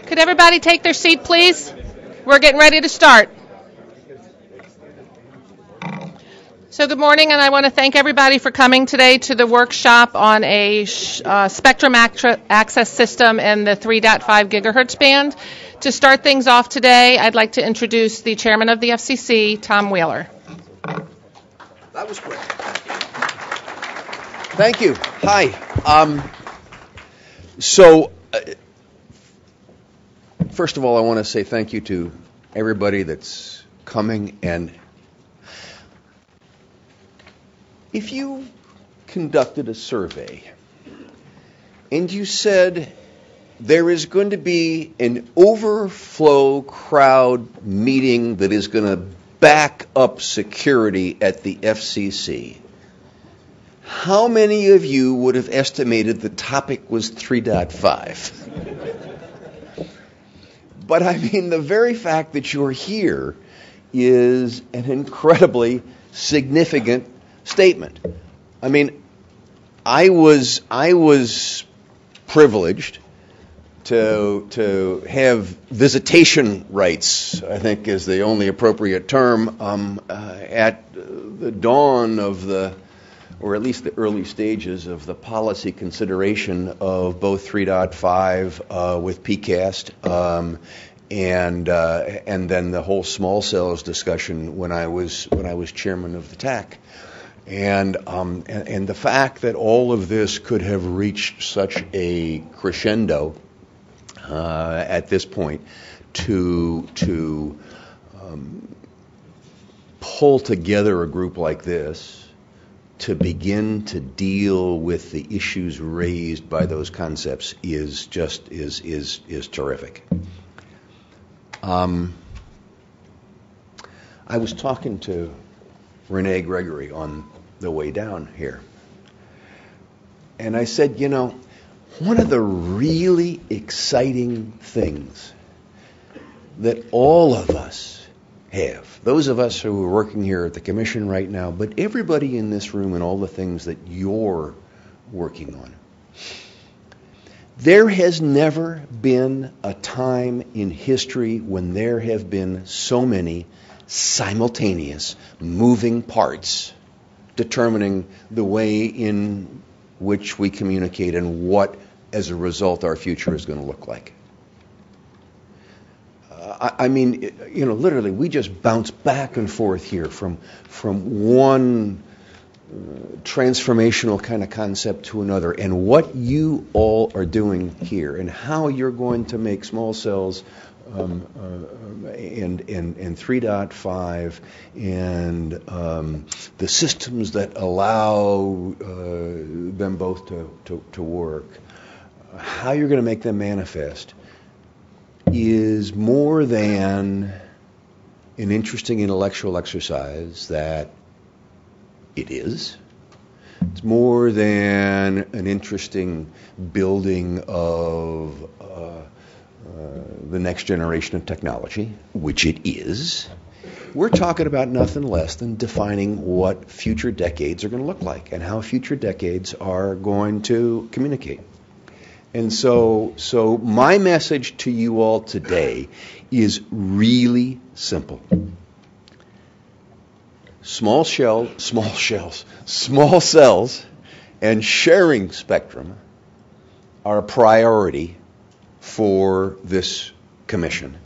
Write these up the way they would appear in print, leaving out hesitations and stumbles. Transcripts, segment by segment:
Could everybody take their seat, please? We're getting ready to start. So good morning, and I want to thank everybody for coming today to the workshop on a spectrum access system in the 3.5 gigahertz band. To start things off today, I'd like to introduce the chairman of the FCC, Tom Wheeler. That was quick. Thank you. Hi. First of all, I want to say thank you to everybody that's coming. And if you conducted a survey and you said there is going to be an overflow crowd meeting that is going to back up security at the FCC, how many of you would have estimated the topic was 3.5? But I mean, the very fact that you're here is an incredibly significant statement. I mean, I was privileged to have visitation rights, I think is the only appropriate term, at the dawn of or at least the early stages of the policy consideration of both 3.5 with PCAST and then the whole small cells discussion when I was chairman of the TAC. And the fact that all of this could have reached such a crescendo at this point to pull together a group like this to begin to deal with the issues raised by those concepts is terrific. I was talking to Renee Gregory on the way down here, and I said, you know, one of the really exciting things that all of us have, those of us who are working here at the Commission right now, but everybody in this room and all the things that you're working on, there has never been a time in history when there have been so many simultaneous moving parts determining the way in which we communicate and what, as a result, our future is going to look like. I mean, you know, literally, we just bounce back and forth here from one transformational kind of concept to another, and what you all are doing here, and how you're going to make small cells and 3.5 and the systems that allow them both to work, how you're going to make them manifest is more than an interesting intellectual exercise that it is. It's more than an interesting building of the next generation of technology, which it is. We're talking about nothing less than defining what future decades are going to look like and how future decades are going to communicate. And so my message to you all today is really simple. Small cells and sharing spectrum are a priority for this commission.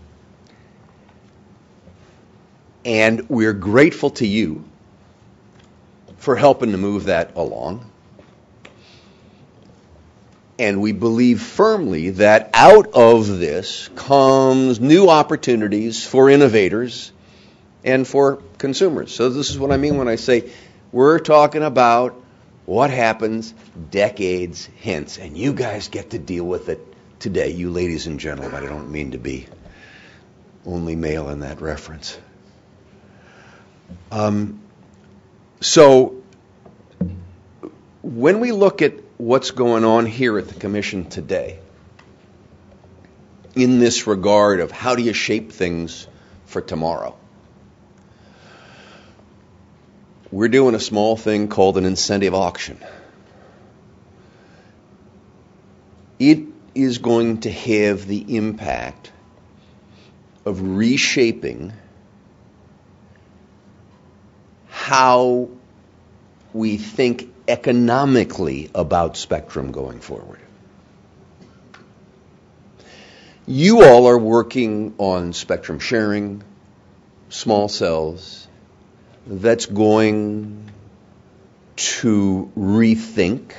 And we're grateful to you for helping to move that along. And we believe firmly that out of this comes new opportunities for innovators and for consumers. So this is what I mean when I say we're talking about what happens decades hence. And you guys get to deal with it today, you ladies and gentlemen. I don't mean to be only male in that reference. So when we look at what's going on here at the Commission today in this regard of how do you shape things for tomorrow, we're doing a small thing called an incentive auction. it is going to have the impact of reshaping how we think economically about spectrum going forward. You all are working on spectrum sharing, small cells, that's going to rethink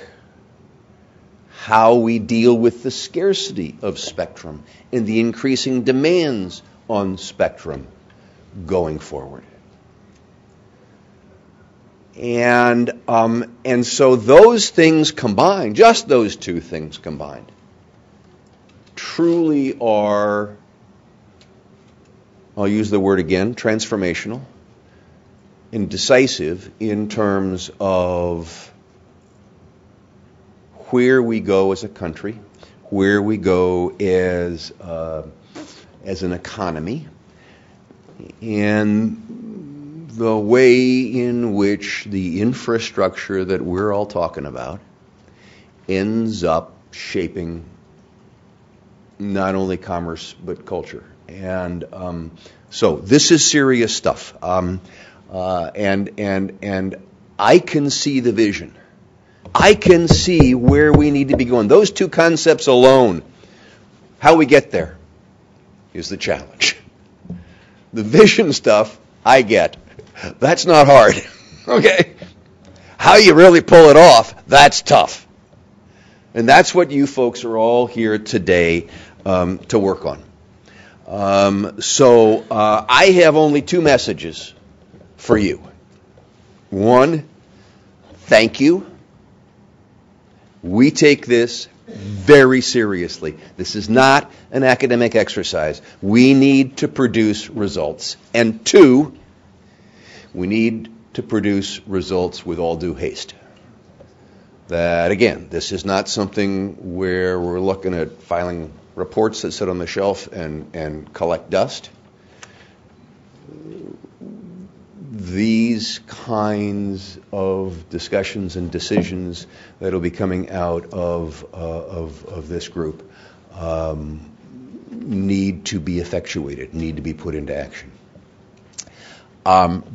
how we deal with the scarcity of spectrum and the increasing demands on spectrum going forward. And so those things combined, just those two things combined, truly are, I'll use the word again, transformational and decisive in terms of where we go as a country, where we go as an economy, and the way in which the infrastructure that we're all talking about ends up shaping not only commerce but culture. And so this is serious stuff. And I can see the vision. I can see where we need to be going. Those two concepts alone, how we get there, is the challenge. The vision stuff, I get. That's not hard. Okay? How you really pull it off, that's tough. And that's what you folks are all here today to work on. So I have only two messages for you. One, thank you. We take this very seriously. This is not an academic exercise. We need to produce results. And two, we need to produce results with all due haste. That, again, this is not something where we're looking at filing reports that sit on the shelf and collect dust. These kinds of discussions and decisions that will be coming out of this group need to be effectuated, need to be put into action.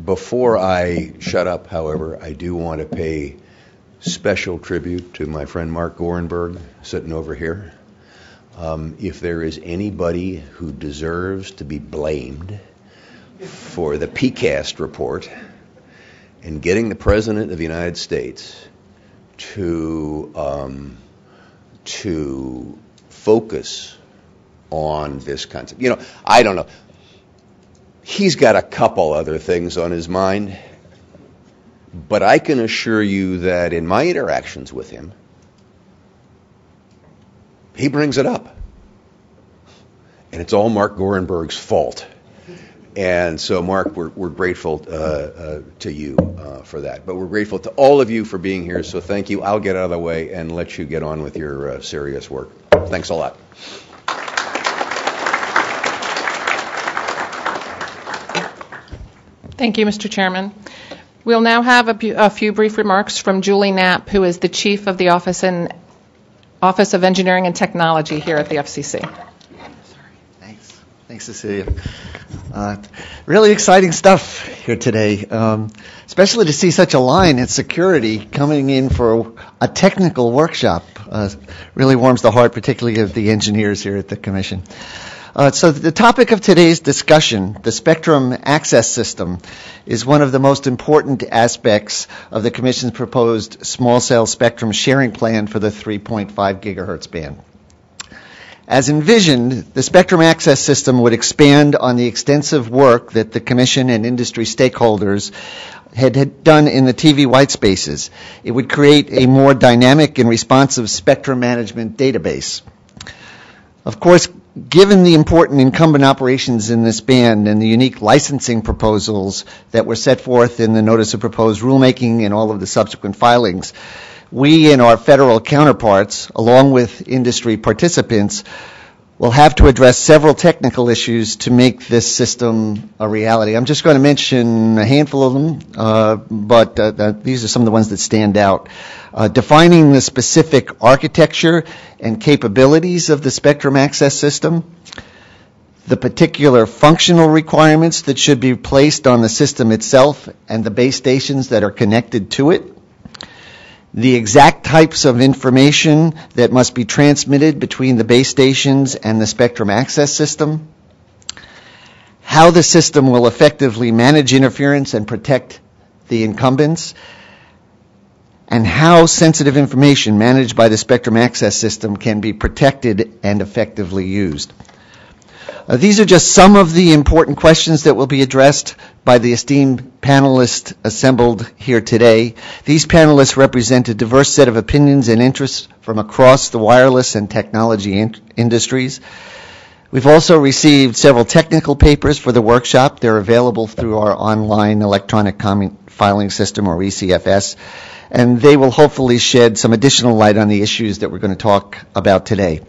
Before I shut up, however, I do want to pay special tribute to my friend Mark Gorenberg, sitting over here. If there is anybody who deserves to be blamed for the PCAST report and getting the President of the United States to focus on this concept. You know, I don't know. He's got a couple other things on his mind, but I can assure you that in my interactions with him, he brings it up. And it's all Mark Gorenberg's fault. And so, Mark, we're grateful to you for that. But we're grateful to all of you for being here, so thank you. I'll get out of the way and let you get on with your serious work. Thanks a lot. Thank you, Mr. Chairman. We'll now have a few brief remarks from Julie Knapp, who is the Chief of the Office of Engineering and Technology here at the FCC. Thanks, Cecilia. Really exciting stuff here today, especially to see such a line at security coming in for a technical workshop. Really warms the heart, particularly of the engineers here at the Commission. So the topic of today's discussion, the spectrum access system, is one of the most important aspects of the Commission's proposed small cell spectrum sharing plan for the 3.5 gigahertz band. As envisioned, the spectrum access system would expand on the extensive work that the Commission and industry stakeholders had done in the TV white spaces. It would create a more dynamic and responsive spectrum management database. Of course, given the important incumbent operations in this band and the unique licensing proposals that were set forth in the Notice of Proposed Rulemaking and all of the subsequent filings, we and our federal counterparts, along with industry participants, We'll have to address several technical issues to make this system a reality. I'm just going to mention a handful of them, but these are some of the ones that stand out. Defining the specific architecture and capabilities of the spectrum access system, the particular functional requirements that should be placed on the system itself and the base stations that are connected to it, the exact types of information that must be transmitted between the base stations and the spectrum access system, how the system will effectively manage interference and protect the incumbents, and how sensitive information managed by the spectrum access system can be protected and effectively used. These are just some of the important questions that will be addressed by the esteemed panelists assembled here today. These panelists represent a diverse set of opinions and interests from across the wireless and technology industries. We've also received several technical papers for the workshop. They're available through our online electronic comment filing system, or ECFS, and they will hopefully shed some additional light on the issues that we're going to talk about today.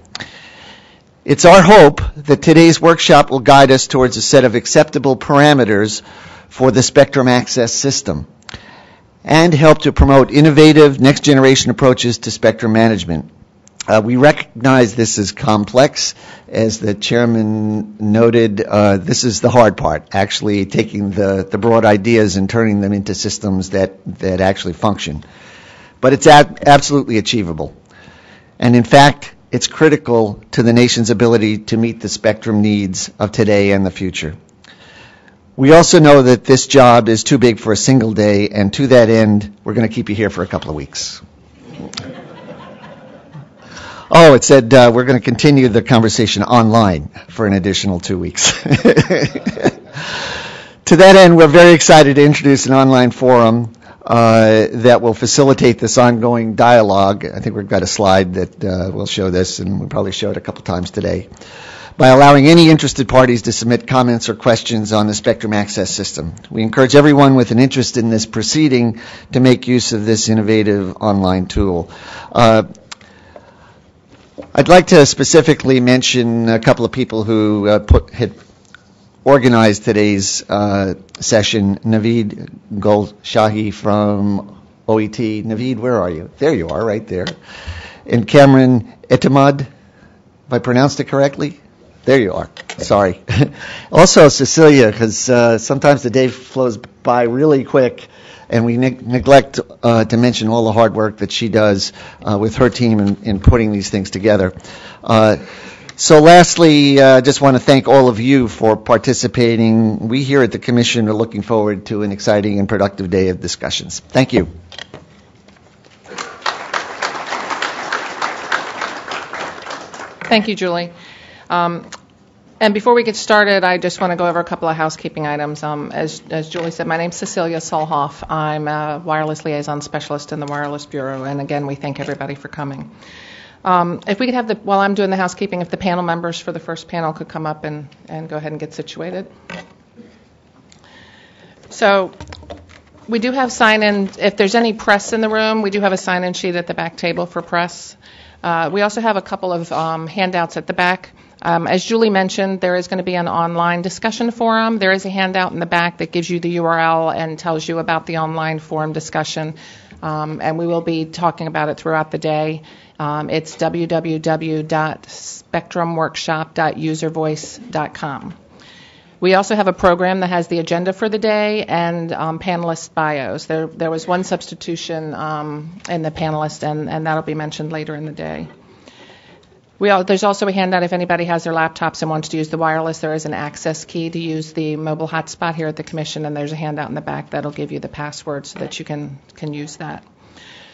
It's our hope that today's workshop will guide us towards a set of acceptable parameters for the spectrum access system and help to promote innovative next-generation approaches to spectrum management. We recognize this is complex. As the chairman noted, this is the hard part, actually taking the broad ideas and turning them into systems that actually function. But it's absolutely achievable. And in fact, it's critical to the nation's ability to meet the spectrum needs of today and the future. We also know that this job is too big for a single day, and to that end, we're going to keep you here for a couple of weeks. Oh, it said we're going to continue the conversation online for an additional 2 weeks. To that end, we're very excited to introduce an online forum that will facilitate this ongoing dialogue. I think we've got a slide that will show this, and we'll probably show it a couple times today, by allowing any interested parties to submit comments or questions on the spectrum access system. We encourage everyone with an interest in this proceeding to make use of this innovative online tool. I'd like to specifically mention a couple of people who had organized today's session. Naveed Golshahi from OET. Naveed, where are you? There you are, right there. And Cameron Etamad, have I pronounced it correctly? There you are. Sorry. Also Cecilia, because sometimes the day flows by really quick, and we neglect to mention all the hard work that she does with her team in putting these things together. So lastly, just want to thank all of you for participating. We here at the Commission are looking forward to an exciting and productive day of discussions. Thank you. Thank you, Julie. And before we get started, I just want to go over a couple of housekeeping items. As Julie said, my name's Cecilia Solhoff. I'm a wireless liaison specialist in the Wireless Bureau, and again, we thank everybody for coming. If we could have while I'm doing the housekeeping, if the panel members for the first panel could come up and go ahead and get situated. So we do have sign-in. If there's any press in the room, we do have a sign-in sheet at the back table for press. We also have a couple of handouts at the back. As Julie mentioned, there is going to be an online discussion forum. There is a handout in the back that gives you the URL and tells you about the online forum discussion, and we will be talking about it throughout the day. It's www.spectrumworkshop.uservoice.com. We also have a program that has the agenda for the day and panelist bios. There was one substitution in the panelist, and that'll be mentioned later in the day. There's also a handout if anybody has their laptops and wants to use the wireless. There is an access key to use the mobile hotspot here at the Commission, and there's a handout in the back that'll give you the password so that you can use that.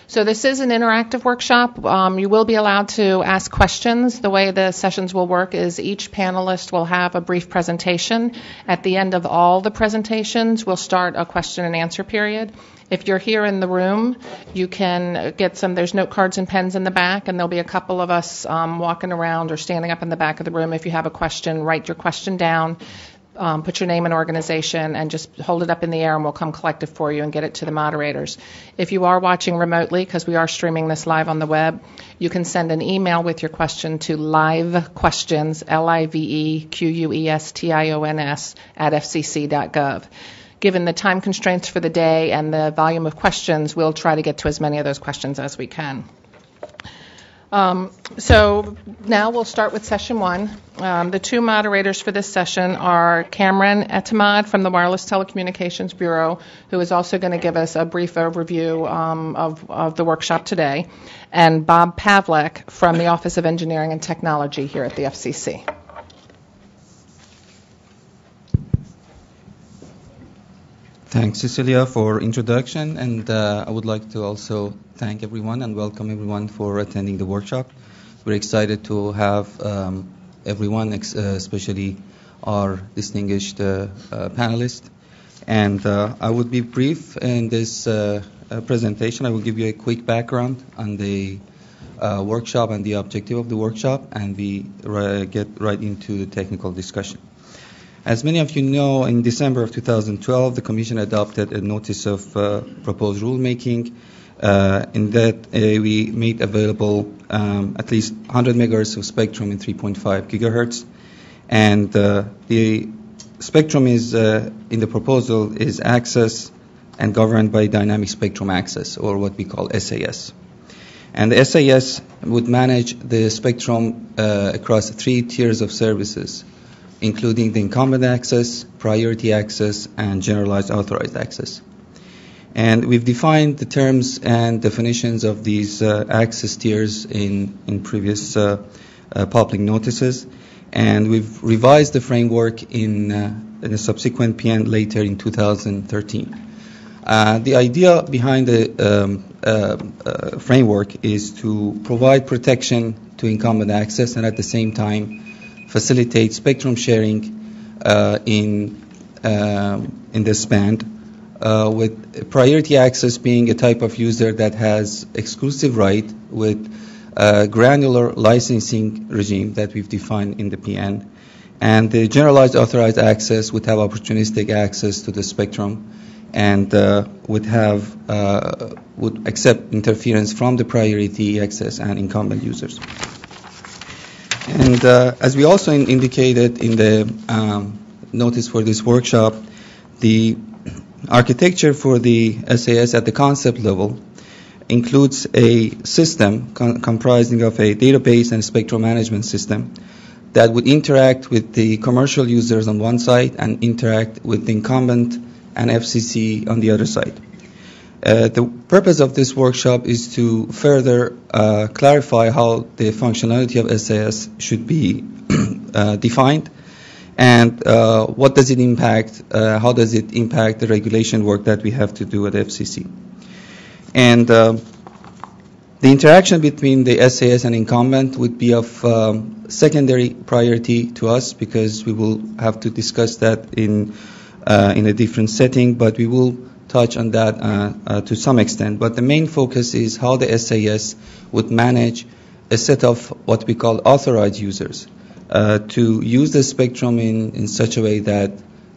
So this is an interactive workshop. You will be allowed to ask questions. The way the sessions will work is each panelist will have a brief presentation. At the end of all the presentations, we'll start a question and answer period. If you're here in the room, you can get there's note cards and pens in the back, and there'll be a couple of us walking around or standing up in the back of the room. If you have a question, write your question down. put your name and organization, and just hold it up in the air, and we'll come collect it for you and get it to the moderators. If you are watching remotely, because we are streaming this live on the web, you can send an email with your question to livequestions, livequestions, @fcc.gov. Given the time constraints for the day and the volume of questions, we'll try to get to as many of those questions as we can. So now we'll start with session one. The two moderators for this session are Cameron Etemad from the Wireless Telecommunications Bureau, who is also going to give us a brief overview of the workshop today, and Bob Pavlik from the Office of Engineering and Technology here at the FCC. Thanks, Cecilia, for introduction, and I would like to also thank everyone and welcome everyone for attending the workshop. We're excited to have everyone, especially our distinguished panelists. And I would be brief in this presentation. I will give you a quick background on the workshop and the objective of the workshop, and we get right into the technical discussion. As many of you know, in December of 2012, the Commission adopted a notice of proposed rulemaking. In that, we made available at least 100 megahertz of spectrum in 3.5 gigahertz. And the spectrum is in the proposal is accessed and governed by dynamic spectrum access, or what we call SAS. And the SAS would manage the spectrum across 3 tiers of services, including the incumbent access, priority access, and generalized authorized access. And we've defined the terms and definitions of these access tiers in previous public notices, and we've revised the framework in a subsequent PN later in 2013. The idea behind the framework is to provide protection to incumbent access and at the same time facilitate spectrum sharing in this band, with priority access being a type of user that has exclusive right with granular licensing regime that we've defined in the PN. And the generalized authorized access would have opportunistic access to the spectrum and would accept interference from the priority access and incumbent users. And as we also indicated in the notice for this workshop, the architecture for the SAS at the concept level includes a system comprising of a database and spectrum management system that would interact with the commercial users on one side and interact with the incumbent and FCC on the other side. The purpose of this workshop is to further clarify how the functionality of SAS should be defined, and what does it impact, how does it impact the regulation work that we have to do at FCC. And the interaction between the SAS and incumbent would be of secondary priority to us, because we will have to discuss that in a different setting, but we will touch on that to some extent. But the main focus is how the SAS would manage a set of what we call authorized users to use the spectrum in such a way that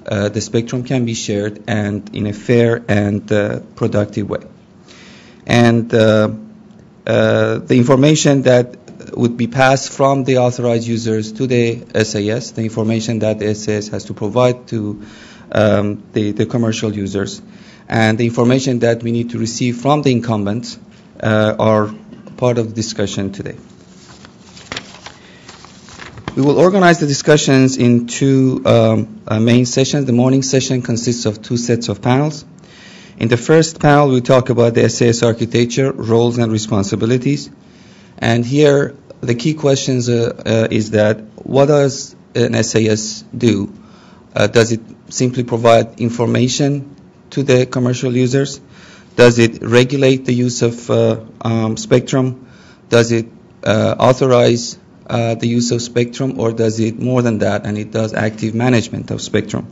the spectrum can be shared and in a fair and productive way. And the information that would be passed from the authorized users to the SAS, the information that the SAS has to provide to the commercial users, and the information that we need to receive from the incumbents are part of the discussion today. We will organize the discussions in 2 main sessions. The morning session consists of 2 sets of panels. In the first panel, we talk about the SAS architecture, roles and responsibilities. And here, the key questions is that what does an SAS do? Does it simply provide information to the commercial users? Does it regulate the use of spectrum? Does it authorize the use of spectrum, or does it more than that and it does active management of spectrum?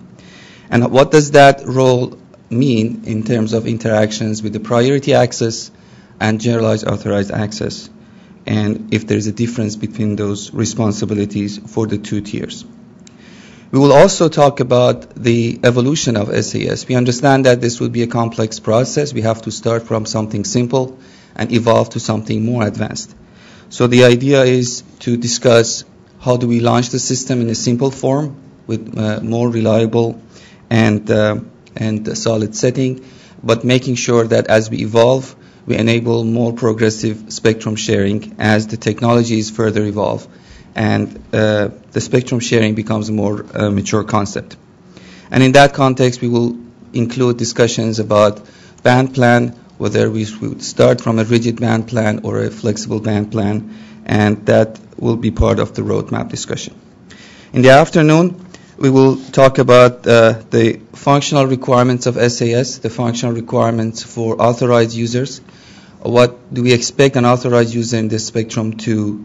And what does that role mean in terms of interactions with the priority access and generalized authorized access, and if there's a difference between those responsibilities for the 2 tiers? We will also talk about the evolution of SAS. We understand that this will be a complex process. We have to start from something simple and evolve to something more advanced. So the idea is to discuss how do we launch the system in a simple form with more reliable and solid setting, but making sure that as we evolve, we enable more progressive spectrum sharing as the technologies further evolve and the spectrum sharing becomes a more mature concept. And in that context, we will include discussions about band plan, whether we should start from a rigid band plan or a flexible band plan, and that will be part of the roadmap discussion. In the afternoon, we will talk about the functional requirements of SAS, the functional requirements for authorized users. What do we expect an authorized user in this spectrum to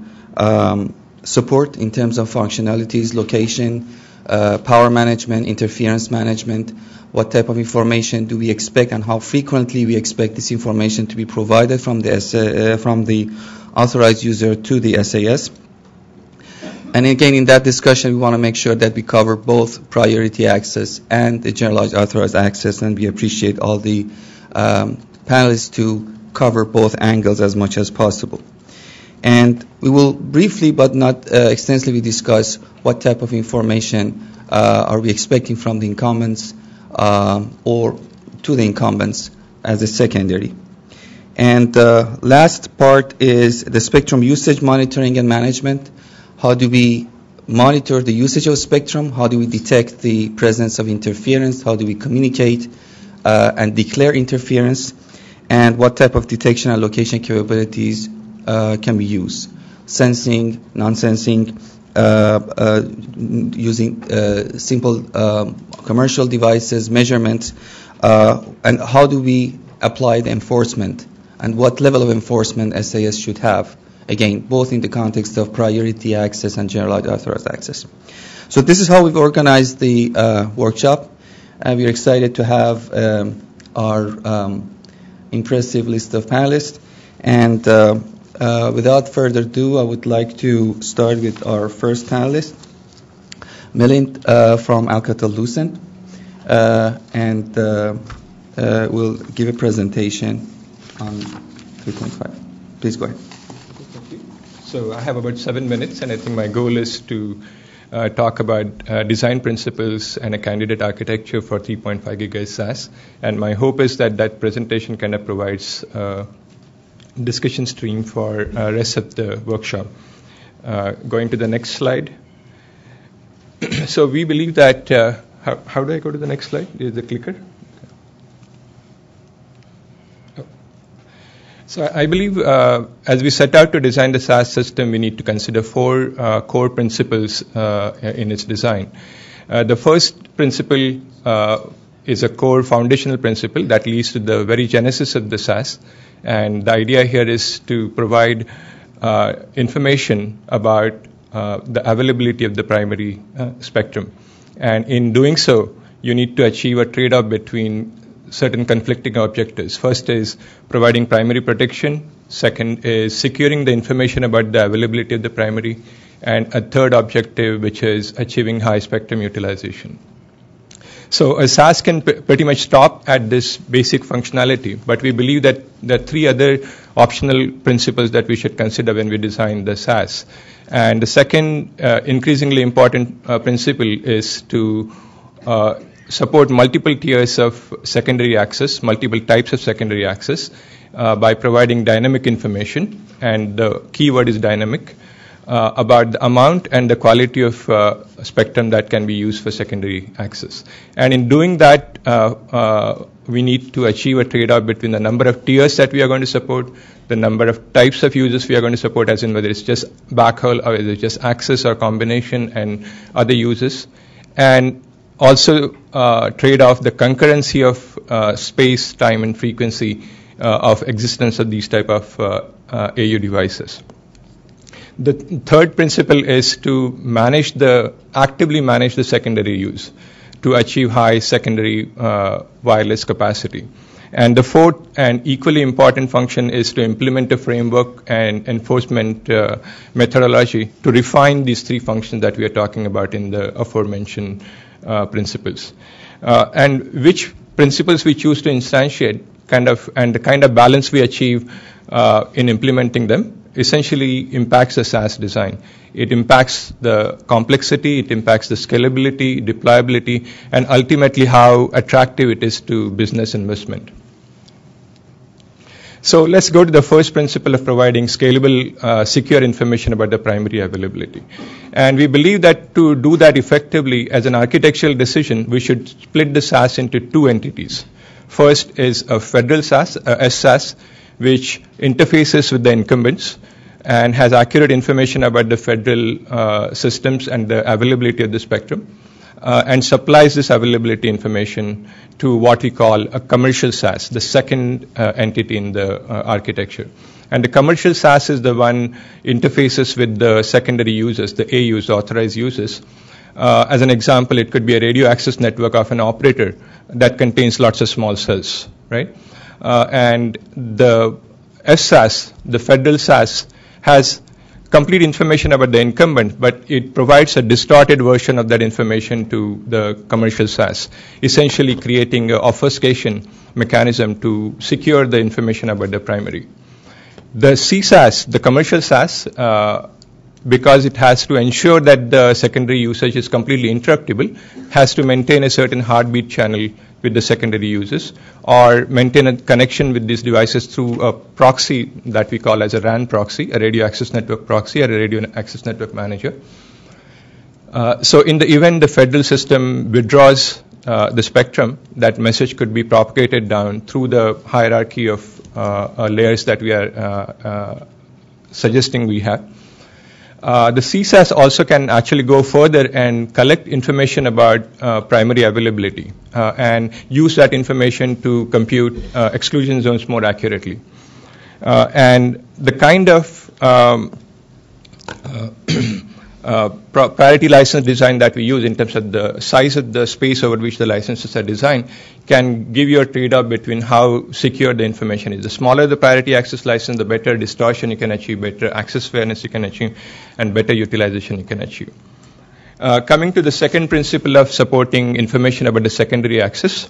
support in terms of functionalities, location, power management, interference management? What type of information do we expect and how frequently we expect this information to be provided from the authorized user to the SAS? And again, in that discussion, we want to make sure that we cover both priority access and the generalized authorized access, and we appreciate all the panelists to cover both angles as much as possible. And we will briefly but not extensively discuss what type of information are we expecting from the incumbents or to the incumbents as a secondary. And last part is the spectrum usage monitoring and management. How do we monitor the usage of spectrum? How do we detect the presence of interference? How do we communicate and declare interference? And what type of detection and location capabilities can we use? Sensing, non-sensing, using simple commercial devices, measurements, and how do we apply the enforcement? And what level of enforcement SAS should have? Again, both in the context of priority access and generalized authorized access. So this is how we've organized the workshop. We're excited to have our impressive list of panelists. And without further ado, I would like to start with our first panelist, Milind from Alcatel-Lucent, and will give a presentation on 3.5. Please go ahead. So I have about 7 minutes, and I think my goal is to talk about design principles and a candidate architecture for 3.5 GHz SAS. And my hope is that that presentation kind of provides discussion stream for rest of the workshop. Going to the next slide. So we believe that, how do I go to the next slide? Is the clicker? So I believe as we set out to design the SAS system, we need to consider 4 core principles in its design. The first principle is a core foundational principle that leads to the very genesis of the SAS. And the idea here is to provide information about the availability of the primary spectrum. And in doing so, you need to achieve a trade-off between certain conflicting objectives. First is providing primary protection. Second is securing the information about the availability of the primary. And a third objective, which is achieving high spectrum utilization. So a SAS can pretty much stop at this basic functionality, but we believe that there are 3 other optional principles that we should consider when we design the SAS. And the second increasingly important principle is to support multiple tiers of secondary access, multiple types of secondary access by providing dynamic information, and the keyword is dynamic, about the amount and the quality of spectrum that can be used for secondary access. And in doing that, we need to achieve a trade-off between the number of tiers that we are going to support, the number of types of users we are going to support, as in whether it's just backhaul or whether it's just access or combination and other users, and also trade off the concurrency of space, time, and frequency of existence of these type of AU devices. The third principle is to actively manage the secondary use to achieve high secondary wireless capacity. And the fourth and equally important function is to implement a framework and enforcement methodology to refine these three functions that we are talking about in the aforementioned principles. And which principles we choose to instantiate and the kind of balance we achieve in implementing them essentially impacts the SaaS design. It impacts the complexity, it impacts the scalability, deployability, and ultimately how attractive it is to business investment. So let's go to the first principle of providing scalable, secure information about the primary availability. And we believe that to do that effectively as an architectural decision, we should split the SaaS into two entities. First is a federal SaaS, SaaS, which interfaces with the incumbents and has accurate information about the federal systems and the availability of the spectrum, and supplies this availability information to what we call a commercial SaaS, the second entity in the architecture. And the commercial SaaS is the one interfaces with the secondary users, the AUs, the authorized users. As an example, it could be a radio access network of an operator that contains lots of small cells, right? And the SaaS, the federal SaaS, has complete information about the incumbent, but it provides a distorted version of that information to the commercial SaaS, essentially creating an obfuscation mechanism to secure the information about the primary. The CSaaS, the commercial SaaS, because it has to ensure that the secondary usage is completely interruptible, has to maintain a certain heartbeat channel with the secondary users, or maintain a connection with these devices through a proxy that we call as a RAN proxy, a radio access network proxy, or a radio access network manager. So in the event the federal system withdraws the spectrum, that message could be propagated down through the hierarchy of layers that we are suggesting we have. The CSaaS also can actually go further and collect information about primary availability and use that information to compute exclusion zones more accurately. And the kind of priority license design that we use in terms of the size of the space over which the licenses are designed can give you a trade-off between how secure the information is. The smaller the priority access license, the better distortion you can achieve, better access fairness you can achieve, and better utilization you can achieve. Coming to the second principle of supporting information about the secondary access,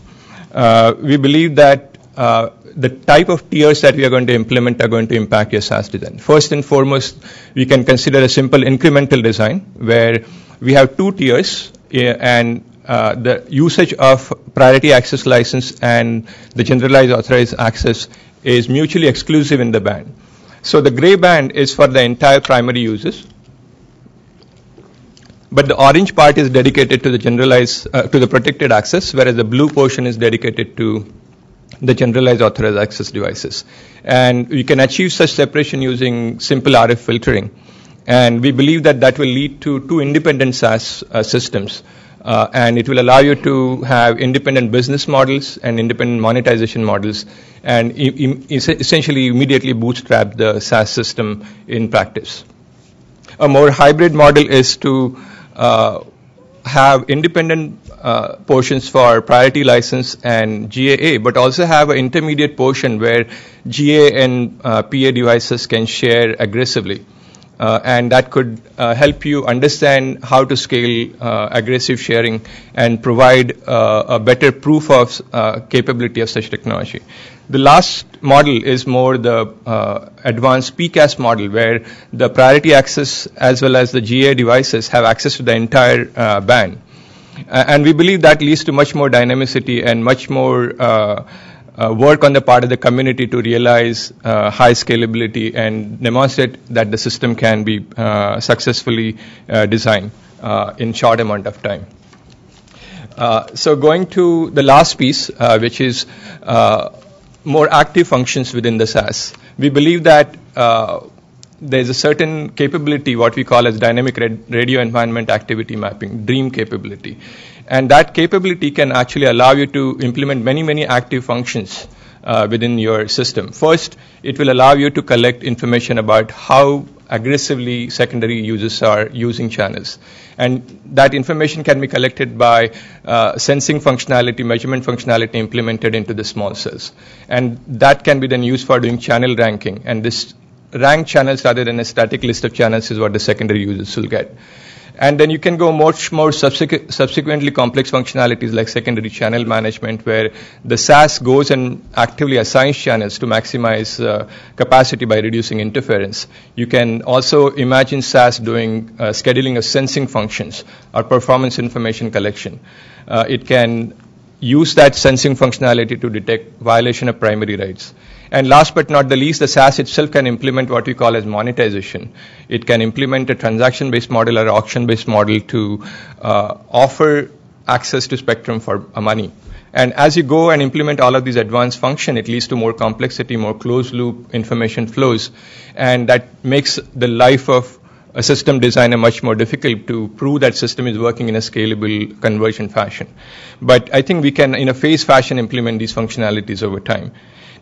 we believe that the type of tiers that we are going to implement are going to impact your SaaS design. First and foremost, we can consider a simple incremental design where we have two tiers and the usage of priority access license and the generalized authorized access is mutually exclusive in the band. So the gray band is for the entire primary users, but the orange part is dedicated to the generalized, to the protected access, whereas the blue portion is dedicated to the generalized authorized access devices. And we can achieve such separation using simple RF filtering. And we believe that that will lead to two independent SaaS systems. And it will allow you to have independent business models and independent monetization models, and essentially immediately bootstrap the SaaS system in practice. A more hybrid model is to have independent portions for priority license and GAA, but also have an intermediate portion where GA and PA devices can share aggressively. And that could help you understand how to scale aggressive sharing and provide a better proof of capability of such technology. The last model is more the advanced PCAS model, where the priority access as well as the GA devices have access to the entire band. And we believe that leads to much more dynamicity and much more work on the part of the community to realize high scalability and demonstrate that the system can be successfully designed in short amount of time. So going to the last piece, which is more active functions within the SaaS. We believe that there's a certain capability, what we call as dynamic radio environment activity mapping, DREAM capability. And that capability can actually allow you to implement many, many active functions within your system. First, it will allow you to collect information about how aggressively secondary users are using channels. And that information can be collected by sensing functionality, measurement functionality implemented into the small cells. And that can be then used for doing channel ranking. And this ranked channels rather than a static list of channels is what the secondary users will get. And then you can go much more subsequently complex functionalities like secondary channel management, where the SAS goes and actively assigns channels to maximize capacity by reducing interference. You can also imagine SAS doing scheduling of sensing functions or performance information collection. It can use that sensing functionality to detect violation of primary rights. And last but not the least, the SAS itself can implement what we call as monetization. It can implement a transaction-based model or auction-based model to offer access to spectrum for money. And as you go and implement all of these advanced functions, it leads to more complexity, more closed-loop information flows, and that makes the life of a system designer much more difficult to prove that system is working in a scalable conversion fashion. But I think we can, in a phased fashion, implement these functionalities over time.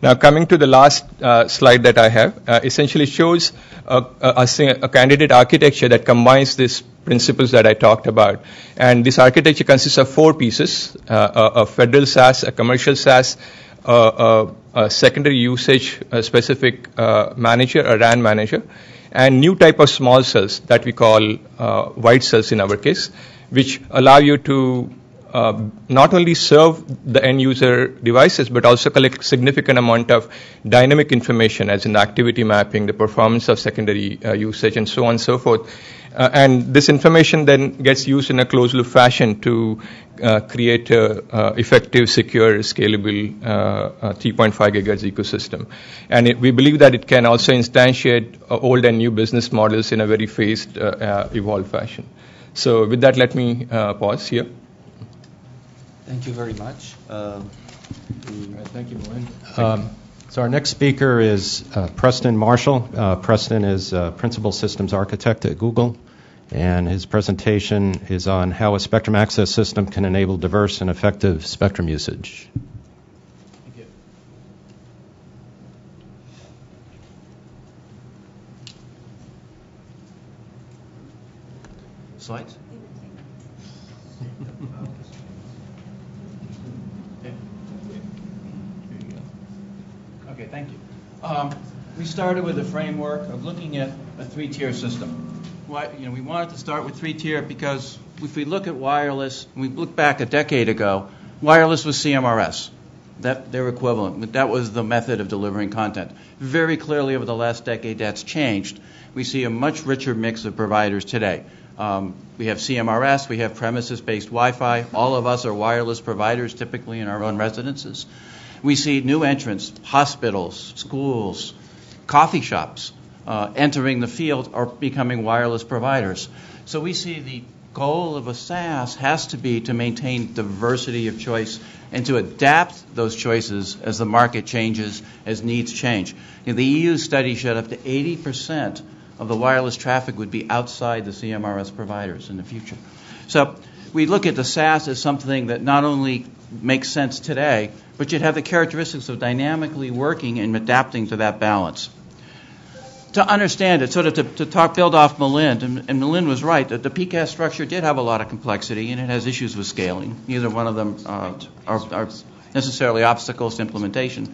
Now, coming to the last slide that I have, essentially shows a candidate architecture that combines these principles that I talked about. And this architecture consists of 4 pieces, a federal SAS, a commercial SAS, a secondary usage specific manager, a RAN manager, and new type of small cells that we call white cells in our case, which allow you to not only serve the end user devices, but also collect significant amount of dynamic information, as in the activity mapping, the performance of secondary usage, and so on and so forth. And this information then gets used in a closed loop fashion to create a effective, secure, scalable 3.5 GHz ecosystem. And we believe that it can also instantiate old and new business models in a very phased, evolved fashion. So with that, let me pause here. Thank you very much. Thank you, Milind. So our next speaker is Preston Marshall. Preston is Principal Systems Architect at Google, and his presentation is on how a spectrum access system can enable diverse and effective spectrum usage. Thank you. Slides? Okay, thank you. We started with a framework of looking at a 3-tier system. We wanted to start with 3-tier because if we look at wireless, we look back a decade ago, wireless was CMRS, their equivalent. That was the method of delivering content. Very clearly over the last decade, that's changed. We see a much richer mix of providers today. We have CMRS, we have premises-based Wi-Fi. All of us are wireless providers, typically in our own residences. We see new entrants, hospitals, schools, coffee shops entering the field or becoming wireless providers. So we see the goal of a SAS has to be to maintain diversity of choice and to adapt those choices as the market changes, as needs change. The EU study showed up to 80% of the wireless traffic would be outside the CMRS providers in the future. So we look at the SAS as something that not only makes sense today, but should have the characteristics of dynamically working and adapting to that balance. To understand it, sort of to build off Milind, and Milind was right, that the PCAS structure did have a lot of complexity and it has issues with scaling. Neither one of them are necessarily obstacles to implementation.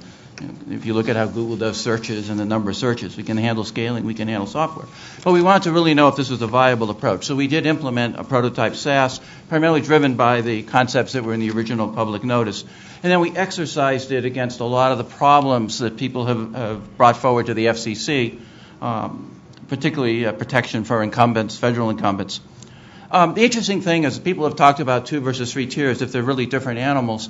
If you look at how Google does searches and the number of searches, we can handle scaling, we can handle software. But we wanted to really know if this was a viable approach. So we did implement a prototype SAS, primarily driven by the concepts that were in the original public notice. And then we exercised it against a lot of the problems that people have brought forward to the FCC, particularly protection for incumbents, federal incumbents. The interesting thing is people have talked about 2 versus 3 tiers, if they're really different animals.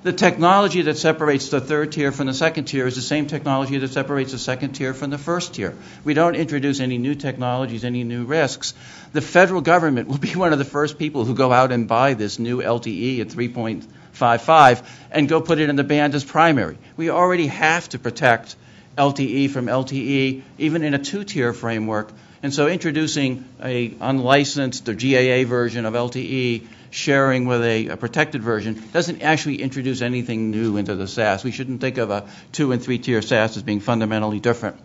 The technology that separates the 3rd tier from the 2nd tier is the same technology that separates the 2nd tier from the 1st tier. We don't introduce any new technologies, any new risks. The federal government will be one of the first people who go out and buy this new LTE at 3.55 and go put it in the band as primary. We already have to protect LTE from LTE, even in a 2-tier framework. And so introducing a unlicensed or GAA version of LTE sharing with a protected version doesn't actually introduce anything new into the SAS. We shouldn't think of a 2- and 3-tier SAS as being fundamentally different.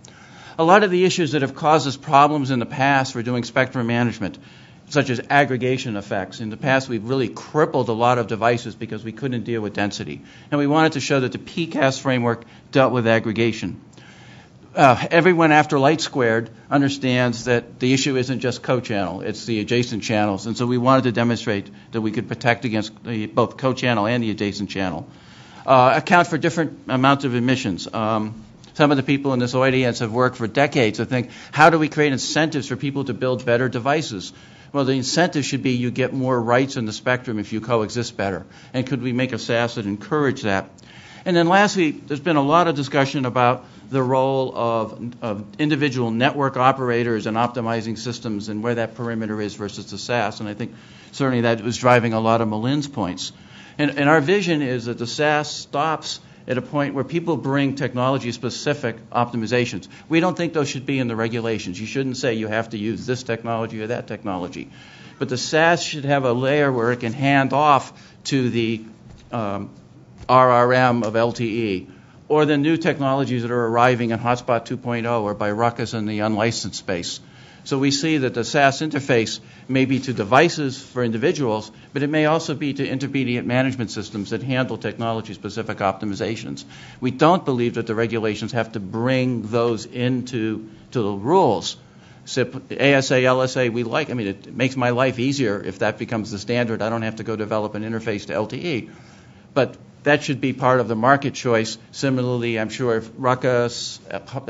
a lot of the issues that have caused us problems in the past for doing spectrum management, such as aggregation effects. In the past, we've really crippled a lot of devices because we couldn't deal with density. And we wanted to show that the PCAST framework dealt with aggregation. Everyone after light squared understands that the issue isn't just co-channel, it's the adjacent channels. And so we wanted to demonstrate that we could protect against both co-channel and the adjacent channel. Account for different amounts of emissions. Some of the people in this audience have worked for decades to think, how do we create incentives for people to build better devices? Well, the incentive should be you get more rights in the spectrum if you coexist better. And could we make a SAS that encourage that? And then lastly, there's been a lot of discussion about the role of individual network operators in optimizing systems and where that perimeter is versus the SAS. And I think certainly that was driving a lot of Melin's points. And our vision is that the SAS stops at a point where people bring technology-specific optimizations. We don't think those should be in the regulations. You shouldn't say you have to use this technology or that technology. But the SAS should have a layer where it can hand off to the RRM of LTE, or the new technologies that are arriving in Hotspot 2.0 or by Ruckus in the unlicensed space. So we see that the SAS interface may be to devices for individuals, but it may also be to intermediate management systems that handle technology-specific optimizations. We don't believe that the regulations have to bring those into the rules. SIP, ASA, LSA, it makes my life easier if that becomes the standard. I don't have to go develop an interface to LTE. But that should be part of the market choice. Similarly, I'm sure if Ruckus,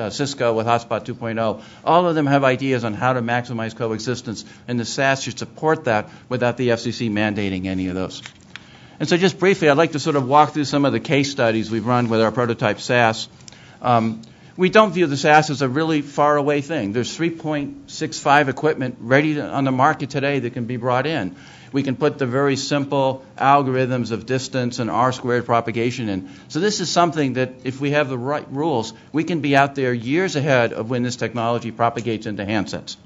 Cisco with Hotspot 2.0, all of them have ideas on how to maximize coexistence, and the SAS should support that without the FCC mandating any of those. And so just briefly, I'd like to sort of walk through some of the case studies we've run with our prototype SAS. We don't view the SAS as a really far away thing. There's 3.65 equipment ready on the market today that can be brought in. We can put the very simple algorithms of distance and R-squared propagation in. So this is something that, if we have the right rules, we can be out there years ahead of when this technology propagates into handsets.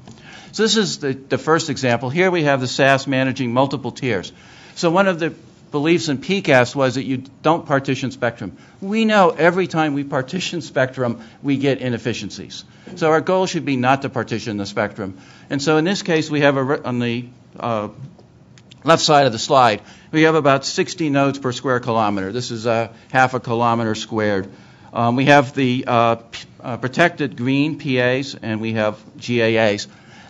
So this is the first example. Here we have the SAS managing multiple tiers. So one of the beliefs in PCAST was that you don't partition spectrum. We know every time we partition spectrum, we get inefficiencies. So our goal should be not to partition the spectrum. And so in this case, we have on the left side of the slide, we have about 60 nodes per square kilometer. This is half a kilometer squared. We have the protected green PAs, and we have GAAs.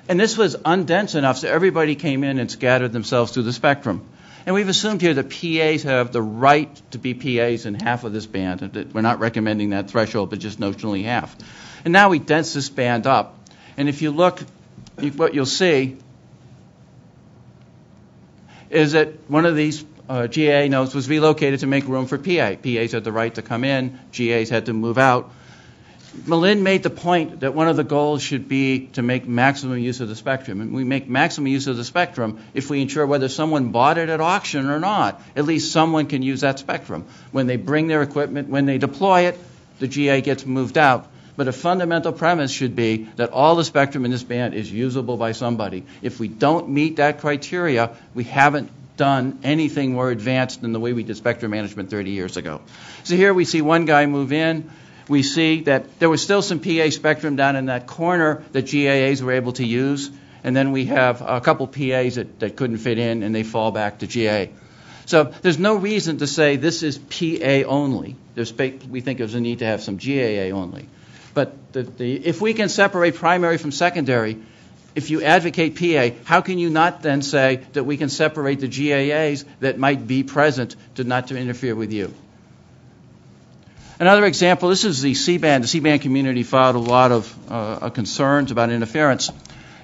And this was undense enough so everybody came in and scattered themselves through the spectrum. And we've assumed here that PAs have the right to be PAs in half of this band. We're not recommending that threshold, but just notionally half. And now we dense this band up. And if you look, what you'll see is that one of these GA nodes was relocated to make room for PA. PAs had the right to come in. GAs had to move out. Melin made the point that one of the goals should be to make maximum use of the spectrum. And we make maximum use of the spectrum if we ensure whether someone bought it at auction or not, at least someone can use that spectrum. When they bring their equipment, when they deploy it, the GA gets moved out. But a fundamental premise should be that all the spectrum in this band is usable by somebody. If we don't meet that criteria, we haven't done anything more advanced than the way we did spectrum management 30 years ago. So here we see one guy move in. We see that there was still some PA spectrum down in that corner that GAAs were able to use. And then we have a couple PAs that couldn't fit in, and they fall back to GA. So there's no reason to say this is PA only. We think there's a need to have some GAA only. But if we can separate primary from secondary, if you advocate PA, how can you not then say that we can separate the GAAs that might be present not to interfere with you? Another example, this is the C-band. The C-band community filed a lot of concerns about interference.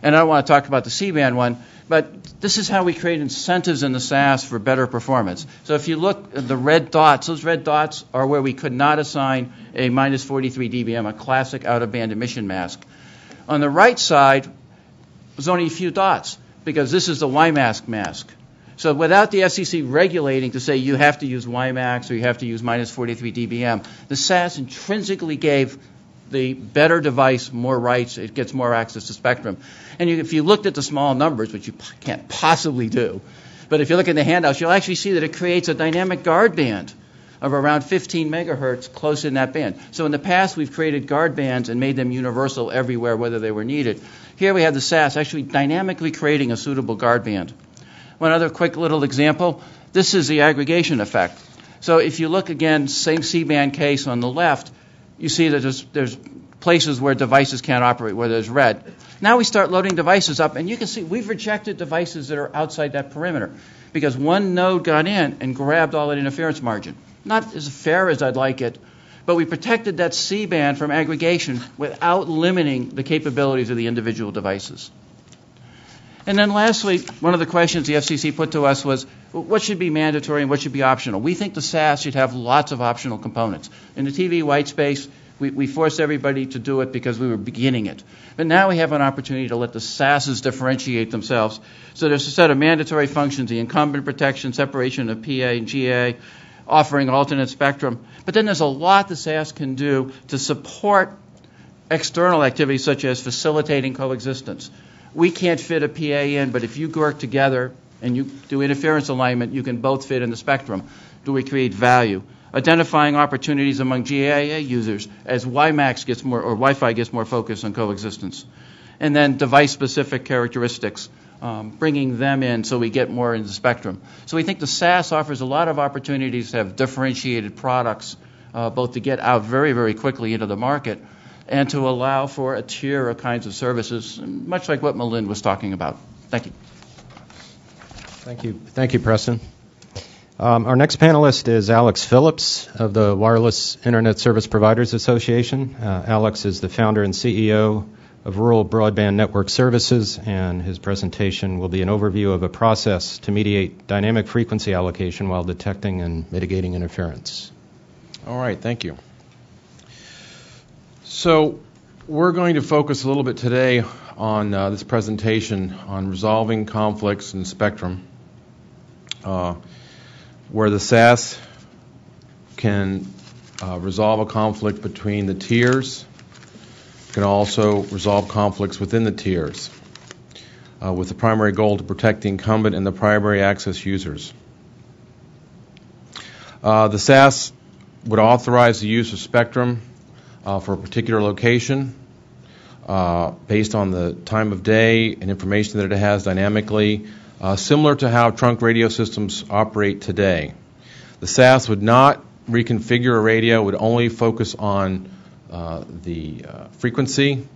And I don't want to talk about the C-band one, but this is how we create incentives in the SAS for better performance. So if you look at the red dots, those red dots are where we could not assign a minus 43 dBm, a classic out-of-band emission mask. On the right side, there's only a few dots, because this is the WiMAX mask. So without the FCC regulating to say you have to use WiMAX or you have to use minus 43 dBm, the SAS intrinsically gave the better device more rights. It gets more access to spectrum. And if you looked at the small numbers, which you can't possibly do, but if you look at the handouts, you'll actually see that it creates a dynamic guard band of around 15 megahertz close in that band. So in the past, we've created guard bands and made them universal everywhere, whether they were needed. Here we have the SAS actually dynamically creating a suitable guard band. One other quick little example, this is the aggregation effect. So if you look again, same C-band case on the left, you see that there's places where devices can't operate, where there's red. Now we start loading devices up, and you can see we've rejected devices that are outside that perimeter because one node got in and grabbed all that interference margin. Not as fair as I'd like it, but we protected that C-band from aggregation without limiting the capabilities of the individual devices. And then lastly, one of the questions the FCC put to us was, what should be mandatory and what should be optional? We think the SAS should have lots of optional components. In the TV white space, we forced everybody to do it because we were beginning it. But now we have an opportunity to let the SASs differentiate themselves. So there's a set of mandatory functions, the incumbent protection, separation of PA and GA, offering alternate spectrum. But then there's a lot the SAS can do to support external activities such as facilitating coexistence. We can't fit a PA in, but if you work together and you do interference alignment, you can both fit in the spectrum. Do we create value? Identifying opportunities among GAA users as WiMAX gets more, or Wi-Fi gets more focused on coexistence. And then device-specific characteristics, bringing them in so we get more into the spectrum. So we think the SAS offers a lot of opportunities to have differentiated products, both to get out very, very quickly into the market and to allow for a tier of kinds of services, much like what Melinda was talking about. Thank you. Thank you, Preston. Our next panelist is Alex Phillips of the Wireless Internet Service Providers Association. Alex is the founder and CEO of Rural Broadband Network Services, and his presentation will be an overview of a process to mediate dynamic frequency allocation while detecting and mitigating interference. All right, thank you. So we're going to focus a little bit today on this presentation on resolving conflicts in spectrum, where the SAS can resolve a conflict between the tiers, can also resolve conflicts within the tiers, with the primary goal to protect the incumbent and the primary access users. The SAS would authorize the use of spectrum for a particular location based on the time of day and information that it has dynamically, similar to how trunk radio systems operate today. The SAS would not reconfigure a radio, would only focus on the frequency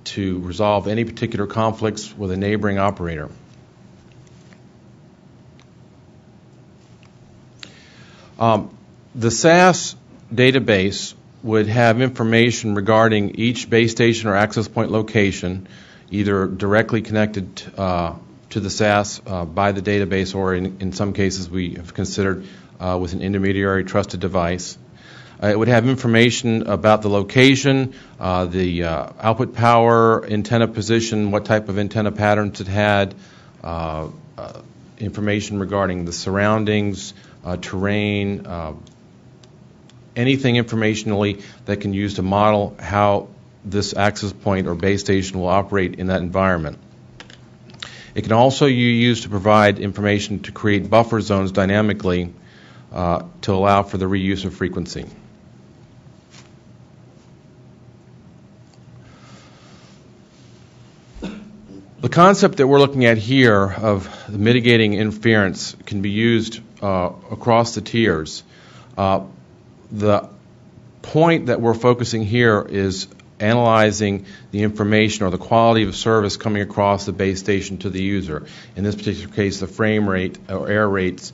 to resolve any particular conflicts with a neighboring operator. The SAS database would have information regarding each base station or access point location, either directly connected to the SAS by the database, or in some cases we have considered with an intermediary trusted device. It would have information about the location, the output power, antenna position, what type of antenna patterns it had, information regarding the surroundings, terrain, anything informationally that can use to model how this access point or base station will operate in that environment. It can also be used to provide information to create buffer zones dynamically to allow for the reuse of frequency. The concept that we're looking at here of mitigating interference can be used across the tiers. The point that we're focusing here is analyzing the information or the quality of service coming across the base station to the user. In this particular case, the frame rate or error rates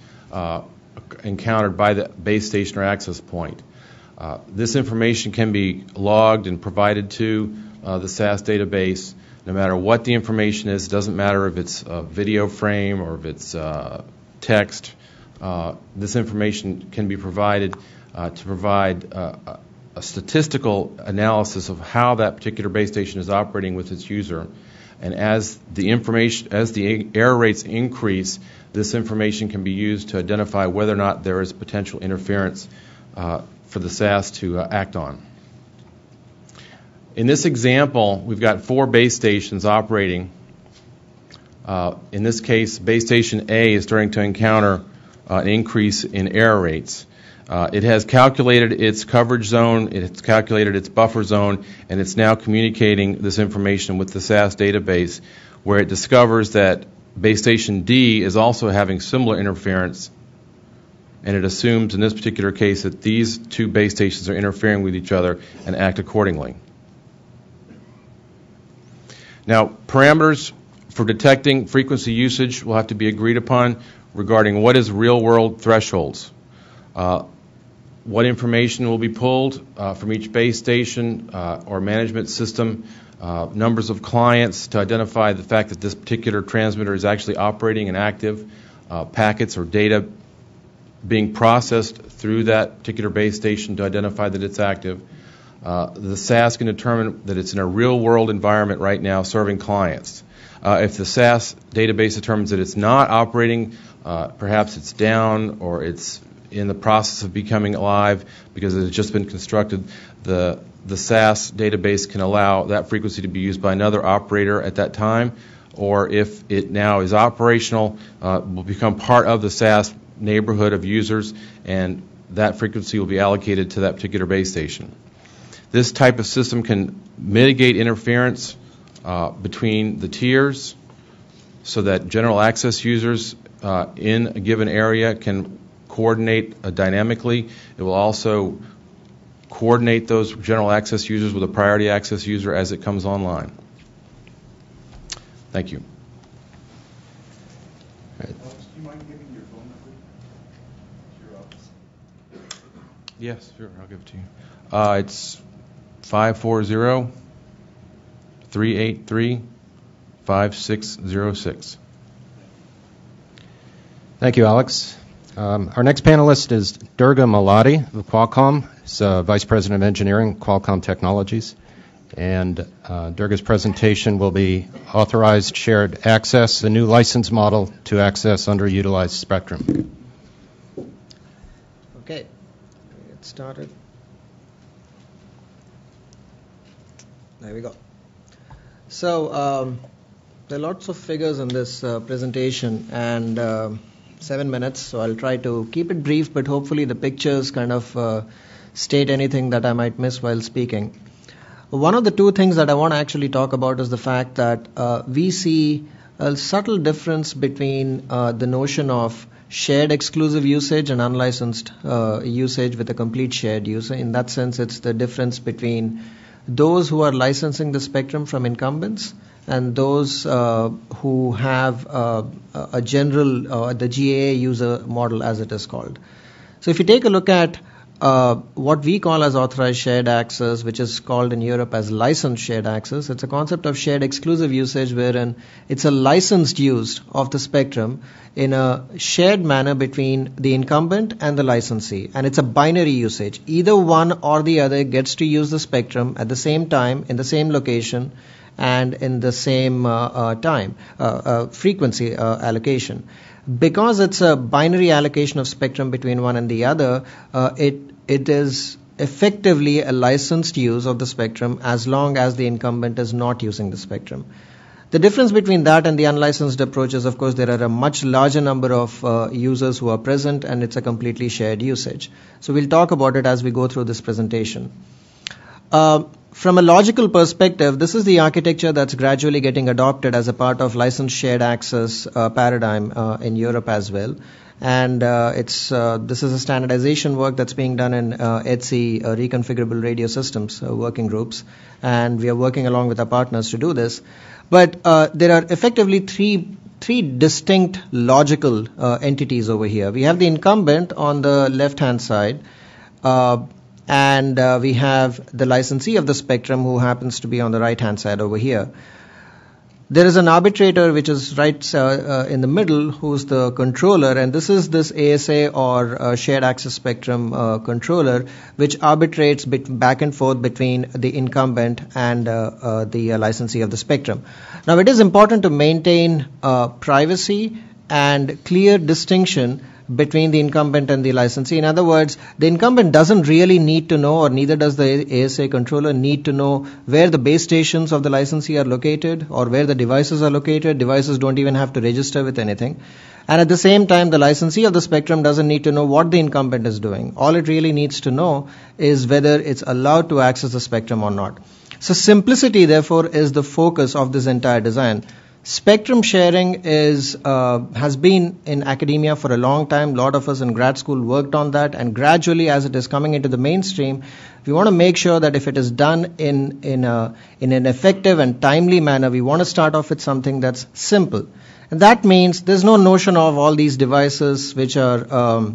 encountered by the base station or access point. This information can be logged and provided to the SAS database. No matter what the information is, it doesn't matter if it's a video frame or if it's text. This information can be provided to provide a statistical analysis of how that particular base station is operating with its user. And as the error rates increase, this information can be used to identify whether or not there is potential interference for the SAS to act on. In this example, we've got 4 base stations operating. In this case, base station A is starting to encounter an increase in error rates. It has calculated its coverage zone, it's calculated its buffer zone, and it's now communicating this information with the SAS database, where it discovers that base station D is also having similar interference, and it assumes in this particular case that these two base stations are interfering with each other and act accordingly. Now, parameters for detecting frequency usage will have to be agreed upon regarding what is real-world thresholds. What information will be pulled from each base station or management system, numbers of clients to identify the fact that this particular transmitter is actually operating and active, packets or data being processed through that particular base station to identify that it's active. The SAS can determine that it's in a real-world environment right now serving clients. If the SAS database determines that it's not operating, perhaps it's down or it's in the process of becoming alive because it has just been constructed, the SAS database can allow that frequency to be used by another operator at that time, or if it now is operational, will become part of the SAS neighborhood of users, and that frequency will be allocated to that particular base station. This type of system can mitigate interference between the tiers so that general access users in a given area can coordinate dynamically. It will also coordinate those general access users with a priority access user as it comes online. Thank you. Do you mind giving your phone number to your office? Yes, sure. I'll give it to you. It's 540-383-5606. Thank you, Alex. Our next panelist is Durga Maladi of Qualcomm. He's Vice President of Engineering, Qualcomm Technologies. And Durga's presentation will be Authorized Shared Access, a new license model to access underutilized spectrum. Okay, get started. There we go. So there are lots of figures in this presentation, and 7 minutes, so I'll try to keep it brief, but hopefully the pictures kind of state anything that I might miss while speaking. One of the two things that I want to actually talk about is the fact that we see a subtle difference between the notion of shared exclusive usage and unlicensed usage with a complete shared use. In that sense, it's the difference between those who are licensing the spectrum from incumbents and those who have a general, the GAA user model as it is called. So if you take a look at what we call as authorized shared access, which is called in Europe as licensed shared access, it's a concept of shared exclusive usage wherein it's a licensed use of the spectrum in a shared manner between the incumbent and the licensee. And it's a binary usage. Either one or the other gets to use the spectrum at the same time, in the same location, and in the same frequency allocation. Because it's a binary allocation of spectrum between one and the other, it is effectively a licensed use of the spectrum as long as the incumbent is not using the spectrum. The difference between that and the unlicensed approach is, of course, there are a much larger number of users who are present, and it's a completely shared usage. So we'll talk about it as we go through this presentation. From a logical perspective, this is the architecture that's gradually getting adopted as a part of licensed shared access paradigm in Europe as well. And this is a standardization work that's being done in ETSI, Reconfigurable Radio Systems working groups. And we are working along with our partners to do this. But there are effectively three distinct logical entities over here. We have the incumbent on the left-hand side. And we have the licensee of the spectrum who happens to be on the right-hand side over here. There is an arbitrator which is right in the middle who's the controller, and this is this ASA or shared access spectrum controller which arbitrates back and forth between the incumbent and the licensee of the spectrum. Now it is important to maintain privacy and clear distinction between the incumbent and the licensee. In other words, the incumbent doesn't really need to know, or neither does the ASA controller need to know where the base stations of the licensee are located or where the devices are located. Devices don't even have to register with anything. And at the same time, the licensee of the spectrum doesn't need to know what the incumbent is doing. All it really needs to know is whether it's allowed to access the spectrum or not. So simplicity, therefore, is the focus of this entire design. Spectrum sharing has been in academia for a long time. A lot of us in grad school worked on that, and gradually, as it is coming into the mainstream, we want to make sure that if it is done in an effective and timely manner, we want to start off with something that's simple. And that means there's no notion of all these devices which are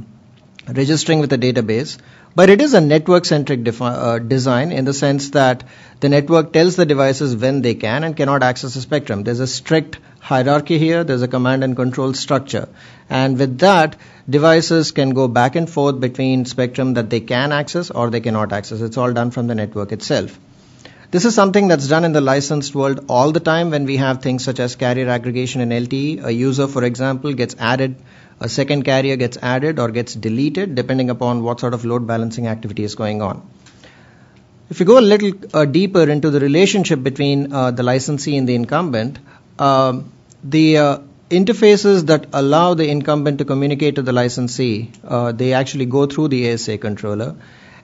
registering with a database. But it is a network-centric design in the sense that the network tells the devices when they can and cannot access the spectrum. There's a strict hierarchy here. There's a command and control structure. And with that, devices can go back and forth between spectrum that they can access or they cannot access. It's all done from the network itself. This is something that's done in the licensed world all the time when we have things such as carrier aggregation and LTE. A user, for example, gets added. A second carrier gets added or gets deleted depending upon what sort of load balancing activity is going on. If you go a little deeper into the relationship between the licensee and the incumbent, the interfaces that allow the incumbent to communicate to the licensee, they actually go through the ASA controller.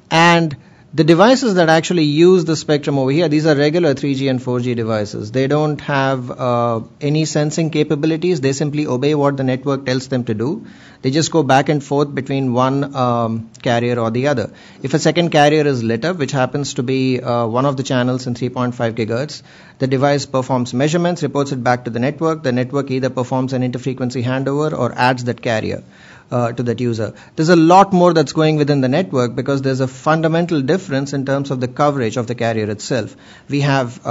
And the devices that actually use the spectrum over here, these are regular 3G and 4G devices. They don't have any sensing capabilities. They simply obey what the network tells them to do. They just go back and forth between one carrier or the other. If a second carrier is lit up, which happens to be one of the channels in 3.5 GHz, the device performs measurements, reports it back to the network. The network either performs an interfrequency handover or adds that carrier to that user. There's a lot more that's going within the network because there's a fundamental difference in terms of the coverage of the carrier itself. We have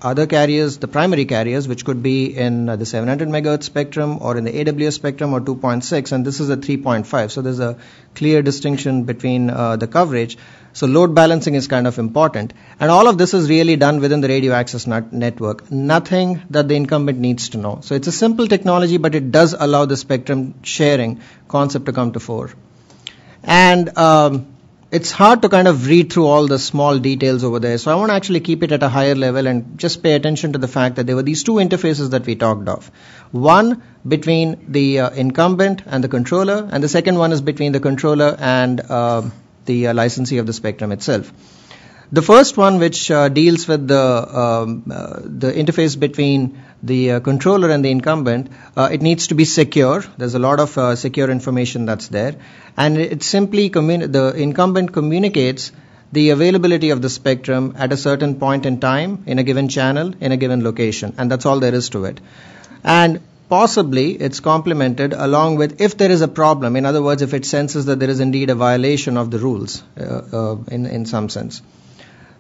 other carriers, the primary carriers, which could be in the 700 megahertz spectrum or in the AWS spectrum or 2.6, and this is a 3.5. So there's a clear distinction between the coverage. So load balancing is kind of important. And all of this is really done within the radio access network. Nothing that the incumbent needs to know. So it's a simple technology, but it does allow the spectrum sharing concept to come to fore. And it's hard to kind of read through all the small details over there. So I want to actually keep it at a higher level and just pay attention to the fact that there were these two interfaces that we talked of. One between the incumbent and the controller, and the second one is between the controller and the licensee of the spectrum itself. The first one, which deals with the interface between the controller and the incumbent, it needs to be secure. There's a lot of secure information that's there. And it simply, the incumbent communicates the availability of the spectrum at a certain point in time, in a given channel, in a given location. And that's all there is to it. And possibly it's complemented along with if there is a problem. In other words, if it senses that there is indeed a violation of the rules in some sense.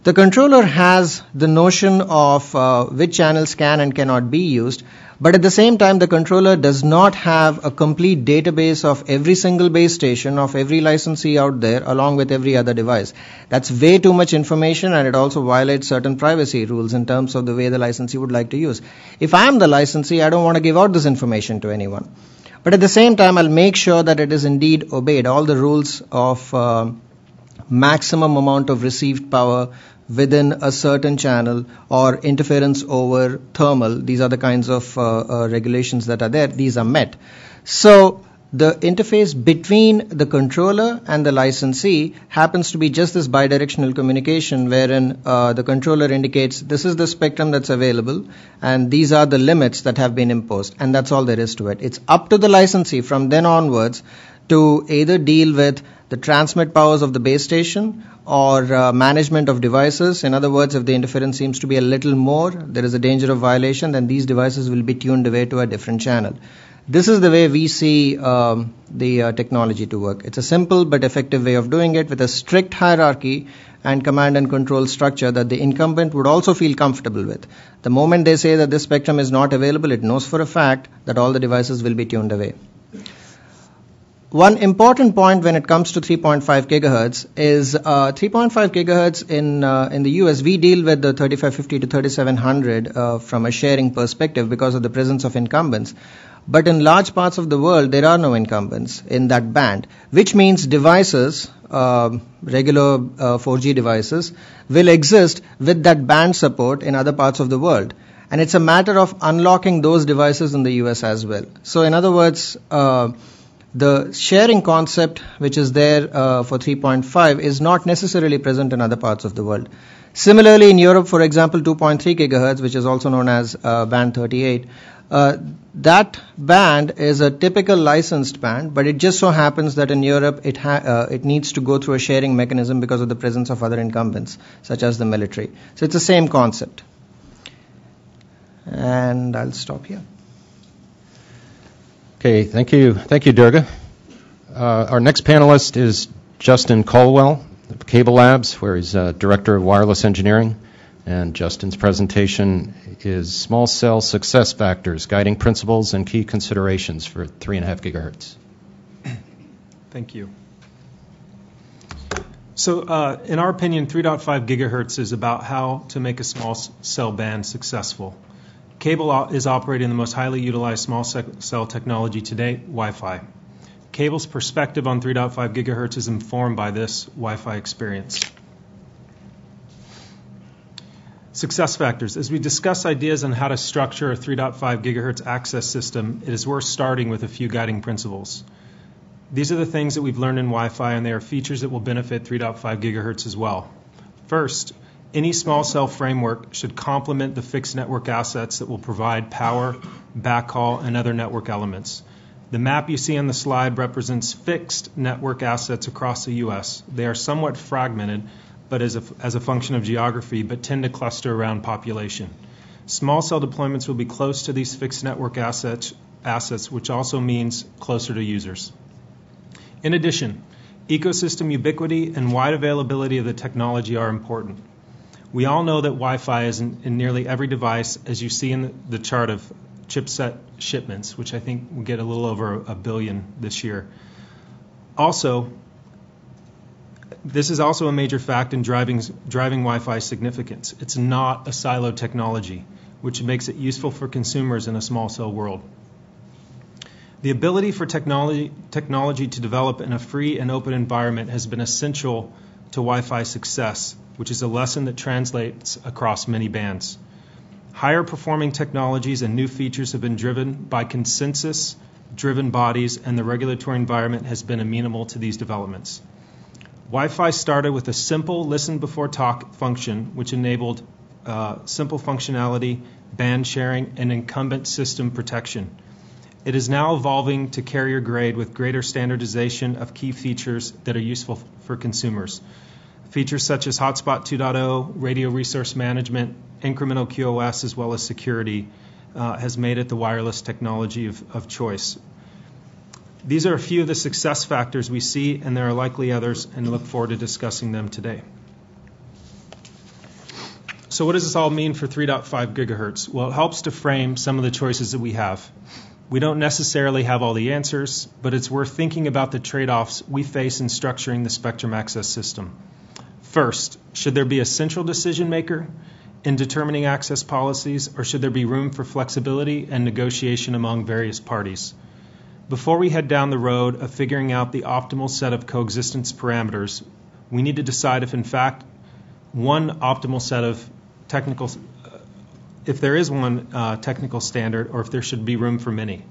The controller has the notion of which channels can and cannot be used, but at the same time the controller does not have a complete database of every single base station of every licensee out there along with every other device. That's way too much information, and it also violates certain privacy rules in terms of the way the licensee would like to use. If I'm the licensee, I don't want to give out this information to anyone. But at the same time, I'll make sure that it is indeed obeyed. All the rules of maximum amount of received power within a certain channel or interference over thermal, these are the kinds of regulations that are there, these are met. So the interface between the controller and the licensee happens to be just this bidirectional communication wherein the controller indicates this is the spectrum that's available and these are the limits that have been imposed, and that's all there is to it. It's up to the licensee from then onwards to either deal with the transmit powers of the base station or management of devices. In other words, if the interference seems to be a little more, there is a danger of violation, then these devices will be tuned away to a different channel. This is the way we see the technology to work. It's a simple but effective way of doing it with a strict hierarchy and command and control structure that the incumbent would also feel comfortable with. The moment they say that this spectrum is not available, it knows for a fact that all the devices will be tuned away. one important point when it comes to 3.5 gigahertz is 3.5 gigahertz in the US, we deal with the 3550 to 3700 from a sharing perspective because of the presence of incumbents. But in large parts of the world, there are no incumbents in that band, which means devices, regular 4G devices, will exist with that band support in other parts of the world. And it's a matter of unlocking those devices in the US as well. So in other words, the sharing concept which is there for 3.5 is not necessarily present in other parts of the world. Similarly, in Europe, for example, 2.3 gigahertz, which is also known as band 38, that band is a typical licensed band, but it just so happens that in Europe it needs to go through a sharing mechanism because of the presence of other incumbents, such as the military. So it's the same concept. And I'll stop here. Okay, thank you, Durga. Our next panelist is Justin Colwell of Cable Labs, where he's Director of Wireless Engineering. And Justin's presentation is Small Cell Success Factors, Guiding Principles and Key Considerations for 3.5 gigahertz. Thank you. So in our opinion, 3.5 gigahertz is about how to make a small cell band successful. Cable is operating the most highly utilized small cell technology to date, Wi-Fi. Cable's perspective on 3.5 gigahertz is informed by this Wi-Fi experience. Success factors. As we discuss ideas on how to structure a 3.5 gigahertz access system, it is worth starting with a few guiding principles. These are the things that we've learned in Wi-Fi, and they are features that will benefit 3.5 gigahertz as well. First, any small cell framework should complement the fixed network assets that will provide power, backhaul, and other network elements. The map you see on the slide represents fixed network assets across the U.S. They are somewhat fragmented, but as a function of geography, but tend to cluster around population. Small cell deployments will be close to these fixed network assets, which also means closer to users. In addition, ecosystem ubiquity and wide availability of the technology are important. We all know that Wi-Fi is in nearly every device, as you see in the chart of chipset shipments, which I think will get a little over 1 billion this year. Also, this is also a major fact in driving Wi-Fi significance. It's not a siloed technology, which makes it useful for consumers in a small cell world. The ability for technology to develop in a free and open environment has been essential to Wi-Fi success, which is a lesson that translates across many bands. Higher performing technologies and new features have been driven by consensus-driven bodies, and the regulatory environment has been amenable to these developments. Wi-Fi started with a simple listen before talk function, which enabled simple functionality, band sharing, and incumbent system protection. It is now evolving to carrier grade with greater standardization of key features that are useful for consumers. Features such as Hotspot 2.0, radio resource management, incremental QoS, as well as security has made it the wireless technology of choice. These are a few of the success factors we see, and there are likely others, and look forward to discussing them today. So what does this all mean for 3.5 gigahertz? Well, it helps to frame some of the choices that we have. We don't necessarily have all the answers, but it's worth thinking about the trade-offs we face in structuring the spectrum access system. First, should there be a central decision maker in determining access policies, or should there be room for flexibility and negotiation among various parties? Before we head down the road of figuring out the optimal set of coexistence parameters, we need to decide if in fact one optimal set of technical, if there is one technical standard, or if there should be room for many.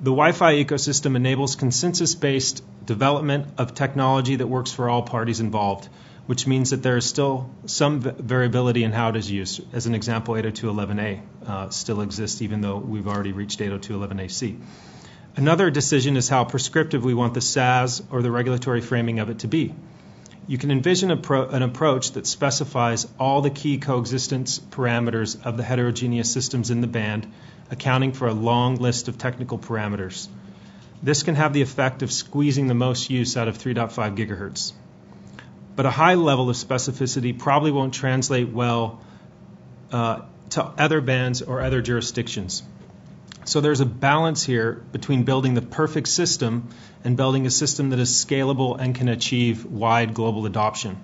The Wi-Fi ecosystem enables consensus-based development of technology that works for all parties involved, which means that there is still some variability in how it is used. As an example, 802.11a still exists, even though we've already reached 802.11ac. Another decision is how prescriptive we want the SAS or the regulatory framing of it to be. You can envision an approach that specifies all the key coexistence parameters of the heterogeneous systems in the band, accounting for a long list of technical parameters. This can have the effect of squeezing the most use out of 3.5 gigahertz. But a high level of specificity probably won't translate well to other bands or other jurisdictions. So there's a balance here between building the perfect system and building a system that is scalable and can achieve wide global adoption.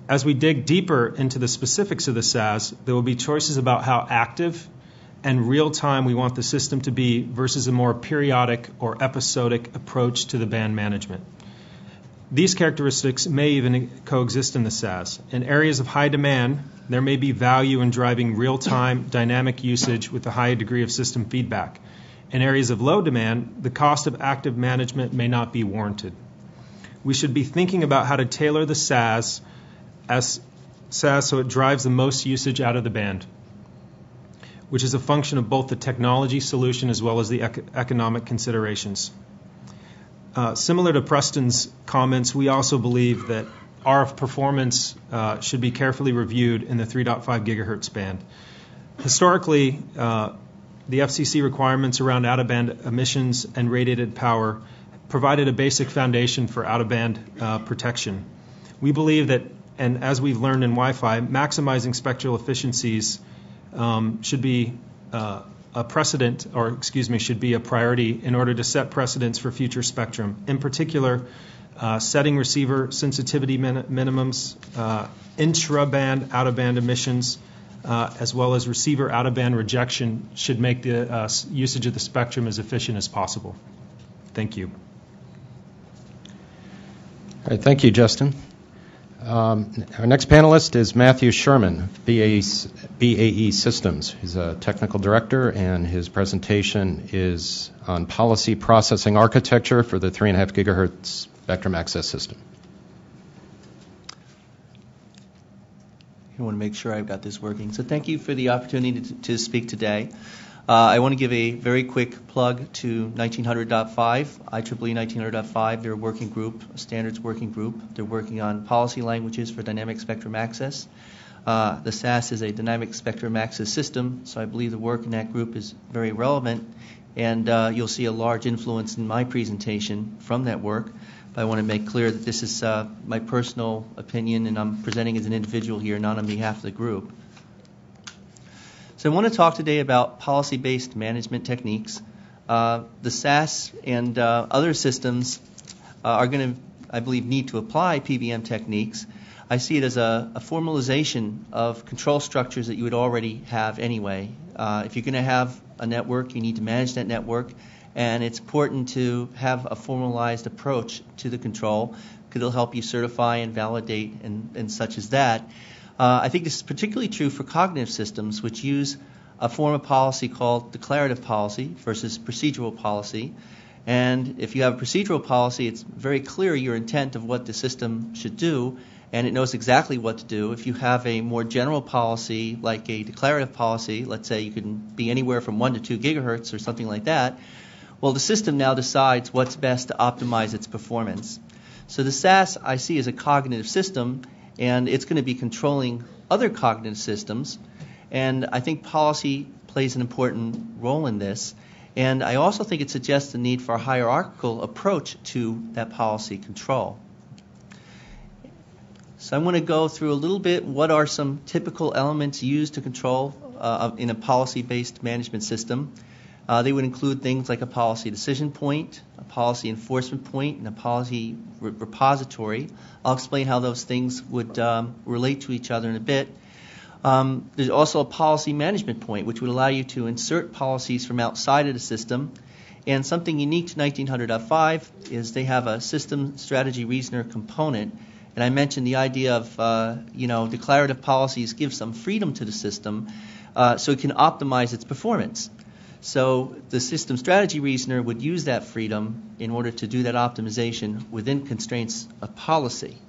As we dig deeper into the specifics of the SAS, there will be choices about how active and real-time we want the system to be versus a more periodic or episodic approach to the band management. These characteristics may even coexist in the SAS. In areas of high demand, there may be value in driving real-time dynamic usage with a high degree of system feedback. In areas of low demand, the cost of active management may not be warranted. We should be thinking about how to tailor the SAS so it drives the most usage out of the band, which is a function of both the technology solution as well as the economic considerations. Similar to Preston's comments, we also believe that RF performance should be carefully reviewed in the 3.5 gigahertz band. Historically, the FCC requirements around out-of-band emissions and radiated power provided a basic foundation for out-of-band protection. We believe that, and as we've learned in Wi-Fi, maximizing spectral efficiencies should be should be a priority in order to set precedents for future spectrum. In particular, setting receiver sensitivity minimums, intra-band, out-of-band emissions, as well as receiver out-of-band rejection should make the usage of the spectrum as efficient as possible. Thank you. All right, thank you, Justin. Our next panelist is Matthew Sherman, BAE Systems. He's a technical director, and his presentation is on policy processing architecture for the 3.5 gigahertz spectrum access system. I want to make sure I've got this working. So thank you for the opportunity to speak today. I want to give a very quick plug to 1900.5, IEEE 1900.5. They're a working group, a standards working group. They're working on policy languages for dynamic spectrum access. The SAS is a dynamic spectrum access system, so I believe the work in that group is very relevant, and you'll see a large influence in my presentation from that work. But I want to make clear that this is my personal opinion, and I'm presenting as an individual here, not on behalf of the group. So I want to talk today about policy-based management techniques. The SAS and other systems are going to, I believe, need to apply PBM techniques. I see it as a formalization of control structures that you would already have anyway. If you're going to have a network, you need to manage that network, and it's important to have a formalized approach to the control because it'll help you certify and validate and such as that. I think this is particularly true for cognitive systems, which use a form of policy called declarative policy versus procedural policy. And if you have a procedural policy, it's very clear your intent of what the system should do, and it knows exactly what to do. If you have a more general policy, like a declarative policy, let's say you can be anywhere from 1 to 2 gigahertz or something like that, well, the system now decides what's best to optimize its performance. So the SAS I see as a cognitive system, and it's going to be controlling other cognitive systems. And I think policy plays an important role in this. And I also think it suggests the need for a hierarchical approach to that policy control. So I want to go through a little bit what are some typical elements used to control in a policy-based management system. They would include things like a policy decision point, a policy enforcement point, and a policy repository. I'll explain how those things would relate to each other in a bit. There's also a policy management point, which would allow you to insert policies from outside of the system. And something unique to 1900.5 is they have a system strategy reasoner component. And I mentioned the idea of, declarative policies give some freedom to the system so it can optimize its performance. So the system strategy reasoner would use that freedom in order to do that optimization within constraints of policy.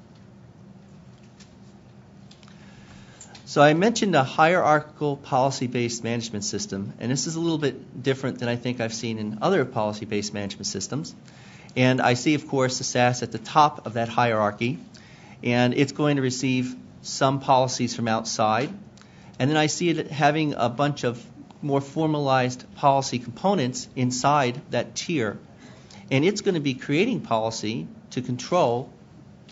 So I mentioned a hierarchical policy-based management system, and this is a little bit different than I think I've seen in other policy-based management systems. And I see, of course, the SAS at the top of that hierarchy, and it's going to receive some policies from outside. And then I see it having a bunch of more formalized policy components inside that tier. And it's going to be creating policy to control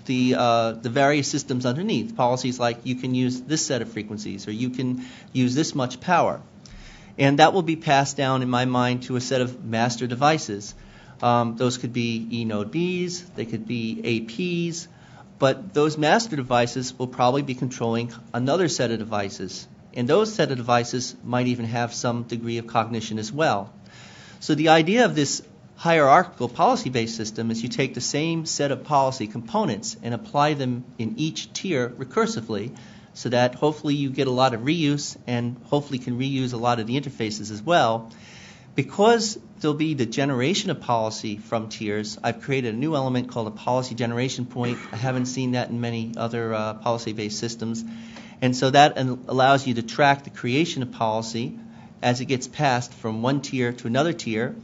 the various systems underneath. Policies like you can use this set of frequencies or you can use this much power. And that will be passed down, in my mind, to a set of master devices. Those could be eNode Bs, they could be APs, but those master devices will probably be controlling another set of devices. And those set of devices might even have some degree of cognition as well. So the idea of this hierarchical policy-based system is you take the same set of policy components and apply them in each tier recursively, so that hopefully you get a lot of reuse and hopefully can reuse a lot of the interfaces as well. Because there'll be the generation of policy from tiers, I've created a new element called a policy generation point. I haven't seen that in many other policy-based systems. And so that allows you to track the creation of policy as it gets passed from one tier to another tier.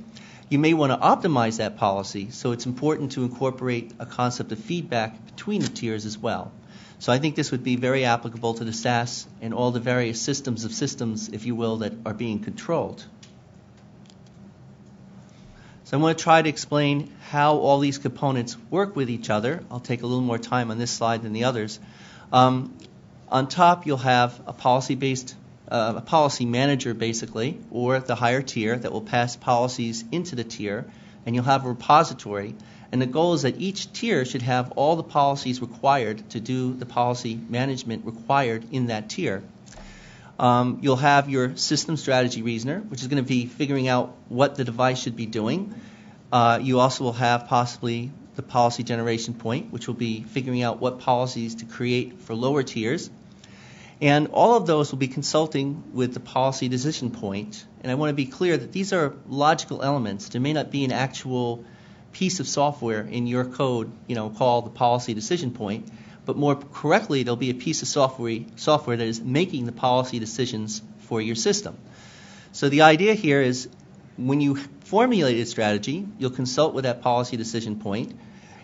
You may want to optimize that policy, so it's important to incorporate a concept of feedback between the tiers as well. So I think this would be very applicable to the SAS and all the various systems of systems, if you will, that are being controlled. So I want to try to explain how all these components work with each other. I'll take a little more time on this slide than the others. On top, you'll have a policy-based, a policy manager, basically, or the higher tier that will pass policies into the tier, and you'll have a repository. And the goal is that each tier should have all the policies required to do the policy management required in that tier. You'll have your system strategy reasoner, which is going to be figuring out what the device should be doing. You also will have possibly the policy generation point, which will be figuring out what policies to create for lower tiers. And all of those will be consulting with the policy decision point. And I want to be clear that these are logical elements. There may not be an actual piece of software in your code, called the policy decision point, but more correctly, there'll be a piece of software that is making the policy decisions for your system. So the idea here is when you formulate a strategy, you'll consult with that policy decision point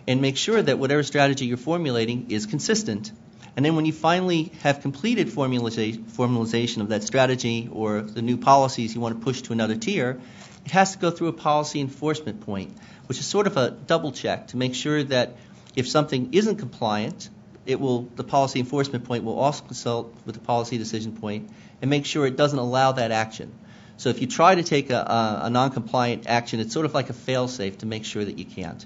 and make sure that whatever strategy you're formulating is consistent. And then when you finally have completed formalization of that strategy or the new policies you want to push to another tier, it has to go through a policy enforcement point, which is sort of a double check to make sure that if something isn't compliant, the policy enforcement point will also consult with the policy decision point and make sure it doesn't allow that action. So if you try to take a non-compliant action, it's sort of like a fail-safe to make sure that you can't.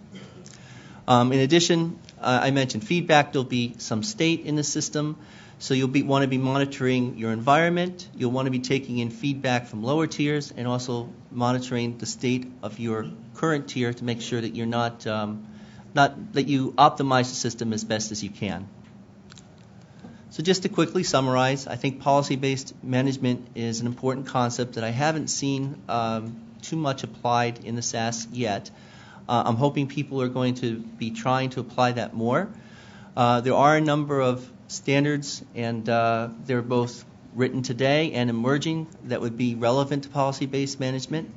In addition, I mentioned feedback. There'll be some state in the system. So you'll want to be monitoring your environment. You'll want to be taking in feedback from lower tiers and also monitoring the state of your current tier to make sure that you're not that you optimize the system as best as you can. So just to quickly summarize, I think policy-based management is an important concept that I haven't seen too much applied in the SAS yet. I'm hoping people are going to be trying to apply that more. There are a number of standards, and they're both written today and emerging that would be relevant to policy-based management.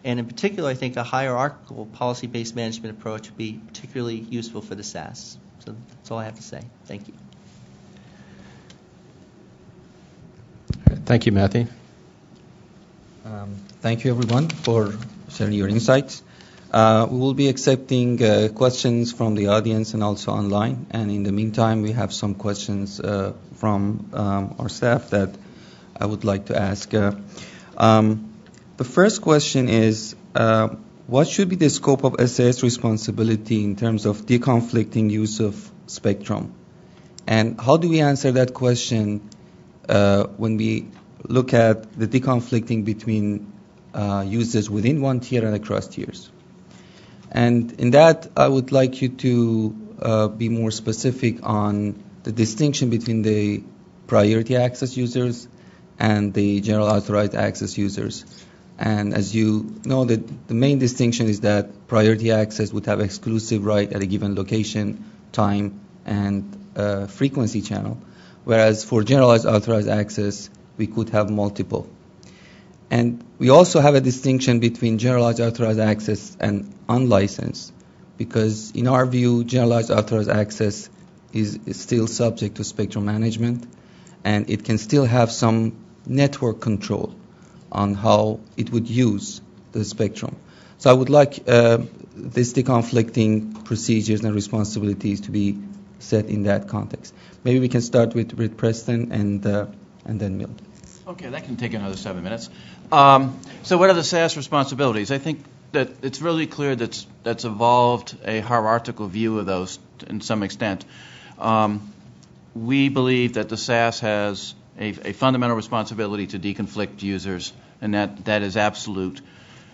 And in particular, I think a hierarchical policy-based management approach would be particularly useful for the SAS. So that's all I have to say. Thank you. Thank you, Matthew. Thank you, everyone, for sharing your insights. We will be accepting questions from the audience and also online. And in the meantime, we have some questions from our staff that I would like to ask. The first question is, what should be the scope of SAS responsibility in terms of deconflicting use of spectrum? And how do we answer that question when we look at the deconflicting between users within one tier and across tiers? And in that, I would like you to be more specific on the distinction between the priority access users and the general authorized access users. And as you know, the main distinction is that priority access would have exclusive right at a given location, time, and frequency channel, whereas for generalized authorized access, we could have multiple. And we also have a distinction between generalized authorized access and unlicensed, because in our view, generalized authorized access is still subject to spectrum management, and it can still have some network control on how it would use the spectrum. So I would like this deconflicting procedures and responsibilities to be set in that context. Maybe we can start with Preston and then Milt. Okay, that can take another 7 minutes. So what are the SAS responsibilities? I think that it's really clear that's evolved a hierarchical view of those in some extent. We believe that the SAS has a fundamental responsibility to deconflict users, and that is absolute.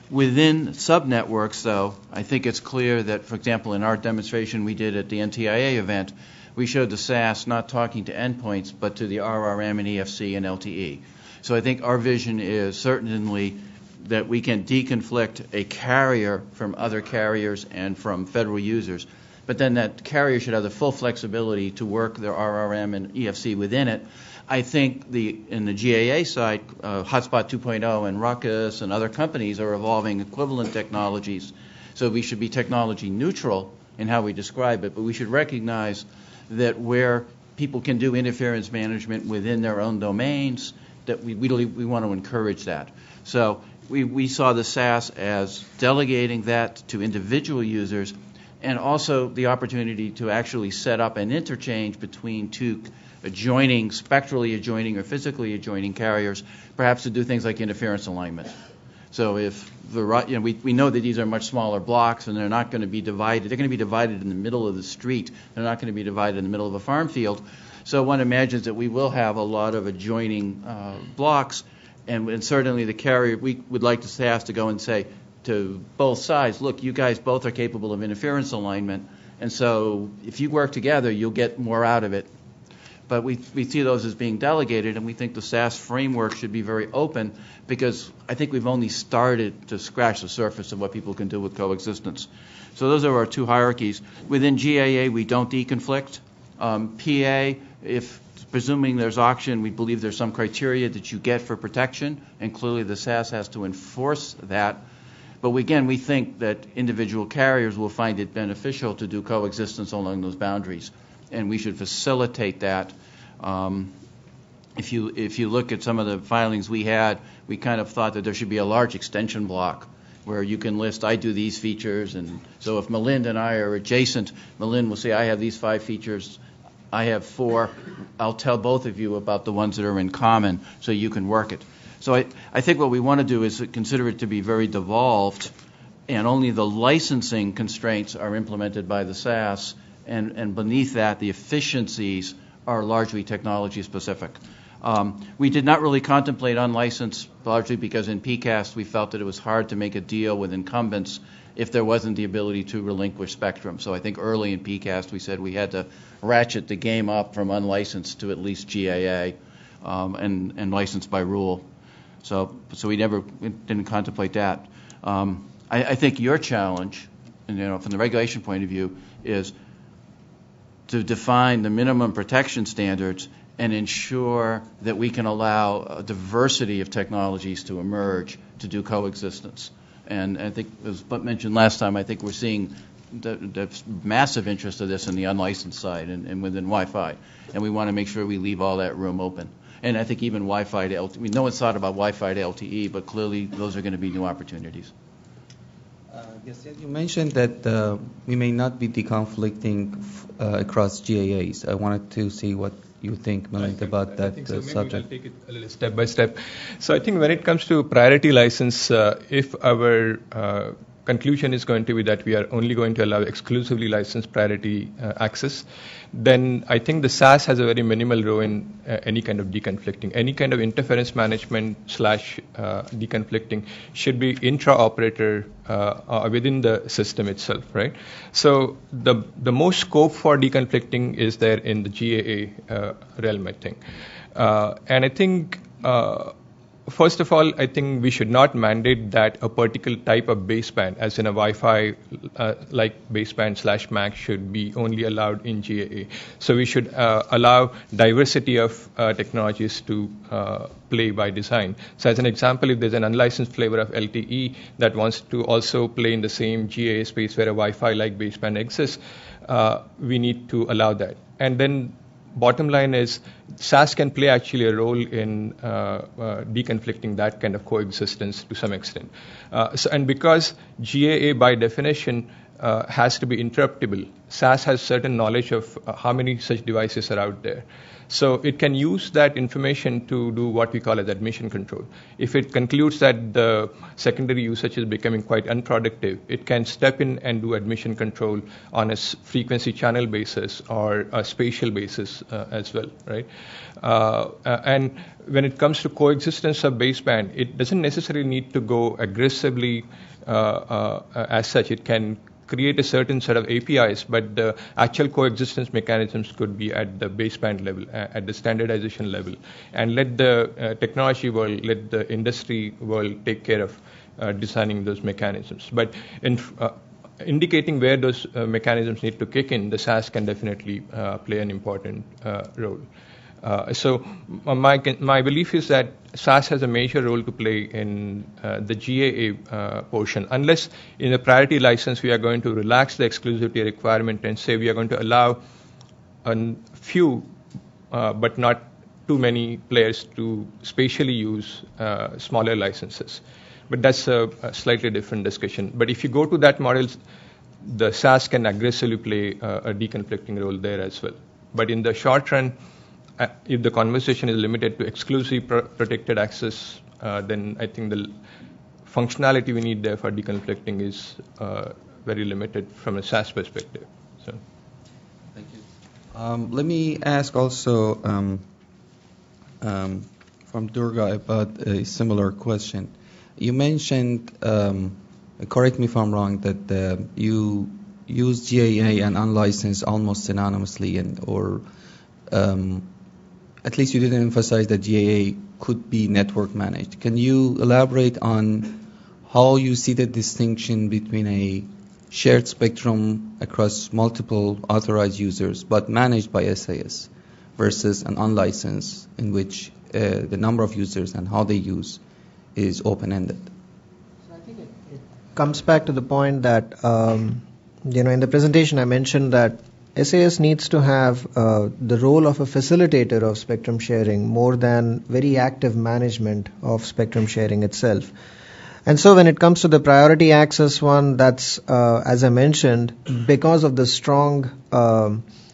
Within subnetworks, though, I think it's clear that, for example, in our demonstration we did at the NTIA event, we showed the SAS not talking to endpoints, but to the RRM and EFC and LTE. So I think our vision is certainly that we can deconflict a carrier from other carriers and from federal users, but then that carrier should have the full flexibility to work their RRM and EFC within it. I think in the GAA side, Hotspot 2.0 and Ruckus and other companies are evolving equivalent technologies, so we should be technology neutral in how we describe it, but we should recognize that where people can do interference management within their own domains, that we want to encourage that. So we saw the SAS as delegating that to individual users, and also the opportunity to actually set up an interchange between two spectrally adjoining or physically adjoining carriers, perhaps to do things like interference alignment. So if we know that these are much smaller blocks and they're not going to be divided. They're going to be divided in the middle of the street. They're not going to be divided in the middle of a farm field. So one imagines that we will have a lot of adjoining blocks, and certainly the carrier, we would like the SAS to go and say to both sides, look, you guys both are capable of interference alignment, and so if you work together, you'll get more out of it. But we see those as being delegated, and we think the SAS framework should be very open, because I think we've only started to scratch the surface of what people can do with coexistence. So those are our two hierarchies. Within GAA, we don't deconflict. PA, if presuming there's auction, we believe there's some criteria that you get for protection, and clearly the SAS has to enforce that. But again, we think that individual carriers will find it beneficial to do coexistence along those boundaries, and we should facilitate that. If you look at some of the filings we had, we kind of thought that there should be a large extension block where you can list, I do these features, and so if Melinda and I are adjacent, Melinda will say, I have these 5 features, I have 4, I'll tell both of you about the ones that are in common so you can work it. So I think what we want to do is consider it to be very devolved, and only the licensing constraints are implemented by the SAS, and beneath that the efficiencies are largely technology specific. We did not really contemplate unlicensed, largely because in PCAST we felt that it was hard to make a deal with incumbents if there wasn't the ability to relinquish spectrum. So I think early in PCAST we said we had to ratchet the game up from unlicensed to at least GAA and licensed by rule. So we didn't contemplate that. I think your challenge, and from the regulation point of view, is to define the minimum protection standards and ensure that we can allow a diversity of technologies to emerge to do coexistence. And I think, as mentioned last time, I think we're seeing the massive interest of this in the unlicensed side and within Wi-Fi. And we want to make sure we leave all that room open. And I think even Wi-Fi to LTE, no one's thought about Wi-Fi to LTE, but clearly those are going to be new opportunities. Yes, you mentioned that we may not be deconflicting across GAAs. I wanted to see what you think, Melinda, about that subject. I'll take it a little step by step. So I think when it comes to priority license, if our conclusion is going to be that we are only going to allow exclusively licensed priority access, then I think the SAS has a very minimal role in any kind of deconflicting. Any kind of interference management / deconflicting should be intra-operator within the system itself, right? So the most scope for deconflicting is there in the GAA realm, I think. And I think first of all, I think we should not mandate that a particular type of baseband, as in a Wi-Fi like baseband / MAC, should be only allowed in GAA. So we should allow diversity of technologies to play by design. So as an example, if there's an unlicensed flavor of LTE that wants to also play in the same GAA space where a Wi-Fi like baseband exists, we need to allow that. And then bottom line is SAS can play actually a role in deconflicting that kind of coexistence to some extent. And because GAA by definition has to be interruptible. SAS has certain knowledge of how many such devices are out there. So it can use that information to do what we call as admission control. If it concludes that the secondary usage is becoming quite unproductive, it can step in and do admission control on a frequency channel basis or a spatial basis as well, right? And when it comes to coexistence of baseband, it doesn't necessarily need to go aggressively as such. It can create a certain set of APIs, but the actual coexistence mechanisms could be at the baseband level, at the standardization level, and let the technology world, let the industry world take care of designing those mechanisms. But indicating where those mechanisms need to kick in, the SAS can definitely play an important role. So my belief is that SAS has a major role to play in the GAA portion, unless in the priority license we are going to relax the exclusivity requirement and say we are going to allow a few, but not too many players to spatially use smaller licenses. But that's a slightly different discussion. But if you go to that model, the SAS can aggressively play a deconflicting role there as well. But in the short run, if the conversation is limited to exclusive protected access, then I think the functionality we need there for deconflicting is very limited from a SAS perspective. So, thank you. Let me ask also from Durga about a similar question. You mentioned, correct me if I'm wrong, that you use GAA and unlicensed almost synonymously, or at least you didn't emphasize that GAA could be network managed. Can you elaborate on how you see the distinction between a shared spectrum across multiple authorized users but managed by SAS versus an unlicensed in which the number of users and how they use is open-ended? So I think it comes back to the point that, in the presentation I mentioned that SAS needs to have the role of a facilitator of spectrum sharing more than very active management of spectrum sharing itself. And so when it comes to the priority access one, that's, as I mentioned, because of the strong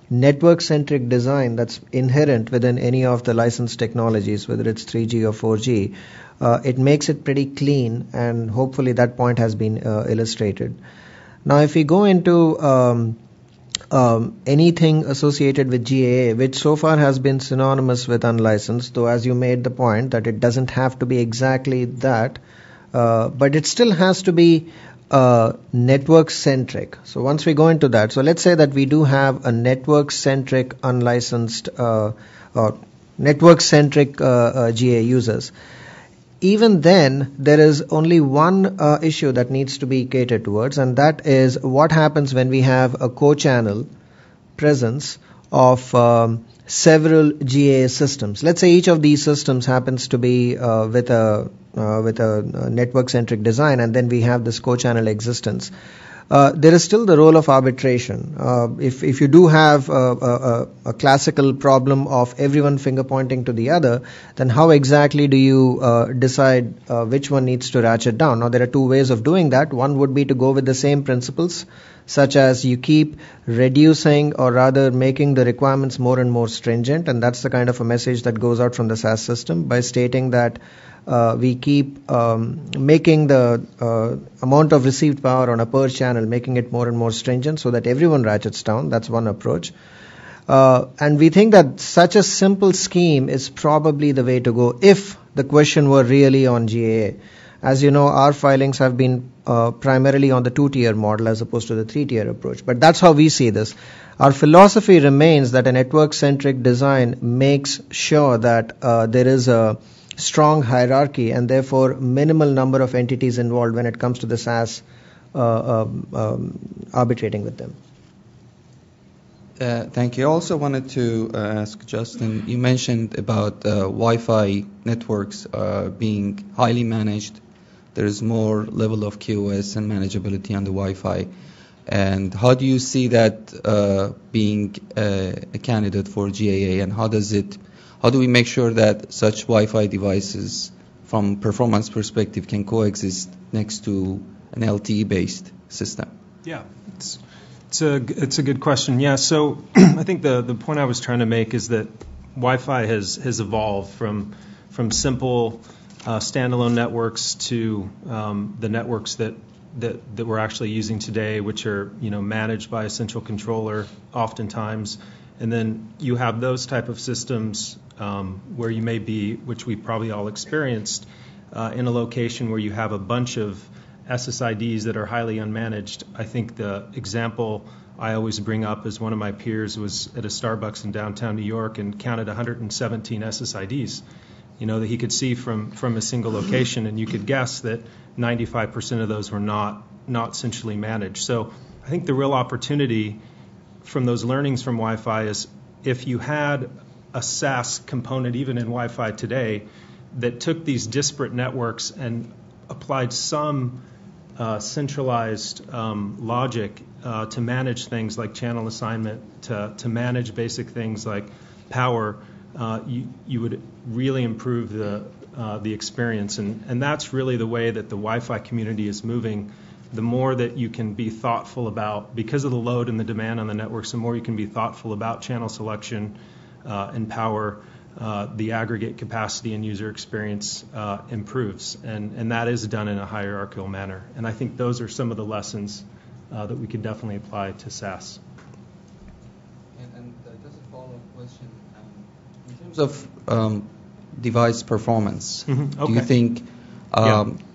network-centric design that's inherent within any of the licensed technologies, whether it's 3G or 4G, it makes it pretty clean, and hopefully that point has been illustrated. Now, if we go into anything associated with GAA, which so far has been synonymous with unlicensed, though as you made the point that it doesn't have to be exactly that, but it still has to be network-centric. So once we go into that, so let's say that we do have a network-centric unlicensed or network-centric GAA users. Even then, there is only one issue that needs to be catered towards, and that is what happens when we have a co-channel presence of several GAA systems. Let's say each of these systems happens to be with a network-centric design, and then we have this co-channel existence. There is still the role of arbitration. If you do have a classical problem of everyone finger pointing to the other, then how exactly do you decide which one needs to ratchet down? Now, there are two ways of doing that. One would be to go with the same principles, such as you keep reducing or rather making the requirements more and more stringent, and that's the kind of a message that goes out from the SAS system by stating that we keep making the amount of received power on a per channel, making it more and more stringent so that everyone ratchets down. That's one approach. And we think that such a simple scheme is probably the way to go if the question were really on GAA. As you know, our filings have been primarily on the two-tier model as opposed to the three-tier approach. But that's how we see this. Our philosophy remains that a network-centric design makes sure that there is a strong hierarchy and therefore minimal number of entities involved when it comes to the SAS arbitrating with them. Thank you. I also wanted to ask Justin, you mentioned about Wi-Fi networks being highly managed. There is more level of QoS and manageability on the Wi-Fi. And how do you see that being a candidate for GAA, and how do we make sure that such Wi-Fi devices from performance perspective can coexist next to an LTE-based system? Yeah, it's a good question. Yeah, so I think the point I was trying to make is that Wi-Fi has evolved from simple standalone networks to the networks that we're actually using today, which are managed by a central controller oftentimes, and then you have those type of systems where you may be, which we've probably all experienced, in a location where you have a bunch of SSIDs that are highly unmanaged. I think the example I always bring up is one of my peers was at a Starbucks in downtown New York and counted 117 SSIDs, that he could see from a single location, and you could guess that 95% of those were not centrally managed. So I think the real opportunity from those learnings from Wi-Fi is if you had a SaaS component, even in Wi-Fi today, that took these disparate networks and applied some centralized logic to manage things like channel assignment, to manage basic things like power, you would really improve the experience. And that's really the way that the Wi-Fi community is moving. The more that you can be thoughtful about, because of the load and the demand on the networks, the more you can be thoughtful about channel selection and power, the aggregate capacity and user experience improves. And that is done in a hierarchical manner. And I think those are some of the lessons that we could definitely apply to SaaS. And just a follow-up question. In terms of device performance, Okay. do you think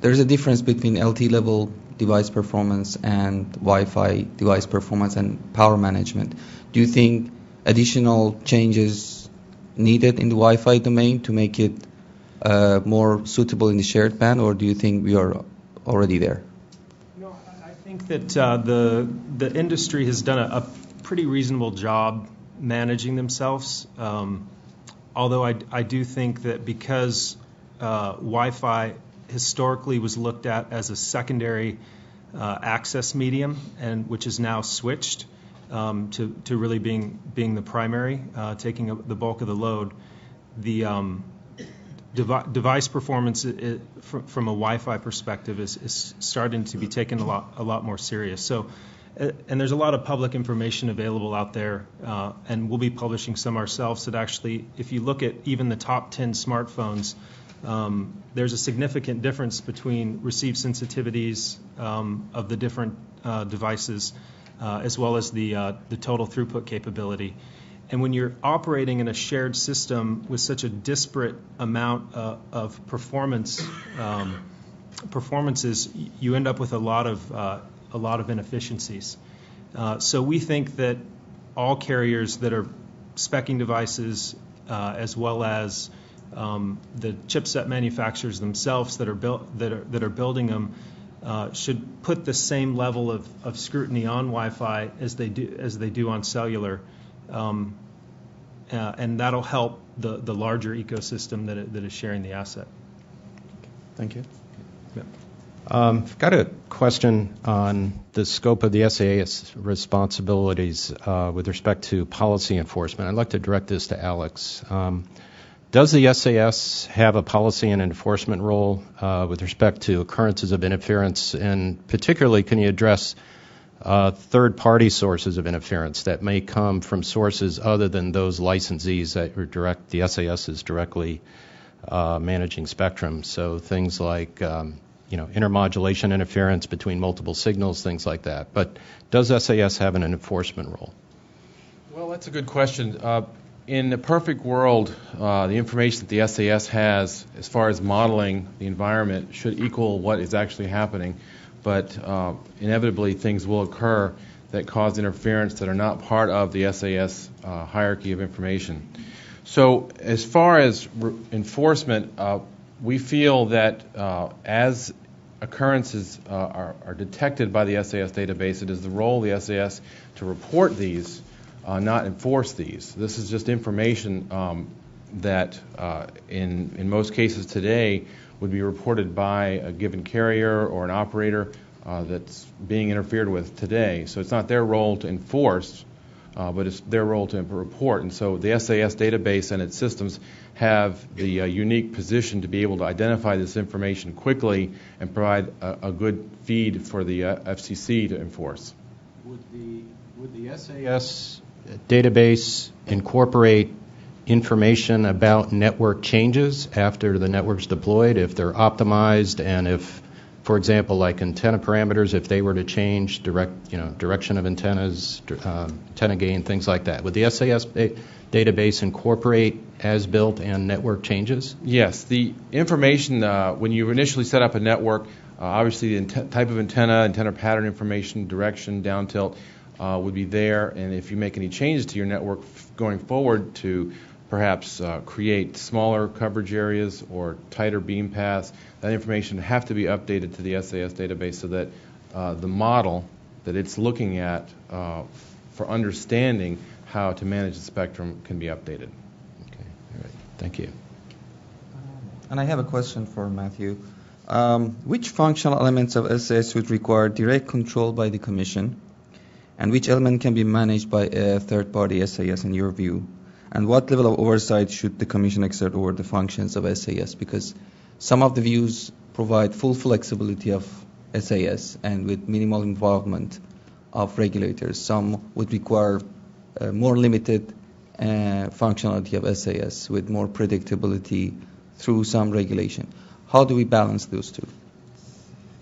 there's a difference between LT-level device performance and Wi-Fi device performance and power management? Do you think additional changes needed in the Wi-Fi domain to make it more suitable in the shared band, or do you think we are already there? I think that the industry has done a pretty reasonable job managing themselves. Although I do think that because Wi-Fi historically was looked at as a secondary access medium, and which is now switched to really being the primary, taking the bulk of the load, the device performance from a Wi-Fi perspective is starting to be taken a lot more serious. So, and there's a lot of public information available out there, and we'll be publishing some ourselves that actually, if you look at even the top 10 smartphones, there's a significant difference between receive sensitivities of the different devices, as well as the total throughput capability. And when you're operating in a shared system with such a disparate amount of performances, you end up with a lot of inefficiencies. So we think that all carriers that are speccing devices, as well as the chipset manufacturers themselves that are building them, should put the same level of scrutiny on Wi-Fi as they do on cellular, and that'll help the larger ecosystem that is sharing the asset. Thank you. Yeah. I've got a question on the scope of the SAS responsibilities with respect to policy enforcement. I'd like to direct this to Alex. Does the SAS have a policy and enforcement role with respect to occurrences of interference? And particularly, can you address third-party sources of interference that may come from sources other than those licensees that are the SAS is directly managing spectrum? So things like intermodulation interference between multiple signals, things like that. But does SAS have an enforcement role? Well, that's a good question. In the perfect world, the information that the SAS has as far as modeling the environment should equal what is actually happening, but inevitably things will occur that cause interference that are not part of the SAS hierarchy of information. So as far as enforcement, we feel that as occurrences are detected by the SAS database, it is the role of the SAS to report these, not enforce these. This is just information that in most cases today would be reported by a given carrier or an operator that's being interfered with today. So it's not their role to enforce, but it's their role to report. And so the SAS database and its systems have the unique position to be able to identify this information quickly and provide a good feed for the FCC to enforce. Would the SAS database incorporate information about network changes after the network's deployed, if they're optimized, and if, for example, like antenna parameters, if they were to change direction of antennas, antenna gain, things like that? Would the SAS database incorporate as-built and network changes? Yes. The information, when you initially set up a network, obviously the type of antenna pattern information, direction, down tilt would be there. And if you make any changes to your network going forward to perhaps create smaller coverage areas or tighter beam paths, that information would have to be updated to the SAS database so that the model that it's looking at for understanding how to manage the spectrum can be updated. Okay, all right. Thank you. And I have a question for Matthew. Which functional elements of SAS would require direct control by the Commission, and which element can be managed by a third-party SAS in your view? And what level of oversight should the Commission exert over the functions of SAS? Because some of the views provide full flexibility of SAS and with minimal involvement of regulators. Some would require more limited functionality of SAS with more predictability through some regulation. How do we balance those two?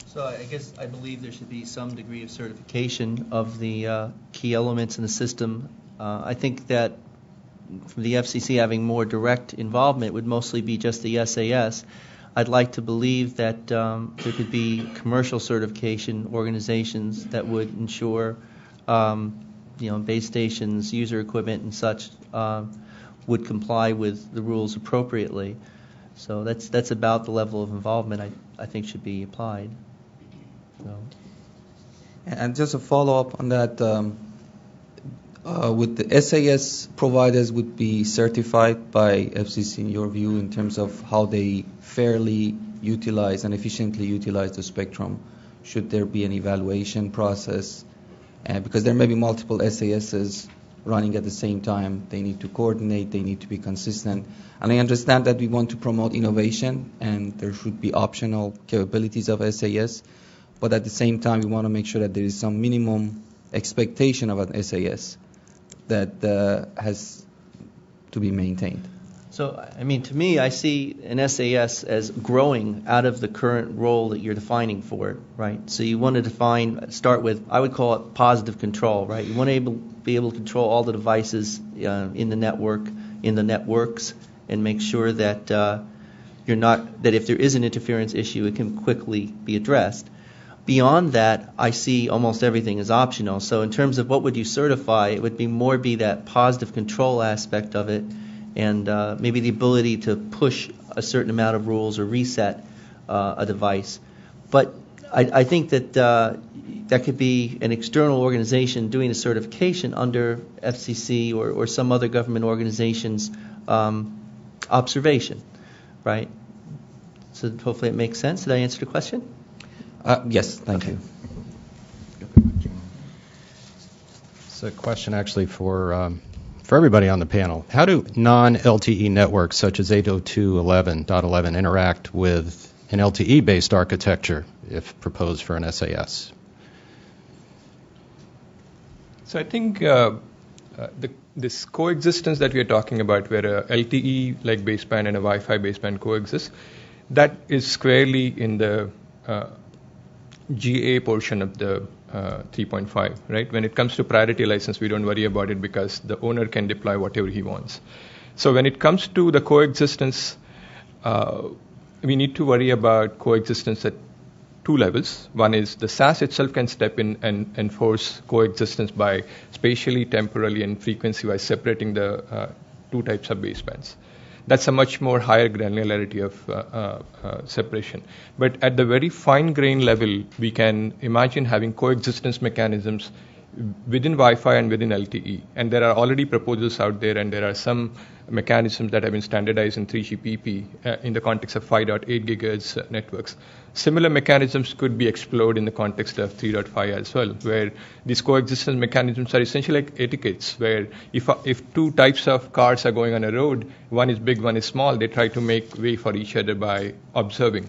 So I believe there should be some degree of certification of the key elements in the system. I think that from the FCC having more direct involvement would mostly be just the SAS. I'd like to believe that there could be commercial certification organizations that would ensure, base stations, user equipment, and such would comply with the rules appropriately. So that's about the level of involvement I think should be applied. So. And just a follow-up on that, would the SAS providers would be certified by FCC in your view in terms of how they fairly utilize and efficiently utilize the spectrum? Should there be an evaluation process? Because there may be multiple SASs running at the same time. They need to coordinate, they need to be consistent. And I understand that we want to promote innovation and there should be optional capabilities of SAS, but at the same time we want to make sure that there is some minimum expectation of an SAS that has to be maintained. So, to me, I see an SAS as growing out of the current role that you're defining for it, right? So you want to start with, I would call it positive control, right? You want to be able to control all the devices in the network, in the networks, and make sure that that if there is an interference issue, it can quickly be addressed. Beyond that, I see almost everything as optional. So in terms of what would you certify, it would be that positive control aspect of it, and maybe the ability to push a certain amount of rules or reset a device. But I think that that could be an external organization doing a certification under FCC or some other government organization's observation, right? So hopefully it makes sense. Did I answer the question? Yes, thank you. It's a question actually for everybody on the panel. How do non-LTE networks such as 802.11.11 interact with an LTE-based architecture if proposed for an SAS? So I think this coexistence that we are talking about, where a LTE like baseband and a Wi-Fi baseband coexist, that is squarely in the GA portion of the 3.5, right? When it comes to priority license, we don't worry about it because the owner can deploy whatever he wants. So when it comes to the coexistence, we need to worry about coexistence at two levels. One is the SAS itself can step in and enforce coexistence by spatially, temporally, and frequency-wise separating the two types of basebands. That's a much more higher granularity of separation. But at the very fine grain level, we can imagine having coexistence mechanisms within Wi-Fi and within LTE. And there are already proposals out there, and there are some mechanisms that have been standardized in 3GPP in the context of 5.8 GHz networks. Similar mechanisms could be explored in the context of 3.5 as well, where these coexistence mechanisms are essentially like etiquettes, where if two types of cars are going on a road, one is big, one is small, they try to make way for each other by observing.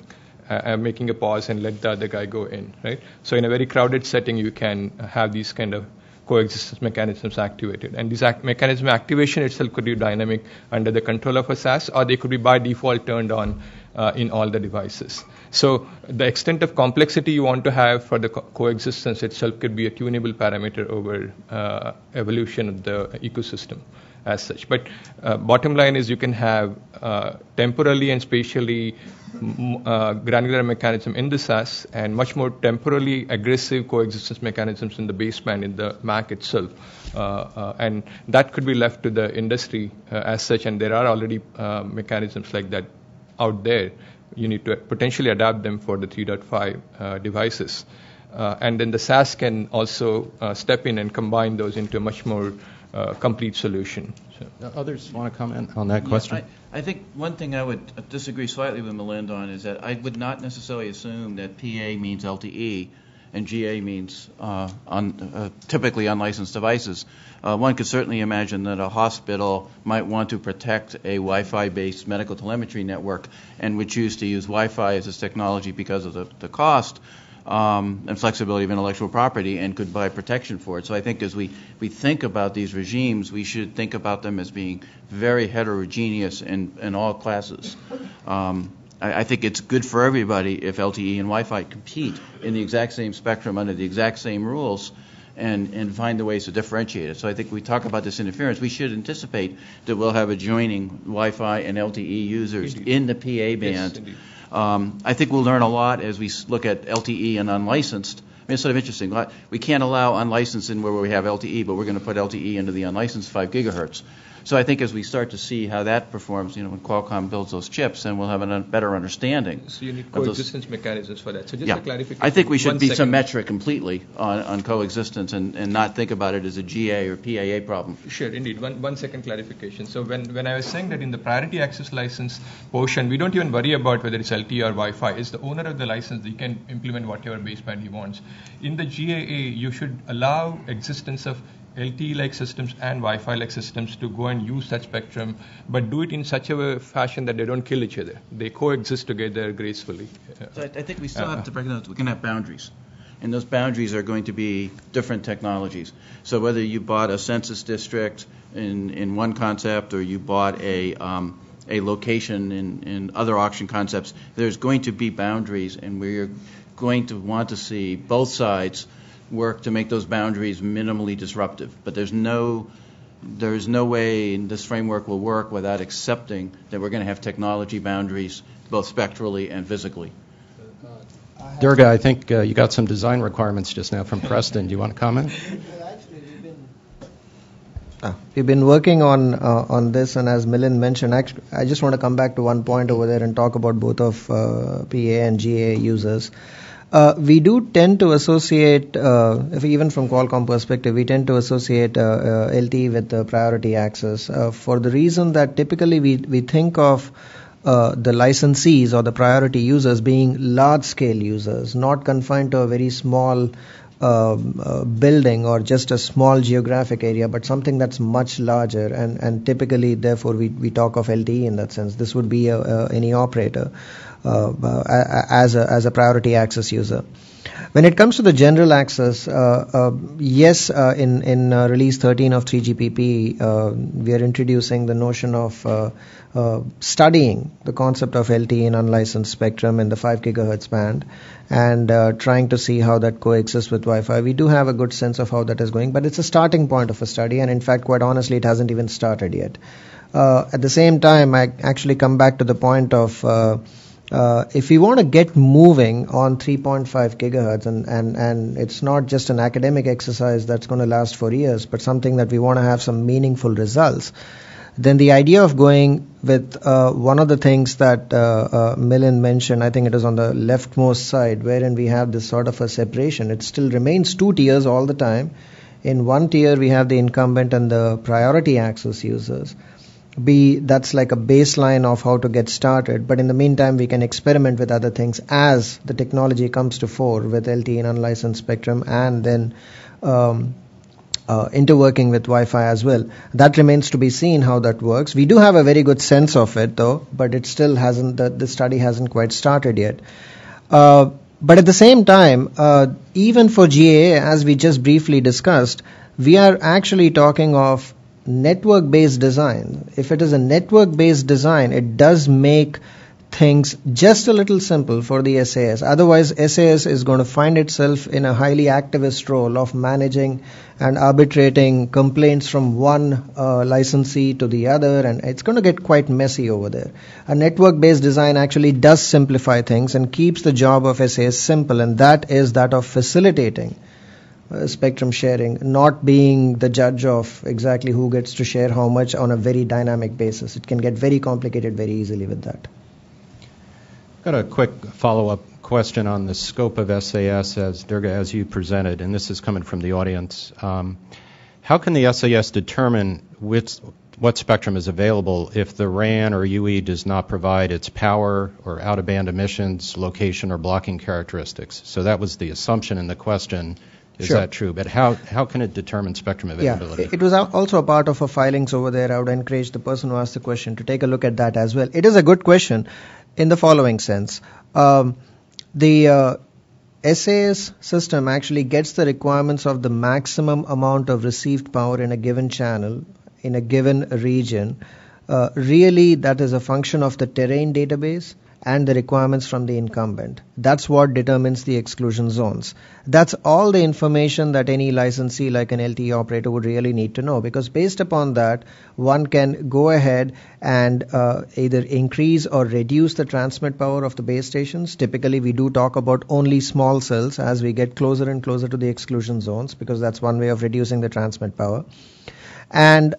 making a pause and let the other guy go in, right? So in a very crowded setting, you can have these kind of coexistence mechanisms activated. And this mechanism activation itself could be dynamic under the control of a SAS, or they could be by default turned on in all the devices. So the extent of complexity you want to have for the coexistence itself could be a tunable parameter over evolution of the ecosystem as such. But bottom line is you can have temporally and spatially granular mechanism in the SAS and much more temporally aggressive coexistence mechanisms in the baseband in the MAC itself. And that could be left to the industry as such, and there are already mechanisms like that out there. You need to potentially adapt them for the 3.5 devices. And then the SAS can also step in and combine those into a much more complete solution. So. Others want to comment on that question? I think one thing I would disagree slightly with Melinda on is that I would not necessarily assume that PA means LTE and GA means typically unlicensed devices. One could certainly imagine that a hospital might want to protect a Wi-Fi-based medical telemetry network and would choose to use Wi-Fi as its technology because of the cost and flexibility of intellectual property, and could buy protection for it. So I think as we think about these regimes, we should think about them as being very heterogeneous in all classes. I think it's good for everybody if LTE and Wi-Fi compete in the exact same spectrum under the exact same rules and find the ways to differentiate it. So I think we talk about this interference. We should anticipate that we'll have adjoining Wi-Fi and LTE users in the PA band. Yes, I think we'll learn a lot as we look at LTE and unlicensed. I mean, it's sort of interesting. We can't allow unlicensed in where we have LTE, but we're going to put LTE into the unlicensed 5 gigahertz. So I think as we start to see how that performs, when Qualcomm builds those chips, then we'll have a better understanding. So you need coexistence mechanisms for that. So just a clarification. I think we should be symmetric completely on coexistence and not think about it as a GA or PAA problem. Sure, indeed. One second clarification. So when I was saying that in the priority access license portion, we don't even worry about whether it's LTE or Wi-Fi. It's the owner of the license that he can implement whatever baseband he wants. In the GAA, you should allow existence of LTE-like systems and Wi-Fi-like systems to go and use that spectrum, but do it in such a fashion that they don't kill each other. They coexist together gracefully. So I think we still have to recognize we can have boundaries, and those boundaries are going to be different technologies. So whether you bought a census district in one concept or you bought a location in other auction concepts, there's going to be boundaries, and we're going to want to see both sides work to make those boundaries minimally disruptive. But there's no way this framework will work without accepting that we're going to have technology boundaries both spectrally and physically. Durga, I think you got some design requirements just now from Preston. Do you want to comment? We've been working on this, and as Milind mentioned, I just want to come back to one point over there and talk about both of PA and GA users. We do tend to associate, even from Qualcomm perspective, we tend to associate LTE with priority access for the reason that typically we think of the licensees or the priority users being large-scale users, not confined to a very small building or just a small geographic area, but something that's much larger. And typically, therefore, we talk of LTE in that sense. This would be any operator. As a priority access user. When it comes to the general access, yes, in release 13 of 3GPP, we are introducing the notion of studying the concept of LTE in unlicensed spectrum in the 5 gigahertz band and trying to see how that coexists with Wi-Fi. We do have a good sense of how that is going, but it's a starting point of a study, and in fact, quite honestly, it hasn't even started yet. At the same time, I actually come back to the point of if we want to get moving on 3.5 gigahertz, and it's not just an academic exercise that's going to last for years, but something that we want to have some meaningful results, then the idea of going with one of the things that Milind mentioned, I think it is on the leftmost side, wherein we have this sort of a separation. It still remains two tiers all the time. In one tier, we have the incumbent and the priority access users. That's like a baseline of how to get started, but in the meantime we can experiment with other things as the technology comes to fore with LTE and unlicensed spectrum, and then interworking with Wi-Fi as well. That remains to be seen how that works. We do have a very good sense of it though, but it still hasn't, the study hasn't quite started yet. But at the same time, even for GAA, as we just briefly discussed, we are actually talking of network-based design. If it is a network-based design, it does make things just a little simple for the SAS. Otherwise, SAS is going to find itself in a highly activist role of managing and arbitrating complaints from one licensee to the other, and it's going to get quite messy over there. A network-based design actually does simplify things and keeps the job of SAS simple, and that is that of facilitating spectrum sharing, not being the judge of exactly who gets to share how much on a very dynamic basis. It can get very complicated very easily with that. Got a quick follow-up question on the scope of SAS as Durga, as you presented, and this is coming from the audience. How can the SAS determine what spectrum is available if the RAN or UE does not provide its power or out-of-band emissions, location, or blocking characteristics? So that was the assumption in the question. Is Sure. that true? But how can it determine spectrum availability? Yeah, it was also a part of our filings over there. I would encourage the person who asked the question to take a look at that as well. It is a good question in the following sense. The SAS system actually gets the requirements of the maximum amount of received power in a given channel, in a given region. Really, that is a function of the terrain database and the requirements from the incumbent. That's what determines the exclusion zones. That's all the information that any licensee like an LTE operator would really need to know, because based upon that, one can go ahead and either increase or reduce the transmit power of the base stations. Typically, we do talk about only small cells as we get closer and closer to the exclusion zones, because that's one way of reducing the transmit power. And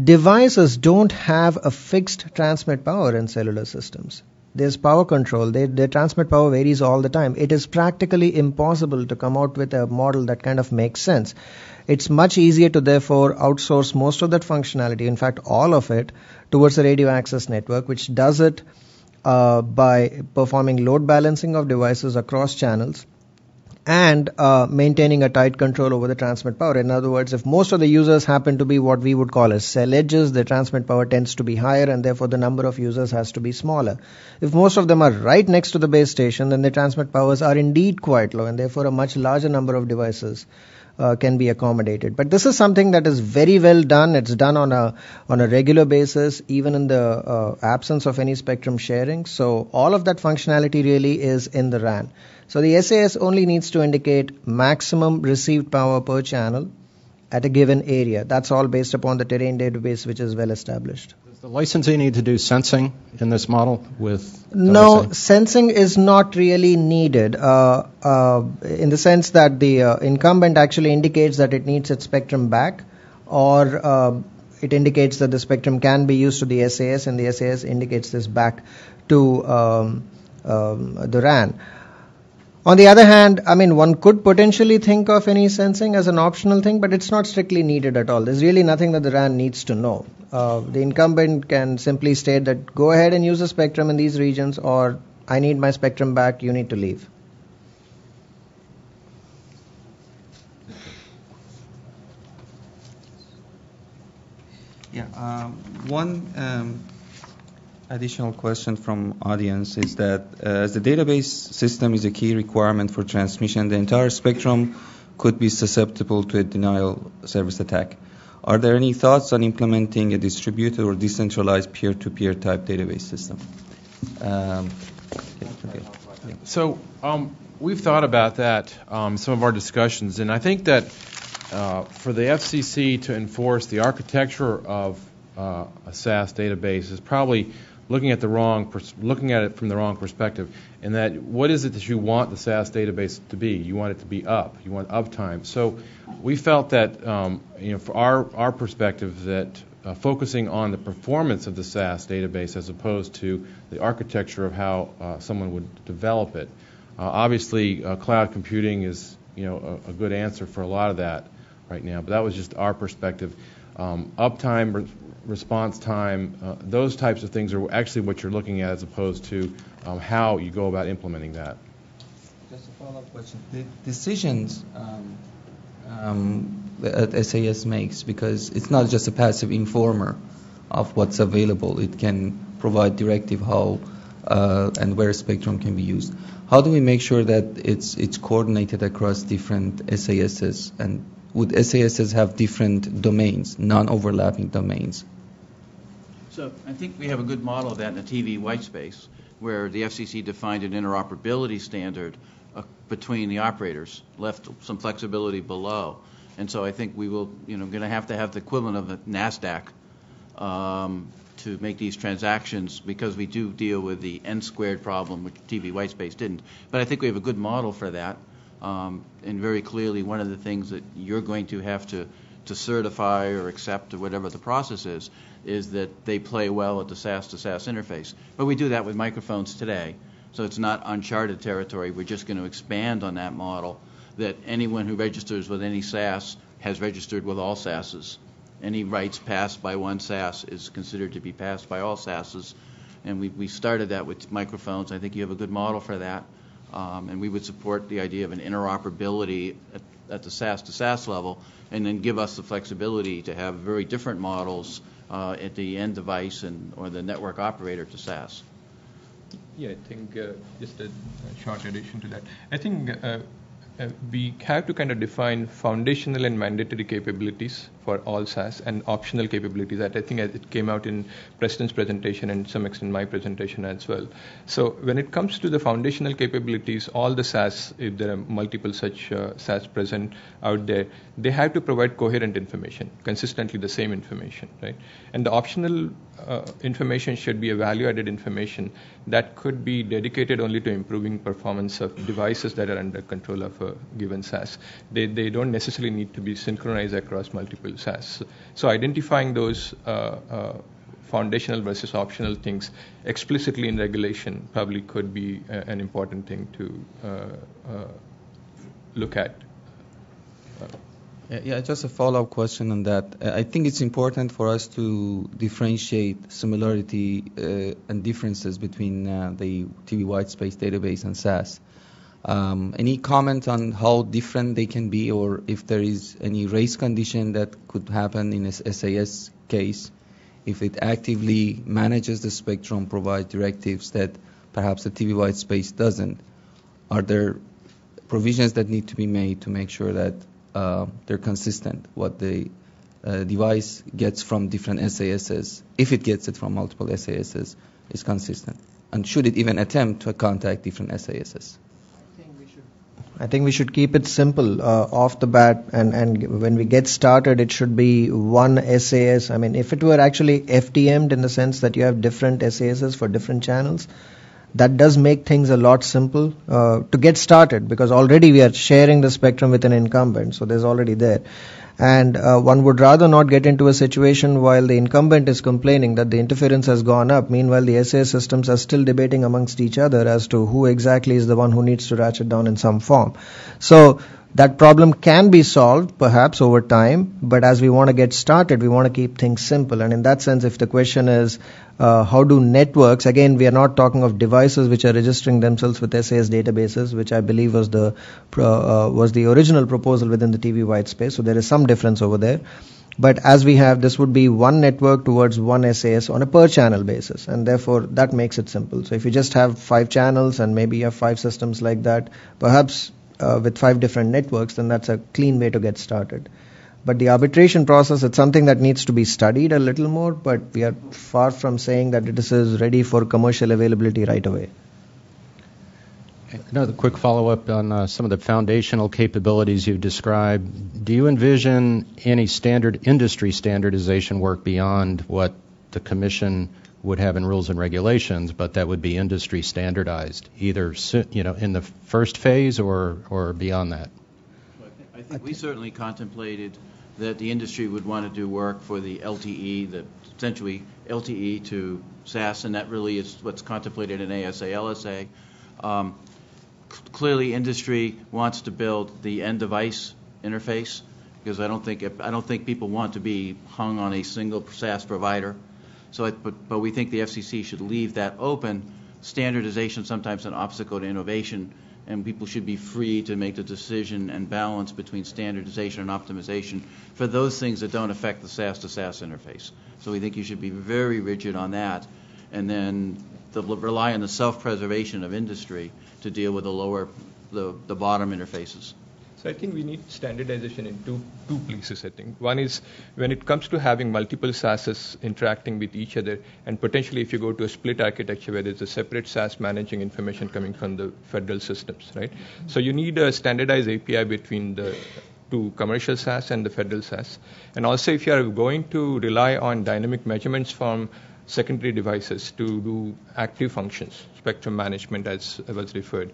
devices don't have a fixed transmit power in cellular systems. There's power control. Their transmit power varies all the time. It is practically impossible to come out with a model that kind of makes sense. It's much easier to therefore outsource most of that functionality, in fact all of it, towards a radio access network, which does it by performing load balancing of devices across channels and maintaining a tight control over the transmit power. In other words, if most of the users happen to be what we would call as cell edges, the transmit power tends to be higher, and therefore the number of users has to be smaller. If most of them are right next to the base station, then the transmit powers are indeed quite low, and therefore a much larger number of devices can be accommodated. But this is something that is very well done. It's done on a regular basis, even in the absence of any spectrum sharing. So all of that functionality really is in the RAN. So the SAS only needs to indicate maximum received power per channel at a given area. That's all based upon the terrain database, which is well established. Does the licensee need to do sensing in this model with No, OSA? sensing is not really needed in the sense that the incumbent actually indicates that it needs its spectrum back, or it indicates that the spectrum can be used to the SAS, and the SAS indicates this back to the RAN. On the other hand, I mean, one could potentially think of any sensing as an optional thing, but it's not strictly needed at all. There's really nothing that the RAN needs to know. The incumbent can simply state that go ahead and use the spectrum in these regions, or I need my spectrum back, you need to leave. Yeah, one additional question from audience is that as the database system is a key requirement for transmission, the entire spectrum could be susceptible to a denial service attack. Are there any thoughts on implementing a distributed or decentralized peer-to-peer type database system? So we've thought about that, some of our discussions, and I think that for the FCC to enforce the architecture of a SAS database is probably looking at it from the wrong perspective. And that what is it that you want the SAS database to be? You want it to be up. You want uptime. So we felt that for our perspective that focusing on the performance of the SAS database as opposed to the architecture of how someone would develop it. Obviously, cloud computing is a good answer for a lot of that right now. But that was just our perspective. Uptime, response time, those types of things are actually what you're looking at as opposed to how you go about implementing that. Just a follow-up question. The decisions that SAS makes, because it's not just a passive informer of what's available, it can provide directive how and where spectrum can be used. How do we make sure that it's coordinated across different SASs, and would SASs have different domains, non-overlapping domains? So I think we have a good model of that in the TV white space, where the FCC defined an interoperability standard between the operators, left some flexibility below. And so I think we will, going to have the equivalent of the NASDAQ to make these transactions, because we do deal with the n-squared problem, which TV white space didn't. But I think we have a good model for that. And very clearly, one of the things that you're going to have to certify or accept, or whatever the process is that they play well at the SAS to SAS interface. But we do that with microphones today. So it's not uncharted territory. We're just going to expand on that model, that anyone who registers with any SAS has registered with all SASs. Any rights passed by one SAS is considered to be passed by all SASs. And we started that with microphones. I think you have a good model for that. And we would support the idea of an interoperability at the SAS to SAS level, and then give us the flexibility to have very different models at the end device or the network operator to SAS. Yeah, I think just a short addition to that. I think we have to kind of define foundational and mandatory capabilities for all SAS and optional capabilities. That I think it came out in Preston's presentation and to some extent my presentation as well. So when it comes to the foundational capabilities, all the SAS, if there are multiple such SAS present out there, they have to provide coherent information, consistently the same information, right? And the optional information should be a value-added information that could be dedicated only to improving performance of devices that are under control of a given SAS. They don't necessarily need to be synchronized across multiple SAS. So identifying those foundational versus optional things explicitly in regulation probably could be an important thing to look at. Yeah, just a follow-up question on that. I think it's important for us to differentiate similarity and differences between the TV whitespace database and SAS. Any comment on how different they can be, or if there is any race condition that could happen in a SAS case, if it actively manages the spectrum, provides directives that perhaps the TV whitespace doesn't? Are there provisions that need to be made to make sure that they're consistent, what the device gets from different SASs, if it gets it from multiple SASs, is consistent? And should it even attempt to contact different SASs? I think we should keep it simple off the bat, and when we get started, it should be one SAS. I mean, if it were actually FDM'd in the sense that you have different SASs for different channels, that does make things a lot simple to get started, because already we are sharing the spectrum with an incumbent, so there's already there. And one would rather not get into a situation while the incumbent is complaining that the interference has gone up. Meanwhile, the SAS systems are still debating amongst each other as to who exactly is the one who needs to ratchet down in some form. So that problem can be solved perhaps over time, but as we want to get started, we want to keep things simple. And in that sense, if the question is how do networks, again, we are not talking of devices which are registering themselves with SAS databases, which I believe was the original proposal within the TV whitespace. So there is some difference over there. But as we have, this would be one network towards one SAS on a per channel basis, and therefore that makes it simple. So if you just have 5 channels and maybe you have 5 systems like that, perhaps with 5 different networks, then that's a clean way to get started. But the arbitration process, it's something that needs to be studied a little more, but we are far from saying that this is ready for commercial availability right away. Another quick follow-up on some of the foundational capabilities you've described. Do you envision any standard industry standardization work beyond what the Commission would have in rules and regulations, but that would be industry standardized, either in the first phase or beyond that? I think we certainly contemplated that the industry would want to do work for the LTE, essentially LTE to SAS, and that really is what's contemplated in ASA, LSA. Clearly, industry wants to build the end device interface, because I don't think people want to be hung on a single SAS provider. So, but we think the FCC should leave that open. Standardization is sometimes an obstacle to innovation, and people should be free to make the decision and balance between standardization and optimization for those things that don't affect the SAS to SAS interface. So we think you should be very rigid on that, and then rely on the self-preservation of industry to deal with the bottom interfaces. So I think we need standardization in two places, I think. One is when it comes to having multiple SASs interacting with each other, and potentially if you go to a split architecture where there's a separate SAS managing information coming from the federal systems, right? So you need a standardized API between the two commercial SAS and the federal SAS. And also if you are going to rely on dynamic measurements from secondary devices to do active functions, spectrum management as was referred,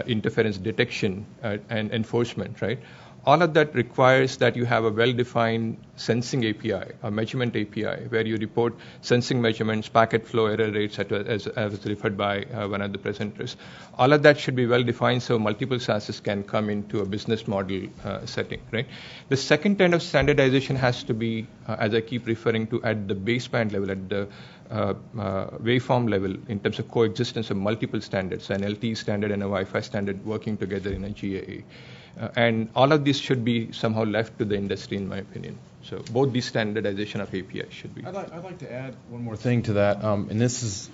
interference detection and enforcement, right? All of that requires that you have a well-defined sensing API, a measurement API, where you report sensing measurements, packet flow, error rates, as was referred by one of the presenters. All of that should be well-defined so multiple SASs can come into a business model setting, right? The second kind of standardization has to be, as I keep referring to, at the baseband level, at the waveform level, in terms of coexistence of multiple standards, an LTE standard and a Wi-Fi standard working together in a GAA. And all of this should be somehow left to the industry, in my opinion. So both the standardization of API should be. I'd like to add one more thing to that, and this is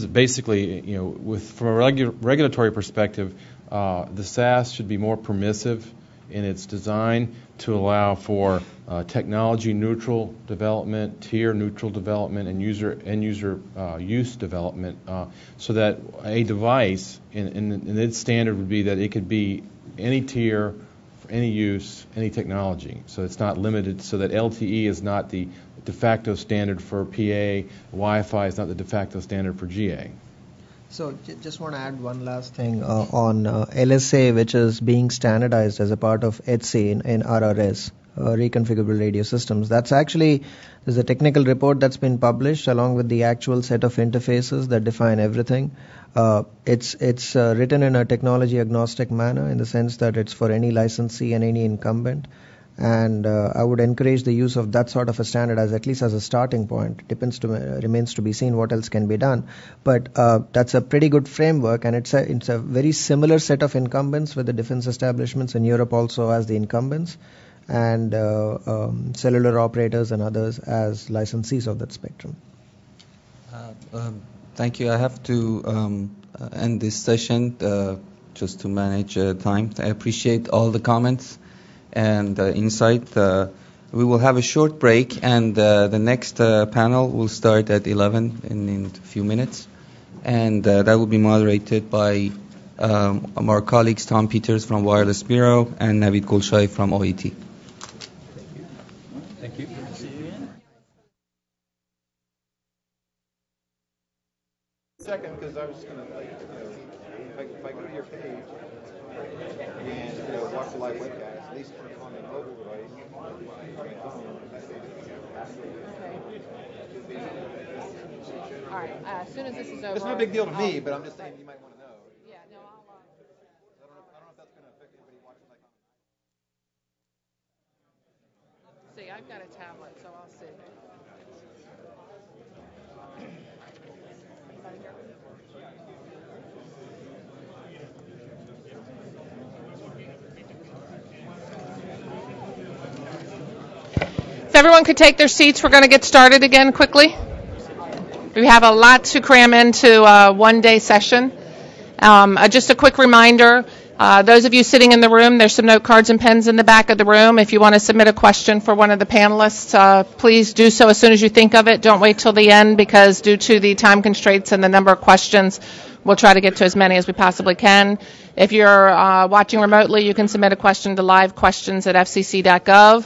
basically, from a regulatory perspective, the SAS should be more permissive in its design to allow for technology-neutral development, tier-neutral development, and end-user use development, so that a device in its standard would be that it could be any tier, for any use, any technology. So it's not limited, so that LTE is not the de facto standard for PA, Wi-Fi is not the de facto standard for GA. So just want to add one last thing on LSA, which is being standardized as a part of ETSI in RRS, reconfigurable radio systems. There's a technical report that's been published along with the actual set of interfaces that define everything. It's written in a technology agnostic manner in the sense that it's for any licensee and any incumbent. And I would encourage the use of that sort of a standard at least as a starting point. Remains to be seen what else can be done. But that's a pretty good framework, and it's a very similar set of incumbents with the defense establishments in Europe also as the incumbents, and cellular operators and others as licensees of that spectrum. Thank you. I have to end this session just to manage time. I appreciate all the comments and insight. We will have a short break, and the next panel will start at 11 in a few minutes, and that will be moderated by our colleagues Tom Peters from Wireless Bureau and Navid Gulshai from OET. Thank you. Second, because I was going to, if I go to your page and watch the live webcast, at least on a mobile device, All right. As soon as this is over. it's no big deal to me, but I'm just saying you might want to know. Yeah, no, I'll. I don't know if that's going to affect anybody watching like on. See, I've got a tablet, so I'll see. If everyone could take their seats, we're going to get started again quickly. We have a lot to cram into a one-day session. Just a quick reminder, those of you sitting in the room, there's some note cards and pens in the back of the room. If you want to submit a question for one of the panelists, please do so as soon as you think of it. Don't wait till the end, because due to the time constraints and the number of questions, we'll try to get to as many as we possibly can. If you're watching remotely, you can submit a question to livequestions@fcc.gov.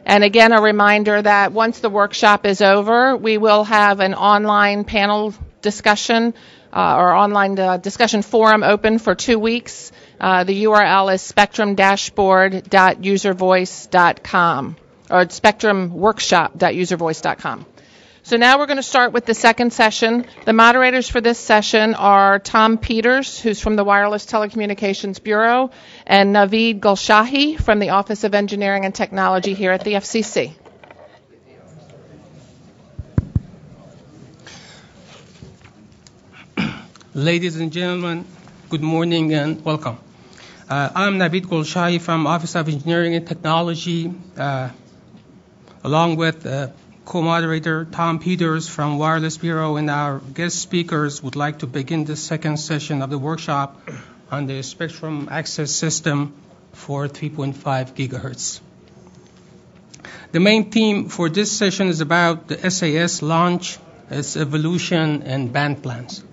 And again, a reminder that once the workshop is over, we will have an online panel discussion or online discussion forum open for 2 weeks. The URL is spectrumdashboard.uservoice.com or spectrumworkshop.uservoice.com. So now we're going to start with the second session. The moderators for this session are Tom Peters, who's from the Wireless Telecommunications Bureau, and Navid Gulshahi from the Office of Engineering and Technology here at the FCC. Ladies and gentlemen, good morning and welcome. I'm Navid Gulshahi from Office of Engineering and Technology, along with co-moderator Tom Peters from Wireless Bureau, and our guest speakers would like to begin the second session of the workshop on the spectrum access system for 3.5 gigahertz. The main theme for this session is about the SAS launch, its evolution, and band plans.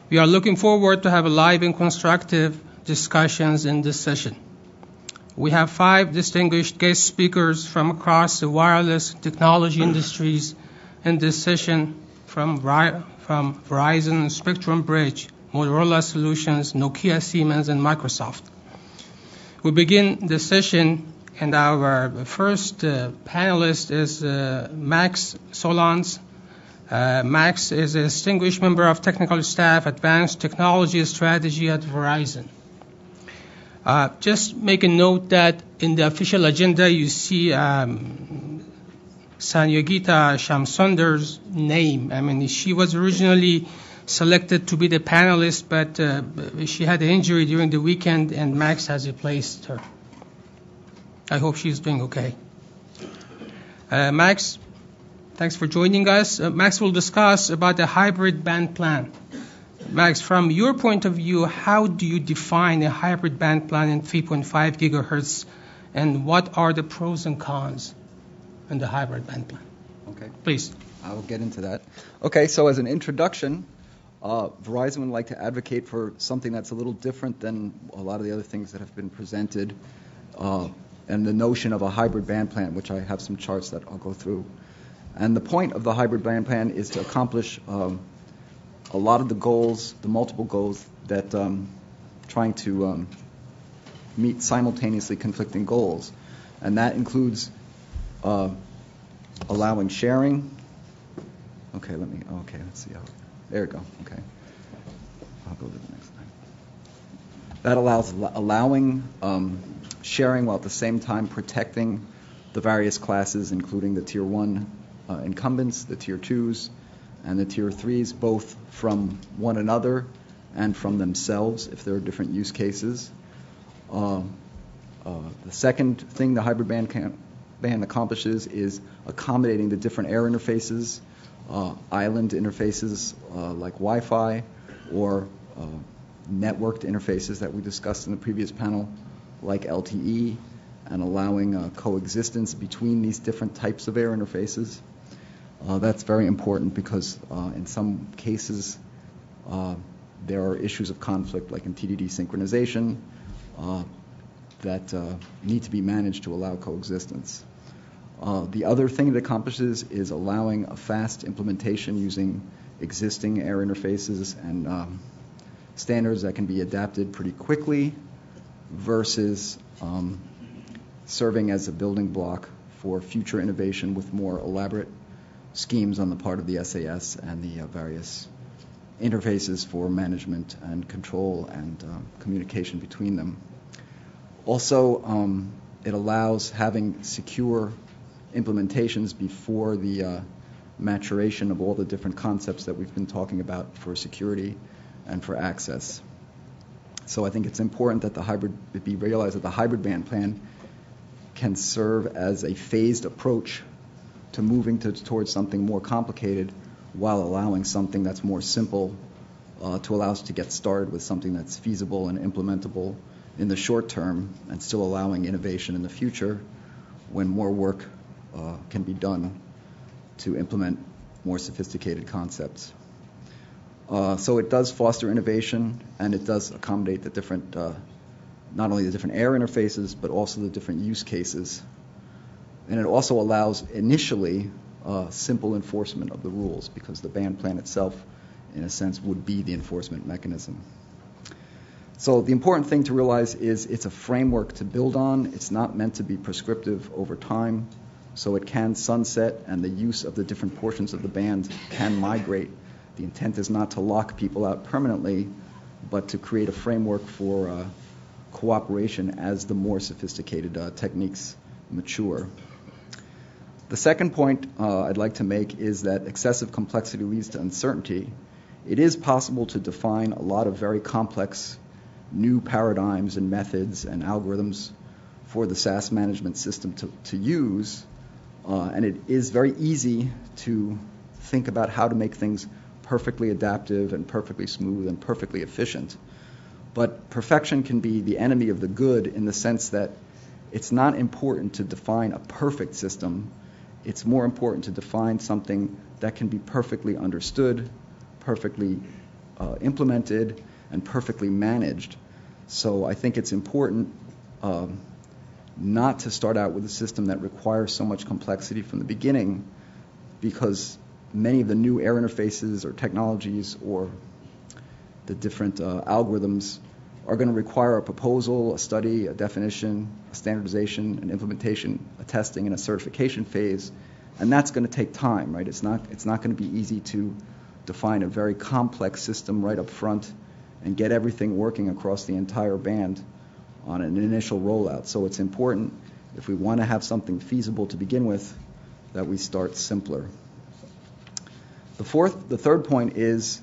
We are looking forward to have a live and constructive discussions in this session. We have 5 distinguished guest speakers from across the wireless technology industries in this session, from Verizon, Spectrum Bridge, Motorola Solutions, Nokia, Siemens, and Microsoft. We begin the session, and our first panelist is Max Solans. Max is a distinguished member of technical staff, Advanced Technology Strategy at Verizon. Just make a note that in the official agenda you see Sanyogita Shamsunder's name. I mean, she was originally selected to be the panelist, but she had an injury during the weekend, and Max has replaced her. I hope she's doing okay. Max, thanks for joining us. Max will discuss about the hybrid band plan. Max, from your point of view, how do you define a hybrid band plan in 3.5 gigahertz, and what are the pros and cons in the hybrid band plan? Okay. Please. I will get into that. Okay, so as an introduction, Verizon would like to advocate for something that's a little different than a lot of the other things that have been presented, and the notion of a hybrid band plan, which I have some charts that I'll go through. And the point of the hybrid band plan is to accomplish a lot of the goals, the multiple goals that trying to meet simultaneously conflicting goals. And that includes allowing sharing. Okay, let's see. There we go. Okay. I'll go to the next slide. That allows allowing sharing while at the same time protecting the various classes, including the Tier 1 incumbents, the Tier 2s, and the Tier 3s, both from one another and from themselves if there are different use cases. The second thing the hybrid band accomplishes is accommodating the different air interfaces, island interfaces like Wi-Fi, or networked interfaces that we discussed in the previous panel, like LTE, and allowing coexistence between these different types of air interfaces. That's very important because in some cases there are issues of conflict, like in TDD synchronization, that need to be managed to allow coexistence. The other thing it accomplishes is allowing a fast implementation using existing air interfaces and standards that can be adapted pretty quickly versus serving as a building block for future innovation with more elaborate schemes on the part of the SAS and the various interfaces for management and control and communication between them. Also, it allows having secure implementations before the maturation of all the different concepts that we've been talking about for security and for access. So I think it's important that it be realized that the hybrid band plan can serve as a phased approach to moving towards something more complicated while allowing something that's more simple to allow us to get started with something that's feasible and implementable in the short term, and still allowing innovation in the future when more work can be done to implement more sophisticated concepts. So it does foster innovation, and it does accommodate the different, not only the different air interfaces, but also the different use cases. And it also allows initially simple enforcement of the rules, because the band plan itself, in a sense, would be the enforcement mechanism. So the important thing to realize is it's a framework to build on. It's not meant to be prescriptive over time, so it can sunset, and the use of the different portions of the band can migrate. The intent is not to lock people out permanently, but to create a framework for cooperation as the more sophisticated techniques mature. The second point I'd like to make is that excessive complexity leads to uncertainty. It is possible to define a lot of very complex new paradigms and methods and algorithms for the SAS management system to use, And it is very easy to think about how to make things perfectly adaptive and perfectly smooth and perfectly efficient. But perfection can be the enemy of the good in the sense that it's not important to define a perfect system. It's more important to define something that can be perfectly understood, perfectly implemented, and perfectly managed. So I think it's important not to start out with a system that requires so much complexity from the beginning, because many of the new air interfaces or technologies or the different algorithms are going to require a proposal, a study, a definition, a standardization, an implementation, a testing, and a certification phase, and that's going to take time, right? It's not going to be easy to define a very complex system right up front and get everything working across the entire band on an initial rollout. So it's important, if we want to have something feasible to begin with, that we start simpler. The third point is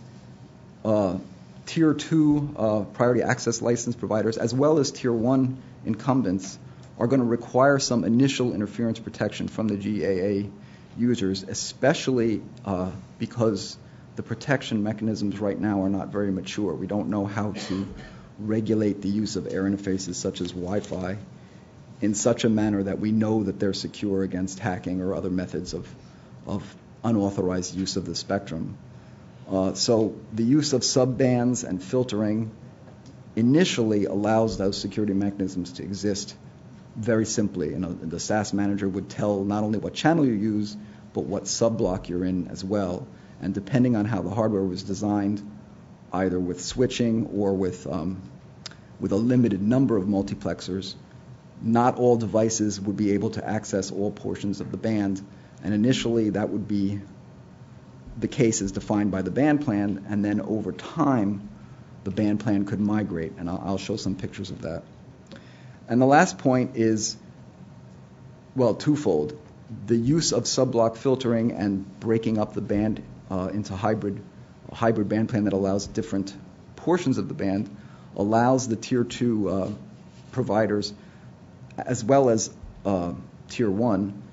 Tier 2 priority access license providers, as well as Tier 1 incumbents, are going to require some initial interference protection from the GAA users, especially because the protection mechanisms right now are not very mature. We don't know how to regulate the use of air interfaces such as Wi-Fi in such a manner that we know that they're secure against hacking or other methods of unauthorized use of the spectrum. So the use of subbands and filtering initially allows those security mechanisms to exist very simply. The SAS manager would tell not only what channel you use, but what sub-block you're in as well. And depending on how the hardware was designed, either with switching or with a limited number of multiplexers, not all devices would be able to access all portions of the band. And initially, that would be the case as defined by the band plan, and then over time, the band plan could migrate, and I'll show some pictures of that. And the last point is, well, twofold. The use of sub-block filtering and breaking up the band into a hybrid band plan that allows different portions of the band allows the Tier 2 providers, as well as Tier 1,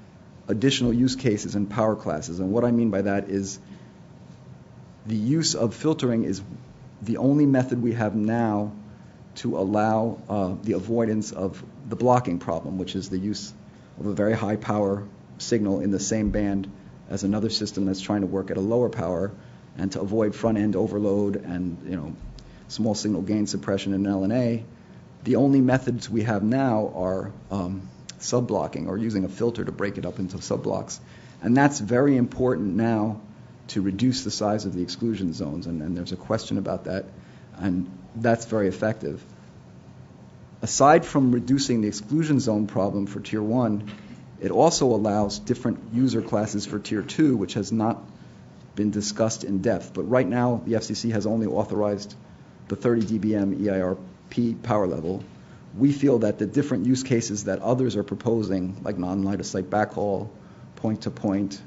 additional use cases and power classes. And what I mean by that is the use of filtering is the only method we have now to allow the avoidance of the blocking problem, which is the use of a very high power signal in the same band as another system that's trying to work at a lower power, and to avoid front-end overload and small signal gain suppression in LNA. The only methods we have now are sub-blocking, or using a filter to break it up into sub-blocks. And that's very important now to reduce the size of the exclusion zones, and there's a question about that, and that's very effective. Aside from reducing the exclusion zone problem for Tier 1, it also allows different user classes for Tier 2, which has not been discussed in depth. But right now, the FCC has only authorized the 30 dBm EIRP power level. We feel that the different use cases that others are proposing, like non-line-of-sight backhaul, point-to-point,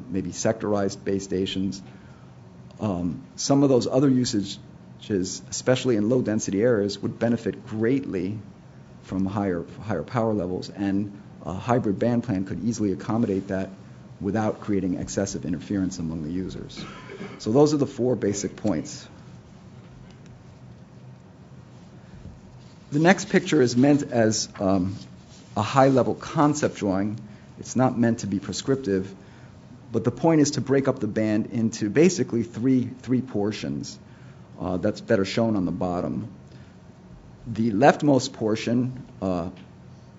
maybe sectorized base stations, some of those other usages, especially in low-density areas, would benefit greatly from higher power levels, and a hybrid band plan could easily accommodate that without creating excessive interference among the users. So those are the 4 basic points. The next picture is meant as a high-level concept drawing. It's not meant to be prescriptive, but the point is to break up the band into basically three portions that are shown on the bottom. The leftmost portion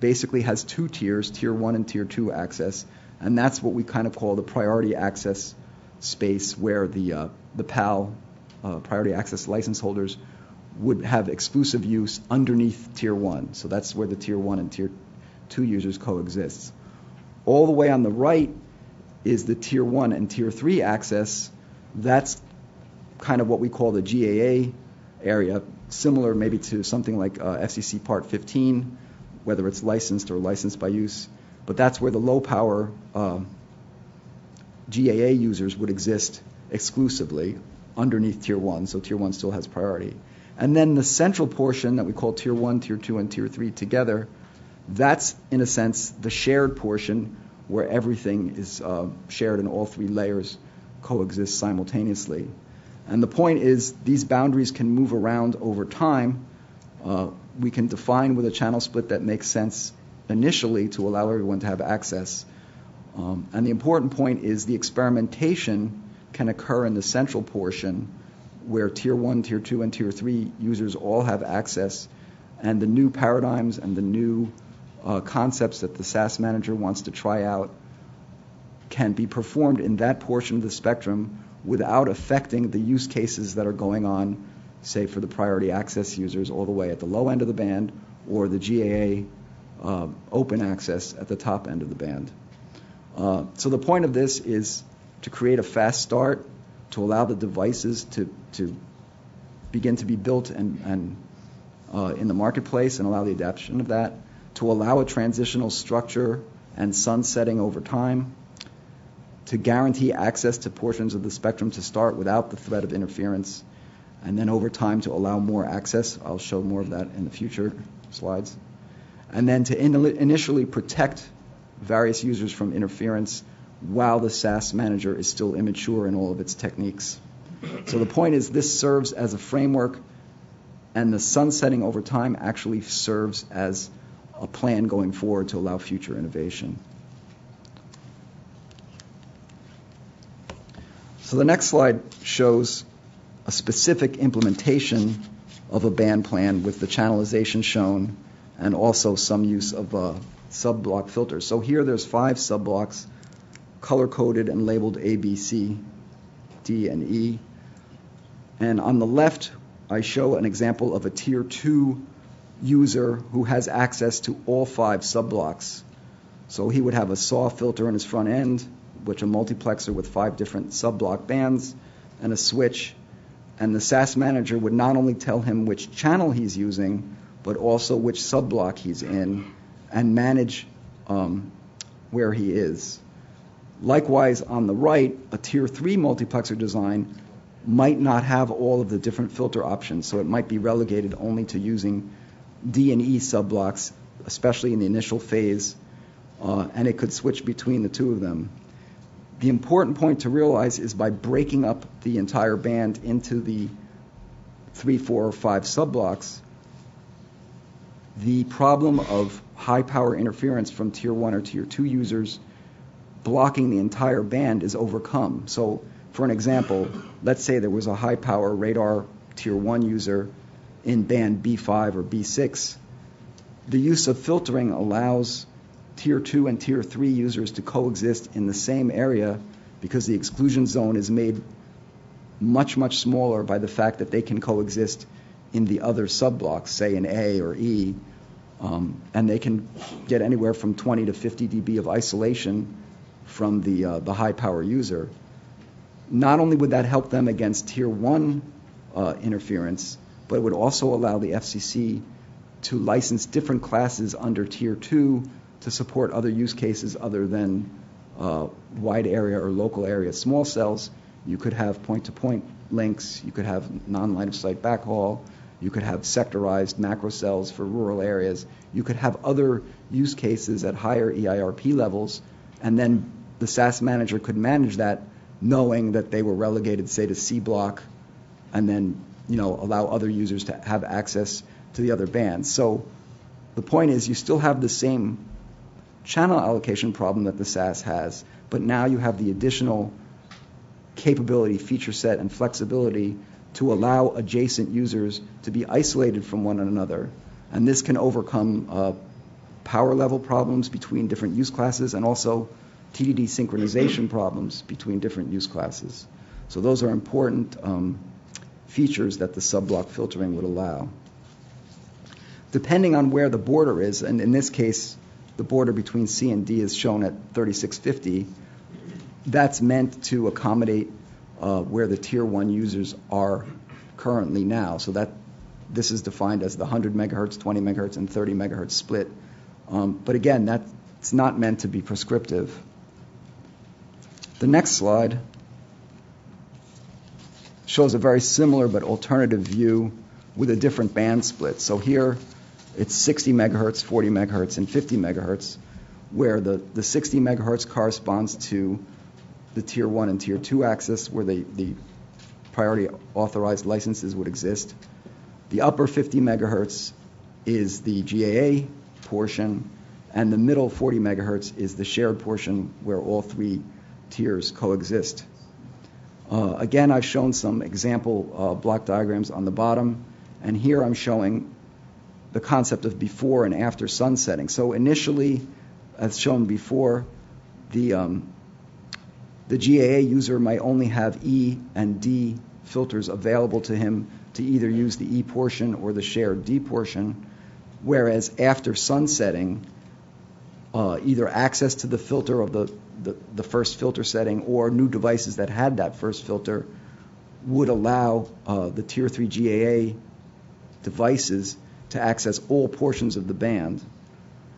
basically has 2 tiers, Tier 1 and Tier 2 access, and that's what we kind of call the priority access space, where the PAL, priority access license holders, would have exclusive use underneath Tier 1. So that's where the Tier 1 and Tier 2 users coexist. All the way on the right is the Tier 1 and Tier 3 access. That's kind of what we call the GAA area, similar maybe to something like FCC Part 15, whether it's licensed or licensed by use. But that's where the low-power GAA users would exist exclusively underneath Tier 1, so Tier 1 still has priority. And then the central portion that we call Tier 1, Tier 2, and Tier 3 together, that's, in a sense, the shared portion where everything is shared and all three layers coexist simultaneously. And the point is these boundaries can move around over time. We can define with a channel split that makes sense initially to allow everyone to have access. And the important point is the experimentation can occur in the central portion where Tier 1, Tier 2, and Tier 3 users all have access, and the new paradigms and the new concepts that the SAS manager wants to try out can be performed in that portion of the spectrum without affecting the use cases that are going on, say, for the priority access users all the way at the low end of the band or the GAA open access at the top end of the band. So the point of this is to create a fast start, to allow the devices to begin to be built and in the marketplace and allow the adoption of that, to allow a transitional structure and sunsetting over time, to guarantee access to portions of the spectrum to start without the threat of interference, and then over time to allow more access. I'll show more of that in the future slides. And then to initially protect various users from interference while the SAS manager is still immature in all of its techniques. So the point is this serves as a framework, and the sunsetting over time actually serves as a plan going forward to allow future innovation. So the next slide shows a specific implementation of a band plan with the channelization shown and also some use of sub-block filters. So here there's 5 sub-blocks color-coded and labeled A, B, C, D, and E. And on the left, I show an example of a Tier 2 user who has access to all 5 sub-blocks. So he would have a SAW filter in his front end, which a multiplexer with 5 different sub-block bands, and a switch. And the SAS manager would not only tell him which channel he's using, but also which sub-block he's in, and manage where he is. Likewise, on the right, a Tier 3 multiplexer design might not have all of the different filter options, so it might be relegated only to using D and E sub-blocks, especially in the initial phase, and it could switch between the two of them. The important point to realize is by breaking up the entire band into the 3, 4, or 5 sub-blocks, the problem of high power interference from Tier 1 or Tier 2 users blocking the entire band is overcome. So for an example, let's say there was a high power radar Tier 1 user in band B5 or B6. The use of filtering allows Tier 2 and Tier 3 users to coexist in the same area because the exclusion zone is made much, much smaller by the fact that they can coexist in the other sub-blocks, say in A or E, and they can get anywhere from 20 to 50 dB of isolation from the high power user. Not only would that help them against Tier 1 interference, but it would also allow the FCC to license different classes under Tier 2 to support other use cases other than wide area or local area small cells. You could have point-to-point links, you could have non-line of sight backhaul, you could have sectorized macro cells for rural areas, you could have other use cases at higher EIRP levels, and then the SAS manager could manage that knowing that they were relegated, say, to C block, and then allow other users to have access to the other bands. So the point is you still have the same channel allocation problem that the SAS has, but now you have the additional capability, feature set, and flexibility to allow adjacent users to be isolated from one another. And this can overcome power level problems between different use classes and also TDD synchronization problems between different use classes. So those are important features that the sub-block filtering would allow. Depending on where the border is, and in this case, the border between C and D is shown at 3650, that's meant to accommodate where the Tier 1 users are currently now. So that this is defined as the 100 megahertz, 20 megahertz, and 30 megahertz split. But again, that's not meant to be prescriptive. The next slide shows a very similar but alternative view with a different band split. So here it's 60 megahertz, 40 megahertz, and 50 megahertz. where the 60 megahertz corresponds to the Tier 1 and Tier 2 axis, where the priority authorized licenses would exist. The upper 50 megahertz is the GAA portion, and the middle 40 megahertz is the shared portion where all three tiers coexist. Again, I've shown some example block diagrams on the bottom, and here I'm showing the concept of before and after sunsetting. So initially, as shown before, the GAA user might only have E and D filters available to him to either use the E portion or the shared D portion, whereas after sunsetting, either access to the filter of the first filter setting or new devices that had that first filter would allow the Tier 3 GAA devices to access all portions of the band.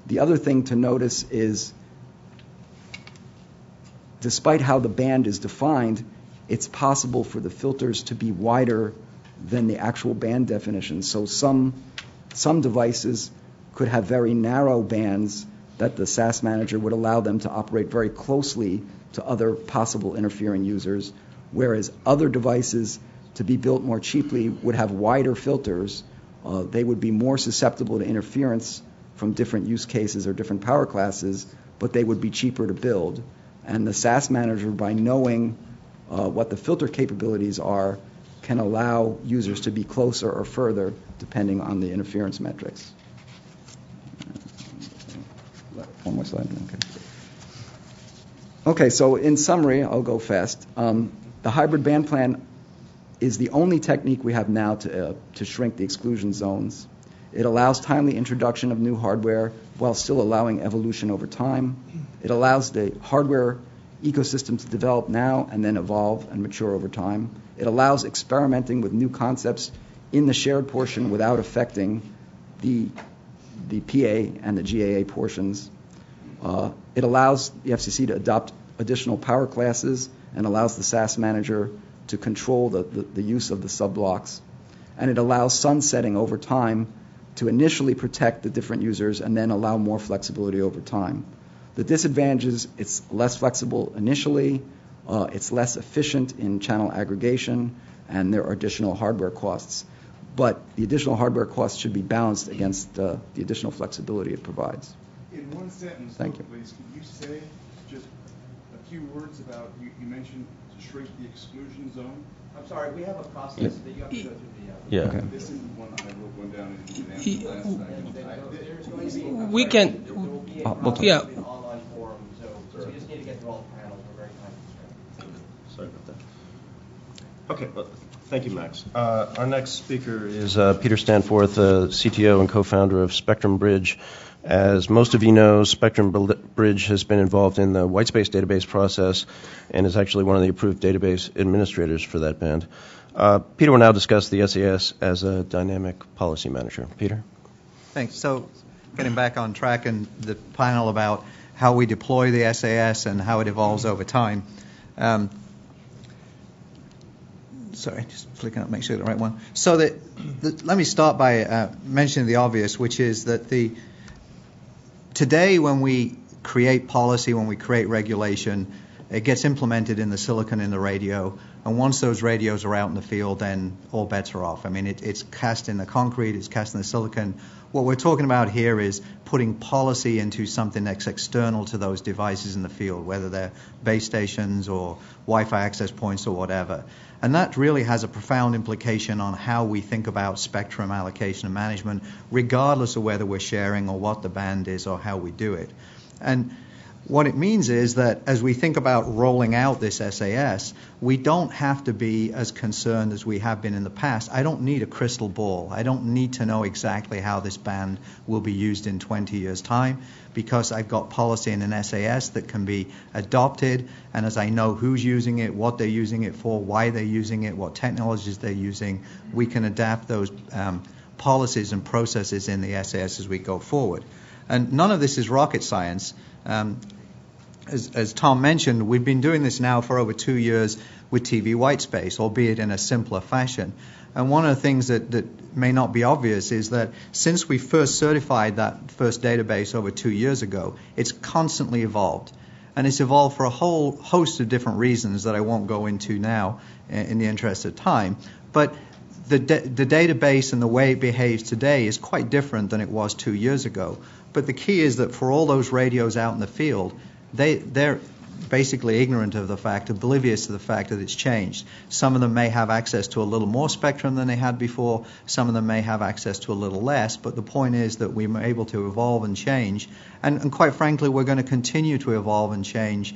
The other thing to notice is, despite how the band is defined, it's possible for the filters to be wider than the actual band definition. So some devices could have very narrow bands that the SAS manager would allow them to operate very closely to other possible interfering users, whereas other devices, to be built more cheaply, would have wider filters. They would be more susceptible to interference from different use cases or different power classes, but they would be cheaper to build. And the SAS manager, by knowing what the filter capabilities are, can allow users to be closer or further depending on the interference metrics. One more slide. Okay, so in summary, I'll go fast. The hybrid band plan is the only technique we have now to shrink the exclusion zones. It allows timely introduction of new hardware while still allowing evolution over time. It allows the hardware ecosystem to develop now and then evolve and mature over time. It allows experimenting with new concepts in the shared portion without affecting the PA and the GAA portions. It allows the FCC to adopt additional power classes and allows the SAS manager to control the use of the subblocks. And it allows sunsetting over time to initially protect the different users and then allow more flexibility over time. The disadvantages: it's less flexible initially, it's less efficient in channel aggregation, and there are additional hardware costs. But the additional hardware costs should be balanced against the additional flexibility it provides. In one sentence, Thank you. Please, could you say just a few words about, you mentioned to shrink the exclusion zone? I'm sorry, we have a process that you have to go through the... Yeah. Okay. This isn't one, I wrote one down and you answered last night. There's going to be... We can... Yeah. Online forum, so we just need to get through all the panels. We're very time constrained. Sorry about that. Okay, well, thank you, Max. Our next speaker is Peter Stanforth, CTO and co-founder of Spectrum Bridge. As most of you know, Spectrum Bridge has been involved in the whitespace database process and is actually one of the approved database administrators for that band. Peter will now discuss the SAS as a dynamic policy manager. Peter? Thanks. So getting back on track and the panel about how we deploy the SAS and how it evolves over time. Sorry, just flicking up, make sure the right one. So let me start by mentioning the obvious, which is that today when we create policy, when we create regulation, it gets implemented in the silicon in the radio, and once those radios are out in the field, then all bets are off. I mean, it's cast in the concrete, it's cast in the silicon. What we're talking about here is putting policy into something that's external to those devices in the field, whether they're base stations or Wi-Fi access points or whatever. And that really has a profound implication on how we think about spectrum allocation and management, regardless of whether we're sharing or what the band is or how we do it. And what it means is that as we think about rolling out this SAS, we don't have to be as concerned as we have been in the past. I don't need a crystal ball. I don't need to know exactly how this band will be used in 20 years' time, because I've got policy in an SAS that can be adopted, and as I know who's using it, what they're using it for, why they're using it, what technologies they're using, we can adapt those policies and processes in the SAS as we go forward. And none of this is rocket science. As Tom mentioned, we've been doing this now for over 2 years with TV whitespace, albeit in a simpler fashion. And one of the things that may not be obvious is that since we first certified that first database over 2 years ago, it's constantly evolved. And it's evolved for a whole host of different reasons that I won't go into now in the interest of time. But the database and the way it behaves today is quite different than it was 2 years ago. But the key is that for all those radios out in the field, they're basically ignorant of the fact, oblivious to the fact that it's changed. Some of them may have access to a little more spectrum than they had before. Some of them may have access to a little less. But the point is that we were able to evolve and change. And quite frankly, we're going to continue to evolve and change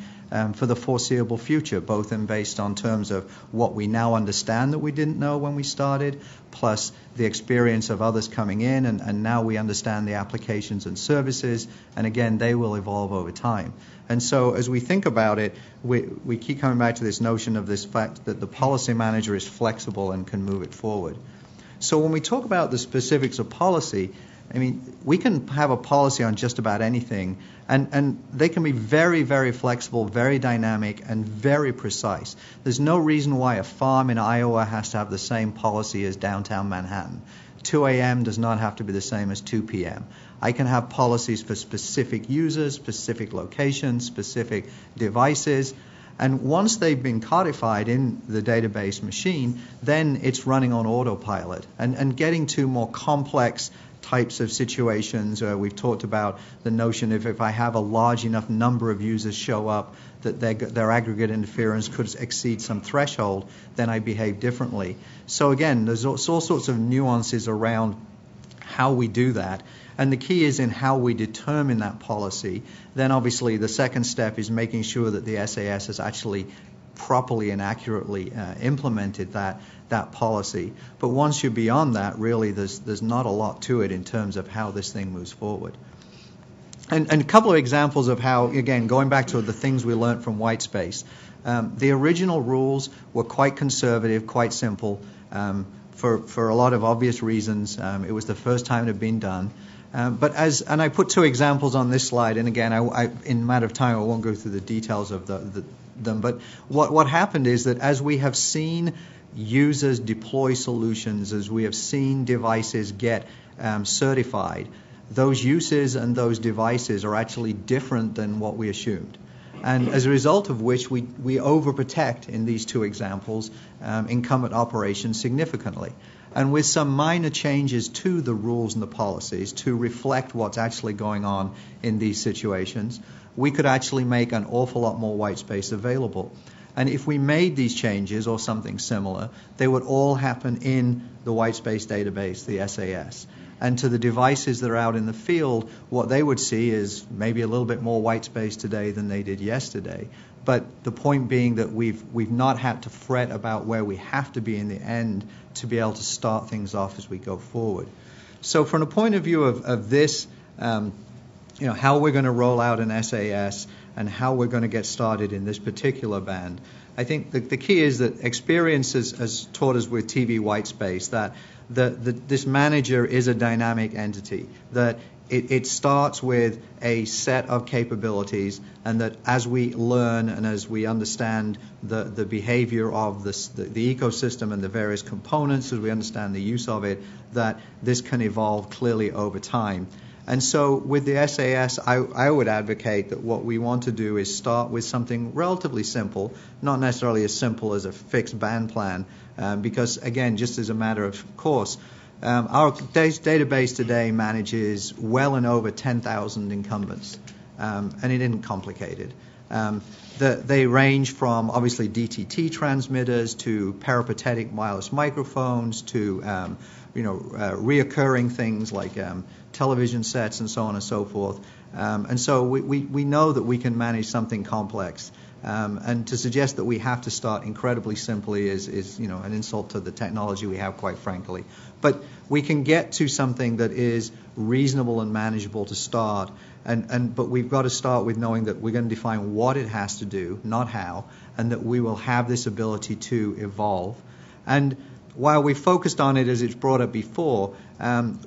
for the foreseeable future, both based on terms of what we now understand that we didn't know when we started, plus the experience of others coming in, and now we understand the applications and services, and again, they will evolve over time. And so as we think about it, we keep coming back to this notion of this fact that the policy manager is flexible and can move it forward. So when we talk about the specifics of policy, I mean, we can have a policy on just about anything, and they can be very, very flexible, very dynamic, and very precise. There's no reason why a farm in Iowa has to have the same policy as downtown Manhattan. 2 a.m. does not have to be the same as 2 p.m. I can have policies for specific users, specific locations, specific devices. And once they've been codified in the database machine, then it's running on autopilot. And getting to more complex types of situations, we've talked about the notion of if I have a large enough number of users show up that their aggregate interference could exceed some threshold, then I behave differently. So again, there's all sorts of nuances around how we do that. And the key is in how we determine that policy. Then obviously the second step is making sure that the SAS has actually properly and accurately implemented that policy. But once you're beyond that, really there's not a lot to it in terms of how this thing moves forward. And a couple of examples of how, again, going back to the things we learned from white space. The original rules were quite conservative, quite simple, for a lot of obvious reasons. It was the first time it had been done. And I put two examples on this slide, and again, in a matter of time, I won't go through the details of them. But what happened is that as we have seen users deploy solutions, as we have seen devices get certified, those uses and those devices are actually different than what we assumed. And as a result of which we overprotect, in these two examples, incumbent operations significantly. And with some minor changes to the rules and the policies to reflect what's actually going on in these situations, we could actually make an awful lot more white space available. And if we made these changes or something similar, they would all happen in the white space database, the SAS. And to the devices that are out in the field, what they would see is maybe a little bit more white space today than they did yesterday. But the point being that we've not had to fret about where we have to be in the end to be able to start things off as we go forward. So from the point of view of this, how we're going to roll out an SAS and how we're going to get started in this particular band, I think the key is that experience has taught us with TV white space that this manager is a dynamic entity, that it starts with a set of capabilities, and that as we learn and as we understand the behavior of the ecosystem and the various components, as we understand the use of it, that this can evolve clearly over time. And so with the SAS, I would advocate that what we want to do is start with something relatively simple, not necessarily as simple as a fixed band plan, because, again, just as a matter of course, our database today manages well and over 10,000 incumbents, and it isn't complicated. They range from, obviously, DTT transmitters to peripatetic wireless microphones to reoccurring things like television sets and so on and so forth. And so we know that we can manage something complex. And to suggest that we have to start incredibly simply is an insult to the technology we have, quite frankly. But we can get to something that is reasonable and manageable to start. But we've got to start with knowing that we're going to define what it has to do, not how, and that we will have this ability to evolve. And while we focused on it as it's brought up before,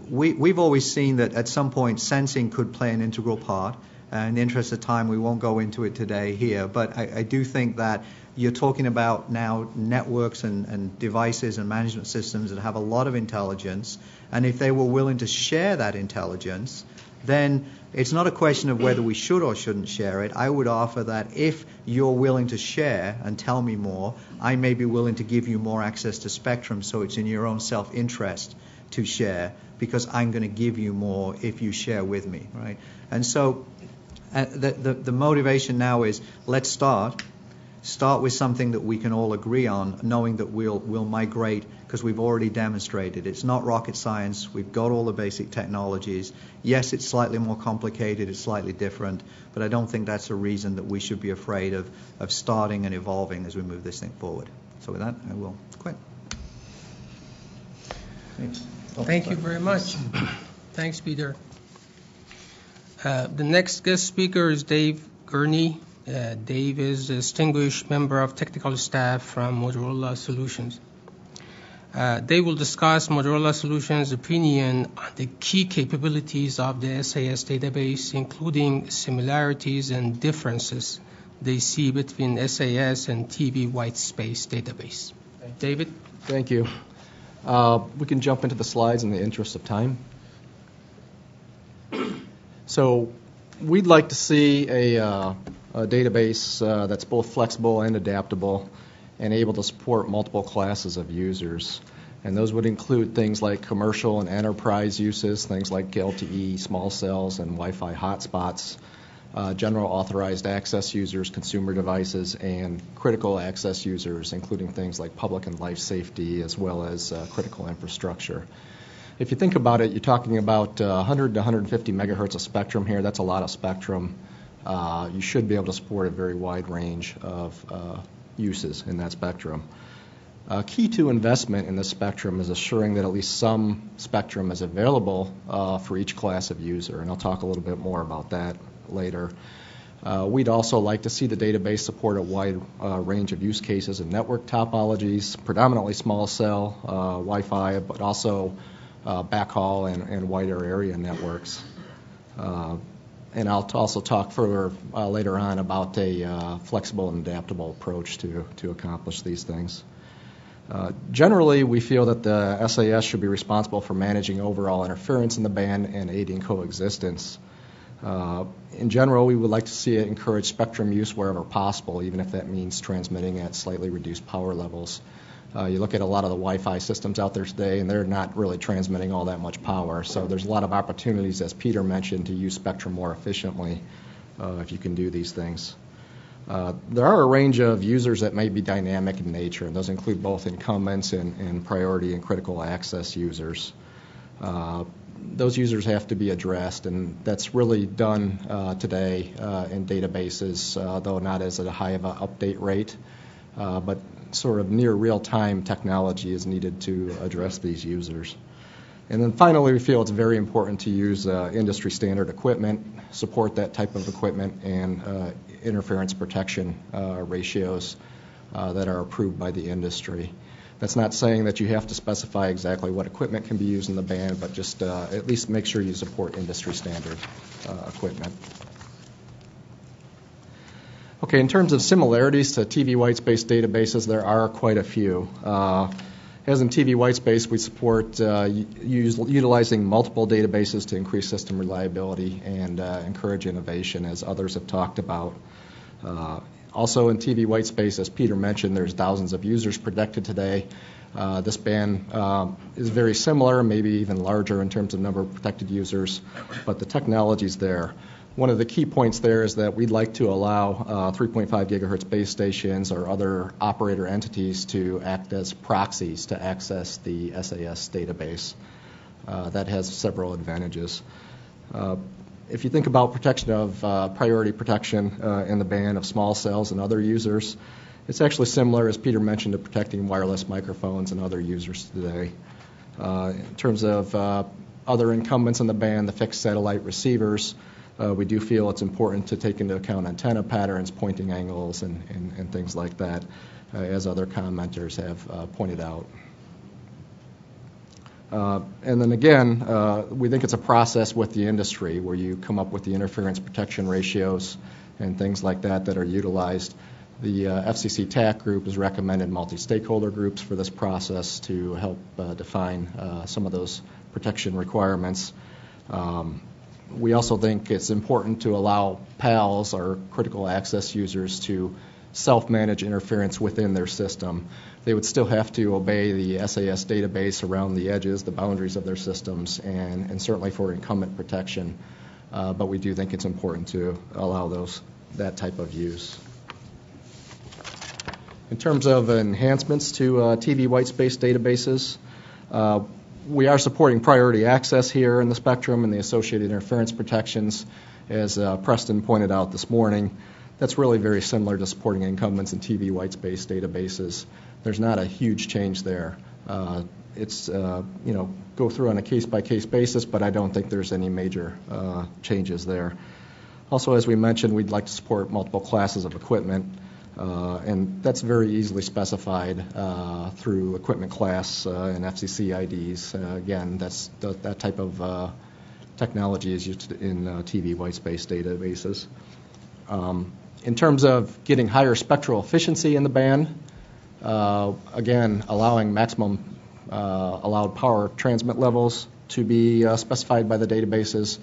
we've always seen that at some point sensing could play an integral part. In the interest of time, we won't go into it today here, but I do think that you're talking about now networks and devices and management systems that have a lot of intelligence, and if they were willing to share that intelligence, then it's not a question of whether we should or shouldn't share it. I would offer that if you're willing to share and tell me more, I may be willing to give you more access to spectrum, so it's in your own self-interest to share, because I'm going to give you more if you share with me, right? And so the motivation now is, let's start with something that we can all agree on, knowing that we'll migrate, because we've already demonstrated it's not rocket science. We've got all the basic technologies. Yes, it's slightly more complicated, it's slightly different, but I don't think that's a reason that we should be afraid of starting and evolving as we move this thing forward. So with that, I will quit. Thanks. Thank you very much. Thanks, Peter. The next guest speaker is Dave Gurney. Dave is a distinguished member of technical staff from Motorola Solutions. They will discuss Motorola Solutions' opinion on the key capabilities of the SAS database, including similarities and differences they see between SAS and TV white space database. David? Thank you. We can jump into the slides in the interest of time. So we'd like to see a database that's both flexible and adaptable and able to support multiple classes of users. And those would include things like commercial and enterprise uses, things like LTE, small cells, and Wi-Fi hotspots, general authorized access users, consumer devices, and critical access users, including things like public and life safety, as well as critical infrastructure. If you think about it, you're talking about 100 to 150 megahertz of spectrum here. That's a lot of spectrum. You should be able to support a very wide range of uses in that spectrum. Key to investment in this spectrum is assuring that at least some spectrum is available for each class of user, and I'll talk a little bit more about that later. We'd also like to see the database support a wide range of use cases and network topologies, predominantly small cell, Wi-Fi, but also backhaul and wider area networks. And I'll also talk further later on about a flexible and adaptable approach to accomplish these things. Generally, we feel that the SAS should be responsible for managing overall interference in the band and aiding coexistence. In general, we would like to see it encourage spectrum use wherever possible, even if that means transmitting at slightly reduced power levels. You look at a lot of the Wi-Fi systems out there today, and they're not really transmitting all that much power. So there's a lot of opportunities, as Peter mentioned, to use spectrum more efficiently if you can do these things. There are a range of users that may be dynamic in nature, and those include both incumbents and priority and critical access users. Those users have to be addressed, and that's really done today in databases, though not as a high of an update rate, but sort of near real-time technology is needed to address these users. And then finally, we feel it's very important to use industry standard equipment, support that type of equipment, and interference protection ratios that are approved by the industry. That's not saying that you have to specify exactly what equipment can be used in the band, but just at least make sure you support industry standard equipment. Okay, in terms of similarities to TV whitespace databases, there are quite a few. As in TV whitespace, we support utilizing multiple databases to increase system reliability and encourage innovation, as others have talked about. Also in TV whitespace, as Peter mentioned, there's thousands of users protected today. This band is very similar, maybe even larger in terms of number of protected users, but the technology's there. One of the key points there is that we'd like to allow 3.5 gigahertz base stations or other operator entities to act as proxies to access the SAS database. That has several advantages. If you think about protection of priority protection in the band of small cells and other users, it's actually similar, as Peter mentioned, to protecting wireless microphones and other users today. In terms of other incumbents in the band, the fixed satellite receivers, we do feel it's important to take into account antenna patterns, pointing angles, and things like that, as other commenters have pointed out. And then again, we think it's a process with the industry where you come up with the interference protection ratios and things like that that are utilized. The FCC TAC group has recommended multi-stakeholder groups for this process to help define some of those protection requirements. We also think it's important to allow PALs, or critical access users, to self-manage interference within their system. They would still have to obey the SAS database around the edges, the boundaries of their systems, and certainly for incumbent protection. But we do think it's important to allow that type of use. In terms of enhancements to TV whitespace databases, we are supporting priority access here in the spectrum and the associated interference protections. As Preston pointed out this morning, that's really very similar to supporting incumbents in TV whitespace databases. There's not a huge change there. It's go through on a case-by-case basis, but I don't think there's any major changes there. Also, as we mentioned, we'd like to support multiple classes of equipment, and that's very easily specified through equipment class and FCC IDs. Again, that type of technology is used in TV whitespace databases. In terms of getting higher spectral efficiency in the band, again, allowing maximum allowed power transmit levels to be specified by the databases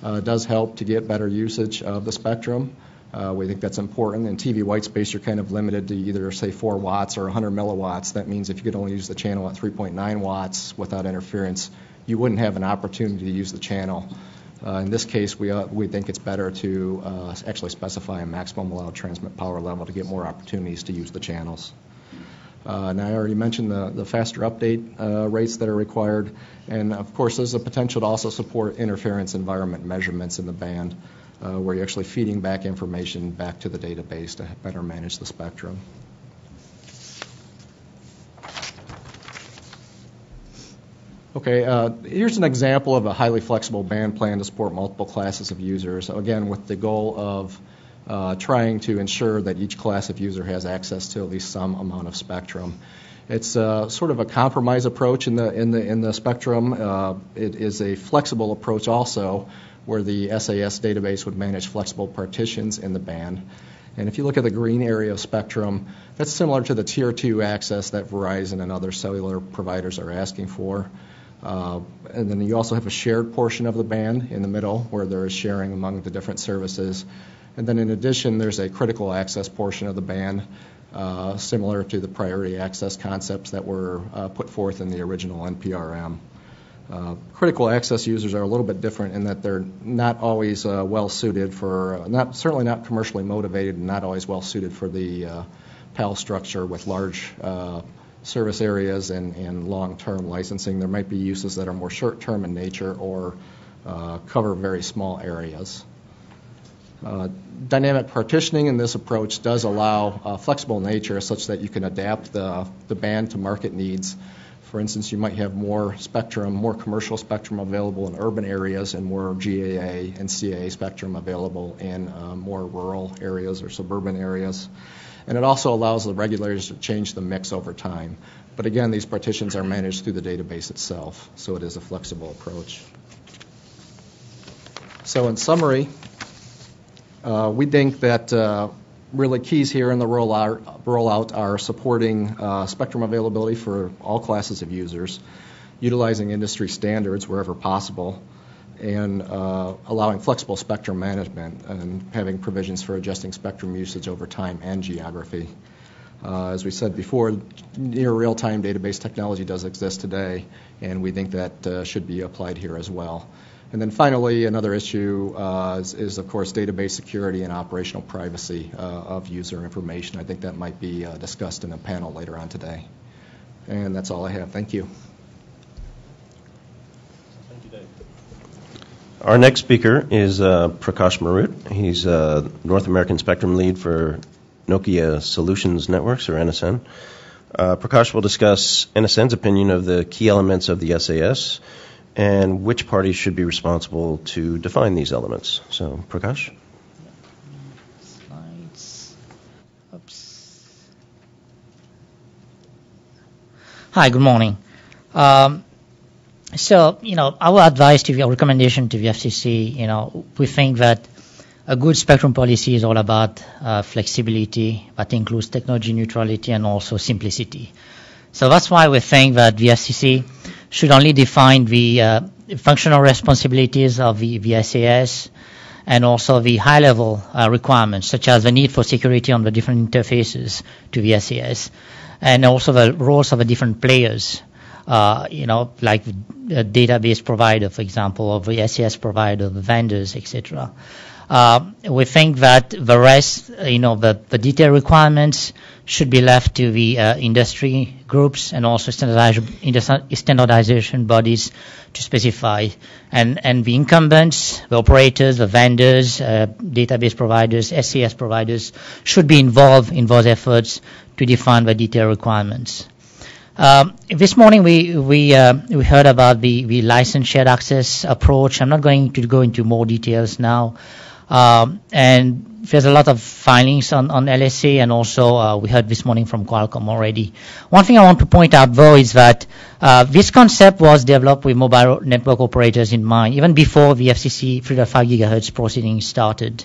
does help to get better usage of the spectrum. We think that's important. In TV whitespace, you're kind of limited to either, say, 4 watts or 100 milliwatts. That means if you could only use the channel at 3.9 watts without interference, you wouldn't have an opportunity to use the channel. In this case, we think it's better to actually specify a maximum allowed transmit power level to get more opportunities to use the channels. And I already mentioned the faster update rates that are required, and of course there's a potential to also support interference environment measurements in the band, where you're actually feeding back information back to the database to better manage the spectrum. Okay, here's an example of a highly flexible band plan to support multiple classes of users, again with the goal of trying to ensure that each class of user has access to at least some amount of spectrum. It's sort of a compromise approach in the spectrum. It is a flexible approach also, where the SAS database would manage flexible partitions in the band. And if you look at the green area of spectrum, that's similar to the Tier 2 access that Verizon and other cellular providers are asking for. And then you also have a shared portion of the band in the middle, where there is sharing among the different services. And then in addition, there's a critical access portion of the band, similar to the priority access concepts that were put forth in the original NPRM. Critical access users are a little bit different in that they're not always well suited for, certainly not commercially motivated, and not always well suited for the PAL structure with large service areas and long-term licensing. There might be uses that are more short-term in nature or cover very small areas. Dynamic partitioning in this approach does allow flexible nature such that you can adapt the band to market needs. For instance, you might have more spectrum, more commercial spectrum available in urban areas and more GAA and CAA spectrum available in more rural areas or suburban areas. And it also allows the regulators to change the mix over time. But again, these partitions are managed through the database itself, so it is a flexible approach. So in summary, we think that really keys here in the rollout are supporting spectrum availability for all classes of users, utilizing industry standards wherever possible, and allowing flexible spectrum management and having provisions for adjusting spectrum usage over time and geography. As we said before, near real-time database technology does exist today, and we think that should be applied here as well. And then finally, another issue is, of course, database security and operational privacy of user information. I think that might be discussed in a panel later on today. And that's all I have. Thank you. Thank you, Dave. Our next speaker is Prakash Marut. He's North American Spectrum Lead for Nokia Solutions Networks, or NSN. Prakash will discuss NSN's opinion of the key elements of the SAS and which parties should be responsible to define these elements. So, Prakash? Slides. Oops. Hi, good morning. So, our advice to our recommendation to the FCC, we think that a good spectrum policy is all about flexibility that includes technology neutrality and also simplicity. So that's why we think that the FCC should only define the functional responsibilities of the SAS and also the high-level requirements, such as the need for security on the different interfaces to the SAS, and also the roles of the different players. Like a database provider, for example, or the SAS provider, the vendors, etc. We think that the rest, the detailed requirements should be left to the industry groups and also standardization bodies to specify. And the incumbents, the operators, the vendors, database providers, SAS providers should be involved in those efforts to define the detailed requirements. This morning we heard about the license shared access approach. I'm not going to go into more details now. And there's a lot of filings on LSA, and also we heard this morning from Qualcomm already. One thing I want to point out, though, is that this concept was developed with mobile network operators in mind, even before the FCC 3.5 GHz proceedings started.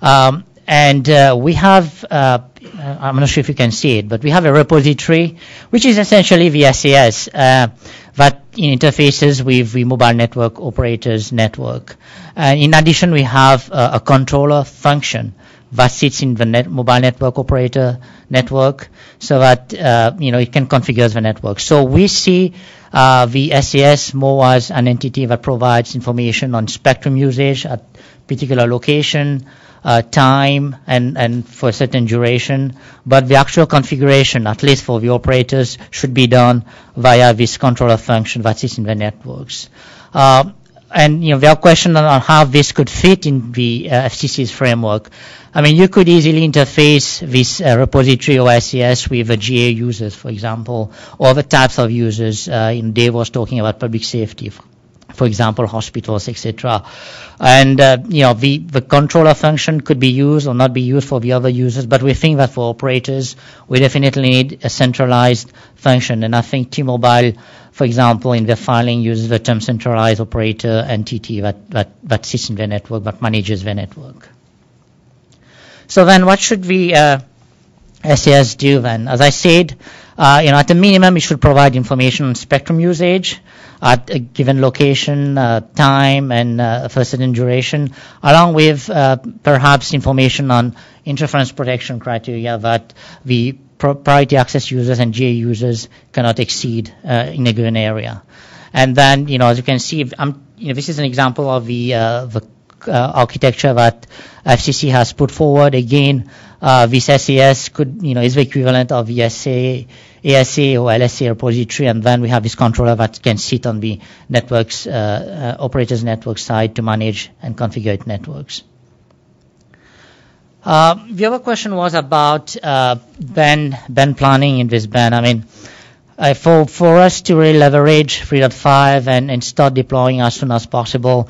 And we have, I'm not sure if you can see it, but we have a repository, which is essentially the SAS that interfaces with the mobile network operators network. In addition, we have a controller function that sits in the mobile network operator network, so that it can configure the network. So we see the SAS more as an entity that provides information on spectrum usage at particular location, time, and for a certain duration, but the actual configuration, at least for the operators, should be done via this controller function that sits in the networks. And there are questions on how this could fit in the FCC's framework. I mean, you could easily interface this repository or SAS with the GA users, for example, or other types of users. Dave was talking about public safety, for example, hospitals, etc. And the controller function could be used or not be used for the other users, but we think that for operators, we definitely need a centralized function. And I think T-Mobile, for example, in their filing uses the term centralized operator entity that sits in their network, that manages their network. So then what should the SAS do then? As I said, at a minimum, it should provide information on spectrum usage at a given location, time, and for a certain duration, along with perhaps information on interference protection criteria that the priority access users and GA users cannot exceed in a given area. And then, as you can see, this is an example of the architecture that FCC has put forward. Again, this SAS is the equivalent of the ASA or LSA repository, and then we have this controller that can sit on the networks, operators network side to manage and configure networks. The other question was about band planning in this band. I mean, for us to really leverage 3.5 and start deploying as soon as possible,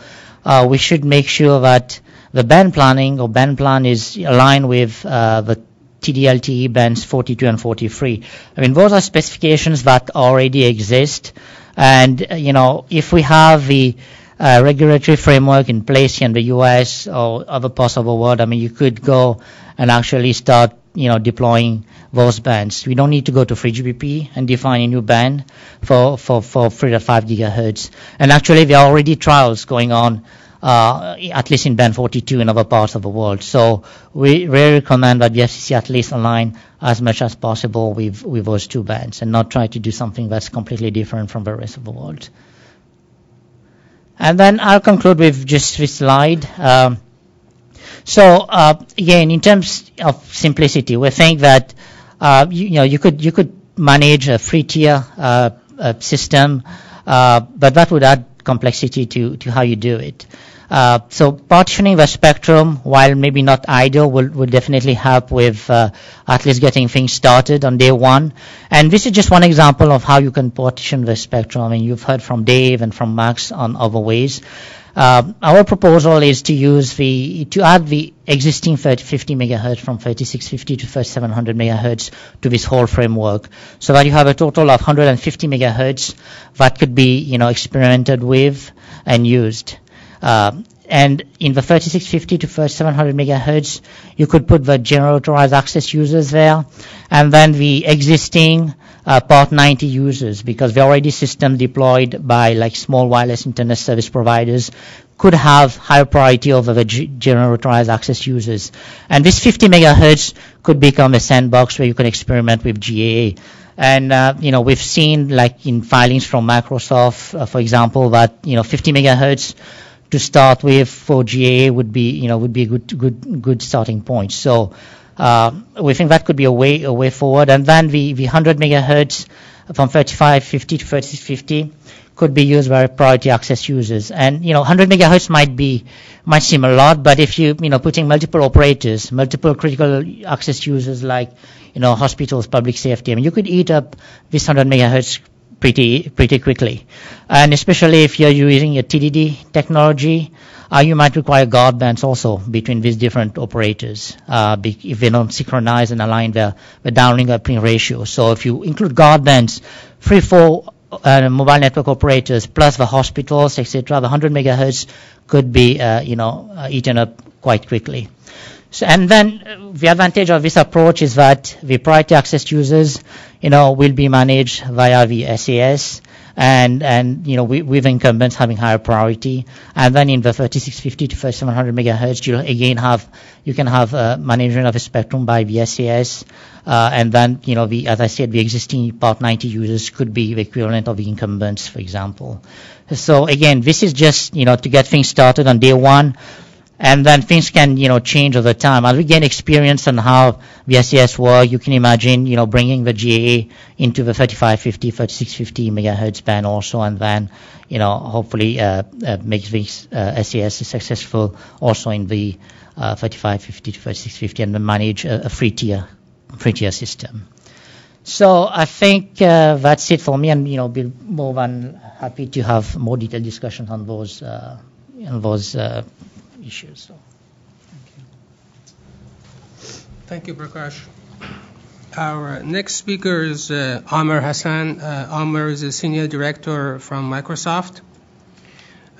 we should make sure that the band planning or band plan is aligned with the TD-LTE bands 42 and 43. I mean, those are specifications that already exist, and if we have the regulatory framework in place here in the US or other parts of the world, I mean, you could go and actually start deploying those bands. We don't need to go to 3GPP and define a new band for 3.5 gigahertz. And actually, there are already trials going on, at least in band 42 in other parts of the world. So we really recommend that the FCC at least align as much as possible with those two bands and not try to do something that's completely different from the rest of the world. And then I'll conclude with just this slide. Again, in terms of simplicity, we think that you could manage a three-tier system, but that would add complexity to how you do it. So partitioning the spectrum, while maybe not ideal, will definitely help with at least getting things started on day one. And this is just one example of how you can partition the spectrum. I mean, you've heard from Dave and from Max on other ways. Our proposal is to add the existing 50 megahertz from 3650 to 3700 megahertz to this whole framework, so that you have a total of 150 megahertz that could be, experimented with and used. And in the 3650 to 3700 megahertz, you could put the general authorized access users there, and then the existing Part 90 users, because the already system deployed by like small wireless internet service providers could have higher priority over the general authorized access users. And this 50 megahertz could become a sandbox where you can experiment with GAA. And, we've seen like in filings from Microsoft, for example, that, 50 megahertz to start with for GAA would be a good starting point. So we think that could be a way forward. And then the 100 megahertz from 3550 to 3650 could be used by priority access users. And 100 megahertz might seem a lot, but if you putting multiple operators, multiple critical access users like hospitals, public safety, you could eat up this 100 megahertz pretty quickly. And especially if you're using a TDD technology, you might require guard bands also between these different operators if they don't synchronize and align the downlink uplink ratio. So if you include guard bands, 3-4 mobile network operators plus the hospitals, etc., the 100 megahertz could be eaten up quite quickly. So, and then the advantage of this approach is that the priority access users, will be managed via the SAS, and with incumbents having higher priority. And then in the 3650 to 3700 megahertz, you can have management of the spectrum by the SAS, and then as I said, the existing Part 90 users could be the equivalent of the incumbents, for example. So again, this is just to get things started on day one. And then things can, change over time. As we gain experience on how the SAS work, you can imagine, bringing the GAA into the 3550, 3650 megahertz band also, and then, hopefully make this SAS successful also in the 3550 to 3650, and then manage a free tier system. So I think that's it for me, and we'll be more than happy to have more detailed discussions on those issues. So, thank you, Prakash. Our next speaker is Amr Hassan. Amr is a senior director from Microsoft.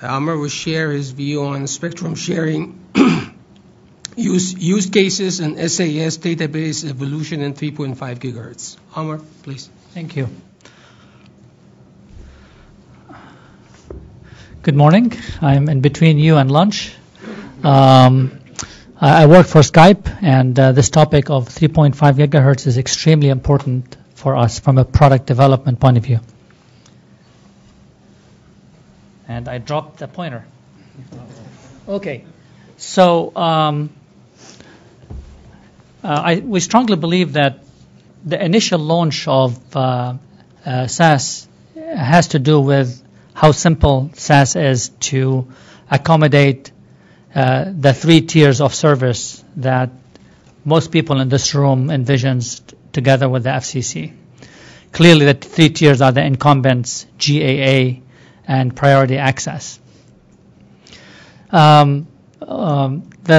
Amr will share his view on spectrum sharing, use cases, and SAS database evolution in 3.5 gigahertz. Amr, please. Thank you. Good morning. I'm in between you and lunch. I work for Skype, and this topic of 3.5 gigahertz is extremely important for us from a product development point of view. And I dropped the pointer. Okay. So we strongly believe that the initial launch of SAS has to do with how simple SAS is to accommodate the 3 tiers of service that most people in this room envisions together with the FCC. Clearly, the 3 tiers are the incumbents, GAA, and priority access. The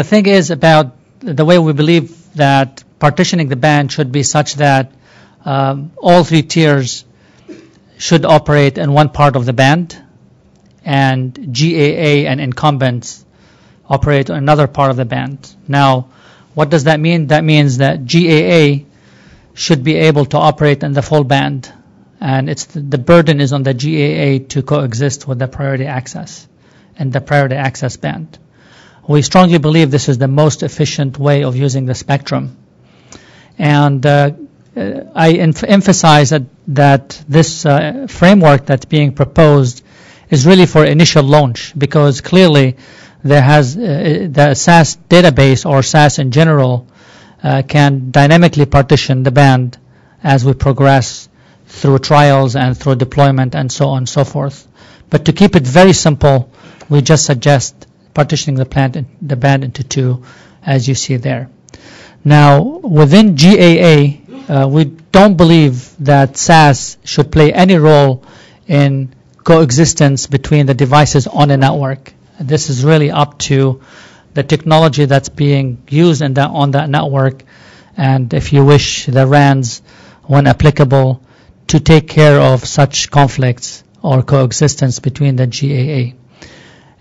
thing is about the way we believe that partitioning the band should be such that all 3 tiers should operate in one part of the band, and GAA and incumbents operate on another part of the band. Now, what does that mean? That means that GAA should be able to operate in the full band, and the burden is on the GAA to coexist with the priority access and the priority access band. We strongly believe this is the most efficient way of using the spectrum. And I emphasize that this framework that's being proposed is really for initial launch, because clearly there has the SAS database, or SAS in general, can dynamically partition the band as we progress through trials and through deployment and so on and so forth. But to keep it very simple, we just suggest partitioning the band into 2, as you see there. Now, within GAA, we don't believe that SAS should play any role in coexistence between the devices on a network. This is really up to the technology that's being used on that network, and if you wish, the RANs, when applicable, to take care of such conflicts or coexistence between the GAA.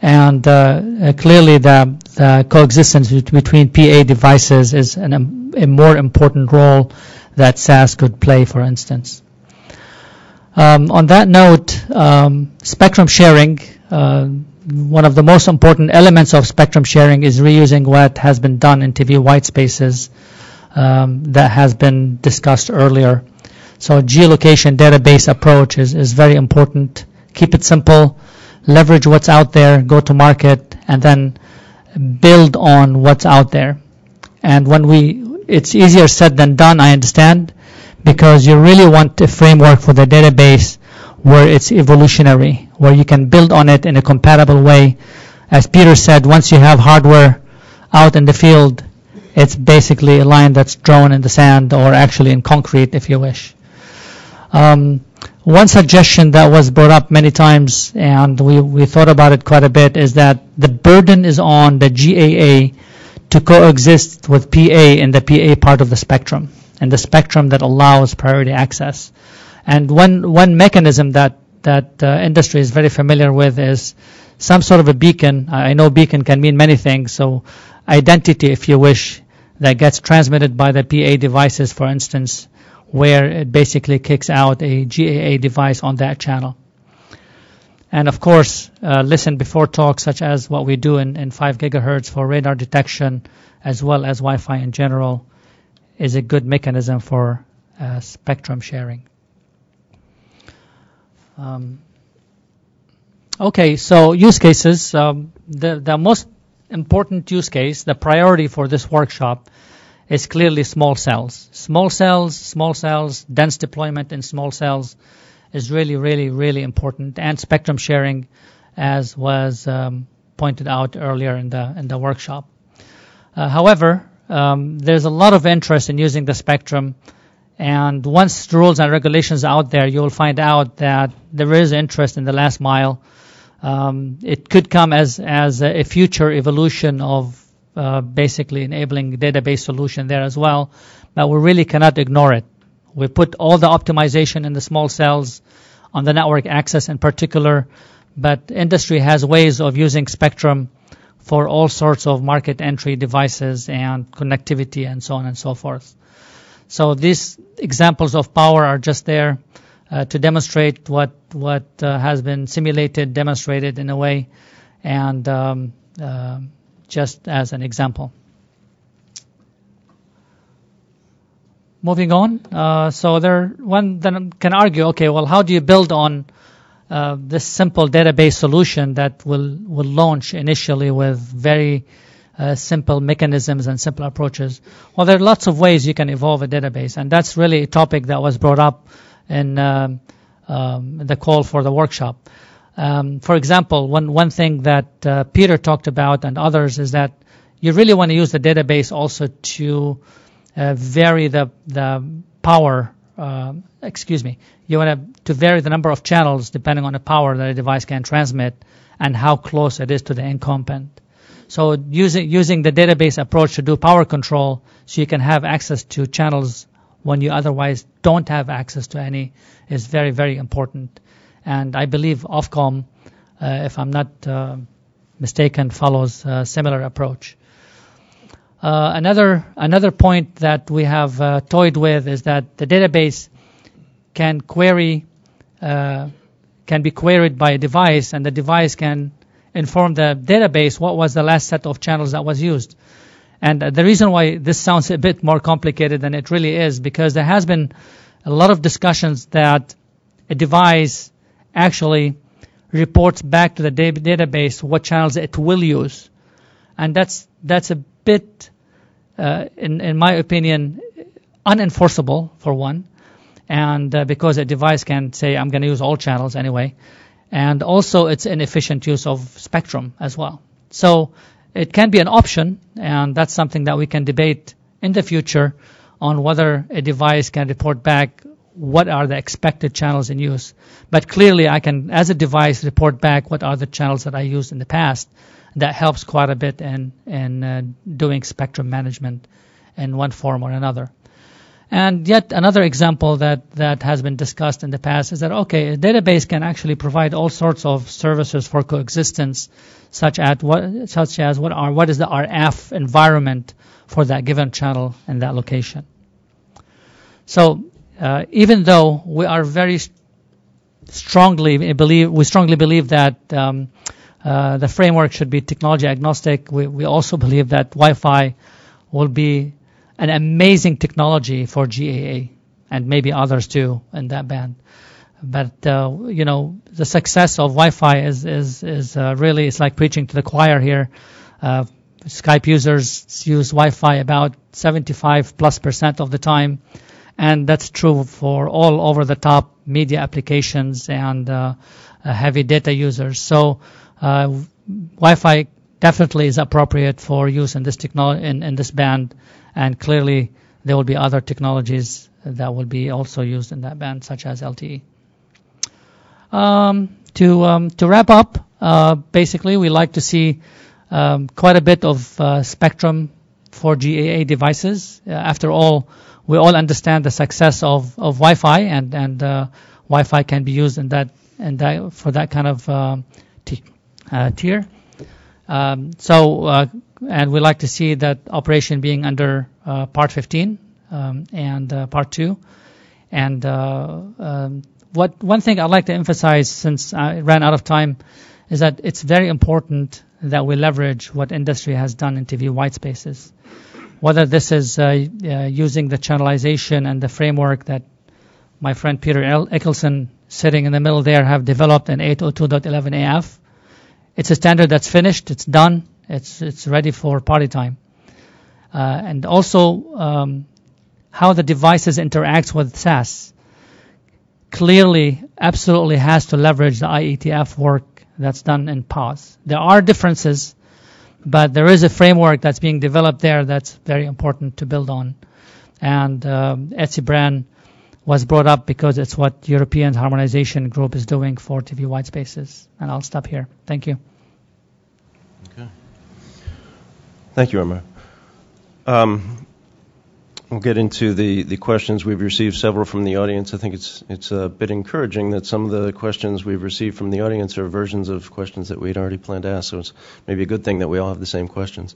And clearly the coexistence between PA devices is a more important role that SAS could play, for instance. On that note, spectrum sharing, one of the most important elements of spectrum sharing is reusing what has been done in TV white spaces that has been discussed earlier. So geolocation database approach is very important. Keep it simple, leverage what's out there, go to market, and then build on what's out there. And it's easier said than done, I understand, because you really want a framework for the database where it's evolutionary, where you can build on it in a compatible way. As Peter said, once you have hardware out in the field, it's basically a line that's drawn in the sand, or actually in concrete if you wish. One suggestion that was brought up many times, and we thought about it quite a bit, is that the burden is on the GAA to coexist with PA in the PA part of the spectrum, and the spectrum that allows priority access. And one mechanism that industry is very familiar with is some sort of a beacon. I know beacon can mean many things, so identity, if you wish, that gets transmitted by the PA devices, for instance, where it basically kicks out a GAA device on that channel. And of course, listen before talk, such as what we do in 5 gigahertz for radar detection, as well as Wi-Fi in general, is a good mechanism for spectrum sharing. Okay, so use cases. The most important use case, the priority for this workshop, is clearly small cells. Small cells, dense deployment in small cells is really, really, really important, and spectrum sharing, as was pointed out earlier in the workshop. However, there's a lot of interest in using the spectrum, and once the rules and regulations are out there, you'll find out that there is interest in the last mile. It could come as a future evolution of basically enabling database solution there as well, but we really cannot ignore it. We put all the optimization in the small cells on the network access in particular, but industry has ways of using spectrum for all sorts of market entry devices and connectivity and so on and so forth. So these examples of power are just there to demonstrate what has been simulated, demonstrated in a way, and just as an example. Moving on, so one then can argue, okay, well, how do you build on this simple database solution that will launch initially with very simple mechanisms and simple approaches? Well, there are lots of ways you can evolve a database, and that's really a topic that was brought up in the call for the workshop. For example, one thing that Peter talked about and others is that you really want to use the database also to vary the power. You want to vary the number of channels depending on the power that a device can transmit and how close it is to the incumbent. So using the database approach to do power control, so you can have access to channels when you otherwise don't have access to any, is very, very important. And I believe Ofcom, if I'm not mistaken, follows a similar approach. Another point that we have toyed with is that the database can be queried by a device, and the device can inform the database what was the last set of channels that was used. And the reason why this sounds a bit more complicated than it really is, because there has been a lot of discussions that a device actually reports back to the database what channels it will use. And that's a bit, in my opinion, unenforceable, for one. And because a device can say, I'm going to use all channels anyway. And also it's inefficient use of spectrum as well. So it can be an option, and that's something that we can debate in the future on whether a device can report back what are the expected channels in use. But clearly I can, as a device, report back what are the channels that I used in the past. That helps quite a bit in doing spectrum management in one form or another. And yet another example that has been discussed in the past is that, okay, a database can actually provide all sorts of services for coexistence, such as what is the RF environment for that given channel in that location. So even though we are strongly believe that the framework should be technology agnostic, we also believe that Wi-Fi will be an amazing technology for GAA and maybe others too in that band. But the success of Wi-Fi is really, it's like preaching to the choir here. Skype users use Wi-Fi about 75+% of the time, and that's true for all over the top media applications and heavy data users. So Wi-Fi definitely is appropriate for use in this in this band, and clearly there will be other technologies that will be also used in that band, such as LTE. To wrap up, basically we like to see quite a bit of spectrum for GAA devices. After all, we all understand the success of Wi-Fi, and Wi-Fi can be used in that for that kind of tier. And we like to see that operation being under Part 15 and Part 2. And one thing I'd like to emphasize, since I ran out of time, is that it's very important that we leverage what industry has done in TV white spaces. Whether this is using the channelization and the framework that my friend Peter Eckelson, sitting in the middle there, have developed in 802.11 AF. It's a standard that's finished, it's done, it's ready for party time. And also how the devices interacts with SAS clearly, absolutely has to leverage the IETF work that's done in PAWS. There are differences, but there is a framework that's being developed there that's very important to build on. And ETSI brand was brought up because it's what European Harmonization Group is doing for TV white spaces. And I'll stop here. Thank you. Okay. Thank you, Omar. We'll get into the questions. We've received several from the audience. I think it's a bit encouraging that some of the questions we've received from the audience are versions of questions that we'd already planned to ask, so it's maybe a good thing that we all have the same questions.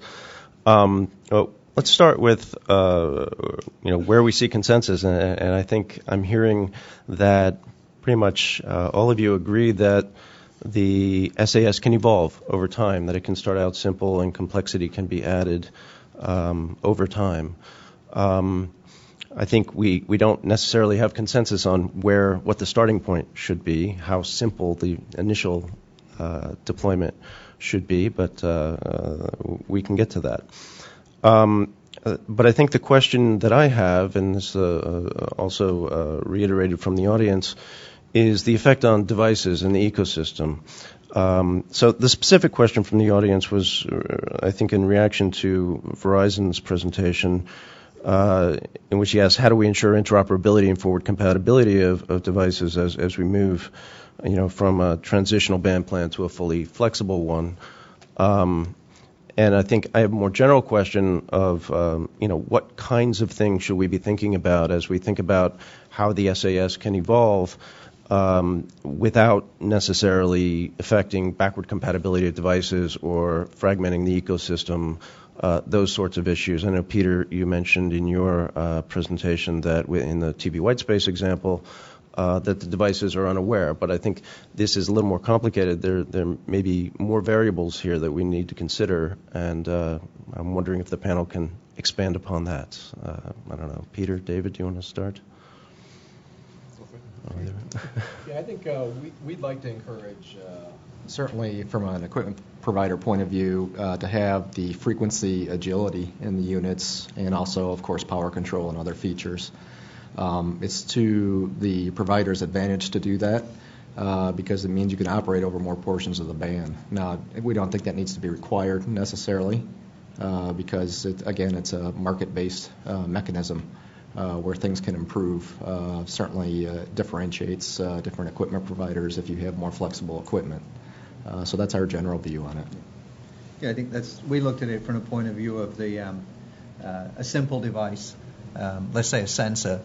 Let's start with where we see consensus, and I think I'm hearing that pretty much all of you agree that the SAS can evolve over time, that it can start out simple and complexity can be added over time. I think we don't necessarily have consensus on what the starting point should be, how simple the initial deployment should be, but we can get to that. But I think the question that I have, and this also reiterated from the audience, is the effect on devices and the ecosystem. So the specific question from the audience was, I think, in reaction to Verizon's presentation, in which he asked, how do we ensure interoperability and forward compatibility of devices as we move, from a transitional band plan to a fully flexible one? And I think I have a more general question of, what kinds of things should we be thinking about as we think about how the SAS can evolve without necessarily affecting backward compatibility of devices or fragmenting the ecosystem, those sorts of issues. I know, Peter, you mentioned in your presentation that in the TV whitespace example, that the devices are unaware, but I think this is a little more complicated. There may be more variables here that we need to consider, and I'm wondering if the panel can expand upon that. I don't know. Peter, David, do you want to start? Yeah, I think we'd like to encourage, certainly from an equipment provider point of view, to have the frequency agility in the units, and also, of course, power control and other features. It's to the provider's advantage to do that because it means you can operate over more portions of the band. Now, we don't think that needs to be required necessarily because, it's a market-based mechanism. where things can improve. Certainly differentiates different equipment providers if you have more flexible equipment. So that's our general view on it. Yeah, I think we looked at it from a point of view of a simple device, let's say a sensor,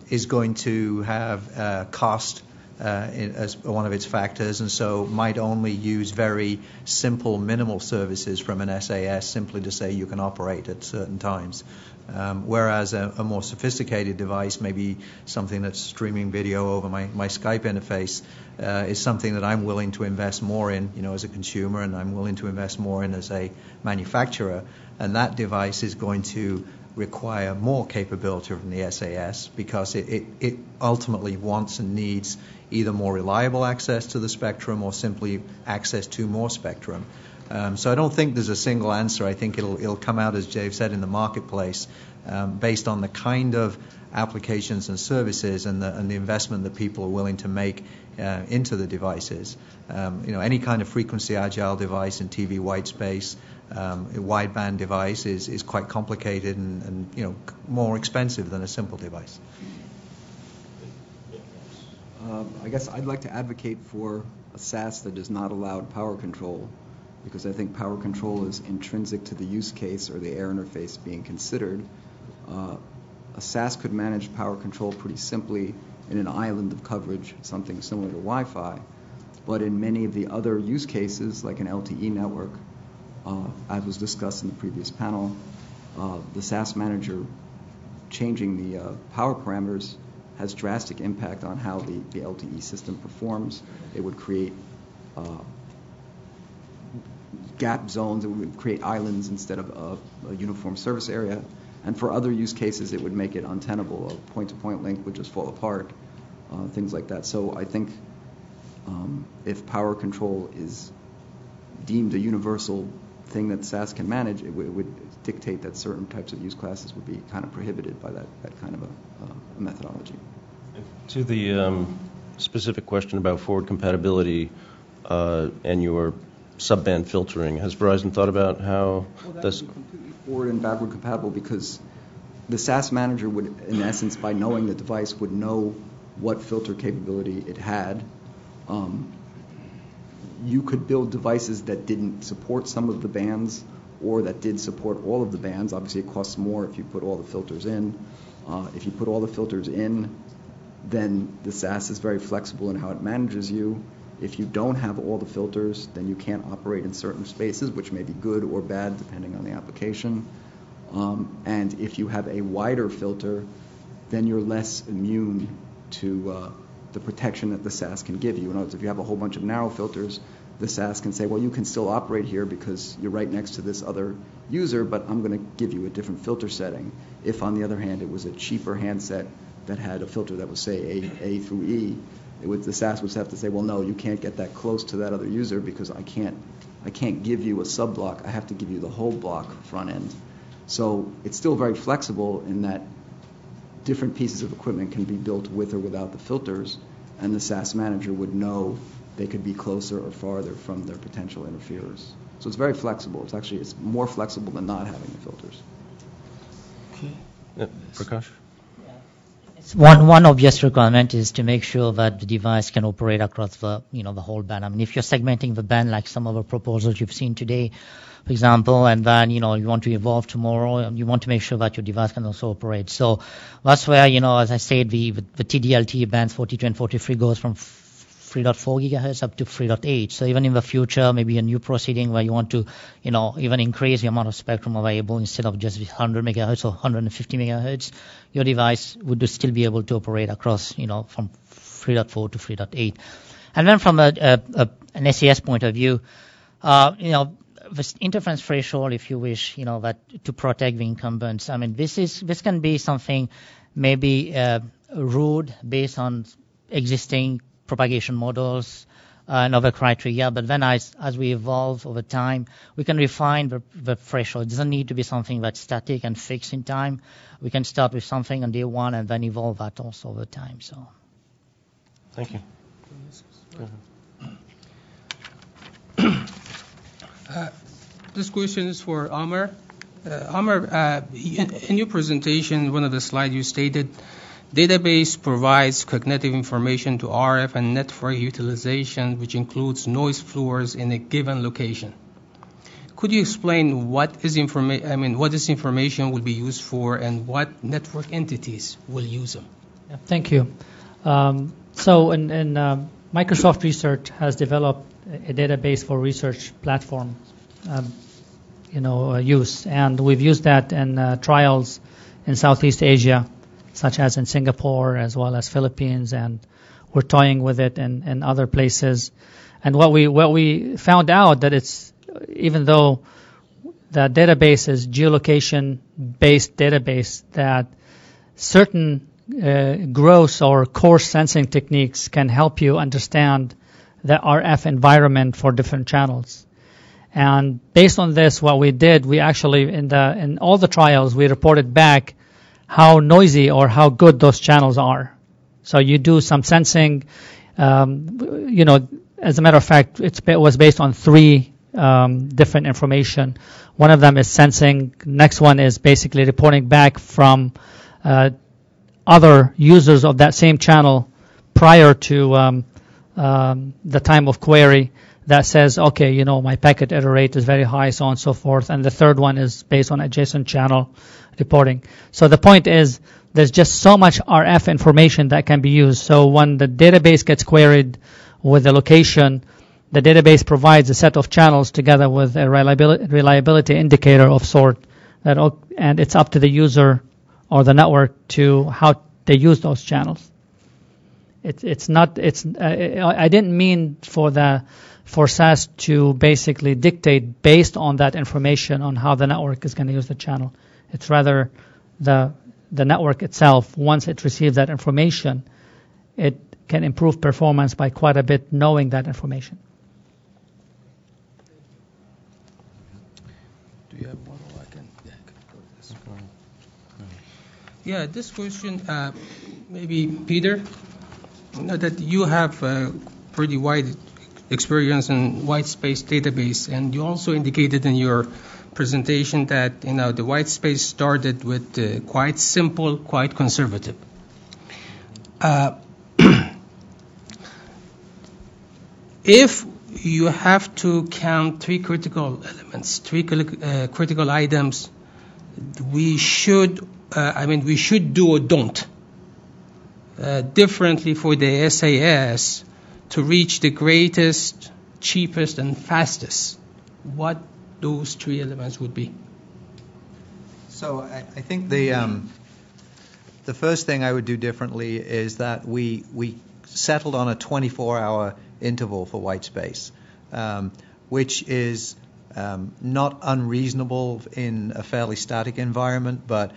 is going to have cost as one of its factors, and so might only use very simple, minimal services from an SAS simply to say you can operate at certain times. Whereas a more sophisticated device, maybe something that's streaming video over my Skype interface, is something that I'm willing to invest more in, as a consumer, and I'm willing to invest more in as a manufacturer. And that device is going to require more capability from the SAS because it ultimately wants and needs either more reliable access to the spectrum or simply access to more spectrum. So I don't think there's a single answer. I think it'll come out, as Dave said, in the marketplace based on the kind of applications and services and the investment that people are willing to make into the devices. Any kind of frequency agile device in TV white space, a wideband device is quite complicated and more expensive than a simple device. I guess I'd like to advocate for a SAS that does not allow power control, because I think power control is intrinsic to the use case or the air interface being considered. A SAS could manage power control pretty simply in an island of coverage, something similar to Wi-Fi. But in many of the other use cases, like an LTE network, as was discussed in the previous panel, the SAS manager changing the power parameters has drastic impact on how the LTE system performs. It would create gap zones. It would create islands instead of a uniform service area. And for other use cases, it would make it untenable. A point-to-point link would just fall apart, things like that. So I think if power control is deemed a universal thing that SAS can manage, it would dictate that certain types of use classes would be kind of prohibited by that kind of a methodology. To the specific question about forward compatibility and your subband filtering, has Verizon thought about how this... completely forward and backward compatible, because the SAS manager would, in essence, by knowing the device, would know what filter capability it had. You could build devices that didn't support some of the bands or that did support all of the bands. Obviously, it costs more if you put all the filters in. If you put all the filters in, then the SAS is very flexible in how it manages you. If you don't have all the filters, then you can't operate in certain spaces, which may be good or bad depending on the application. And if you have a wider filter, then you're less immune to the protection that the SAS can give you. In other words, if you have a whole bunch of narrow filters, the SAS can say, well, you can still operate here because you're right next to this other user, but I'm going to give you a different filter setting. If, on the other hand, it was a cheaper handset that had a filter that was, say, A through E, the SAS would have to say, well, no, you can't get that close to that other user because I can't give you a sub-block. I have to give you the whole block front end. So it's still very flexible in that different pieces of equipment can be built with or without the filters, and the SAS manager would know they could be closer or farther from their potential interferers. So it's very flexible. It's more flexible than not having the filters. Okay. Prakash? One obvious requirement is to make sure that the device can operate across the whole band. I mean, if you're segmenting the band like some of the proposals you've seen today, for example, and then you want to evolve tomorrow, and you want to make sure that your device can also operate. So that's where as I said, the TD-LTE bands 42 and 43 goes from 3.4 gigahertz up to 3.8. So even in the future, maybe a new proceeding where you want to, even increase the amount of spectrum available instead of just 100 megahertz or 150 megahertz, your device would still be able to operate across, from 3.4 to 3.8. And then from an SAS point of view, this interference threshold, if you wish, that to protect the incumbents. I mean, this can be something maybe rude based on existing propagation models and other criteria, but then as we evolve over time, we can refine the threshold. It doesn't need to be something that's static and fixed in time. We can start with something on day one and then evolve that also over time. So, thank you. This question is for Amar. Amar, in your presentation, one of the slides you stated, database provides cognitive information to RF and network utilization, which includes noise floors in a given location. Could you explain what this information will be used for and what network entities will use them? Yeah, thank you. So Microsoft Research has developed a database for research platform use, and we've used that in trials in Southeast Asia, such as in Singapore as well as Philippines, and we're toying with it in other places. And what we found out that it's, even though the database is geolocation-based database, that certain gross or coarse sensing techniques can help you understand the RF environment for different channels. And based on this, what we did, we actually, in all the trials, we reported back how noisy or how good those channels are. So you do some sensing, as a matter of fact, it was based on 3 different information. One of them is sensing. Next one is basically reporting back from other users of that same channel prior to the time of query that says, okay, my packet error rate is very high, so on and so forth. And the third one is based on adjacent channel reporting. So the point is, there's just so much RF information that can be used. So when the database gets queried with the location, the database provides a set of channels together with a reliability indicator of sort, and it's up to the user or the network to how they use those channels. I didn't mean for SAS to basically dictate based on that information on how the network is going to use the channel. It's rather the network itself, once it receives that information, it can improve performance by quite a bit knowing that information. Do you have one or I can go this one? Yeah, this question, maybe Peter, that you have pretty wide experience in white space database, and you also indicated in your presentation that the white space started with quite simple, quite conservative. If you have to count 3 critical elements, 3 critical items, we should do or don't differently for the SAS to reach the greatest, cheapest, and fastest. What those 3 elements would be? So I think the first thing I would do differently is that we settled on a 24-hour interval for white space, which is not unreasonable in a fairly static environment, but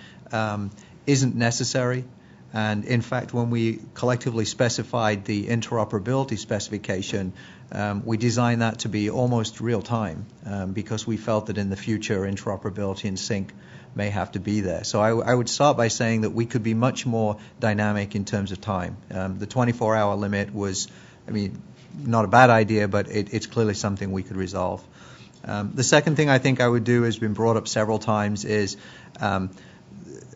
isn't necessary. And in fact, when we collectively specified the interoperability specification, we designed that to be almost real time because we felt that in the future interoperability and sync may have to be there. So I would start by saying that we could be much more dynamic in terms of time. The 24-hour limit was, not a bad idea, but it's clearly something we could resolve. The second thing I think I would do has been brought up several times is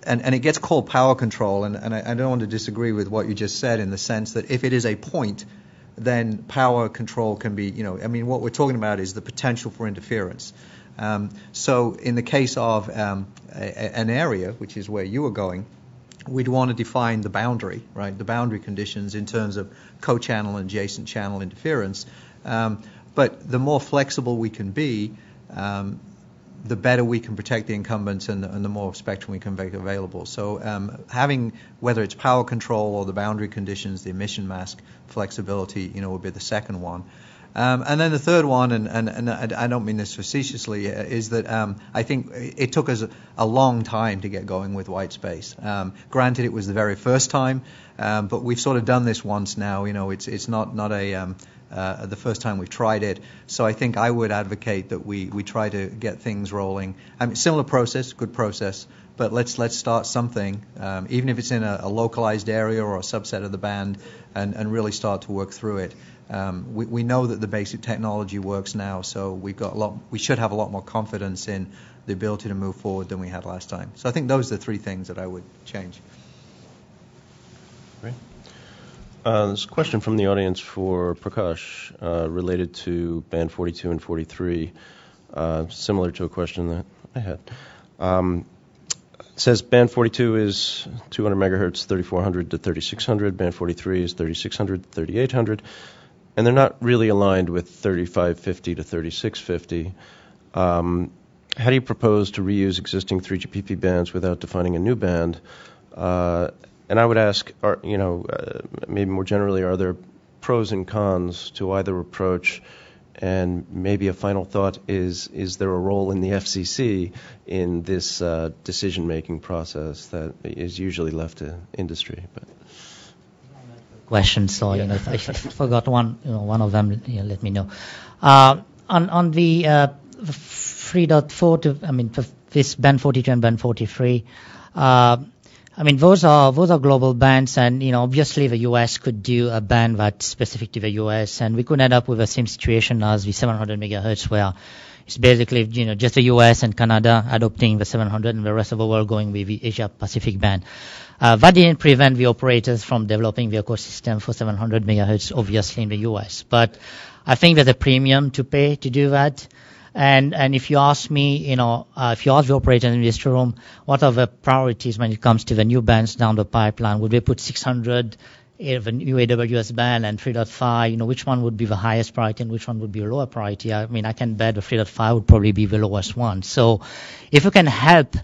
and it gets called power control, and I don't want to disagree with what you just said in the sense that if it is a point, then power control can be, what we're talking about is the potential for interference. So in the case of an area, which is where you were going, we'd want to define the boundary, right? The boundary conditions in terms of co-channel and adjacent channel interference. But the more flexible we can be, the better we can protect the incumbents and the more spectrum we can make available. So having, whether it's power control or the boundary conditions, the emission mask flexibility, would be the second one. And then the third one, and I don't mean this facetiously, is that I think it took us a long time to get going with white space. Granted, it was the very first time, but we've sort of done this once now. It's not the first time we've tried it. So I think I would advocate that we try to get things rolling. Similar process, good process, but let's start something, even if it's in a localized area or a subset of the band, and really start to work through it. We know that the basic technology works now, so we should have a lot more confidence in the ability to move forward than we had last time. So I think those are the three things that I would change. Great. There's a question from the audience for Prakash related to band 42 and 43, similar to a question that I had. It says band 42 is 200 megahertz, 3400 to 3600. Band 43 is 3600 to 3800. And they're not really aligned with 3550 to 3650. How do you propose to reuse existing 3GPP bands without defining a new band? And I would ask, maybe more generally, are there pros and cons to either approach? And maybe a final thought is there a role in the FCC in this decision-making process that is usually left to industry? But question, so if I forgot one of them, let me know. On the 3.4 to this band 42 and band 43. Those are global bands, and obviously the US could do a band that's specific to the US, and we could end up with the same situation as the 700 megahertz, where it's basically just the US and Canada adopting the 700, and the rest of the world going with the Asia Pacific band. That didn't prevent the operators from developing the ecosystem for 700 megahertz, obviously in the US. But I think there's a premium to pay to do that. And if you ask me, if you ask the operator in this room, what are the priorities when it comes to the new bands down the pipeline? Would they put 600, the new AWS band, and 3.5? Which one would be the highest priority and which one would be a lower priority? I can bet the 3.5 would probably be the lowest one. So if you can help,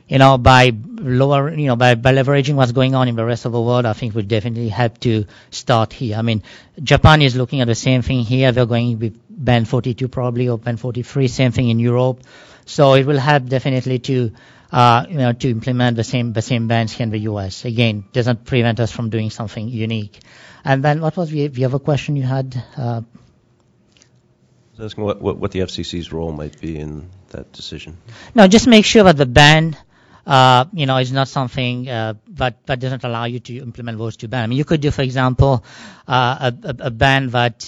by leveraging what's going on in the rest of the world, I think would definitely help to start here. Japan is looking at the same thing here. They're going with band 42 probably, or band 43, same thing in Europe. So it will help definitely to implement the same bands here in the US. Again, doesn't prevent us from doing something unique. And then what was the other question you had? I was asking what the FCC's role might be in that decision. No, just make sure that the band is not something that doesn't allow you to implement those two bands. You could do, for example, a band that,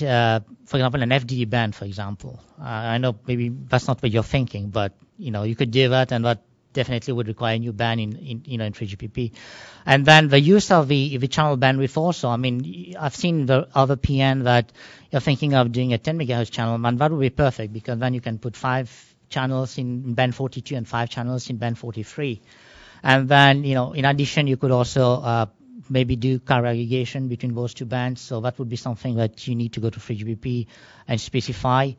for example, an FDD band, for example. I know maybe that's not what you're thinking, but you could do that, and that definitely would require a new band in 3GPP. And then the use of the channel bandwidth also. I've seen the other PN that you're thinking of doing a 10 megahertz channel, and that would be perfect, because then you can put 5 channels in band 42 and 5 channels in band 43. And then, in addition, you could also maybe do carrier aggregation between those two bands. So that would be something that you need to go to 3GPP and specify.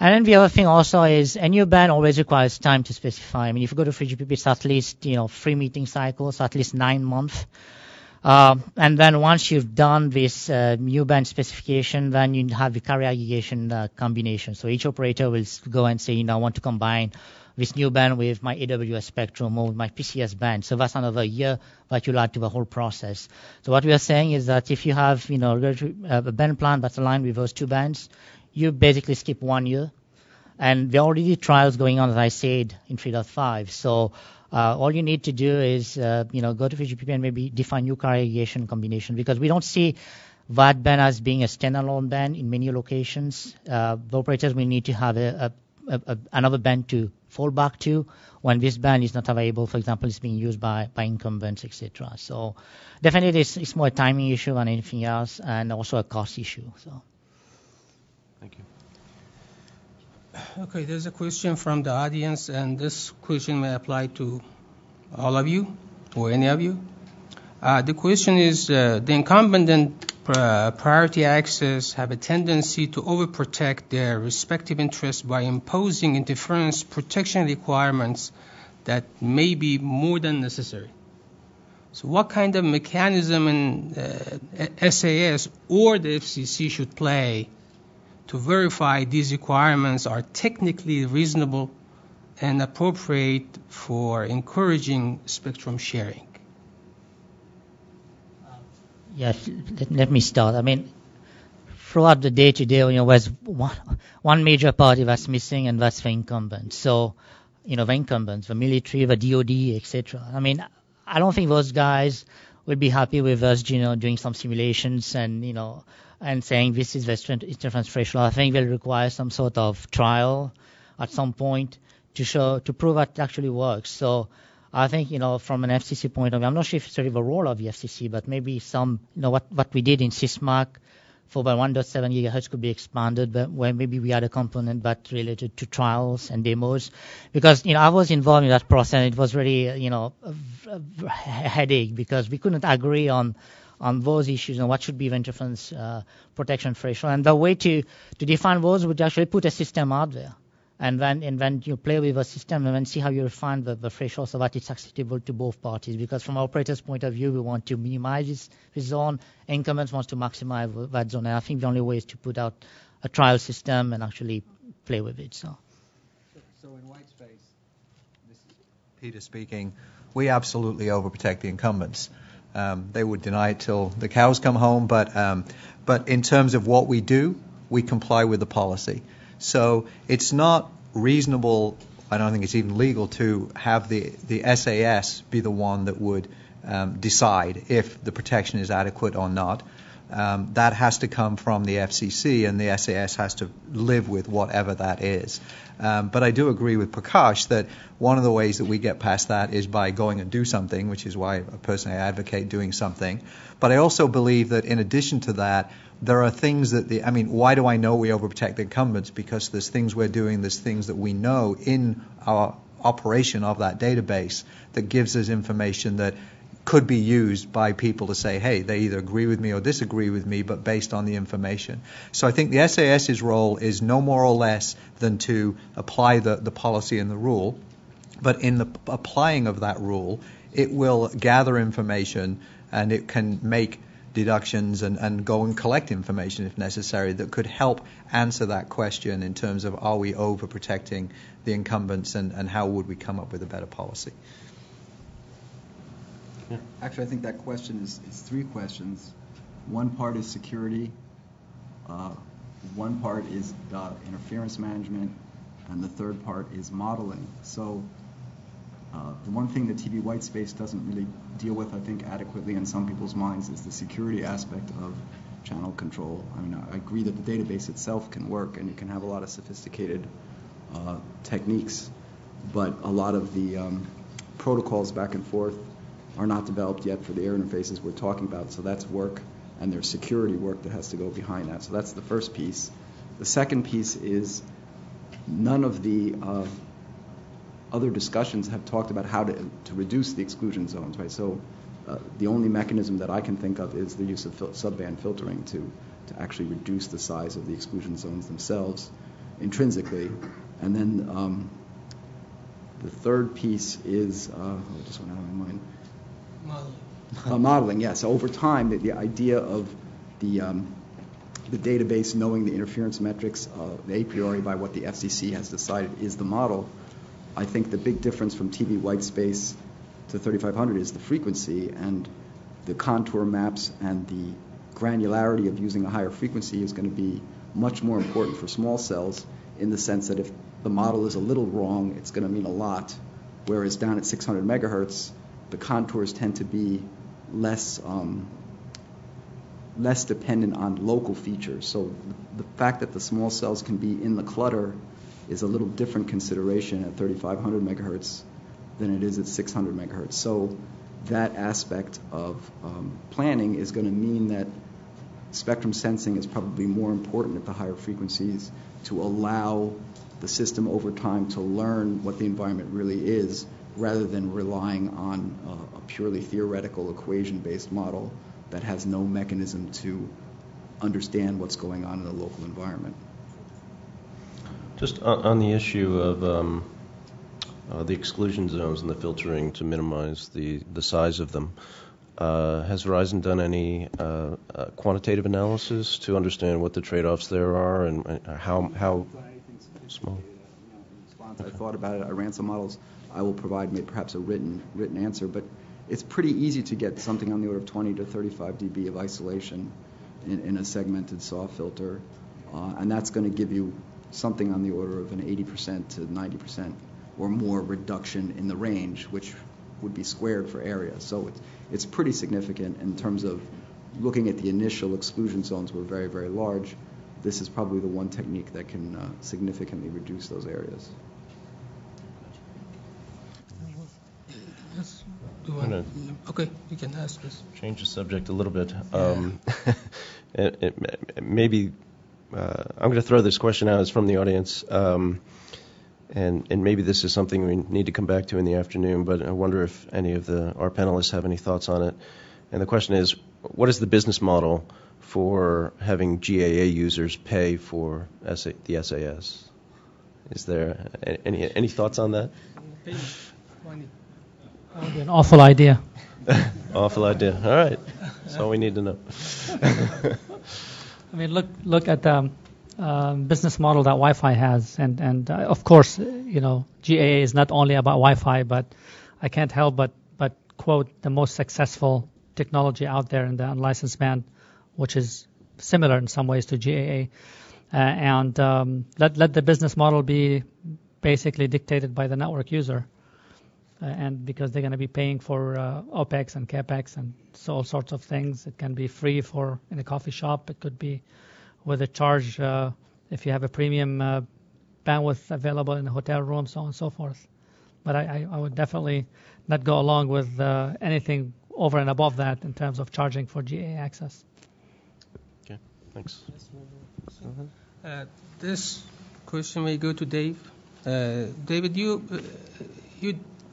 And then the other thing also is a new band always requires time to specify. If you go to 3GPP, it's at least 3 meeting cycles, at least 9 months. And then once you've done this new band specification, then you have the carrier aggregation combination. So each operator will go and say, I want to combine this new band with my AWS spectrum or with my PCS band. So that's another year that you'll add to the whole process. So what we are saying is that if you have, a band plan that's aligned with those two bands, you basically skip 1 year. And there are already trials going on, as I said, in 3.5. So all you need to do is, go to 3GPP and maybe define new carrier aggregation combination, because we don't see that band as being a standalone band in many locations. The operators will need to have another band to fall back to when this band is not available. For example, it's being used by incumbents, etc. So definitely it's more a timing issue than anything else, and also a cost issue. So. Thank you. Okay, there's a question from the audience, and this question may apply to all of you or any of you. The question is, the incumbent and priority access have a tendency to overprotect their respective interests by imposing interference protection requirements that may be more than necessary. So what kind of mechanism in SAS or the FCC should play to verify these requirements are technically reasonable and appropriate for encouraging spectrum sharing? Yes, let me start. Throughout the day-to-day, there's one major party that's missing, and that's the incumbent. So, the incumbents, the military, the DoD, etc. I don't think those guys would be happy with us, doing some simulations and, and saying this is the interference threshold. I think will require some sort of trial at some point to prove that it actually works. So I think, from an FCC point of view, I'm not sure if it's really the role of the FCC, but maybe some, what we did in CISMAC for the 1.7 gigahertz could be expanded, but where maybe we had a component that related to trials and demos. Because, I was involved in that process, and it was really, a headache because we couldn't agree on those issues and what should be the interference protection threshold. And the way to define those would actually put a system out there. And then you play with the system and then see how you refine the threshold so that it's acceptable to both parties. Because from our operator's point of view, we want to minimize this zone. Incumbents want to maximize that zone. And I think the only way is to put out a trial system and actually play with it. So in white space, this is Peter speaking, we absolutely overprotect the incumbents. They would deny it till the cows come home, but in terms of what we do, we comply with the policy. So it's not reasonable, I don't think it's even legal, to have the SAS be the one that would decide if the protection is adequate or not. That has to come from the FCC, and the SAS has to live with whatever that is. But I do agree with Prakash that one of the ways that we get past that is by going and do something, which is why I personally advocate doing something. But I also believe that in addition to that, there are things that why do I know we overprotect the incumbents? Because there's things we're doing, there's things that we know in our operation of that database that gives us information that could be used by people to say, hey, they either agree with me or disagree with me, but based on the information. So I think the SAS's role is no more or less than to apply the policy and the rule. But in the applying of that rule, it will gather information and it can make deductions and go and collect information if necessary that could help answer that question in terms of are we overprotecting the incumbents and how would we come up with a better policy. Yeah. Actually, I think that question is three questions. One part is security, one part is interference management, and the third part is modeling. So the one thing that TV white space doesn't really deal with, I think, adequately in some people's minds is the security aspect of channel control. I mean, I agree that the database itself can work and you can have a lot of sophisticated techniques, but a lot of the protocols back and forth are not developed yet for the air interfaces we're talking about, so that's work, and there's security work that has to go behind that. So that's the first piece. The second piece is none of the other discussions have talked about how to reduce the exclusion zones, right? So the only mechanism that I can think of is the use of subband filtering to actually reduce the size of the exclusion zones themselves intrinsically. And then the third piece is, it just went out of my mind. Modeling, yes. So over time, the idea of the database knowing the interference metrics a priori by what the FCC has decided is the model. I think the big difference from TV white space to 3500 is the frequency, and the contour maps and the granularity of using a higher frequency is going to be much more important for small cells, in the sense that if the model is a little wrong, it's going to mean a lot, whereas down at 600 megahertz, the contours tend to be less dependent on local features. So the fact that the small cells can be in the clutter is a little different consideration at 3500 megahertz than it is at 600 megahertz. So that aspect of planning is going to mean that spectrum sensing is probably more important at the higher frequencies to allow the system over time to learn what the environment really is, rather than relying on a purely theoretical equation-based model that has no mechanism to understand what's going on in the local environment. Just on the issue of the exclusion zones and the filtering to minimize the size of them, has Verizon done any quantitative analysis to understand what the trade-offs there are and how small? I thought about it. I ran some models. I will provide maybe perhaps a written answer, but it's pretty easy to get something on the order of 20 to 35 dB of isolation in a segmented SAW filter, and that's going to give you something on the order of an 80% to 90% or more reduction in the range, which would be squared for area. So it's pretty significant in terms of looking at the initial exclusion zones were very, very large, this is probably the one technique that can significantly reduce those areas. Okay, you can ask this. Change the subject a little bit. Maybe I'm going to throw this question out. It's from the audience, and maybe this is something we need to come back to in the afternoon. But I wonder if any of our panelists have any thoughts on it. And the question is, what is the business model for having GAA users pay for the SAS? Is there any thoughts on that? That would be an awful idea. Awful idea. All right. That's all we need to know. I mean, look at the business model that Wi-Fi has, and of course, GAA is not only about Wi-Fi, but I can't help but quote the most successful technology out there in the unlicensed band, which is similar in some ways to GAA, and let the business model be basically dictated by the network user. And because they're going to be paying for OPEX and CAPEX and so all sorts of things. It can be free in a coffee shop. It could be with a charge if you have a premium bandwidth available in a hotel room, so on and so forth. But I would definitely not go along with anything over and above that in terms of charging for GA access. Okay, thanks. This question may go to Dave. David, you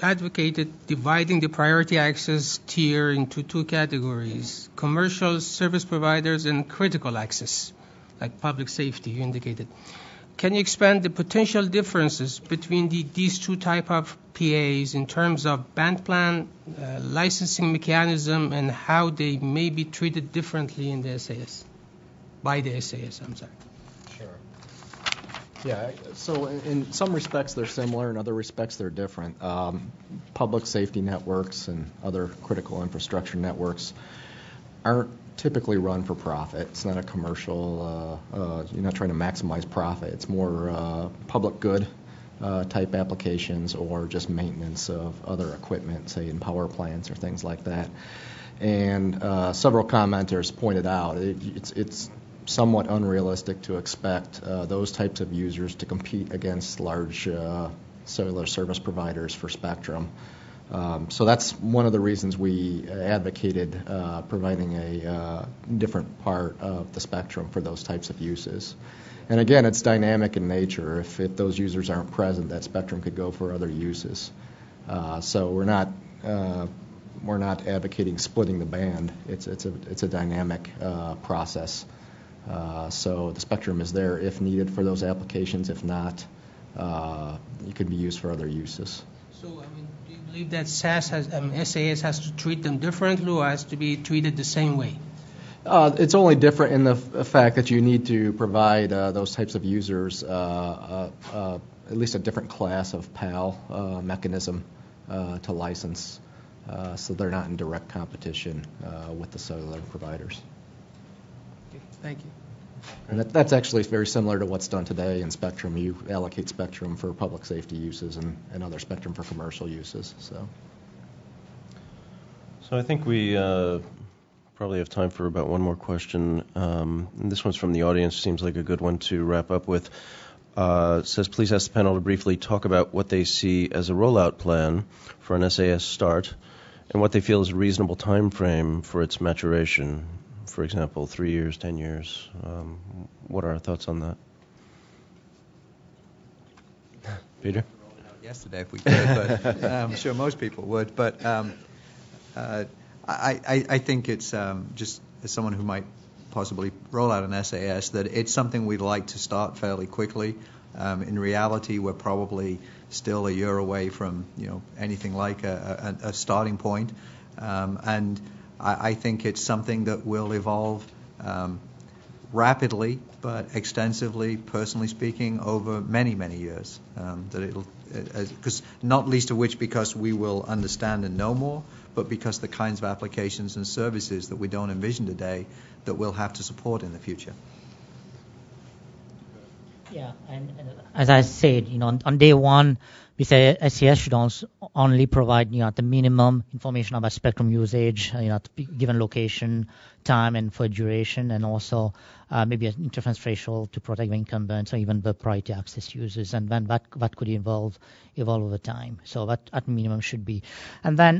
advocated dividing the priority access tier into two categories: commercial service providers and critical access, like public safety, you indicated. Can you expand the potential differences between these two type of PAs in terms of band plan, licensing mechanism, and how they may be treated differently in the SAS, by the SAS, I'm sorry? Sure. Yeah, so in some respects they're similar, in other respects they're different. Public safety networks and other critical infrastructure networks aren't typically run for profit. It's not a commercial, you're not trying to maximize profit. It's more public good type applications or just maintenance of other equipment, say in power plants or things like that. And several commenters pointed out it's somewhat unrealistic to expect those types of users to compete against large cellular service providers for spectrum. So that's one of the reasons we advocated providing a different part of the spectrum for those types of uses. And again, it's dynamic in nature. If those users aren't present, that spectrum could go for other uses. So we're not advocating splitting the band. It's a dynamic process. So the spectrum is there if needed for those applications. If not, it could be used for other uses. So, I mean, do you believe that SAS has to treat them differently or has to be treated the same way? It's only different in the fact that you need to provide those types of users at least a different class of PAL mechanism to license, so they're not in direct competition with the cellular providers. Okay, thank you. And that's actually very similar to what's done today in spectrum. You allocate spectrum for public safety uses and other spectrum for commercial uses. So I think we probably have time for about one more question. And this one's from the audience. Seems like a good one to wrap up with. It says, please ask the panel to briefly talk about what they see as a rollout plan for an SAS start and what they feel is a reasonable time frame for its maturation. For example, 3 years, 10 years. What are our thoughts on that? Peter? Yesterday, if we could, but I'm sure most people would. But I think it's just as someone who might possibly roll out an SAS, that it's something we'd like to start fairly quickly. In reality, we're probably still a year away from anything like a starting point, and I think it's something that will evolve rapidly, but extensively, personally speaking, over many, many years. That it'll, because not least of which because we will understand and know more, but because the kinds of applications and services that we don't envision today that we'll have to support in the future. Yeah, and as I said, on day one, we say SES should only provide, the minimum information about spectrum usage, at given location, time, and for duration, and also maybe an interference threshold to protect the incumbents or even the priority access users, and then that could evolve over time. So that at minimum should be. And then,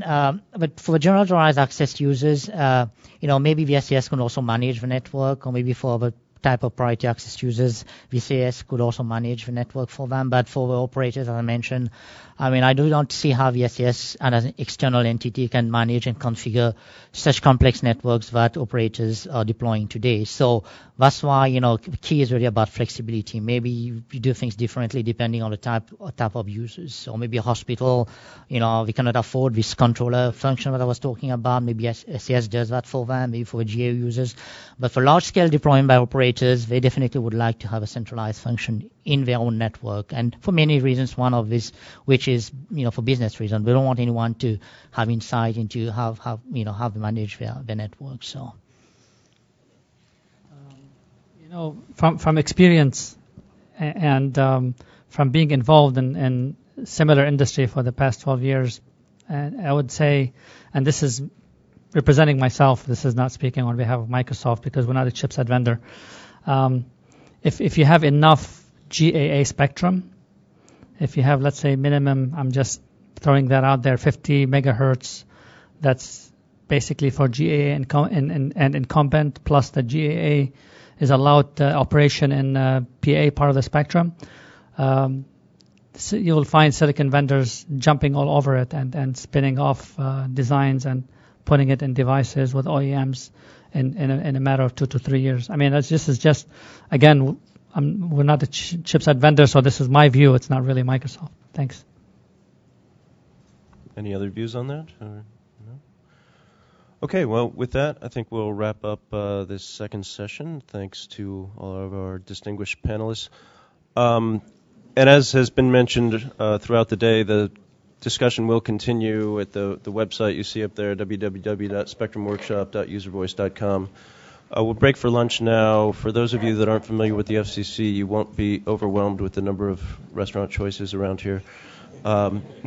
but for general authorized access users, maybe the SES can also manage the network, or maybe for other type of priority access users, VCS could also manage the network for them. But for the operators, as I mentioned, I do not see how VCS as an external entity can manage and configure such complex networks that operators are deploying today. So that's why, the key is really about flexibility. Maybe you do things differently depending on the type of users. So maybe a hospital, we cannot afford this controller function that I was talking about. Maybe SES does that for them, maybe for GA users. But for large-scale deployment by operators, they definitely would like to have a centralized function in their own network. And for many reasons, one of this, which is, for business reasons, they don't want anyone to have insight into how they manage their network. So, from experience and from being involved in similar industry for the past 12 years, I would say, and this is representing myself, this is not speaking on behalf of Microsoft because we're not a chipset vendor. If you have enough GAA spectrum, if you have, let's say, minimum, I'm just throwing that out there, 50 megahertz, that's basically for GAA and incumbent, plus the GAA is allowed operation in PA part of the spectrum. So you will find silicon vendors jumping all over it and spinning off designs and putting it in devices with OEMs in a matter of 2 to 3 years. This is just, again, we're not a chipset vendor, so this is my view. It's not really Microsoft. Thanks. Any other views on that? Or no? Okay, well, with that, I think we'll wrap up this second session. Thanks to all of our distinguished panelists. And as has been mentioned throughout the day, the discussion will continue at the website you see up there, www.spectrumworkshop.uservoice.com. We'll break for lunch now. For those of you that aren't familiar with the FCC, you won't be overwhelmed with the number of restaurant choices around here.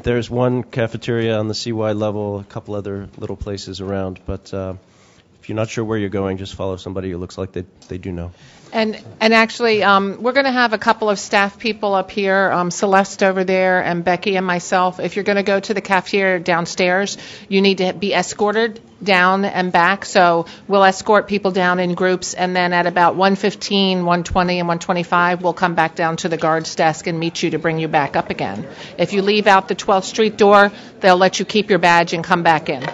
There's one cafeteria on the CY level, a couple other little places around, but if you're not sure where you're going, just follow somebody who looks like they do know. And actually, we're going to have a couple of staff people up here, Celeste over there and Becky and myself. If you're going to go to the cafeteria downstairs, you need to be escorted down and back. So we'll escort people down in groups, and then at about 1:15, 1:20, and 1:25, we'll come back down to the guard's desk and meet you to bring you back up again. If you leave out the 12th Street door, they'll let you keep your badge and come back in.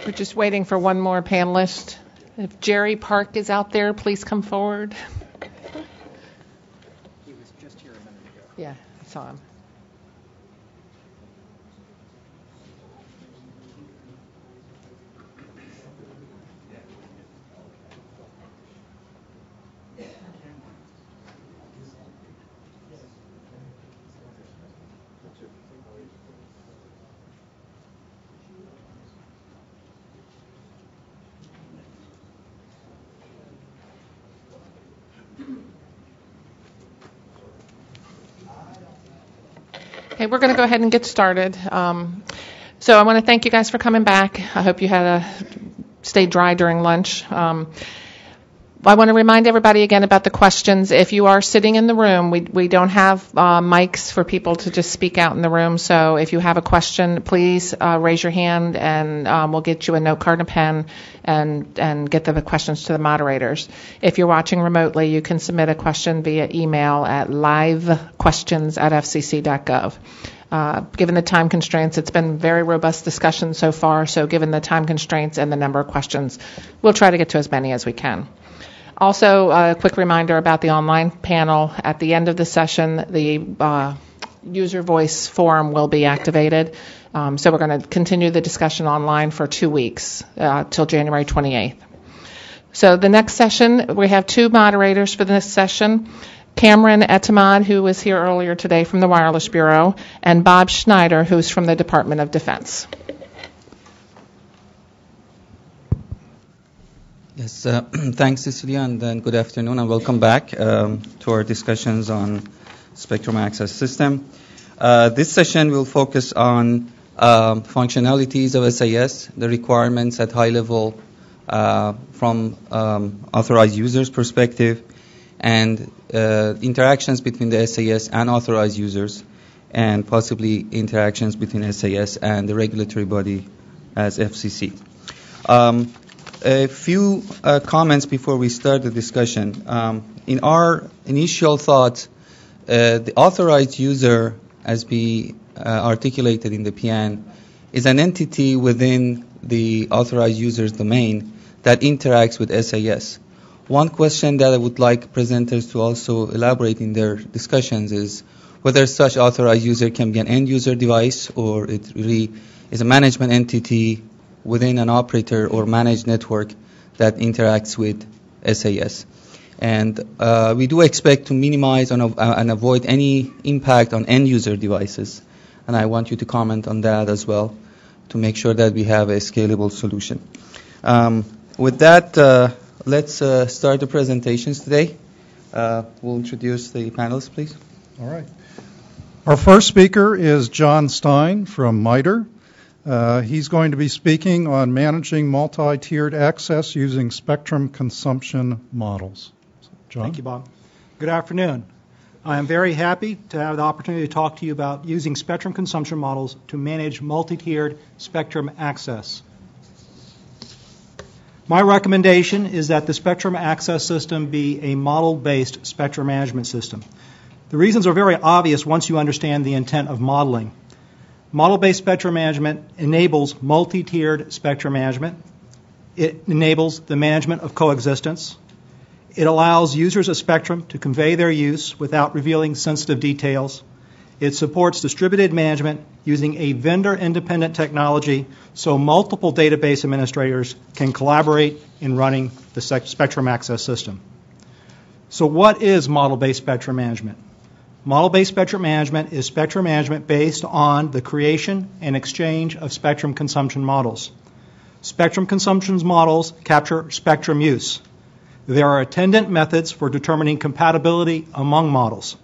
We're just waiting for one more panelist. If Jerry Park is out there, please come forward. He was just here a minute ago. Yeah, I saw him. Okay, we're going to go ahead and get started. So I want to thank you guys for coming back. I hope you stayed dry during lunch. I want to remind everybody again about the questions. If you are sitting in the room, we don't have mics for people to just speak out in the room. So if you have a question, please raise your hand, and we'll get you a note card and a pen and get the questions to the moderators. If you're watching remotely, you can submit a question via email at livequestions@fcc.gov. Given the time constraints, it's been very robust discussion so far. So given the time constraints and the number of questions, we'll try to get to as many as we can. Also, a quick reminder about the online panel. At the end of the session, the user voice forum will be activated. So we're going to continue the discussion online for 2 weeks, till January 28th. So the next session, we have 2 moderators for this session. Cameron Etamad, who was here earlier today from the Wireless Bureau, and Bob Schneider, who's from the Department of Defense. Yes, thanks, Cecilia, and then good afternoon, and welcome back to our discussions on Spectrum Access System. This session will focus on functionalities of SAS, the requirements at high level from authorized users' perspective, and interactions between the SAS and authorized users, and possibly interactions between SAS and the regulatory body as FCC. A few comments before we start the discussion. In our initial thoughts, the authorized user, as we articulated in the PN, is an entity within the authorized user's domain that interacts with SAS. One question that I would like presenters to also elaborate in their discussions is whether such authorized user can be an end-user device, or it really is a management entity within an operator or managed network that interacts with SAS. And we do expect to minimize and avoid any impact on end-user devices. And I want you to comment on that as well to make sure that we have a scalable solution. With that, let's start the presentations today. We'll introduce the panelists, please. All right. Our first speaker is John Stein from MITRE. He's going to be speaking on managing multi-tiered access using spectrum consumption models. John? Thank you, Bob. Good afternoon. I am very happy to have the opportunity to talk to you about using spectrum consumption models to manage multi-tiered spectrum access. My recommendation is that the spectrum access system be a model-based spectrum management system. The reasons are very obvious once you understand the intent of modeling. Model-based spectrum management enables multi-tiered spectrum management. It enables the management of coexistence. It allows users of spectrum to convey their use without revealing sensitive details. It supports distributed management using a vendor-independent technology so multiple database administrators can collaborate in running the spectrum access system. So what is model-based spectrum management? Model-based spectrum management is spectrum management based on the creation and exchange of spectrum consumption models. Spectrum consumption models capture spectrum use. There are attendant methods for determining compatibility among models.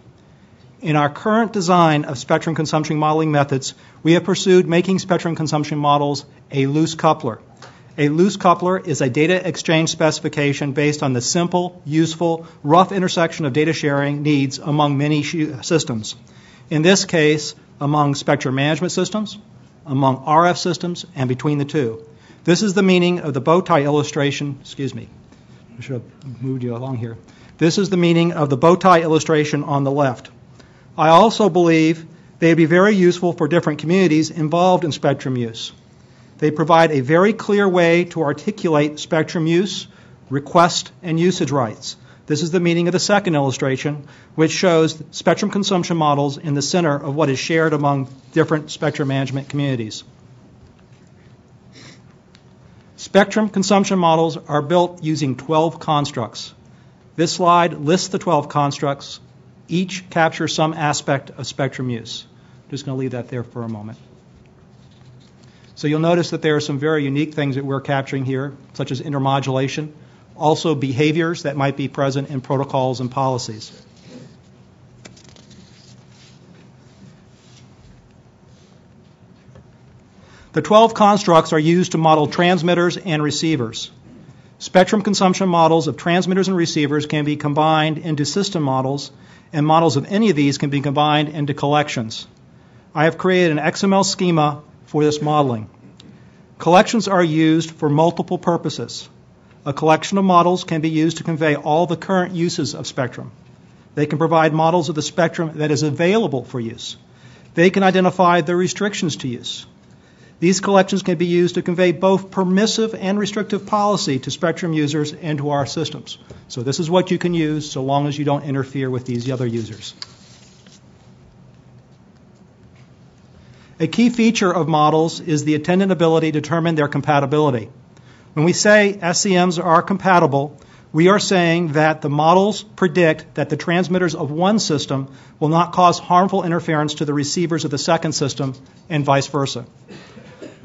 In our current design of spectrum consumption modeling methods, we have pursued making spectrum consumption models a loose coupler. A loose coupler is a data exchange specification based on the simple, useful, rough intersection of data sharing needs among many systems. In this case, among spectrum management systems, among RF systems, and between the two. This is the meaning of the bow tie illustration. Excuse me. I should have moved you along here. This is the meaning of the bow tie illustration on the left. I also believe they'd be very useful for different communities involved in spectrum use. They provide a very clear way to articulate spectrum use, request, and usage rights. This is the meaning of the second illustration, which shows spectrum consumption models in the center of what is shared among different spectrum management communities. Spectrum consumption models are built using 12 constructs. This slide lists the 12 constructs. Each captures some aspect of spectrum use. I'm just going to leave that there for a moment. So you'll notice that there are some very unique things that we're capturing here, such as intermodulation, also behaviors that might be present in protocols and policies. The 12 constructs are used to model transmitters and receivers. Spectrum consumption models of transmitters and receivers can be combined into system models, and models of any of these can be combined into collections. I have created an XML schema for this modeling. Collections are used for multiple purposes. A collection of models can be used to convey all the current uses of spectrum. They can provide models of the spectrum that is available for use. They can identify the restrictions to use. These collections can be used to convey both permissive and restrictive policy to spectrum users and to our systems. So this is what you can use so long as you don't interfere with these other users. A key feature of models is the attendant ability to determine their compatibility. When we say SCMs are compatible, We are saying that the models predict that the transmitters of one system will not cause harmful interference to the receivers of the second system, and vice versa.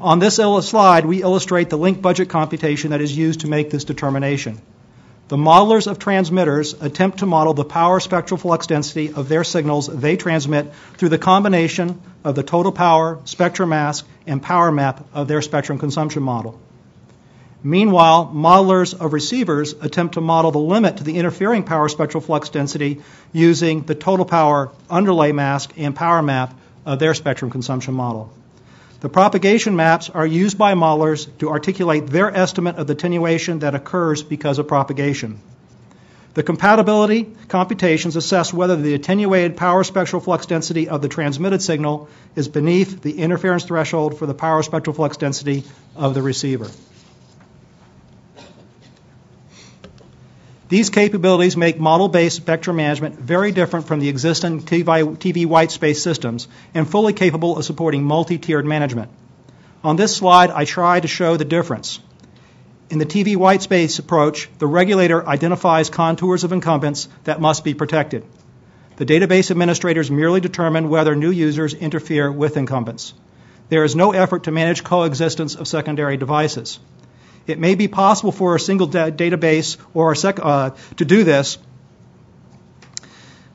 On this slide, we illustrate the link budget computation that is used to make this determination. The modelers of transmitters attempt to model the power spectral flux density of their signals they transmit through the combination of the total power, spectrum mask, and power map of their spectrum consumption model. Meanwhile, modelers of receivers attempt to model the limit to the interfering power spectral flux density using the total power, underlay mask, and power map of their spectrum consumption model. The propagation maps are used by modelers to articulate their estimate of the attenuation that occurs because of propagation. The compatibility computations assess whether the attenuated power spectral flux density of the transmitted signal is beneath the interference threshold for the power spectral flux density of the receiver. These capabilities make model-based spectrum management very different from the existing TV white space systems and fully capable of supporting multi-tiered management. On this slide, I try to show the difference. In the TV white space approach, the regulator identifies contours of incumbents that must be protected. The database administrators merely determine whether new users interfere with incumbents. There is no effort to manage coexistence of secondary devices. It may be possible for a single database or to do this,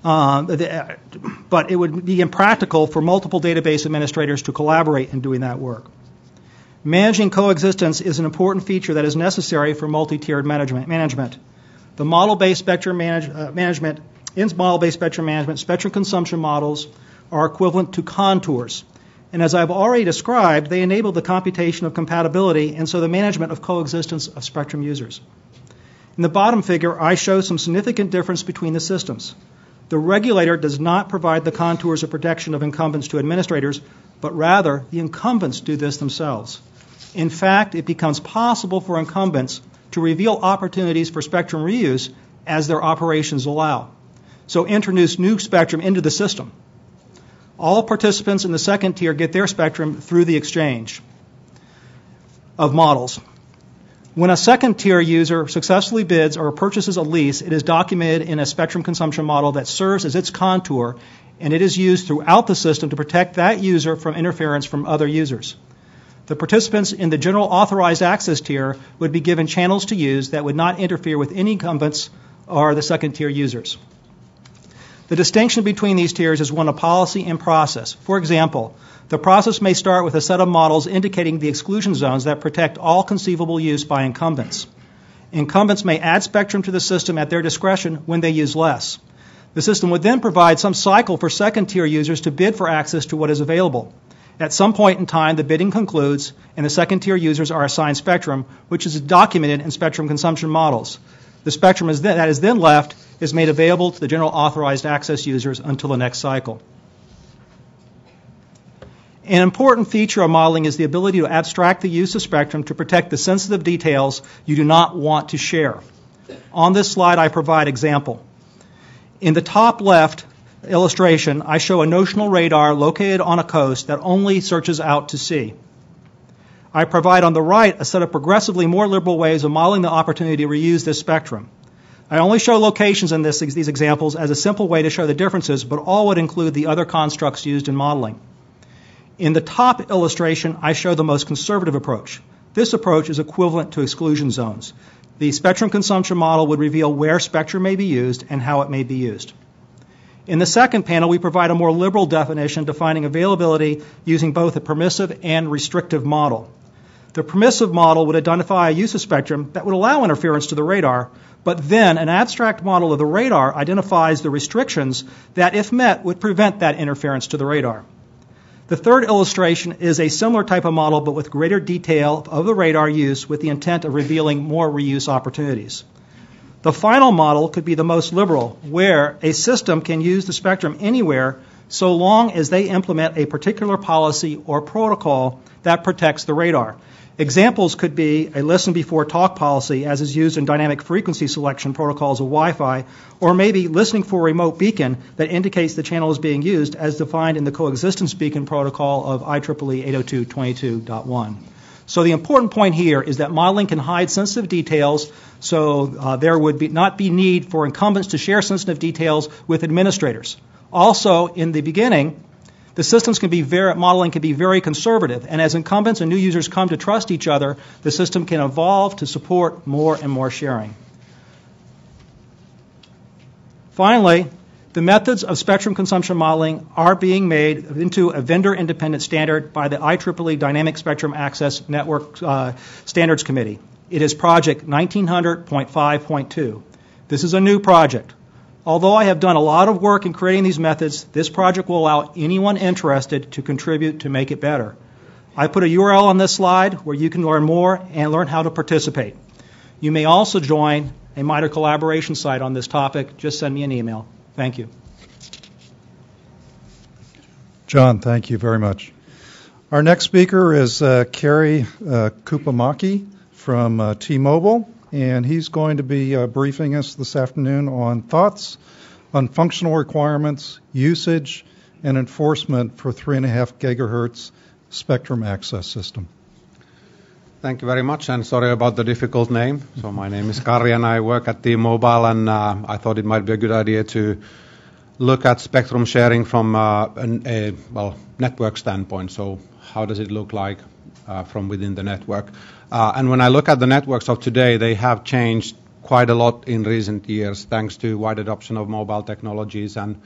but it would be impractical for multiple database administrators to collaborate in doing that work. Managing coexistence is an important feature that is necessary for multi-tiered management. The model-based spectrum management, spectrum consumption models are equivalent to contours. And as I've already described, they enable the computation of compatibility and so the management of coexistence of spectrum users. In the bottom figure, I show some significant difference between the systems. The regulator does not provide the contours of protection of incumbents to administrators, but rather the incumbents do this themselves. In fact, it becomes possible for incumbents to reveal opportunities for spectrum reuse as their operations allow. So introduce new spectrum into the system. All participants in the second tier get their spectrum through the exchange of models. When a second tier user successfully bids or purchases a lease, it is documented in a spectrum consumption model that serves as its contour, and it is used throughout the system to protect that user from interference from other users. The participants in the general authorized access tier would be given channels to use that would not interfere with any incumbents or the second tier users. The distinction between these tiers is one of policy and process. For example, the process may start with a set of models indicating the exclusion zones that protect all conceivable use by incumbents. Incumbents may add spectrum to the system at their discretion when they use less. The system would then provide some cycle for second-tier users to bid for access to what is available. At some point in time, the bidding concludes, and the second-tier users are assigned spectrum, which is documented in spectrum consumption models. The spectrum that is then left is made available to the general authorized access users until the next cycle. An important feature of modeling is the ability to abstract the use of spectrum to protect the sensitive details you do not want to share. On this slide, I provide example. In the top left illustration, I show a notional radar located on a coast that only searches out to sea. I provide on the right a set of progressively more liberal ways of modeling the opportunity to reuse this spectrum. I only show locations in these examples as a simple way to show the differences, but all would include the other constructs used in modeling. In the top illustration, I show the most conservative approach. This approach is equivalent to exclusion zones. The spectrum consumption model would reveal where spectrum may be used and how it may be used. In the second panel, we provide a more liberal definition defining availability using both a permissive and restrictive model. The permissive model would identify a use of spectrum that would allow interference to the radar, but then an abstract model of the radar identifies the restrictions that, if met, would prevent that interference to the radar. The third illustration is a similar type of model, but with greater detail of the radar use with the intent of revealing more reuse opportunities. The final model could be the most liberal, where a system can use the spectrum anywhere so long as they implement a particular policy or protocol that protects the radar. Examples could be a listen before talk policy, as is used in dynamic frequency selection protocols of Wi-Fi, or maybe listening for a remote beacon that indicates the channel is being used, as defined in the coexistence beacon protocol of IEEE 802.22.1. So the important point here is that modeling can hide sensitive details, so there would not be need for incumbents to share sensitive details with administrators. Also, in the beginning, the systems modeling can be very conservative, and as incumbents and new users come to trust each other, the system can evolve to support more and more sharing. Finally, the methods of spectrum consumption modeling are being made into a vendor-independent standard by the IEEE Dynamic Spectrum Access Network Standards Committee. It is Project 1900.5.2. This is a new project. Although I have done a lot of work in creating these methods, this project will allow anyone interested to contribute to make it better. I put a URL on this slide where you can learn more and learn how to participate. You may also join a MITRE collaboration site on this topic. Just send me an email. Thank you. John, thank you very much. Our next speaker is Kerry Kupamaki from T-Mobile, and he's going to be briefing us this afternoon on thoughts on functional requirements, usage, and enforcement for 3.5 gigahertz spectrum access system. Thank you very much, and sorry about the difficult name. So my name is Kari, and I work at T-Mobile, and I thought it might be a good idea to look at spectrum sharing from a network standpoint. So how does it look like from within the network? And when I look at the networks of today, they have changed quite a lot in recent years, thanks to wide adoption of mobile technologies and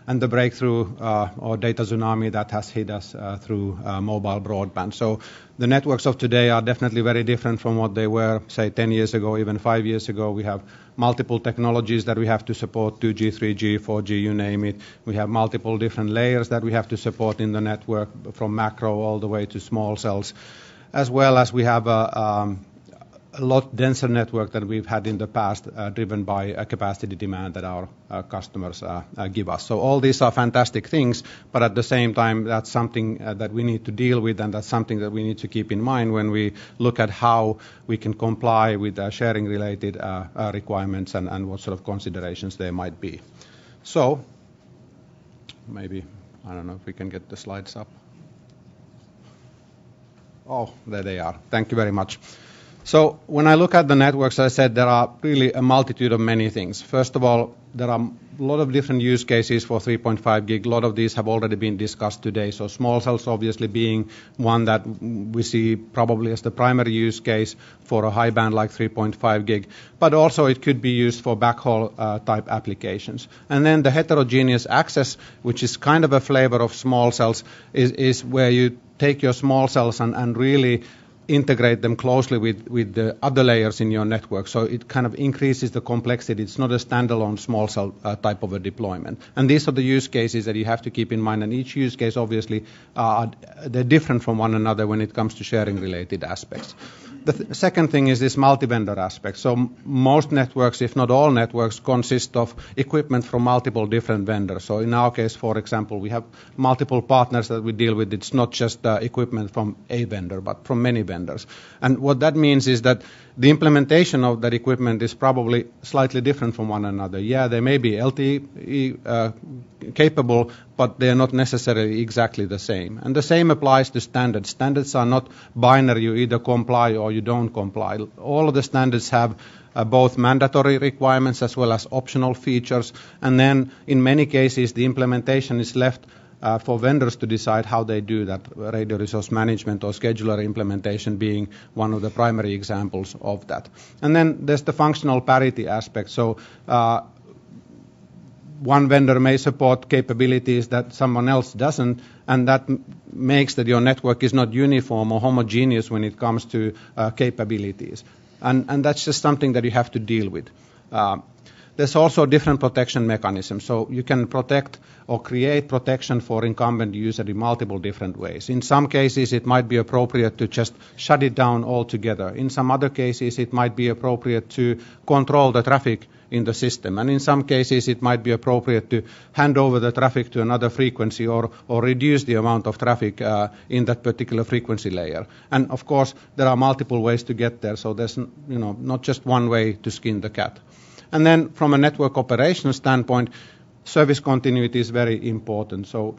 the breakthrough or data tsunami that has hit us through mobile broadband. So the networks of today are definitely very different from what they were, say, 10 years ago, even 5 years ago. We have multiple technologies that we have to support, 2G, 3G, 4G, you name it. We have multiple different layers that we have to support in the network, from macro all the way to small cells, as well as we have a lot denser network than we've had in the past, driven by a capacity demand that our customers give us. So all these are fantastic things, but at the same time, that's something that we need to deal with, and that's something that we need to keep in mind when we look at how we can comply with sharing-related requirements and what sort of considerations there might be. So maybe, I don't know if we can get the slides up. Oh, there they are. Thank you very much. So when I look at the networks, as I said, there are really a multitude of many things. First of all, there are a lot of different use cases for 3.5 gig. A lot of these have already been discussed today. So small cells obviously being one that we see probably as the primary use case for a high band like 3.5 gig. But also it could be used for backhaul type applications. And then the heterogeneous access, which is kind of a flavor of small cells, is where you take your small cells and really integrate them closely with the other layers in your network. So it kind of increases the complexity. It's not a standalone small cell type of a deployment. And these are the use cases that you have to keep in mind. And each use case, obviously, they're different from one another when it comes to sharing-related aspects. The second thing is this multi-vendor aspect. So most networks, if not all networks, consist of equipment from multiple different vendors. So in our case, for example, we have multiple partners that we deal with. It's not just equipment from a vendor, but from many vendors. And what that means is that the implementation of that equipment is probably slightly different from one another. Yeah, they may be LTE capable, but they're not necessarily exactly the same. And the same applies to standards. Standards are not binary. You either comply or you don't comply. All of the standards have both mandatory requirements as well as optional features. And then in many cases, the implementation is left for vendors to decide how they do that, radio resource management or scheduler implementation being one of the primary examples of that. And then there's the functional parity aspect. So one vendor may support capabilities that someone else doesn't, and that makes that your network is not uniform or homogeneous when it comes to capabilities. And that's just something that you have to deal with. There's also different protection mechanisms. So you can protect or create protection for incumbent user in multiple different ways. In some cases, it might be appropriate to just shut it down altogether. In some other cases, it might be appropriate to control the traffic in the system. And in some cases, it might be appropriate to hand over the traffic to another frequency or reduce the amount of traffic in that particular frequency layer. And of course, there are multiple ways to get there. So there's not just one way to skin the cat. And then from a network operations standpoint, service continuity is very important. So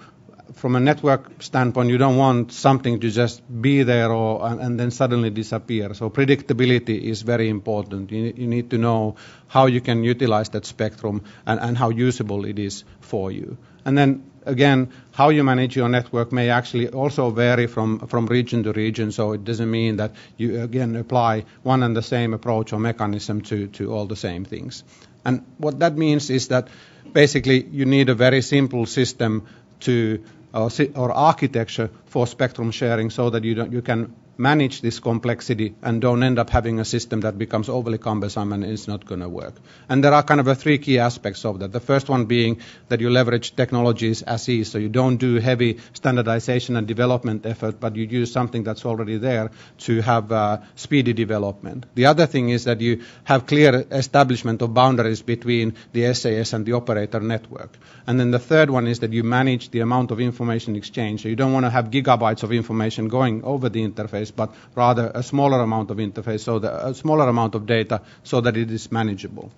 from a network standpoint, you don't want something to just be there and then suddenly disappear. So predictability is very important. You need to know how you can utilize that spectrum and how usable it is for you. And then again, how you manage your network may actually also vary from region to region, so it doesn't mean that you again apply one and the same approach or mechanism to all the same things. And what that means is that basically you need a very simple system or architecture for spectrum sharing so that you can manage this complexity and don't end up having a system that becomes overly cumbersome and is not going to work. And there are kind of three key aspects of that. The first one being that you leverage technologies as is, so you don't do heavy standardization and development effort, but you use something that's already there to have speedy development. The other thing is that you have clear establishment of boundaries between the SAS and the operator network. And then the third one is that you manage the amount of information exchange. So you don't want to have gigabytes of information going over the interface, but rather a smaller amount of interface, so a smaller amount of data, so that it is manageable.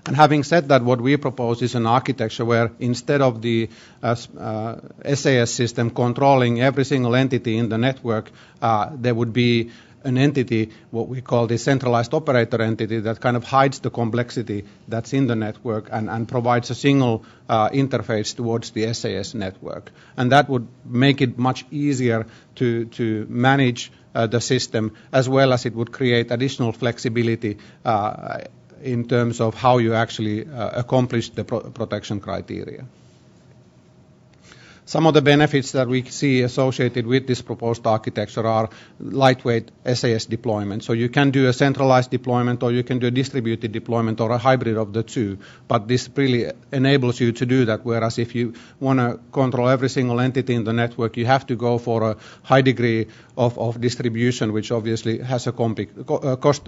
And having said that, what we propose is an architecture where instead of the SAS system controlling every single entity in the network, there would be an entity, what we call the centralized operator entity, that kind of hides the complexity that's in the network and provides a single interface towards the SAS network. And that would make it much easier to manage the system, as well as it would create additional flexibility in terms of how you actually accomplish the protection criteria. Some of the benefits that we see associated with this proposed architecture are lightweight SAS deployment. So you can do a centralized deployment, or you can do a distributed deployment, or a hybrid of the two. But this really enables you to do that, whereas if you want to control every single entity in the network, you have to go for a high degree of distribution, which obviously has a cost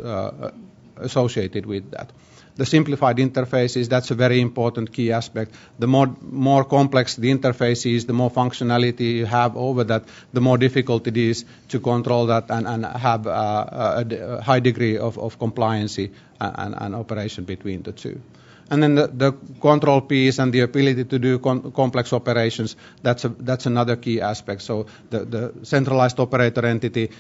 associated with that. The simplified interfaces, that's a very important key aspect. The more complex the interface is, the more functionality you have over that, the more difficult it is to control that and have a high degree of compliancy and operation between the two. And then the control piece and the ability to do complex operations, that's another key aspect. So the centralized operator entity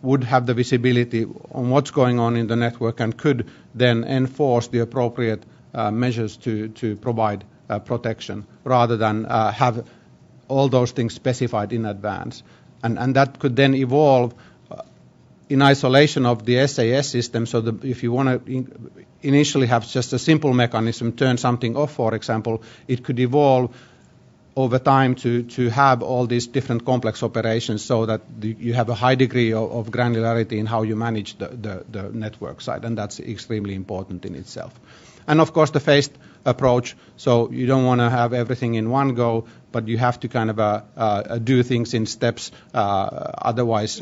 would have the visibility on what's going on in the network and could then enforce the appropriate measures to provide protection, rather than have all those things specified in advance. And that could then evolve in isolation of the SAS system, so that if you want to initially have just a simple mechanism, turn something off, for example, it could evolve over time to have all these different complex operations, so that you have a high degree of granularity in how you manage the network side, and that's extremely important in itself. And of course the phased approach, so you don't want to have everything in one go, but you have to kind of do things in steps, otherwise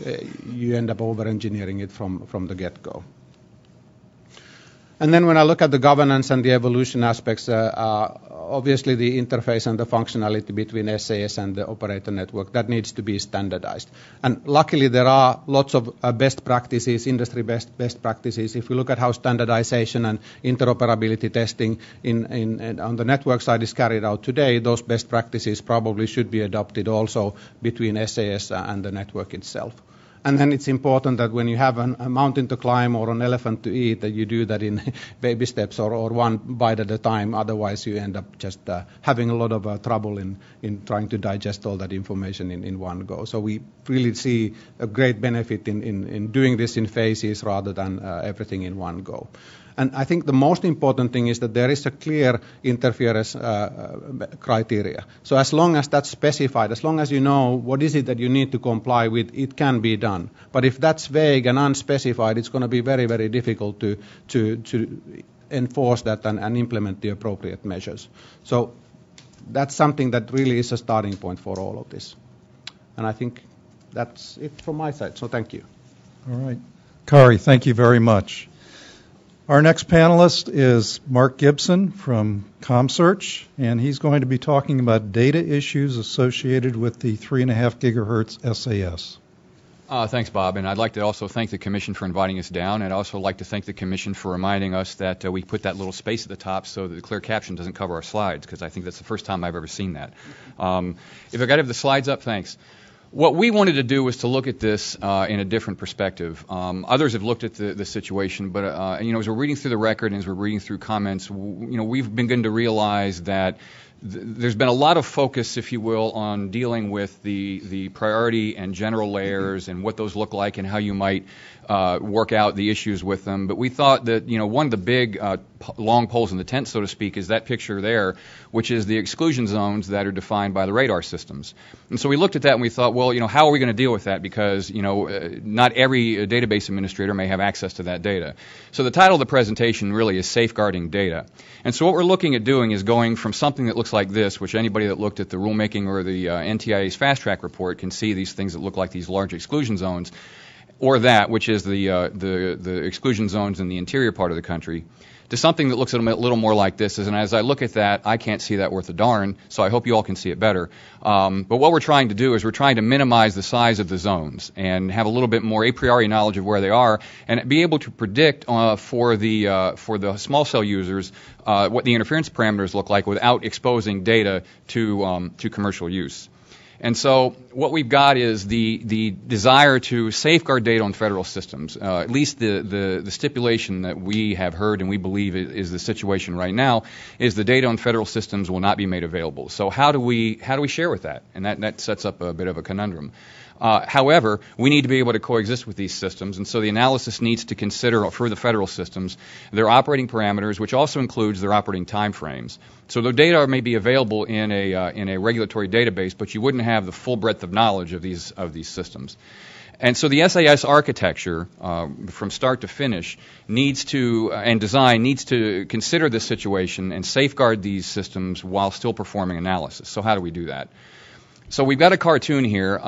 you end up over-engineering it from the get-go. And then when I look at the governance and the evolution aspects, obviously the interface and the functionality between SAS and the operator network, that needs to be standardized. And luckily there are lots of best practices, industry best practices. If we look at how standardization and interoperability testing on the network side is carried out today, those best practices probably should be adopted also between SAS and the network itself. And then it's important that when you have a mountain to climb or an elephant to eat, that you do that in baby steps or one bite at a time. Otherwise, you end up just having a lot of trouble in trying to digest all that information in one go. So we really see a great benefit in doing this in phases rather than everything in one go. And I think the most important thing is that there is a clear interference criteria. So as long as that's specified, as long as you know what is it that you need to comply with, it can be done. But if that's vague and unspecified, it's going to be very, very difficult to enforce that and implement the appropriate measures. So that's something that really is a starting point for all of this. And I think that's it from my side. So thank you. All right. Kari, thank you very much. Our next panelist is Mark Gibson from ComSearch, and he's going to be talking about data issues associated with the 3.5 gigahertz SAS. Thanks, Bob. And I'd like to also thank the Commission for inviting us down. And I'd also like to thank the Commission for reminding us that we put that little space at the top so that the clear caption doesn't cover our slides, because I think that's the first time I've ever seen that. If I got to have the slides up, thanks. What we wanted to do was to look at this in a different perspective. Others have looked at the situation, but as we're reading through the record and as we're reading through comments, we've begun to realize that there's been a lot of focus, if you will, on dealing with the priority and general layers and what those look like and how you might work out the issues with them. But we thought that, one of the big long poles in the tent, so to speak, is that picture there, which is the exclusion zones that are defined by the radar systems. And so we looked at that and we thought, well, how are we going to deal with that? Because, not every database administrator may have access to that data. So the title of the presentation really is Safeguarding Data. And so what we're looking at doing is going from something that looks like this, which anybody that looked at the rulemaking or the NTIA's fast track report can see these things that look like these large exclusion zones, or that, which is the exclusion zones in the interior part of the country, to something that looks a little more like this. And as I look at that, I can't see that worth a darn, so I hope you all can see it better. But what we're trying to do is we're trying to minimize the size of the zones and have a little bit more a priori knowledge of where they are and be able to predict for the small cell users what the interference parameters look like without exposing data to commercial use. And so what we've got is the desire to safeguard data on federal systems. At least the stipulation that we have heard and we believe is the situation right now is the data on federal systems will not be made available. So how do we share with that? And that sets up a bit of a conundrum. However, we need to be able to coexist with these systems, and so the analysis needs to consider, for the federal systems, their operating parameters, which also includes their operating time frames. So the data may be available in a regulatory database, but you wouldn't have the full breadth of knowledge of these systems. And so the SAS architecture, from start to finish, needs to consider this situation and safeguard these systems while still performing analysis. So how do we do that? So we've got a cartoon here.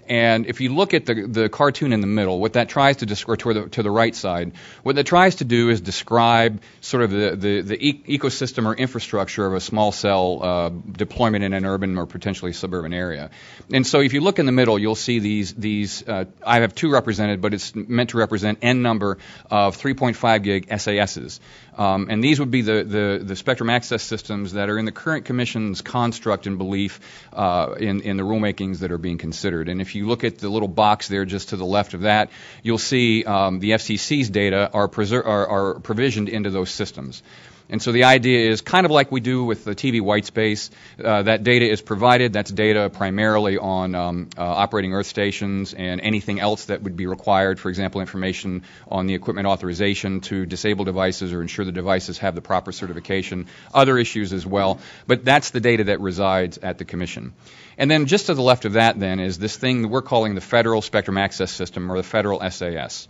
And if you look at the cartoon in the middle, what that tries to describe, to the right side, what that tries to do is describe sort of the ecosystem or infrastructure of a small cell deployment in an urban or potentially suburban area. And so if you look in the middle, you'll see these I have two represented, but it's meant to represent n number of 3.5 gig SASs. And these would be the spectrum access systems that are in the current Commission's construct and belief in the rulemakings that are being considered. And if you look at the little box there just to the left of that, you'll see the FCC's data are provisioned into those systems. And so the idea is kind of like we do with the TV white space. That data is provided. That's data primarily on operating earth stations and anything else that would be required, for example, information on the equipment authorization to disable devices or ensure the devices have the proper certification, other issues as well. But that's the data that resides at the Commission. And then just to the left of that then is this thing that we're calling the Federal Spectrum Access System, or the Federal SAS.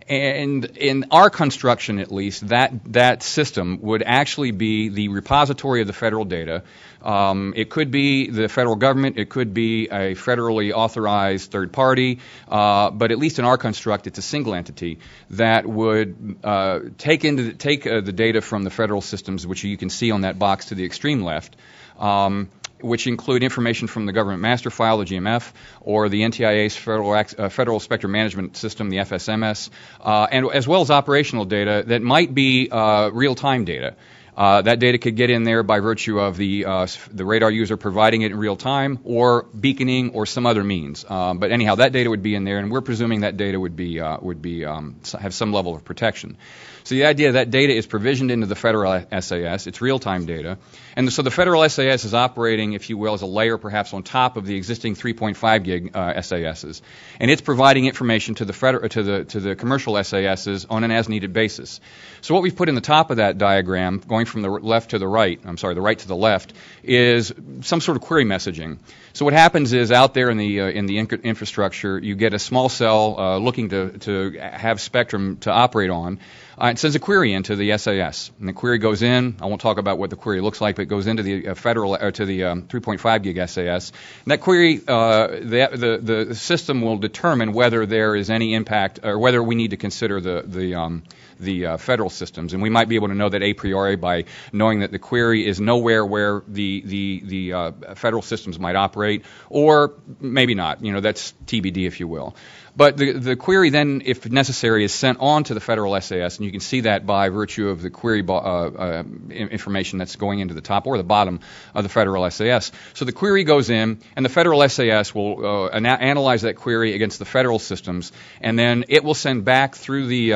And in our construction, at least, that system would actually be the repository of the federal data. It could be the federal government. It could be a federally authorized third party. But at least in our construct, it's a single entity that would take the data from the federal systems, which you can see on that box to the extreme left, which include information from the Government Master File, the GMF, or the NTIA's Federal Spectrum Management System, the FSMS, and as well as operational data that might be real-time data. That data could get in there by virtue of the radar user providing it in real time, or beaconing, or some other means. But anyhow, that data would be in there, and we're presuming that data would have some level of protection. So the idea that data is provisioned into the federal SAS, it's real-time data, and so the federal SAS is operating, if you will, as a layer perhaps on top of the existing 3.5 gig SASs, and it's providing information to the commercial SASs on an as-needed basis. So what we've put in the top of that diagram, going from the left to the right, the right to the left, is some sort of query messaging. So what happens is out there in the infrastructure, you get a small cell looking to have spectrum to operate on. It sends a query into the SAS, and the query goes in. I won't talk about what the query looks like, but it goes into the to the 3.5 gig SAS. And that query, the system will determine whether there is any impact or whether we need to consider the federal systems, and we might be able to know that a priori by Wi-Fi, knowing that the query is nowhere where the federal systems might operate, or maybe not. That's TBD, if you will. But the query then, if necessary, is sent on to the federal SAS, and you can see that by virtue of the query information that's going into the top or the bottom of the federal SAS. So the query goes in, and the federal SAS will analyze that query against the federal systems, and then it will send back through the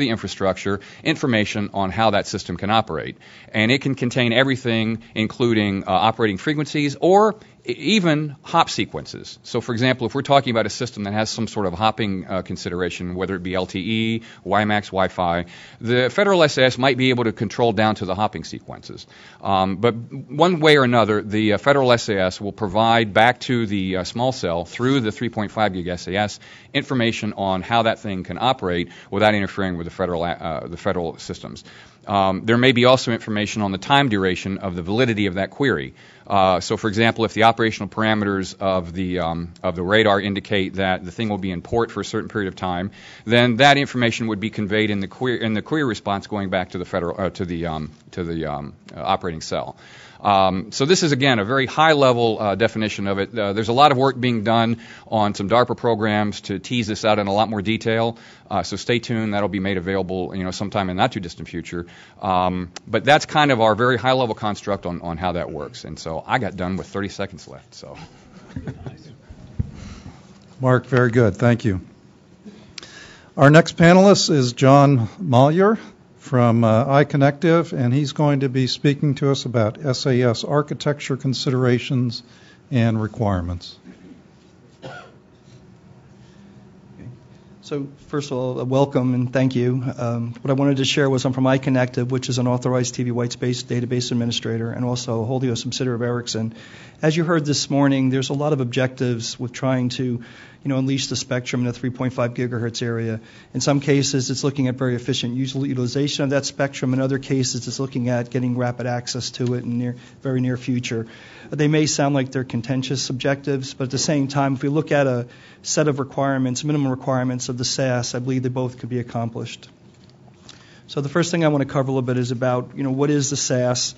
infrastructure information on how that system can operate. And it can contain everything, including operating frequencies or even hop sequences. So, for example, if we're talking about a system that has some sort of hopping consideration, whether it be LTE, WiMAX, Wi-Fi, the federal SAS might be able to control down to the hopping sequences. But one way or another, the federal SAS will provide back to the small cell through the 3.5 gig SAS information on how that thing can operate without interfering with the federal systems. There may be also information on the time duration of the validity of that query. So, for example, if the operational parameters of the radar indicate that the thing will be in port for a certain period of time, then that information would be conveyed in the query response going back to the federal to the operating cell. So this is, again, a very high-level definition of it. There's a lot of work being done on some DARPA programs to tease this out in a lot more detail. So stay tuned. That'll be made available, sometime in the not-too-distant future. But that's kind of our very high-level construct on how that works. And so I got done with 30 seconds left. So, Mark, very good. Thank you. Our next panelist is John Mallier from iConnective, and he's going to be speaking to us about SAS architecture considerations and requirements. So first of all, welcome and thank you. What I wanted to share was I'm from iConnective, which is an authorized TV whitespace database administrator and also a wholly owned subsidiary of Ericsson. As you heard this morning, there's a lot of objectives with trying to unleash the spectrum in the 3.5 gigahertz area. In some cases, it's looking at very efficient utilization of that spectrum. In other cases, it's looking at getting rapid access to it in very near future. They may sound like they're contentious objectives, but at the same time, if we look at a set of requirements, minimum requirements of the SAS, I believe they both could be accomplished. So the first thing I want to cover a little bit is about, what is the SAS?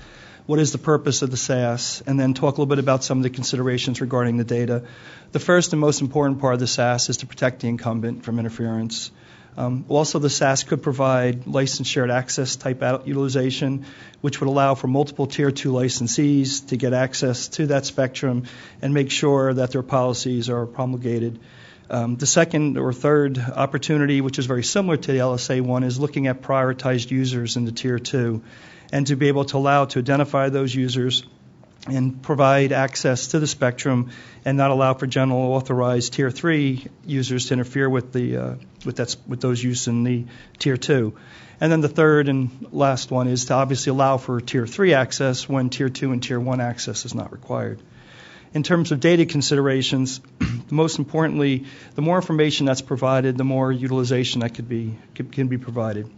What is the purpose of the SAS, and then talk a little bit about some of the considerations regarding the data. The first and most important part of the SAS is to protect the incumbent from interference. Also, the SAS could provide license shared access type utilization, which would allow for multiple Tier 2 licensees to get access to that spectrum and make sure that their policies are promulgated. The second or third opportunity, which is very similar to the LSA one, is looking at prioritized users in the Tier 2. And to be able to allow to identify those users and provide access to the spectrum and not allow for general authorized Tier 3 users to interfere with those used in the Tier 2. And then the third and last one is to obviously allow for Tier 3 access when Tier 2 and Tier 1 access is not required. In terms of data considerations, most importantly, the more information that's provided, the more utilization that can be provided.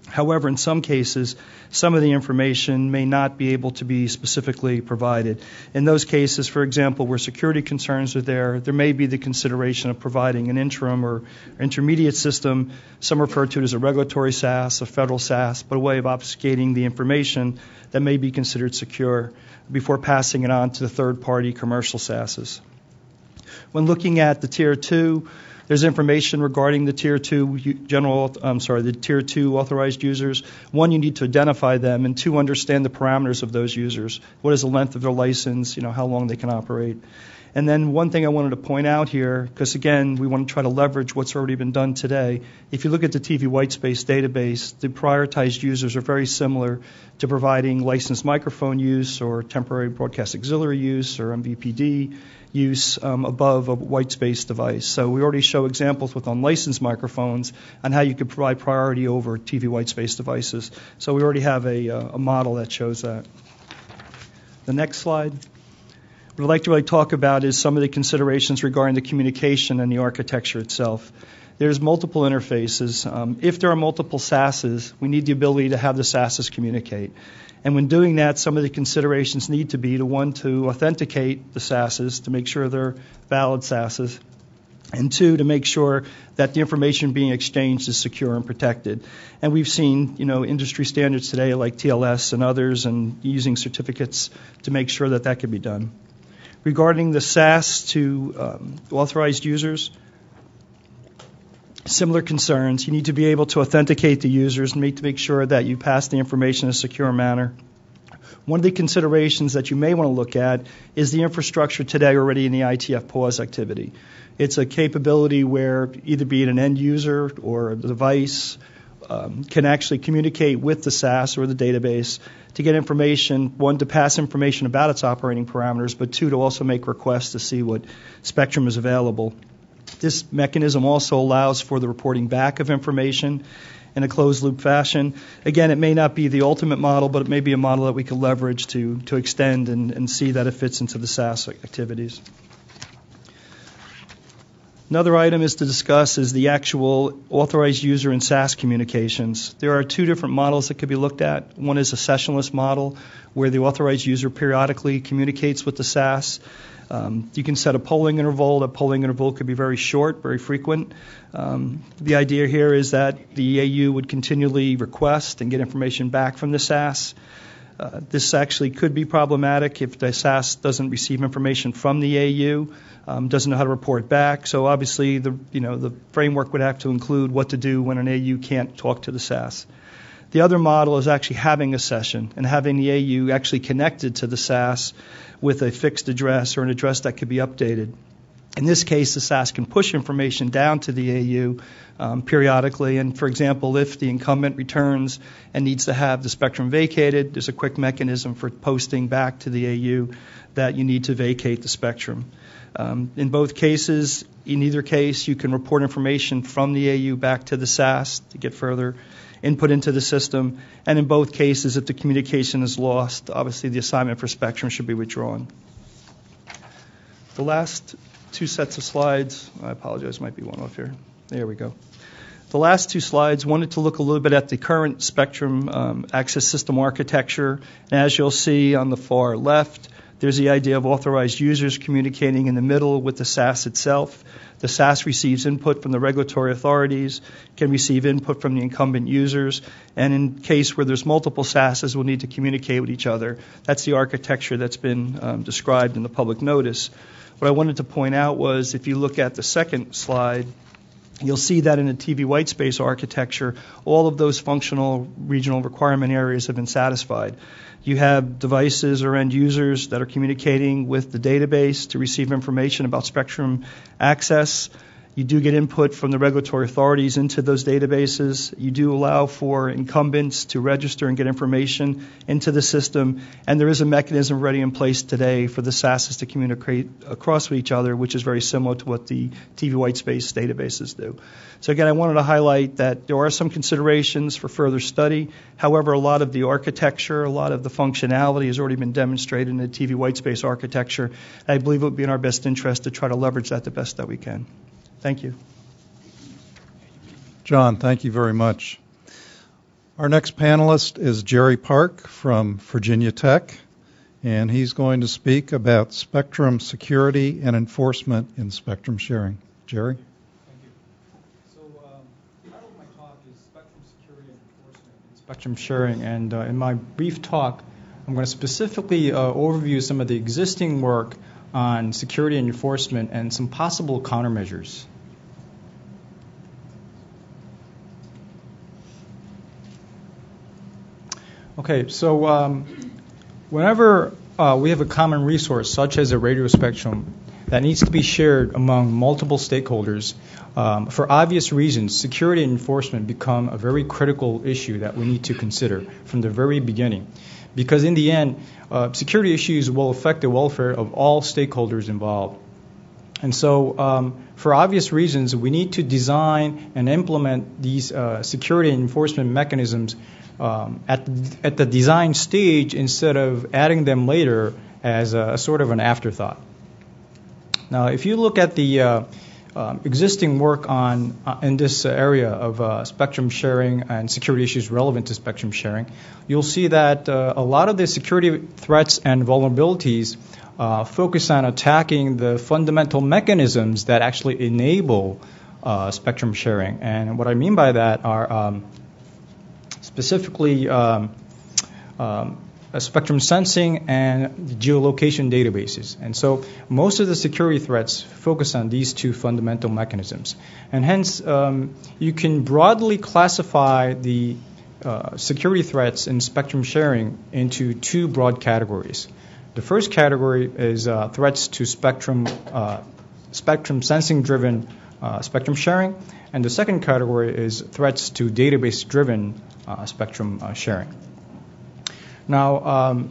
However, in some cases, some of the information may not be able to be specifically provided. In those cases, for example, where security concerns are there may be the consideration of providing an interim or intermediate system. Some refer to it as a regulatory SAS, a federal SAS, but a way of obfuscating the information that may be considered secure before passing it on to the third-party commercial SASs. When looking at the Tier 2, there's information regarding the Tier 2 the Tier 2 authorized users. One, you need to identify them, and two, understand the parameters of those users. What is the length of their license? How long they can operate. And then one thing I wanted to point out here, because again, we want to try to leverage what's already been done today. If you look at the TV whitespace database, the prioritized users are very similar to providing licensed microphone use or temporary broadcast auxiliary use or MVPD use above a whitespace device. So we already show examples with unlicensed microphones on how you could provide priority over TV whitespace devices. So we already have a model that shows that. The next slide. What I'd like to really talk about is some of the considerations regarding the communication and the architecture itself. There's multiple interfaces. If there are multiple SASs, we need the ability to have the SASs communicate. And when doing that, some of the considerations need to be to authenticate the SASs to make sure they're valid SASs. and two, to make sure that the information being exchanged is secure and protected. And we've seen, industry standards today like TLS and others, and using certificates to make sure that that can be done. Regarding the SaaS to authorized users, similar concerns. You need to be able to authenticate the users and make sure that you pass the information in a secure manner. One of the considerations that you may want to look at is the infrastructure today already in the ITF pause activity. It's a capability where either be it an end user or a device can actually communicate with the SaaS or the database to get information, one, to pass information about its operating parameters, but two, to also make requests to see what spectrum is available. This mechanism also allows for the reporting back of information in a closed-loop fashion. Again, it may not be the ultimate model, but it may be a model that we can leverage to extend and see that it fits into the SaaS activities. Another item is to discuss is the actual authorized user and SaaS communications. There are two different models that could be looked at. One is a sessionless model, where the authorized user periodically communicates with the SaaS. You can set a polling interval. That polling interval could be very short, very frequent. The idea here is that the AU would continually request and get information back from the SaaS. This actually could be problematic if the SaaS doesn't receive information from the AU, doesn't know how to report back. So obviously, the framework would have to include what to do when an AU can't talk to the SaaS. The other model is actually having a session and having the AU actually connected to the SaaS with a fixed address or an address that could be updated. In this case, the SaaS can push information down to the AU periodically. And, for example, if the incumbent returns and needs to have the spectrum vacated, there's a quick mechanism for posting back to the AU that you need to vacate the spectrum. In both cases, in either case, you can report information from the AU back to the SaaS to get further input into the system. And in both cases, if the communication is lost, obviously the assignment for spectrum should be withdrawn. The last two sets of slides, I apologize, might be one off here. There we go. The last two slides wanted to look a little bit at the current spectrum access system architecture. And as you'll see on the far left, there's the idea of authorized users communicating in the middle with the SaaS itself. The SaaS receives input from the regulatory authorities, can receive input from the incumbent users, and in case where there's multiple SaaSes, will need to communicate with each other. That's the architecture that's been described in the public notice. What I wanted to point out was if you look at the second slide, you'll see that in the TV whitespace architecture, all of those functional regional requirement areas have been satisfied. You have devices or end users that are communicating with the database to receive information about spectrum access. You do get input from the regulatory authorities into those databases. You do allow for incumbents to register and get information into the system. And there is a mechanism already in place today for the SaaSes to communicate across with each other, which is very similar to what the TV whitespace databases do. So again, I wanted to highlight that there are some considerations for further study. However, a lot of the architecture, a lot of the functionality has already been demonstrated in the TV whitespace architecture. I believe it would be in our best interest to try to leverage that the best that we can. Thank you. John, thank you very much. Our next panelist is Jerry Park from Virginia Tech, and he's going to speak about spectrum security and enforcement in spectrum sharing. Jerry? Thank you. So the title of my talk is Spectrum Security and Enforcement in Spectrum Sharing, and in my brief talk, I'm going to specifically overview some of the existing work on security and enforcement and some possible countermeasures. Okay, so whenever we have a common resource, such as a radio spectrum, that needs to be shared among multiple stakeholders, for obvious reasons, security and enforcement become a very critical issue that we need to consider from the very beginning. Because in the end, security issues will affect the welfare of all stakeholders involved. And so for obvious reasons, we need to design and implement these security and enforcement mechanisms at the design stage instead of adding them later as a sort of an afterthought. Now, if you look at the existing work on in this area of spectrum sharing and security issues relevant to spectrum sharing, you'll see that a lot of the security threats and vulnerabilities focus on attacking the fundamental mechanisms that actually enable spectrum sharing. And what I mean by that are specifically spectrum sensing and geolocation databases. And so most of the security threats focus on these two fundamental mechanisms. And hence, you can broadly classify the security threats in spectrum sharing into two broad categories. The first category is threats to spectrum sensing-driven spectrum sharing, and the second category is threats to database-driven spectrum sharing. Now,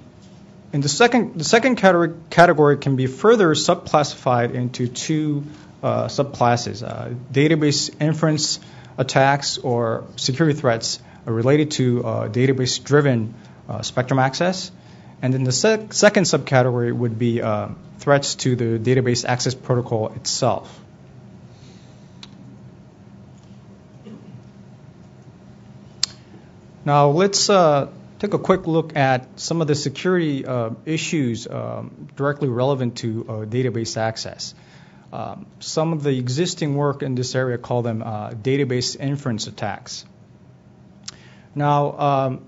in the second category can be further subclassified into two subclasses: database inference attacks or security threats related to database-driven spectrum access, and then the second subcategory would be threats to the database access protocol itself. Now let's take a quick look at some of the security issues directly relevant to database access. Some of the existing work in this area call them database inference attacks. Now,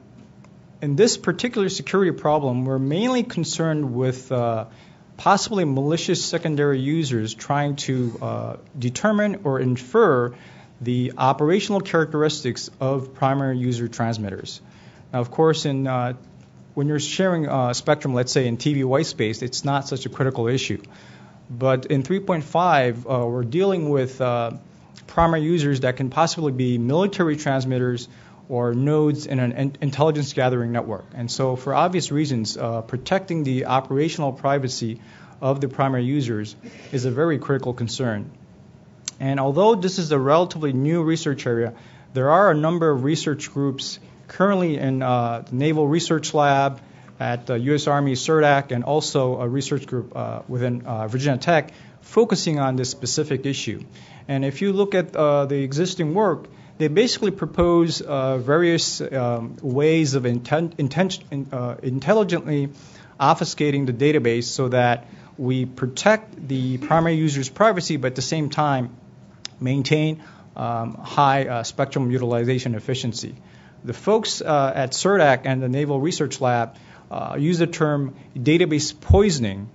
in this particular security problem, we're mainly concerned with possibly malicious secondary users trying to determine or infer the operational characteristics of primary user transmitters. Now, of course, when you're sharing spectrum, let's say in TV white space, it's not such a critical issue. But in 3.5, we're dealing with primary users that can possibly be military transmitters or nodes in an intelligence gathering network. And so for obvious reasons, protecting the operational privacy of the primary users is a very critical concern. And although this is a relatively new research area, there are a number of research groups currently in the Naval Research Lab at the U.S. Army CERDAC, and also a research group within Virginia Tech focusing on this specific issue. And if you look at the existing work, they basically propose various ways of intelligently obfuscating the database so that we protect the primary user's privacy, but at the same time maintain high spectrum utilization efficiency. The folks at CERDAC and the Naval Research Lab use the term database poisoning,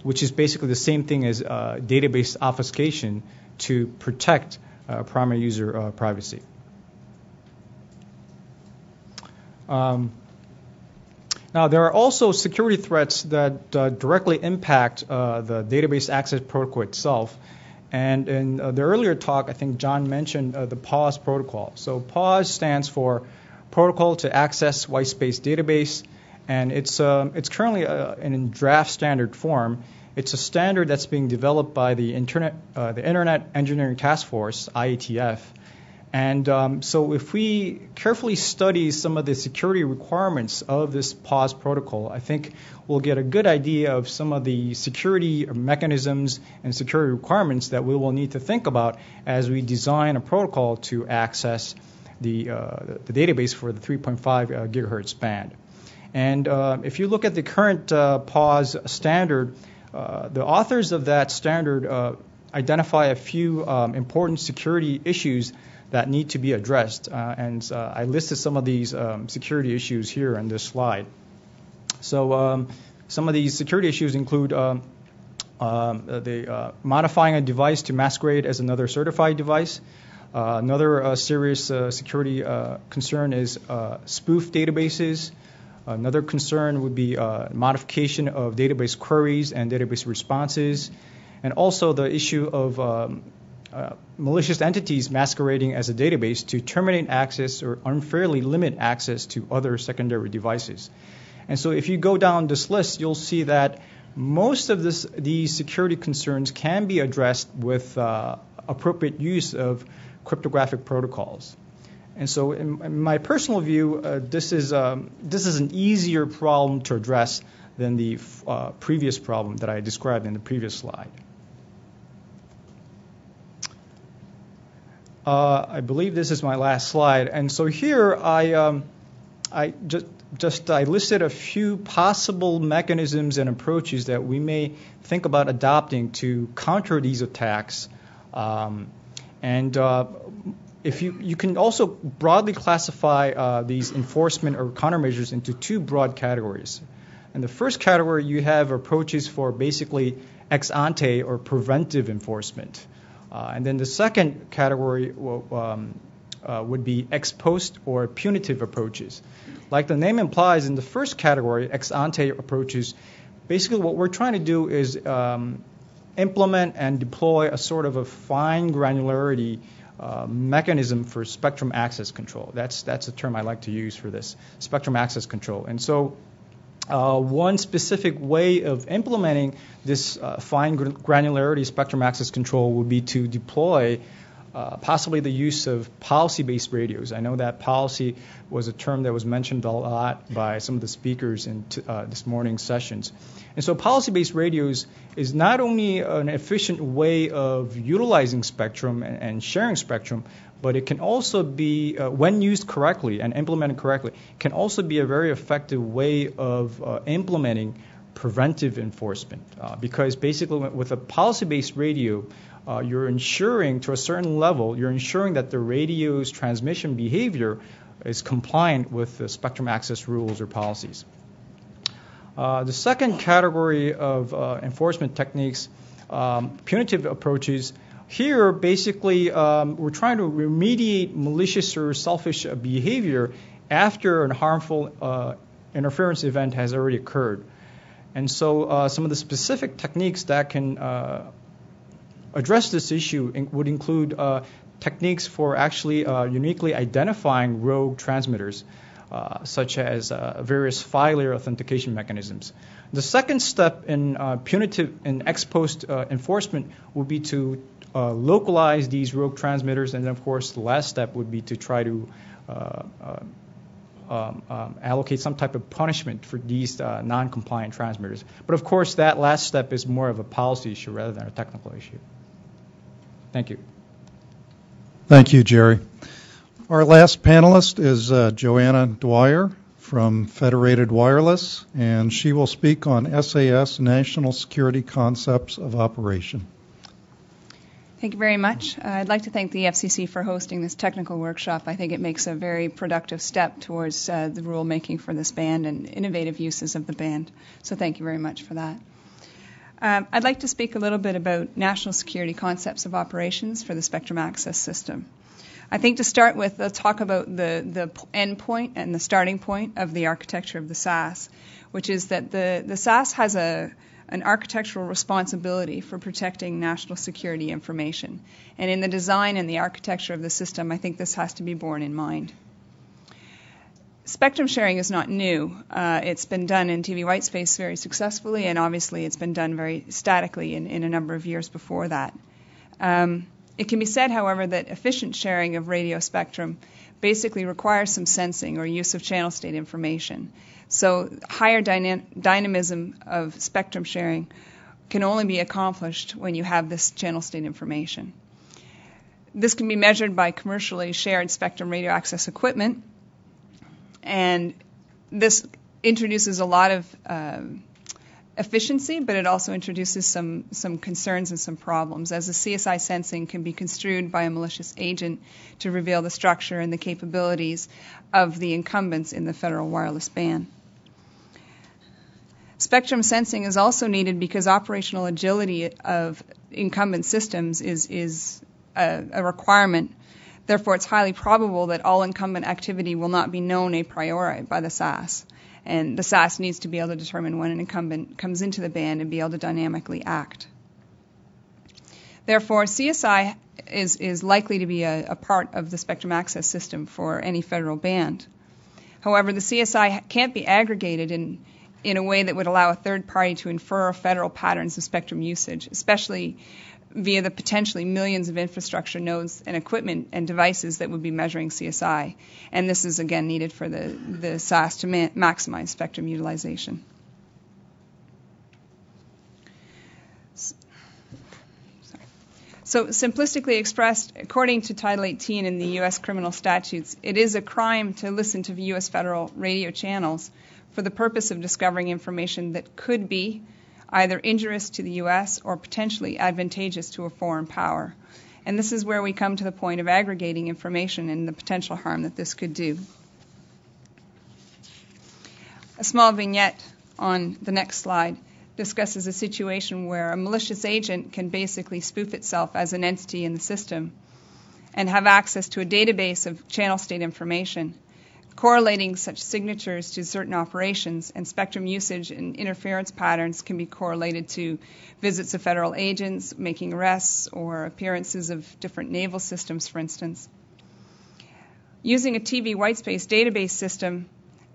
which is basically the same thing as database obfuscation to protect primary user privacy. Now, there are also security threats that directly impact the database access protocol itself. And in the earlier talk, I think John mentioned the PAWS protocol. So PAWS stands for Protocol to Access White Space Database, and it's currently in draft standard form. It's a standard that's being developed by the Internet Engineering Task Force, IETF. And so if we carefully study some of the security requirements of this PAWS protocol, I think we'll get a good idea of some of the security mechanisms and security requirements that we will need to think about as we design a protocol to access the database for the 3.5 gigahertz band. And if you look at the current PAWS standard, the authors of that standard identify a few important security issues that need to be addressed. And I listed some of these security issues here on this slide. So some of these security issues include modifying a device to masquerade as another certified device. Another serious security concern is spoof databases. Another concern would be modification of database queries and database responses, and also the issue of malicious entities masquerading as a database to terminate access or unfairly limit access to other secondary devices. And so if you go down this list, you'll see that most of these security concerns can be addressed with appropriate use of cryptographic protocols. And so in my personal view, this is an easier problem to address than the previous problem that I described in the previous slide. I believe this is my last slide. And so here I listed a few possible mechanisms and approaches that we may think about adopting to counter these attacks. If you can also broadly classify these enforcement or countermeasures into two broad categories. In the first category, you have approaches for basically ex ante or preventive enforcement. And then the second category would be ex post or punitive approaches. Like the name implies, in the first category, ex ante approaches, basically what we're trying to do is implement and deploy a sort of a fine granularity mechanism for spectrum access control. That's a term I like to use for this, spectrum access control. And so one specific way of implementing this fine granularity spectrum access control would be to deploy possibly the use of policy-based radios. I know that policy was a term that was mentioned a lot by some of the speakers in this morning's sessions. And so policy-based radios is not only an efficient way of utilizing spectrum and sharing spectrum, but it can also be, when used correctly and implemented correctly, can also be a very effective way of implementing preventive enforcement. Because basically with a policy-based radio, you're ensuring to a certain level, you're ensuring that the radio's transmission behavior is compliant with the spectrum access rules or policies. The second category of enforcement techniques, punitive approaches. Here, basically, we're trying to remediate malicious or selfish behavior after a harmful interference event has already occurred. And so some of the specific techniques that can address this issue would include techniques for actually uniquely identifying rogue transmitters, such as various file layer authentication mechanisms. The second step in punitive and ex post enforcement would be to localize these rogue transmitters, and then of course the last step would be to try to allocate some type of punishment for these non-compliant transmitters. But of course that last step is more of a policy issue rather than a technical issue. Thank you. Thank you, Jerry. Our last panelist is Joanna Dwyer from Federated Wireless, and she will speak on SAS National Security Concepts of Operation. Thank you very much. I'd like to thank the FCC for hosting this technical workshop. I think it makes a very productive step towards the rulemaking for this band and innovative uses of the band. So thank you very much for that. I'd like to speak a little bit about national security concepts of operations for the spectrum access system. I think to start with, let's talk about the end point and the starting point of the architecture of the SAS, which is that the SAS has an architectural responsibility for protecting national security information. And in the design and the architecture of the system, I think this has to be borne in mind. Spectrum sharing is not new. It's been done in TV white space very successfully, and obviously it's been done very statically in a number of years before that. It can be said, however, that efficient sharing of radio spectrum basically requires some sensing or use of channel state information. So higher dynamism of spectrum sharing can only be accomplished when you have this channel state information. This can be measured by commercially shared spectrum radio access equipment, and this introduces a lot of efficiency, but it also introduces some concerns and some problems, as the CSI sensing can be construed by a malicious agent to reveal the structure and the capabilities of the incumbents in the federal wireless band. Spectrum sensing is also needed because operational agility of incumbent systems is a requirement. Therefore, it's highly probable that all incumbent activity will not be known a priori by the SAS. And the SAS needs to be able to determine when an incumbent comes into the band and be able to dynamically act. Therefore, CSI is likely to be a part of the spectrum access system for any federal band. However, the CSI can't be aggregated in a way that would allow a third party to infer federal patterns of spectrum usage, especially via the potentially millions of infrastructure nodes and equipment and devices that would be measuring CSI. And this is, again, needed for the SAS to maximize spectrum utilization. So simplistically expressed, according to Title 18 in the U.S. criminal statutes, it is a crime to listen to U.S. federal radio channels for the purpose of discovering information that could be either injurious to the U.S. or potentially advantageous to a foreign power. And this is where we come to the point of aggregating information and the potential harm that this could do. A small vignette on the next slide discusses a situation where a malicious agent can basically spoof itself as an entity in the system and have access to a database of channel state information, correlating such signatures to certain operations, and spectrum usage and interference patterns can be correlated to visits of federal agents, making arrests, or appearances of different naval systems, for instance. Using a TV whitespace database system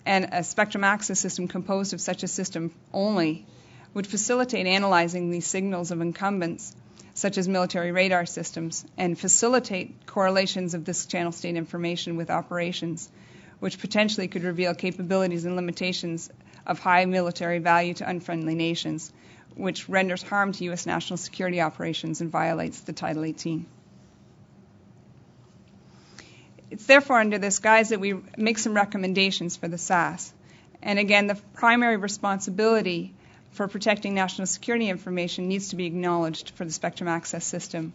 and a spectrum access system composed of such a system only would facilitate analyzing these signals of incumbents, such as military radar systems, and facilitate correlations of this channel state information with operations, which potentially could reveal capabilities and limitations of high military value to unfriendly nations, which renders harm to U.S. national security operations and violates the Title 18. It's therefore under this guise that we make some recommendations for the SAS. And again, the primary responsibility for protecting national security information needs to be acknowledged for the spectrum access system.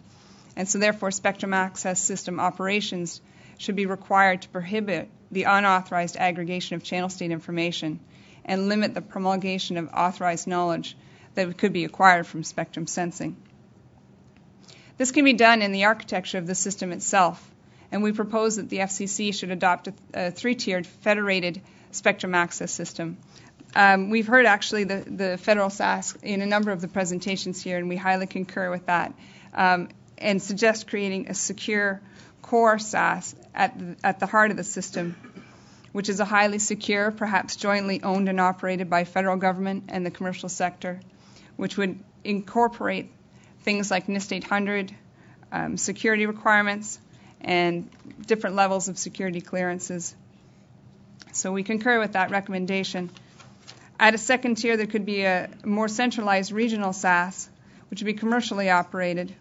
And so therefore, spectrum access system operations should be required to prohibit the unauthorized aggregation of channel state information and limit the promulgation of authorized knowledge that could be acquired from spectrum sensing. This can be done in the architecture of the system itself, and we propose that the FCC should adopt a three-tiered federated spectrum access system. We've heard actually the federal SAS in a number of the presentations here, and we highly concur with that, and suggest creating a secure core SAS at the heart of the system, which is a highly secure, perhaps jointly owned and operated by federal government and the commercial sector, which would incorporate things like NIST 800, security requirements, and different levels of security clearances. So we concur with that recommendation. At a second tier, there could be a more centralized regional SAS, which would be commercially operated.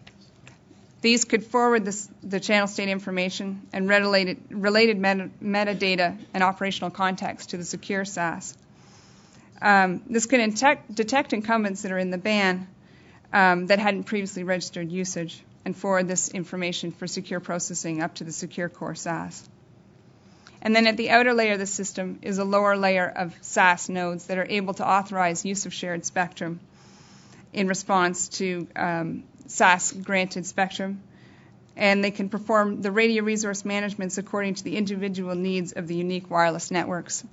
These could forward the channel state information and related metadata and operational context to the secure SAS. This could detect incumbents that are in the ban that hadn't previously registered usage and forward this information for secure processing up to the secure core SAS. And then at the outer layer of the system is a lower layer of SAS nodes that are able to authorize use of shared spectrum in response to SAS-granted spectrum. And they can perform the radio resource managements according to the individual needs of the unique wireless networks.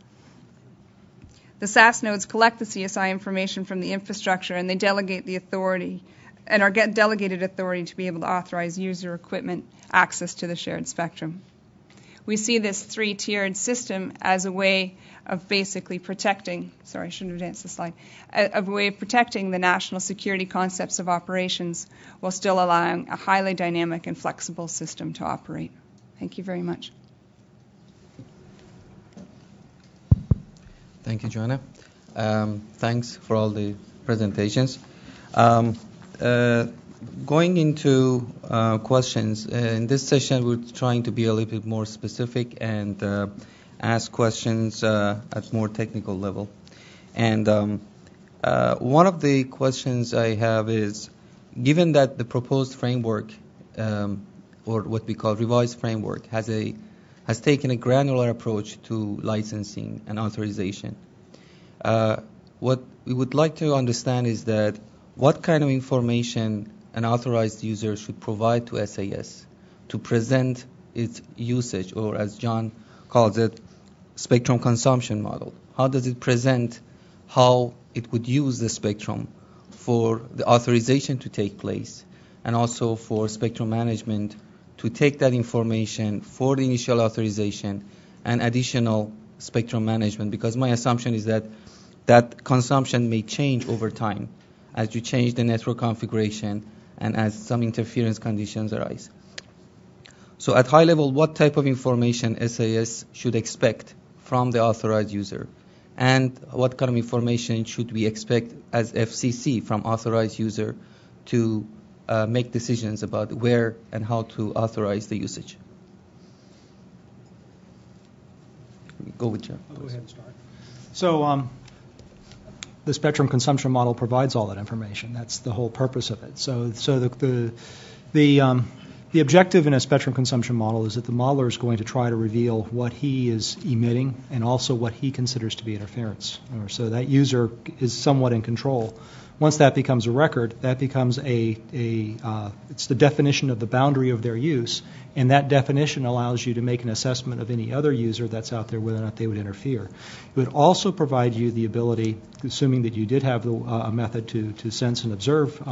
The SAS nodes collect the CSI information from the infrastructure, and they delegate the authority and are get delegated authority to be able to authorize user equipment access to the shared spectrum. We see this three-tiered system as a way of basically protecting, sorry, I shouldn't have advanced the slide, a way of protecting the national security concepts of operations while still allowing a highly dynamic and flexible system to operate. Thank you very much. Thank you, Joanna. Thanks for all the presentations. Going into questions, in this session we're trying to be a little bit more specific and ask questions at more technical level. And one of the questions I have is, given that the proposed framework, or what we call revised framework, has taken a granular approach to licensing and authorization, what we would like to understand is that what kind of information an authorized user should provide to SAS to present its usage, or as John calls it, spectrum consumption model. How does it present how it would use the spectrum for the authorization to take place, and also for spectrum management to take that information for the initial authorization and additional spectrum management? Because my assumption is that that consumption may change over time as you change the network configuration and as some interference conditions arise. So at high level, what type of information SAS should expect from the authorized user? And what kind of information should we expect as FCC from authorized user to make decisions about where and how to authorize the usage. Go with Jeff. I'll go ahead and start. So the spectrum consumption model provides all that information. That's the whole purpose of it. So the objective in a spectrum consumption model is that the modeler is going to try to reveal what he is emitting and also what he considers to be interference. So that user is somewhat in control. Once that becomes a record, that becomes it's the definition of the boundary of their use, and that definition allows you to make an assessment of any other user that's out there, whether or not they would interfere. It would also provide you the ability, assuming that you did have a method to sense and observe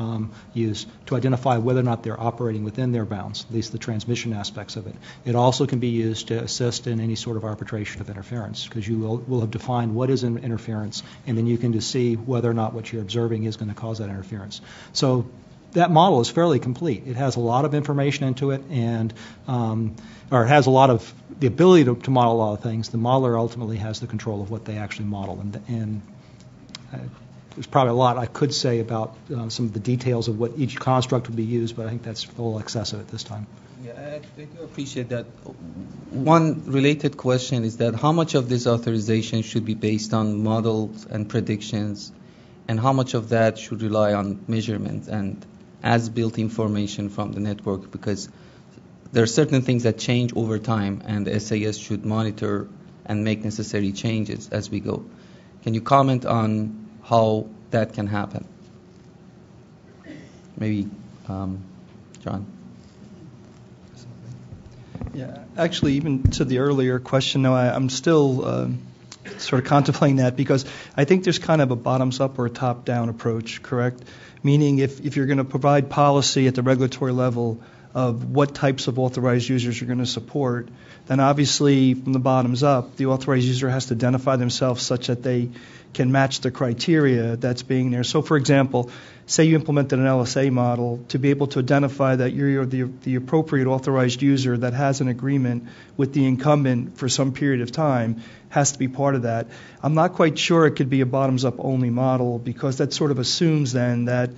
use, to identify whether or not they're operating within their bounds, at least the transmission aspects of it. It also can be used to assist in any sort of arbitration of interference, because you will have defined what is an interference, and then you can just see whether or not what you're observing is going to cause that interference. So that model is fairly complete. It has a lot of information into it, and or it has a lot of the ability to model a lot of things. The modeler ultimately has the control of what they actually model, and there's probably a lot I could say about some of the details of what each construct would be used, but I think that's a little excessive at this time. Yeah, I do appreciate that. One related question is that how much of this authorization should be based on models and predictions, and how much of that should rely on measurement and as-built information from the network? Because there are certain things that change over time, and the SAS should monitor and make necessary changes as we go. Can you comment on how that can happen? Maybe John. Yeah, actually, even to the earlier question, no, I'm still sort of contemplating that, because I think there's kind of a bottoms-up or a top-down approach, correct? Meaning if you're going to provide policy at the regulatory level of what types of authorized users you're going to support, then obviously from the bottoms up, the authorized user has to identify themselves such that they can match the criteria that's being there. So, for example, say you implemented an LSA model, to be able to identify that you're the appropriate authorized user that has an agreement with the incumbent for some period of time has to be part of that. I'm not quite sure it could be a bottoms-up only model, because that sort of assumes then that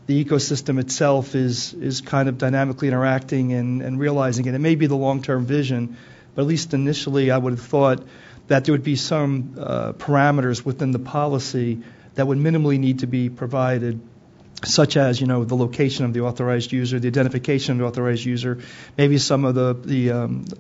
the ecosystem itself is kind of dynamically interacting and realizing it. It may be the long-term vision, but at least initially I would have thought that there would be some parameters within the policy that would minimally need to be provided, such as, the location of the authorized user, the identification of the authorized user, maybe some of the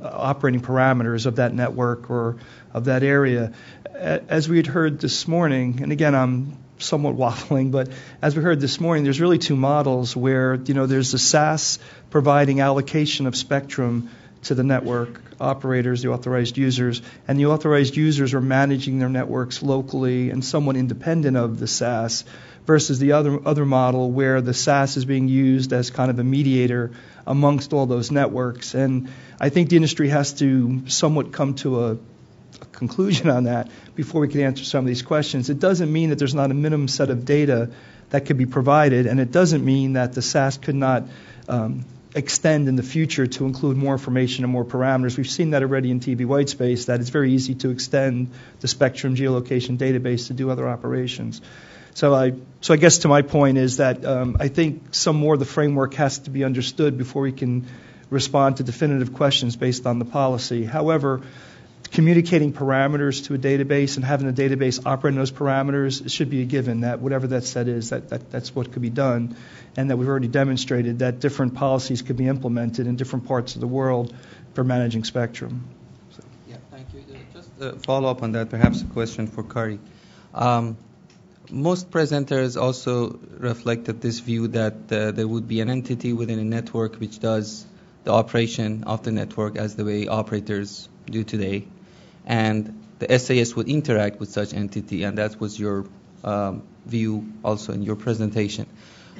operating parameters of that network or of that area. As we had heard this morning, and again, I'm somewhat waffling, but as we heard this morning, there's really two models where, there's the SAS providing allocation of spectrum to the network operators, the authorized users, and the authorized users are managing their networks locally and somewhat independent of the SAS, versus the other model where the SAS is being used as kind of a mediator amongst all those networks. And I think the industry has to somewhat come to a conclusion on that before we can answer some of these questions. It doesn't mean that there's not a minimum set of data that could be provided, and it doesn't mean that the SAS could not extend in the future to include more information and more parameters. We've seen that already in TV white space, that it's very easy to extend the spectrum geolocation database to do other operations. So I guess to my point is that I think some more of the framework has to be understood before we can respond to definitive questions based on the policy. However, communicating parameters to a database and having a database operate in those parameters should be a given, that whatever that set is, that's what could be done, and that we've already demonstrated that different policies could be implemented in different parts of the world for managing spectrum. So. Yeah, thank you. Just a follow up on that, perhaps a question for Kari. Most presenters also reflected this view that there would be an entity within a network which does the operation of the network as the way operators do today, and the SAS would interact with such entity, and that was your view also in your presentation.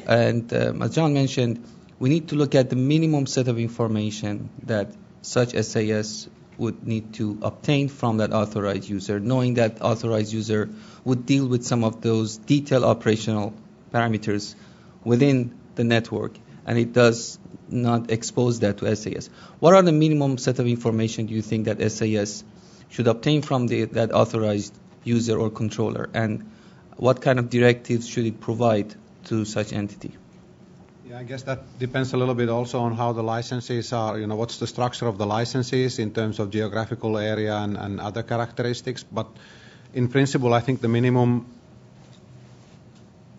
And as John mentioned, we need to look at the minimum set of information that such SAS would need to obtain from that authorized user, knowing that authorized user would deal with some of those detailed operational parameters within the network, and it does not expose that to SAS. What are the minimum set of information do you think that SAS should obtain from that authorized user or controller, and what kind of directives should it provide to such entity? Yeah, I guess that depends a little bit also on how the licenses are, what's the structure of the licenses in terms of geographical area and other characteristics. But in principle, I think the minimum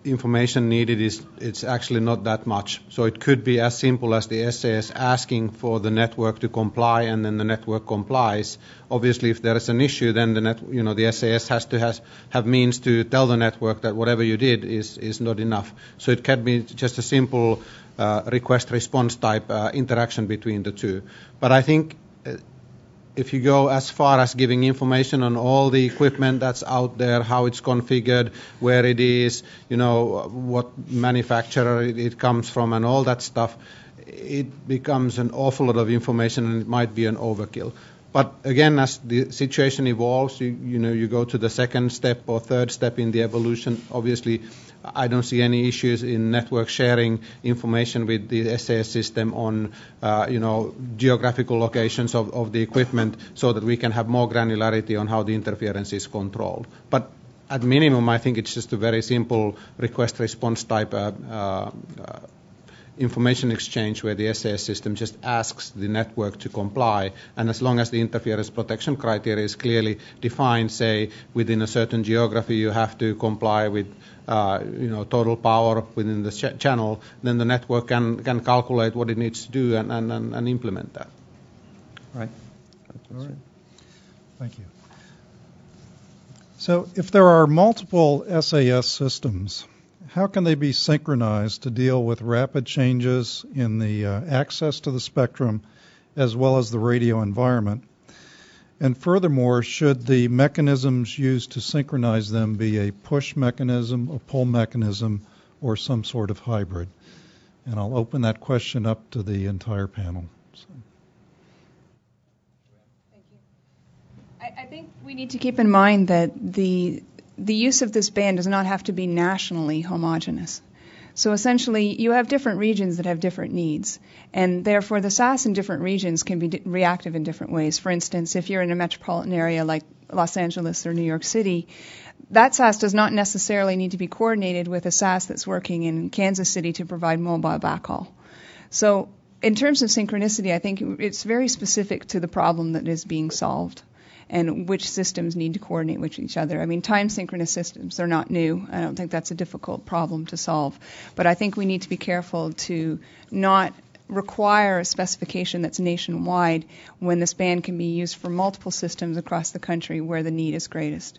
information needed it's actually not that much. So it could be as simple as the SAS asking for the network to comply, and then the network complies. Obviously, if there is an issue, then the SAS has to have means to tell the network that whatever you did is not enough. So it can be just a simple request-response type interaction between the two. But I think if you go as far as giving information on all the equipment that's out there, how it's configured, where it is, what manufacturer it comes from, and all that stuff, it becomes an awful lot of information, and it might be an overkill. But again, as the situation evolves, you go to the second step or third step in the evolution. Obviously, I don't see any issues in network sharing information with the SAS system on, geographical locations of the equipment, so that we can have more granularity on how the interference is controlled. But at minimum, I think it's just a very simple request-response type information exchange where the SAS system just asks the network to comply, and as long as the interference protection criteria is clearly defined, say within a certain geography you have to comply with total power within the channel, then the network can calculate what it needs to do and implement that. Right. All right. Thank you. So if there are multiple SAS systems, how can they be synchronized to deal with rapid changes in the access to the spectrum as well as the radio environment? And furthermore, should the mechanisms used to synchronize them be a push mechanism, a pull mechanism, or some sort of hybrid? And I'll open that question up to the entire panel. Thank you. I think we need to keep in mind that the use of this band does not have to be nationally homogeneous. So essentially, you have different regions that have different needs, and therefore the SAS in different regions can be reactive in different ways. For instance, if you're in a metropolitan area like Los Angeles or New York City, that SAS does not necessarily need to be coordinated with a SAS that's working in Kansas City to provide mobile backhaul. So in terms of synchronicity, I think it's very specific to the problem that is being solved and which systems need to coordinate with each other. I mean, time synchronous systems, they're not new. I don't think that's a difficult problem to solve. But I think we need to be careful to not require a specification that's nationwide when this band can be used for multiple systems across the country where the need is greatest.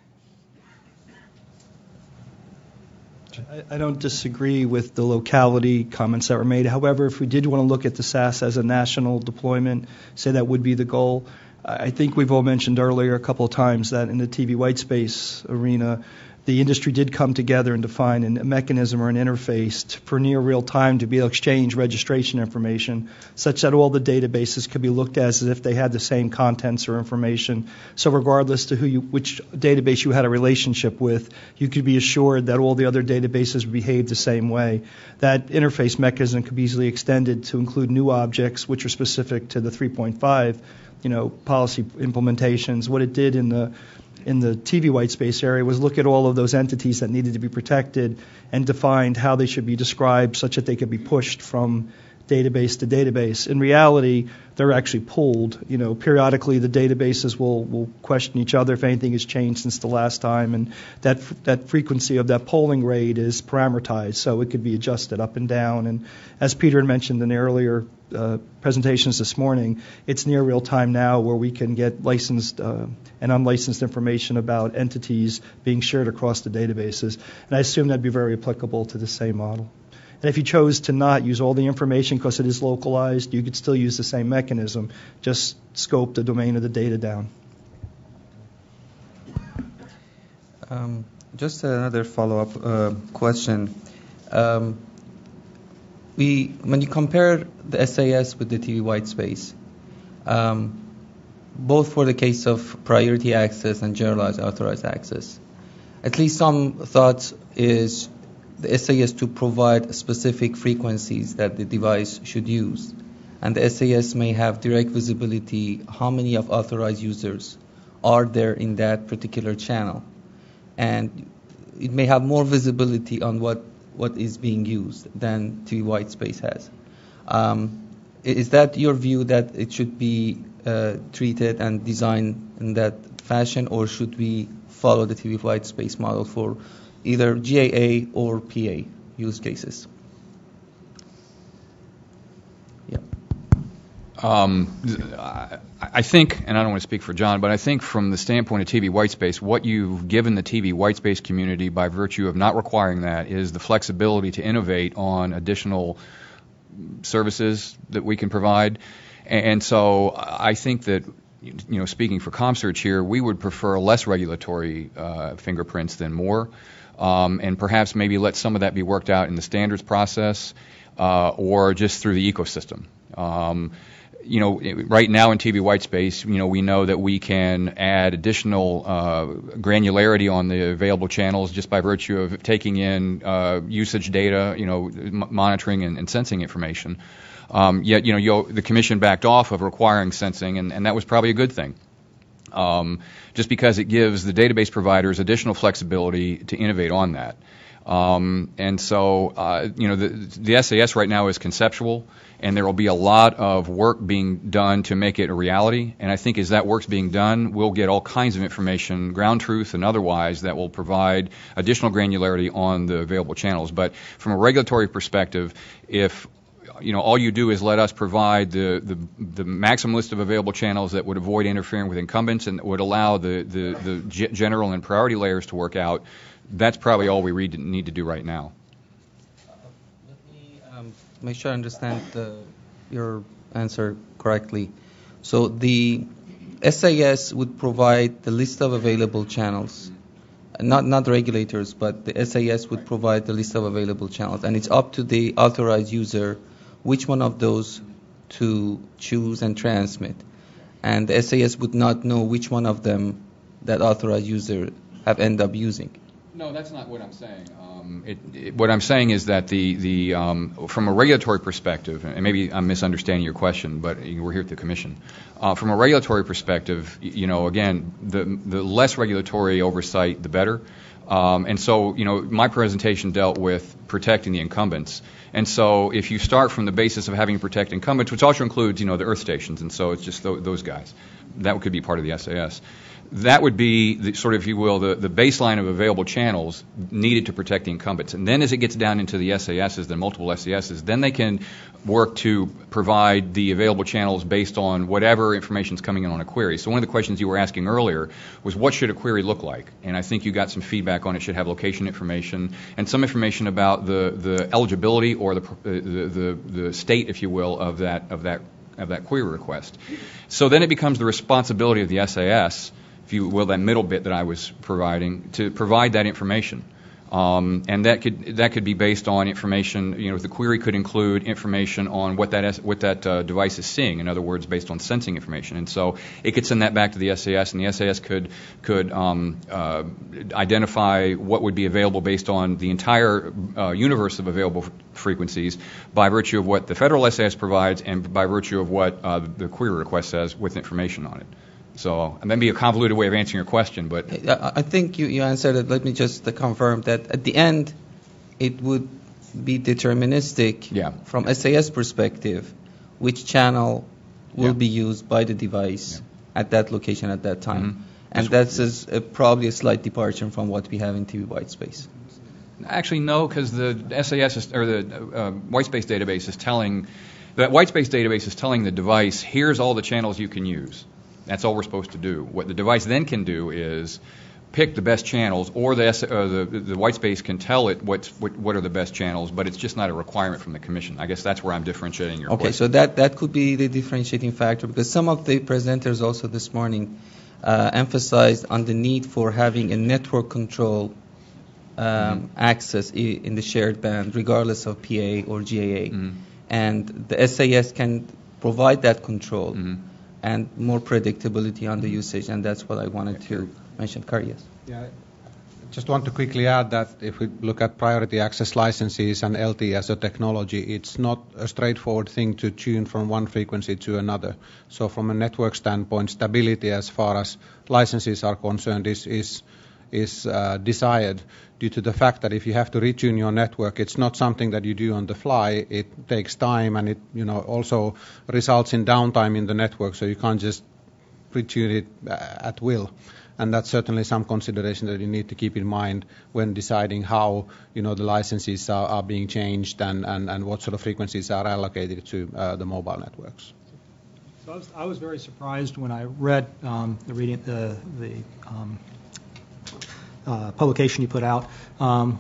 I don't disagree with the locality comments that were made. However, if we did want to look at the SAS as a national deployment, say that would be the goal, I think we've all mentioned earlier a couple of times that in the TV white space arena, the industry did come together and define a mechanism or an interface for near real time to be able to exchange registration information such that all the databases could be looked at as if they had the same contents or information. So regardless to which database you had a relationship with, you could be assured that all the other databases behave the same way. That interface mechanism could be easily extended to include new objects which are specific to the 3.5 policy implementations. What it did in the TV white space area was look at all of those entities that needed to be protected and defined how they should be described such that they could be pushed from database to database. In reality, they're actually pulled. Periodically the databases will question each other if anything has changed since the last time, and that frequency of that polling rate is parameterized, so it could be adjusted up and down. And as Peter had mentioned in the earlier presentations this morning, it's near real time now where we can get licensed and unlicensed information about entities being shared across the databases. And I assume that'd be very applicable to the same model. And if you chose to not use all the information because it is localized, you could still use the same mechanism, just scope the domain of the data down. Just another follow-up question. When you compare the SAS with the TV white space, both for the case of priority access and generalized authorized access, at least some thoughts is the SAS to provide specific frequencies that the device should use. And the SAS may have direct visibility how many of authorized users are there in that particular channel. And it may have more visibility on what what is being used than TV white space has. Is that your view, that it should be treated and designed in that fashion, or should we follow the TV white space model for either GAA or PA use cases? I think, and I don't want to speak for John, but I think from the standpoint of TV white space, what you've given the TV white space community by virtue of not requiring that is the flexibility to innovate on additional services that we can provide. And so I think that, speaking for ComSearch here, we would prefer less regulatory fingerprints than more, and perhaps maybe let some of that be worked out in the standards process or just through the ecosystem. Right now in TV white space, we know that we can add additional granularity on the available channels just by virtue of taking in usage data, monitoring and sensing information. Yet, the Commission backed off of requiring sensing, and that was probably a good thing. Just because it gives the database providers additional flexibility to innovate on that. And so, the SAS right now is conceptual, and there will be a lot of work being done to make it a reality. And I think as that work's being done, we'll get all kinds of information, ground truth and otherwise, that will provide additional granularity on the available channels. But from a regulatory perspective, if all you do is let us provide the maximum list of available channels that would avoid interfering with incumbents and would allow the general and priority layers to work out, that's probably all we need to do right now. Let me make sure I understand your answer correctly. So the SAS would provide the list of available channels, not regulators, but the SAS would provide the list of available channels, and it's up to the authorized user which one of those to choose and transmit. And the SAS would not know which one of them that authorized user have ended up using. No, that's not what I'm saying. What I'm saying is that from a regulatory perspective, and maybe I'm misunderstanding your question, but we're here at the Commission. From a regulatory perspective, again, the less regulatory oversight, the better. And so, my presentation dealt with protecting the incumbents. And so if you start from the basis of having to protect incumbents, which also includes, the earth stations, and so it's just those guys, that could be part of the SAS. That would be the, sort of, if you will, the baseline of available channels needed to protect the incumbents. And then as it gets down into the SASs, the multiple SASs, then they can work to provide the available channels based on whatever information is coming in on a query. So one of the questions you were asking earlier was, what should a query look like? And I think you got some feedback on it should have location information and some information about the eligibility or the state, if you will, of that query request. So then it becomes the responsibility of the SAS, if you will, that middle bit that I was providing, to provide that information. And that could be based on information. The query could include information on what that device is seeing. In other words, based on sensing information. And so it could send that back to the SAS, and the SAS could identify what would be available based on the entire universe of available frequencies by virtue of what the federal SAS provides and by virtue of what the query request says with information on it. So it may be a convoluted way of answering your question, but I think you answered it. Let me just confirm that at the end, it would be deterministic from SAS perspective, which channel will be used by the device at that location at that time. Mm-hmm. And that's probably a slight departure from what we have in TV white space. Actually, no, because the SAS or the white space database is telling the device, here's all the channels you can use. That's all we're supposed to do. What the device then can do is pick the best channels, or the white space can tell it what are the best channels, but it's just not a requirement from the Commission. I guess that's where I'm differentiating your question. Okay, so that could be the differentiating factor, because some of the presenters also this morning emphasized on the need for having a network control access in the shared band, regardless of PA or GAA. Mm-hmm. And the SAS can provide that control. Mm-hmm. And more predictability on the usage, and that's what I wanted to mention. Yes. Yeah, I just want to quickly add that if we look at priority access licenses and LTE as a technology, it's not a straightforward thing to tune from one frequency to another. So from a network standpoint, stability as far as licenses are concerned is is desired, due to the fact that if you have to retune your network, it's not something that you do on the fly. It takes time, and it also results in downtime in the network, so you can't just retune it at will. And that's certainly some consideration that you need to keep in mind when deciding how the licenses are being changed and what sort of frequencies are allocated to the mobile networks. So I was very surprised when I read the publication you put out,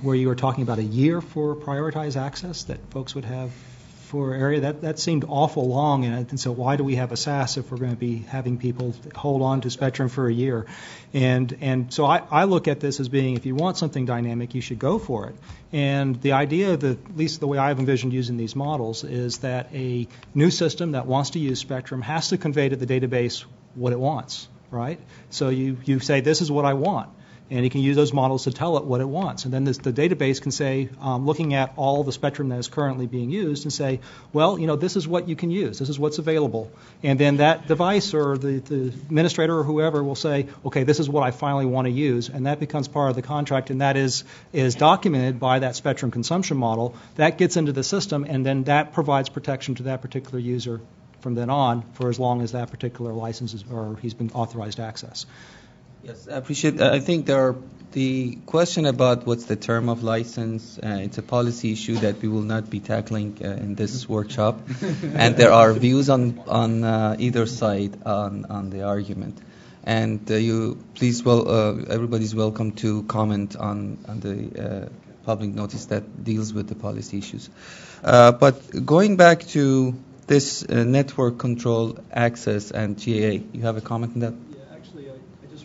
where you were talking about a year for prioritized access that folks would have for area. That seemed awful long, and so why do we have a SAS if we're going to be having people hold on to spectrum for a year? And so I look at this as being, if you want something dynamic, you should go for it. And the idea, that at least the way I've envisioned using these models, is that a new system that wants to use spectrum has to convey to the database what it wants, right? So you say, this is what I want. And you can use those models to tell it what it wants. And then the database can say, looking at all the spectrum that is currently being used, and say, well, this is what you can use. This is what's available. And then that device or the administrator or whoever will say, okay, this is what I finally want to use. And that becomes part of the contract, and that is documented by that spectrum consumption model. That gets into the system, and then that provides protection to that particular user from then on for as long as that particular license is, or he's been authorized access. Yes, I appreciate. I think the question about what's the term of license, it's a policy issue that we will not be tackling in this workshop, and there are views on either side on the argument. And everybody's welcome to comment on the public notice that deals with the policy issues. But going back to this network control access and GAA, you have a comment on that?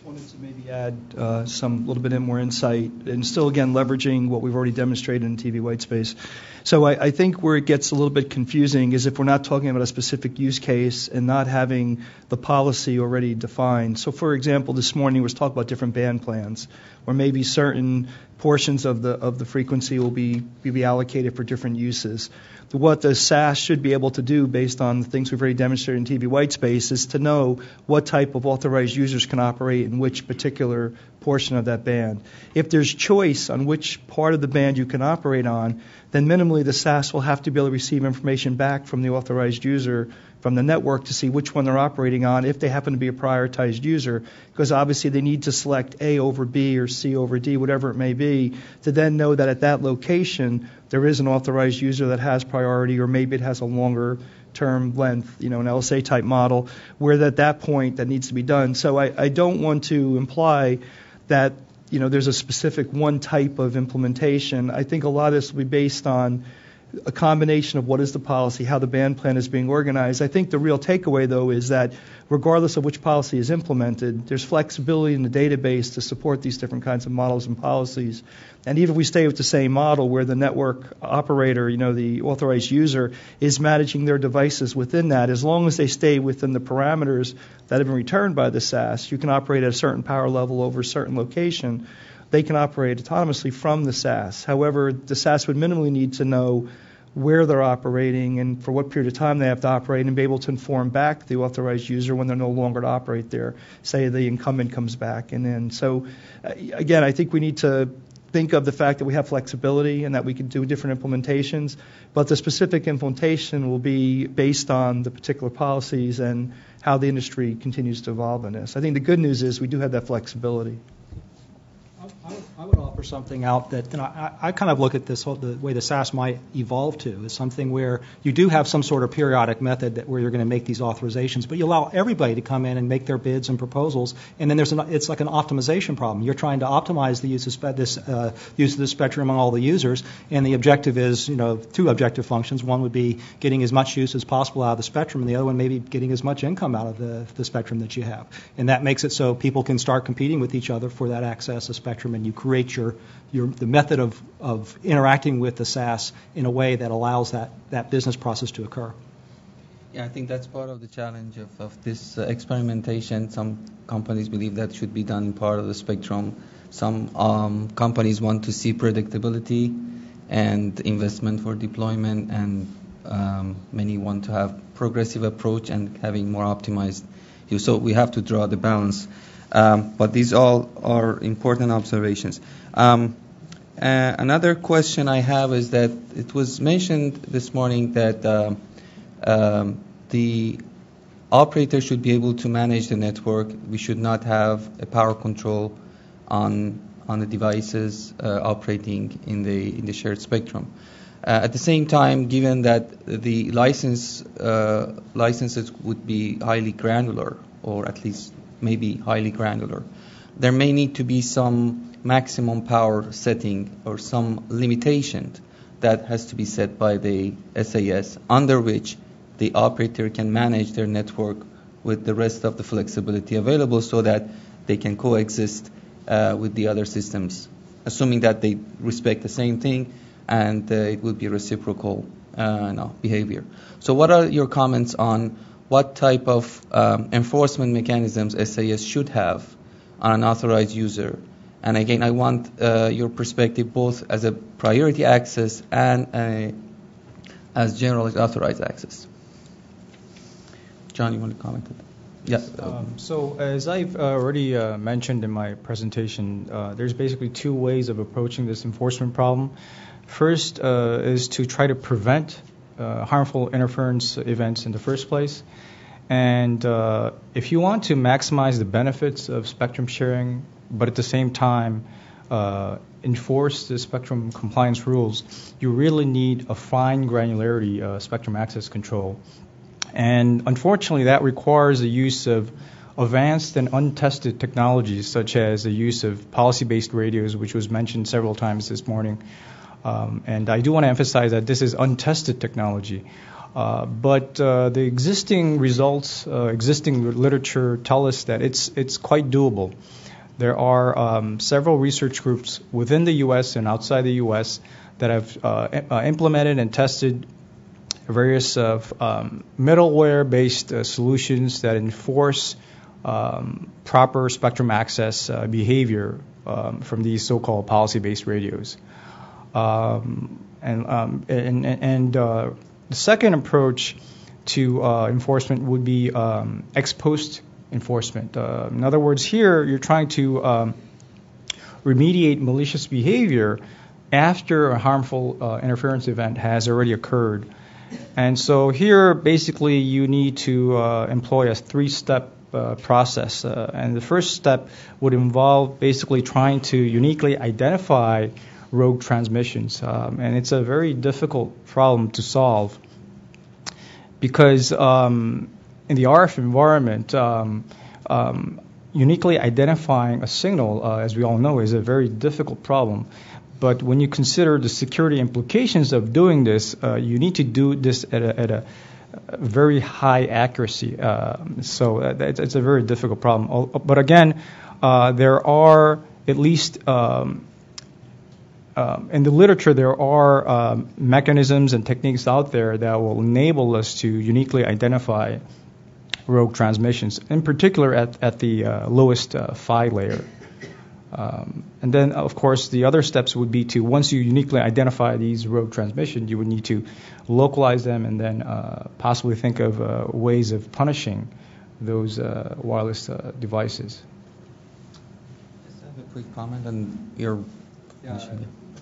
Wanted to maybe add some little bit more insight, and still again leveraging what we've already demonstrated in TV white space. So I think where it gets a little bit confusing is if we're not talking about a specific use case and not having the policy already defined. So for example, this morning was talk about different band plans, where maybe certain portions of the frequency will be allocated for different uses. What the SAS should be able to do, based on the things we've already demonstrated in TV white space, is to know what type of authorized users can operate in which particular portion of that band. If there's choice on which part of the band you can operate on, then minimally the SAS will have to be able to receive information back from the authorized user from the network to see which one they're operating on if they happen to be a prioritized user, because obviously they need to select A over B or C over D, whatever it may be, to then know that at that location there is an authorized user that has priority, or maybe it has a longer term length, an LSA type model, where at that point that needs to be done. So I don't want to imply that there's a specific one type of implementation. I think a lot of this will be based on a combination of what is the policy, how the band plan is being organized. I think the real takeaway, though, is that regardless of which policy is implemented, there's flexibility in the database to support these different kinds of models and policies. And even if we stay with the same model where the network operator, the authorized user, is managing their devices within that, as long as they stay within the parameters that have been returned by the SAS, you can operate at a certain power level over a certain location. They can operate autonomously from the SAS. However, the SAS would minimally need to know where they're operating and for what period of time they have to operate, and be able to inform back the authorized user when they're no longer to operate there, say the incumbent comes back. And then, so again, I think we need to think of the fact that we have flexibility and that we can do different implementations, but the specific implementation will be based on the particular policies and how the industry continues to evolve in this. I think the good news is we do have that flexibility. I would offer something out that I kind of look at this the way the SAS might evolve to is something where you do have some sort of periodic method where you're going to make these authorizations, but you allow everybody to come in and make their bids and proposals, and then it's like an optimization problem. You're trying to optimize the use of the spectrum among all the users, and the objective is two objective functions. One would be getting as much use as possible out of the spectrum, and the other one maybe getting as much income out of the spectrum that you have, and that makes it so people can start competing with each other for that access to spectrum, and you create the method of interacting with the SAS in a way that allows that business process to occur. Yeah, I think that's part of the challenge of this experimentation. Some companies believe that should be done part of the spectrum. Some companies want to see predictability and investment for deployment, and many want to have progressive approach and having more optimized use. So we have to draw the balance. But these all are important observations. Another question I have is that it was mentioned this morning that the operator should be able to manage the network. We should not have a power control on the devices operating in the shared spectrum. At the same time, given that the licenses would be highly granular, or at least maybe highly granular, there may need to be some maximum power setting or some limitation that has to be set by the SAS, under which the operator can manage their network with the rest of the flexibility available so that they can coexist with the other systems, assuming that they respect the same thing and it will be reciprocal behavior. So what are your comments on what type of enforcement mechanisms SAS should have on an authorized user? And again, I want your perspective both as a priority access and as general authorized access. John, you want to comment on that? Yes. So as I've already mentioned in my presentation, there's basically two ways of approaching this enforcement problem. First is to try to prevent harmful interference events in the first place. And if you want to maximize the benefits of spectrum sharing, but at the same time enforce the spectrum compliance rules, you really need a fine granularity spectrum access control. And unfortunately, that requires the use of advanced and untested technologies, such as the use of policy-based radios, which was mentioned several times this morning. And I do want to emphasize that this is untested technology. But the existing results, existing literature tell us that it's quite doable. There are several research groups within the U.S. and outside the U.S. that have implemented and tested various middleware-based solutions that enforce proper spectrum access behavior from these so-called policy-based radios. The second approach to enforcement would be ex post enforcement. In other words, here you're trying to remediate malicious behavior after a harmful interference event has already occurred. And so here, basically, you need to employ a three-step process. And the first step would involve basically trying to uniquely identify rogue transmissions. And it's a very difficult problem to solve because in the RF environment, uniquely identifying a signal, as we all know, is a very difficult problem. But when you consider the security implications of doing this, you need to do this at a very high accuracy. So it's a very difficult problem. But again, there are at least in the literature, there are mechanisms and techniques out there that will enable us to uniquely identify rogue transmissions, in particular at the lowest phi layer. And then, of course, the other steps would be to, once you uniquely identify these rogue transmissions, you would need to localize them and then possibly think of ways of punishing those wireless devices. Just have a quick comment on your...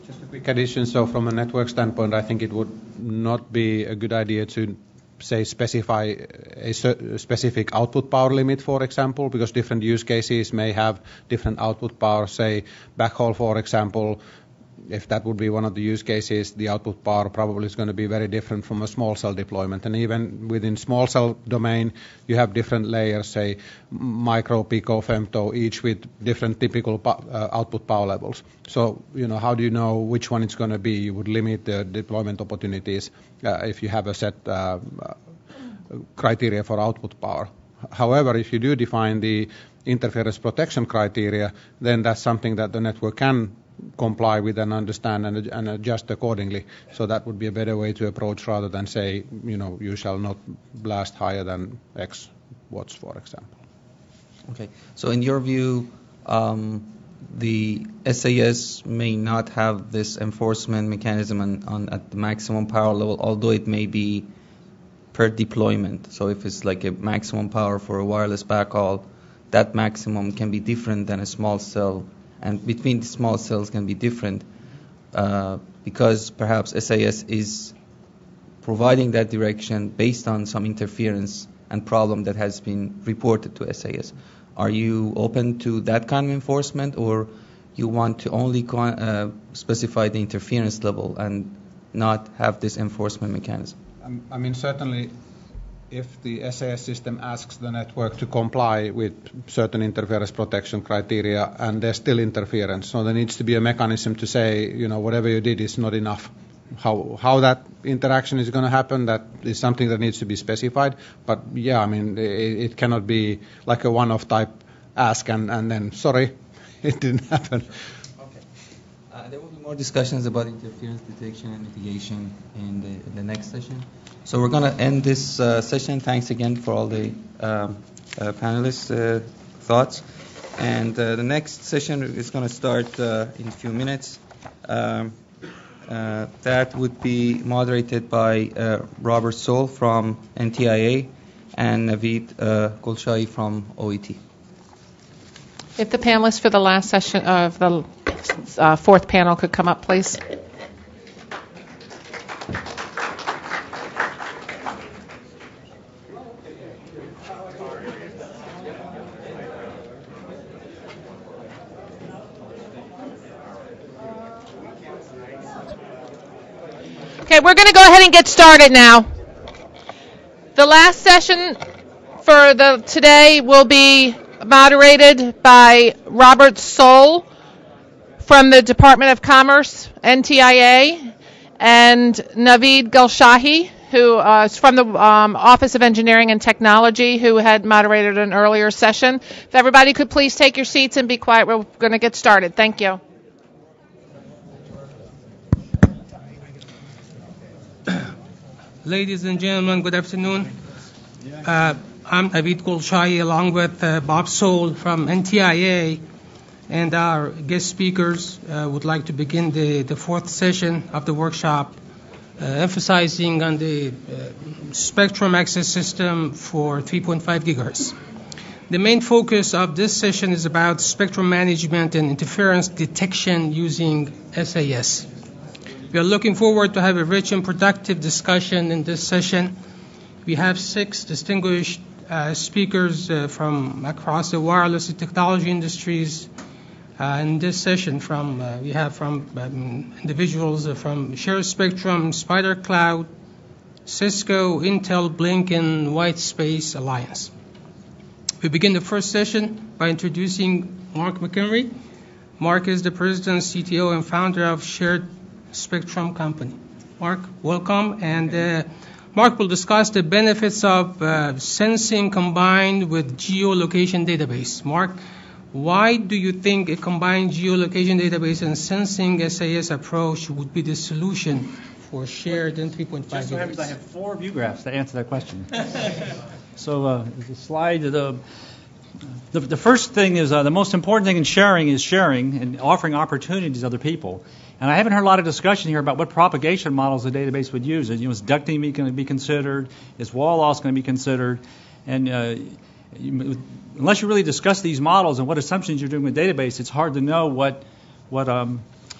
Just a quick addition. So from a network standpoint, I think it would not be a good idea to specify a specific output power limit, for example, because different use cases may have different output power. Say backhaul, for example, if that would be one of the use cases, the output power probably is going to be very different from a small cell deployment. And even within small cell domain, you have different layers, say micro, pico, femto, each with different typical output power levels. So, how do you know which one it's going to be? You would limit the deployment opportunities if you have a set criteria for output power. However, if you do define the interference protection criteria, then that's something that the network can comply with and understand and adjust accordingly. So that would be a better way to approach rather than say, you shall not blast higher than X watts, for example. Okay. So in your view, the SAS may not have this enforcement mechanism at the maximum power level, although it may be per deployment. So if it's like a maximum power for a wireless backhaul, that maximum can be different than a small cell, and between the small cells can be different because perhaps SAS is providing that direction based on some interference and problem that has been reported to SAS. Are you open to that kind of enforcement, or you want to only specify the interference level and not have this enforcement mechanism? I mean, certainly, if the SAS system asks the network to comply with certain interference protection criteria and there's still interference, so there needs to be a mechanism to say, you know, whatever you did is not enough. How that interaction is going to happen, that is something that needs to be specified. But yeah, I mean, it cannot be like a one-off type ask and then, sorry, it didn't happen. There will be more discussions about interference detection and mitigation in the next session. So we're going to end this session. Thanks again for all the panelists' thoughts. And the next session is going to start in a few minutes. That would be moderated by Robert Soul from NTIA and Naveed Gulshai from OET. If the panelists for the last session of the fourth panel could come up, please. Okay, we're going to go ahead and get started now. The last session for today will be moderated by Robert Soul from the Department of Commerce, NTIA, and Naveed Gulshahi, who is from the Office of Engineering and Technology, who had moderated an earlier session. If everybody could please take your seats and be quiet, we're going to get started. Thank you. Ladies and gentlemen, good afternoon. I'm Naveed Gulshai along with Bob Soul from NTIA, and our guest speakers would like to begin the fourth session of the workshop, emphasizing on the spectrum access system for 3.5 gigahertz. The main focus of this session is about spectrum management and interference detection using SAS. We are looking forward to have a rich and productive discussion in this session. We have 6 distinguished speakers from across the wireless and technology industries in this session. We have individuals from Share Spectrum, Spider Cloud, Cisco, Intel, Blink, and White Space Alliance. We begin the first session by introducing Mark McHenry. Mark is the president, CTO, and founder of Shared Spectrum Company. Mark, welcome. And Mark will discuss the benefits of sensing combined with geolocation database. Mark, why do you think a combined geolocation database and sensing SAS approach would be the solution for shared and 3.5 gigahertz? Just so happens I have 4 view graphs to answer that question. So the slide, the first thing is the most important thing in sharing is sharing and offering opportunities to other people. And I haven't heard a lot of discussion here about what propagation models the database would use. Is ducting going to be considered? Is wall loss going to be considered? And unless you really discuss these models and what assumptions you're doing with database, it's hard to know what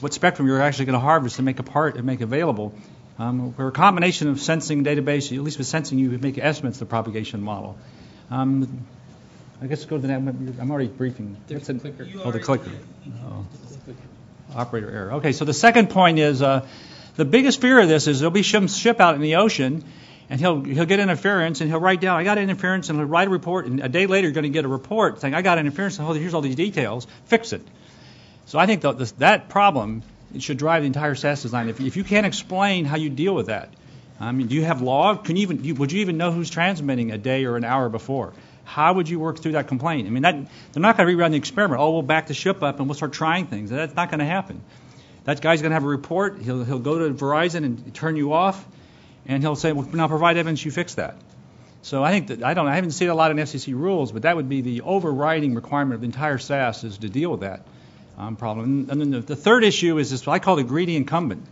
spectrum you're actually going to harvest and make apart and make available. We're a combination of sensing database. At least with sensing, you would make estimates of the propagation model. I guess go to the next. I'm already briefing. The clicker. The clicker. Oh. Operator error. Okay, so the second point is the biggest fear of this is there'll be some ship out in the ocean, and he'll get interference, and he'll write down, I got interference, and he'll write a report, and a day later you're going to get a report saying, I got interference, and here's all these details, fix it. So I think that problem should drive the entire SAS design. If you can't explain how you deal with that, I mean, do you have log? Would you even know who's transmitting a day or an hour before? How would you work through that complaint? I mean, they're not going to rerun the experiment. Oh, we'll back the ship up and we'll start trying things. That's not going to happen. That guy's going to have a report. He'll go to Verizon and turn you off, and he'll say, well, now provide evidence you fixed that. So I think that I haven't seen a lot in FCC rules, but that would be the overriding requirement of the entire SAS is to deal with that problem. And then the third issue is this, what I call the greedy incumbent.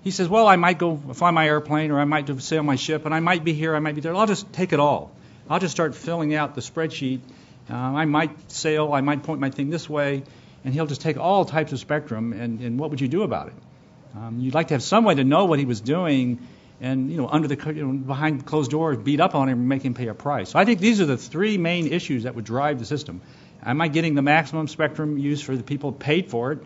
He says, well, I might go fly my airplane, or I might sail my ship, and I might be here, I might be there. I'll just take it all. I'll just start filling out the spreadsheet I might sail, I might point my thing this way, and he'll just take all types of spectrum, and what would you do about it? You'd like to have some way to know what he was doing, and under the behind closed doors, beat up on him and make him pay a price. So I think these are the three main issues that would drive the system. Am I getting the maximum spectrum use for the people paid for it?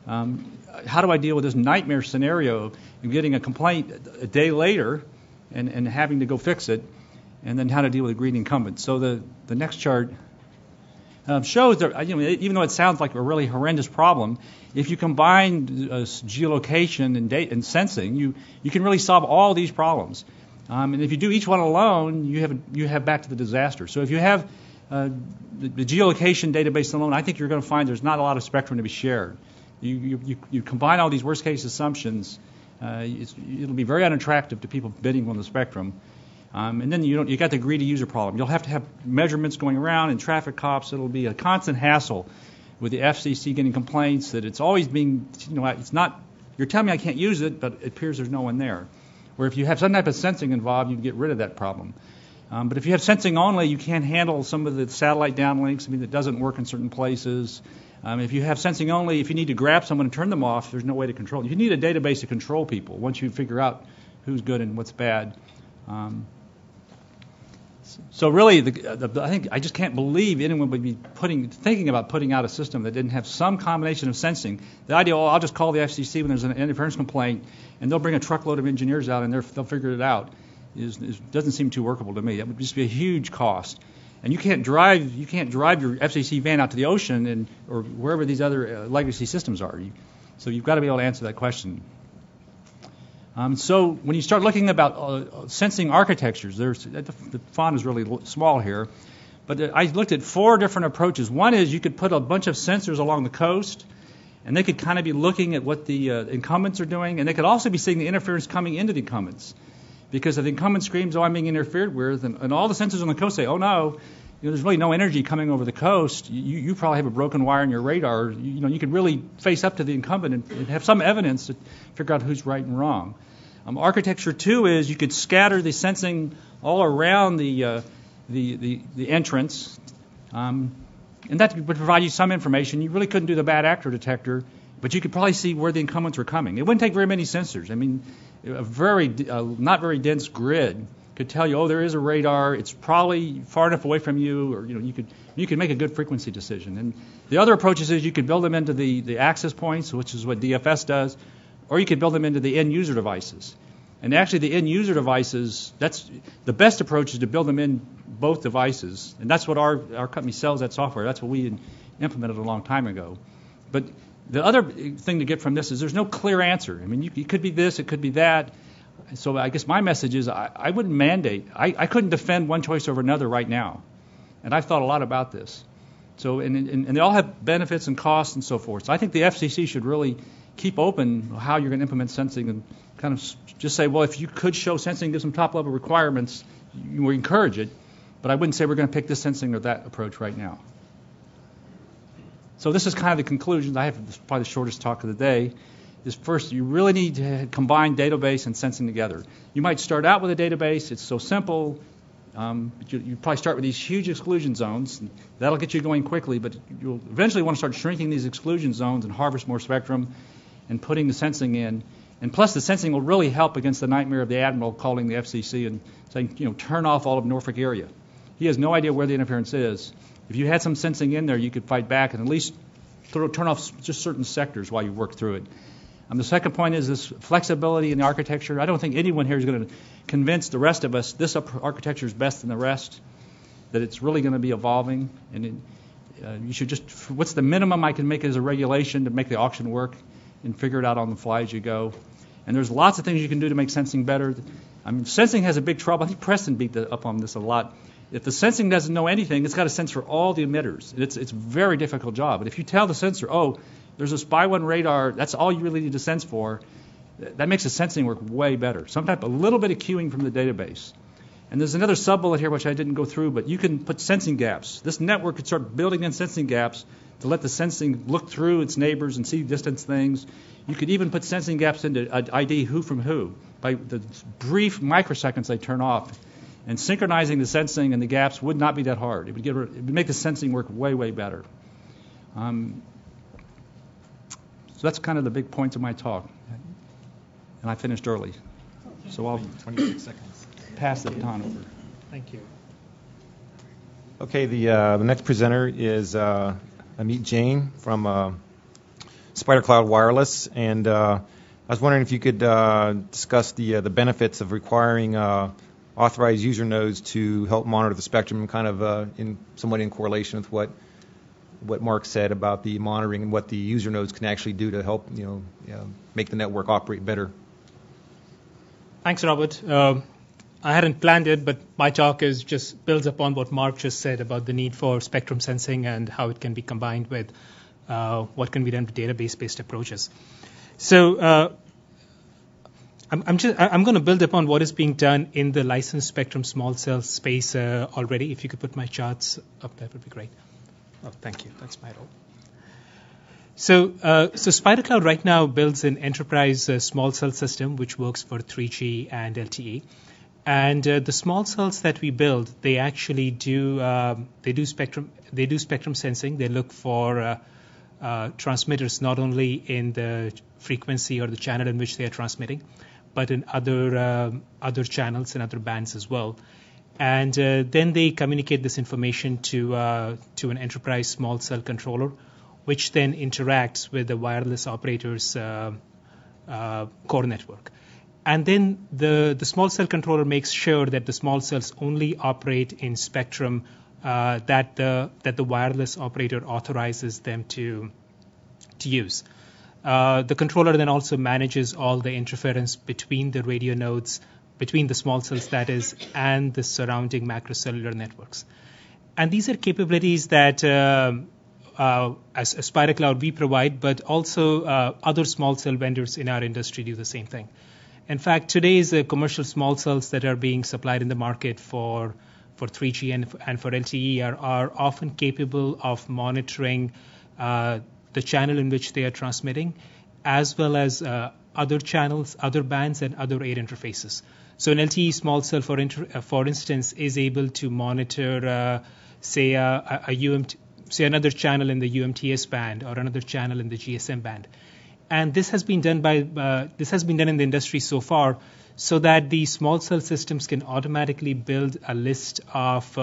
How do I deal with this nightmare scenario of getting a complaint a day later and having to go fix it, and then how to deal with a greedy incumbent? So the next chart shows that even though it sounds like a really horrendous problem, if you combine geolocation and sensing, you can really solve all these problems. And if you do each one alone, you have back to the disaster. So if you have the geolocation database alone, I think you're going to find there's not a lot of spectrum to be shared. You combine all these worst case assumptions, it'll be very unattractive to people bidding on the spectrum. And then you got the greedy user problem. You'll have to have measurements going around and traffic cops. It'll be a constant hassle with the FCC getting complaints that it's always being, it's not, you're telling me I can't use it, but it appears there's no one there. Where if you have some type of sensing involved, you can get rid of that problem. But if you have sensing only, you can't handle some of the satellite downlinks. It doesn't work in certain places. If you have sensing only, if you need to grab someone and turn them off, there's no way to control it. You need a database to control people once you figure out who's good and what's bad. So really, I think I just can't believe anyone would be thinking about putting out a system that didn't have some combination of sensing. The idea, I'll just call the FCC when there's an interference complaint, and they'll bring a truckload of engineers out and they'll figure it out, doesn't seem too workable to me. That would just be a huge cost. And you can't drive your FCC van out to the ocean or wherever these other legacy systems are. So you've got to be able to answer that question. So when you start looking about sensing architectures, the font is really small here, but I looked at 4 different approaches. One is you could put a bunch of sensors along the coast, and they could kind of be looking at what the incumbents are doing, and they could also be seeing the interference coming into the incumbents. Because if the incumbent screams, I'm being interfered with, and all the sensors on the coast say, no, there's really no energy coming over the coast, you probably have a broken wire in your radar. You could really face up to the incumbent and have some evidence to figure out who's right and wrong. Architecture 2 is you could scatter the sensing all around the entrance, and that would provide you some information. You really couldn't do the bad actor detector, but you could probably see where the incumbents were coming. It wouldn't take very many sensors. A very not very dense grid could tell you, there is a radar. It's probably far enough away from you, or you could make a good frequency decision. And the other approaches is you could build them into the access points, which is what DFS does, or you could build them into the end user devices. And actually, the end user devices, that's the best approach is to build them in both devices, and that's what our company sells that software. That's what we implemented a long time ago. But the other thing to get from this is there's no clear answer. It could be this, it could be that. So I guess my message is I wouldn't mandate. I couldn't defend one choice over another right now. And I've thought a lot about this. So and they all have benefits and costs and so forth. So I think the FCC should really keep open how you're going to implement sensing and kind of just say, if you could show sensing, give some top-level requirements, you would encourage it. But I wouldn't say we're going to pick this sensing or that approach right now. So this is kind of the conclusion. I have probably the shortest talk of the day. Is first, you really need to combine database and sensing together. You might start out with a database. It's so simple. You probably start with these huge exclusion zones. That'll get you going quickly, but you'll eventually want to start shrinking these exclusion zones and harvest more spectrum and putting the sensing in. And plus, the sensing will really help against the nightmare of the admiral calling the FCC and saying, turn off all of Norfolk area. He has no idea where the interference is. If you had some sensing in there, you could fight back and at least turn off just certain sectors while you work through it. The second point is this flexibility in the architecture. I don't think anyone here is going to convince the rest of us this architecture is best than the rest, that it's really going to be evolving. And you should just, what's the minimum I can make as a regulation to make the auction work and figure it out on the fly as you go. And there's lots of things you can do to make sensing better. Sensing has a big trouble. I think Preston beat up on this a lot. If the sensing doesn't know anything, it's got to sense for all the emitters. It's a very difficult job. But if you tell the sensor, there's a SPY-1 radar, that's all you really need to sense for, that makes the sensing work way better. Sometimes a little bit of queuing from the database. And there's another sub-bullet here which I didn't go through, but you can put sensing gaps. This network could start building in sensing gaps to let the sensing look through its neighbors and see distance things. You could even put sensing gaps into ID who from who by the brief microseconds they turn off. And synchronizing the sensing and the gaps would not be that hard. It would make the sensing work way, way better. So that's kind of the big points of my talk. And I finished early. So I'll 26 seconds. Pass the baton over. Thank you. Okay, the next presenter is Amit Jain from Spider Cloud Wireless, and I was wondering if you could discuss the benefits of requiring authorized user nodes to help monitor the spectrum, kind of somewhat in correlation with what Mark said about the monitoring and what the user nodes can actually do to help make the network operate better. Thanks, Robert. I hadn't planned it, but my talk just builds upon what Mark just said about the need for spectrum sensing and how it can be combined with what can be done with database-based approaches. So I'm going to build upon what is being done in the licensed spectrum small cell space already. If you could put my charts up, that would be great. Oh, thank you. That's my role. So Spider Cloud right now builds an enterprise small cell system which works for 3G and LTE. And the small cells that we build, they actually do spectrum sensing. They look for transmitters not only in the frequency or the channel in which they are transmitting, but in other channels and other bands as well. And then they communicate this information to an enterprise small cell controller, which then interacts with the wireless operator's core network. And then the small cell controller makes sure that the small cells only operate in spectrum that the wireless operator authorizes them to use. The controller then also manages all the interference between the radio nodes, between the small cells, that is, and the surrounding macrocellular networks. And these are capabilities that as Spider Cloud we provide, but also other small cell vendors in our industry do the same thing. In fact, today's commercial small cells that are being supplied in the market for 3G and for LTE are often capable of monitoring the channel in which they are transmitting, as well as other channels, other bands, and other aid interfaces. So an LTE small cell, for instance, is able to monitor, say another channel in the UMTS band or another channel in the GSM band. And this has been done in the industry so far, so that the small cell systems can automatically build a list of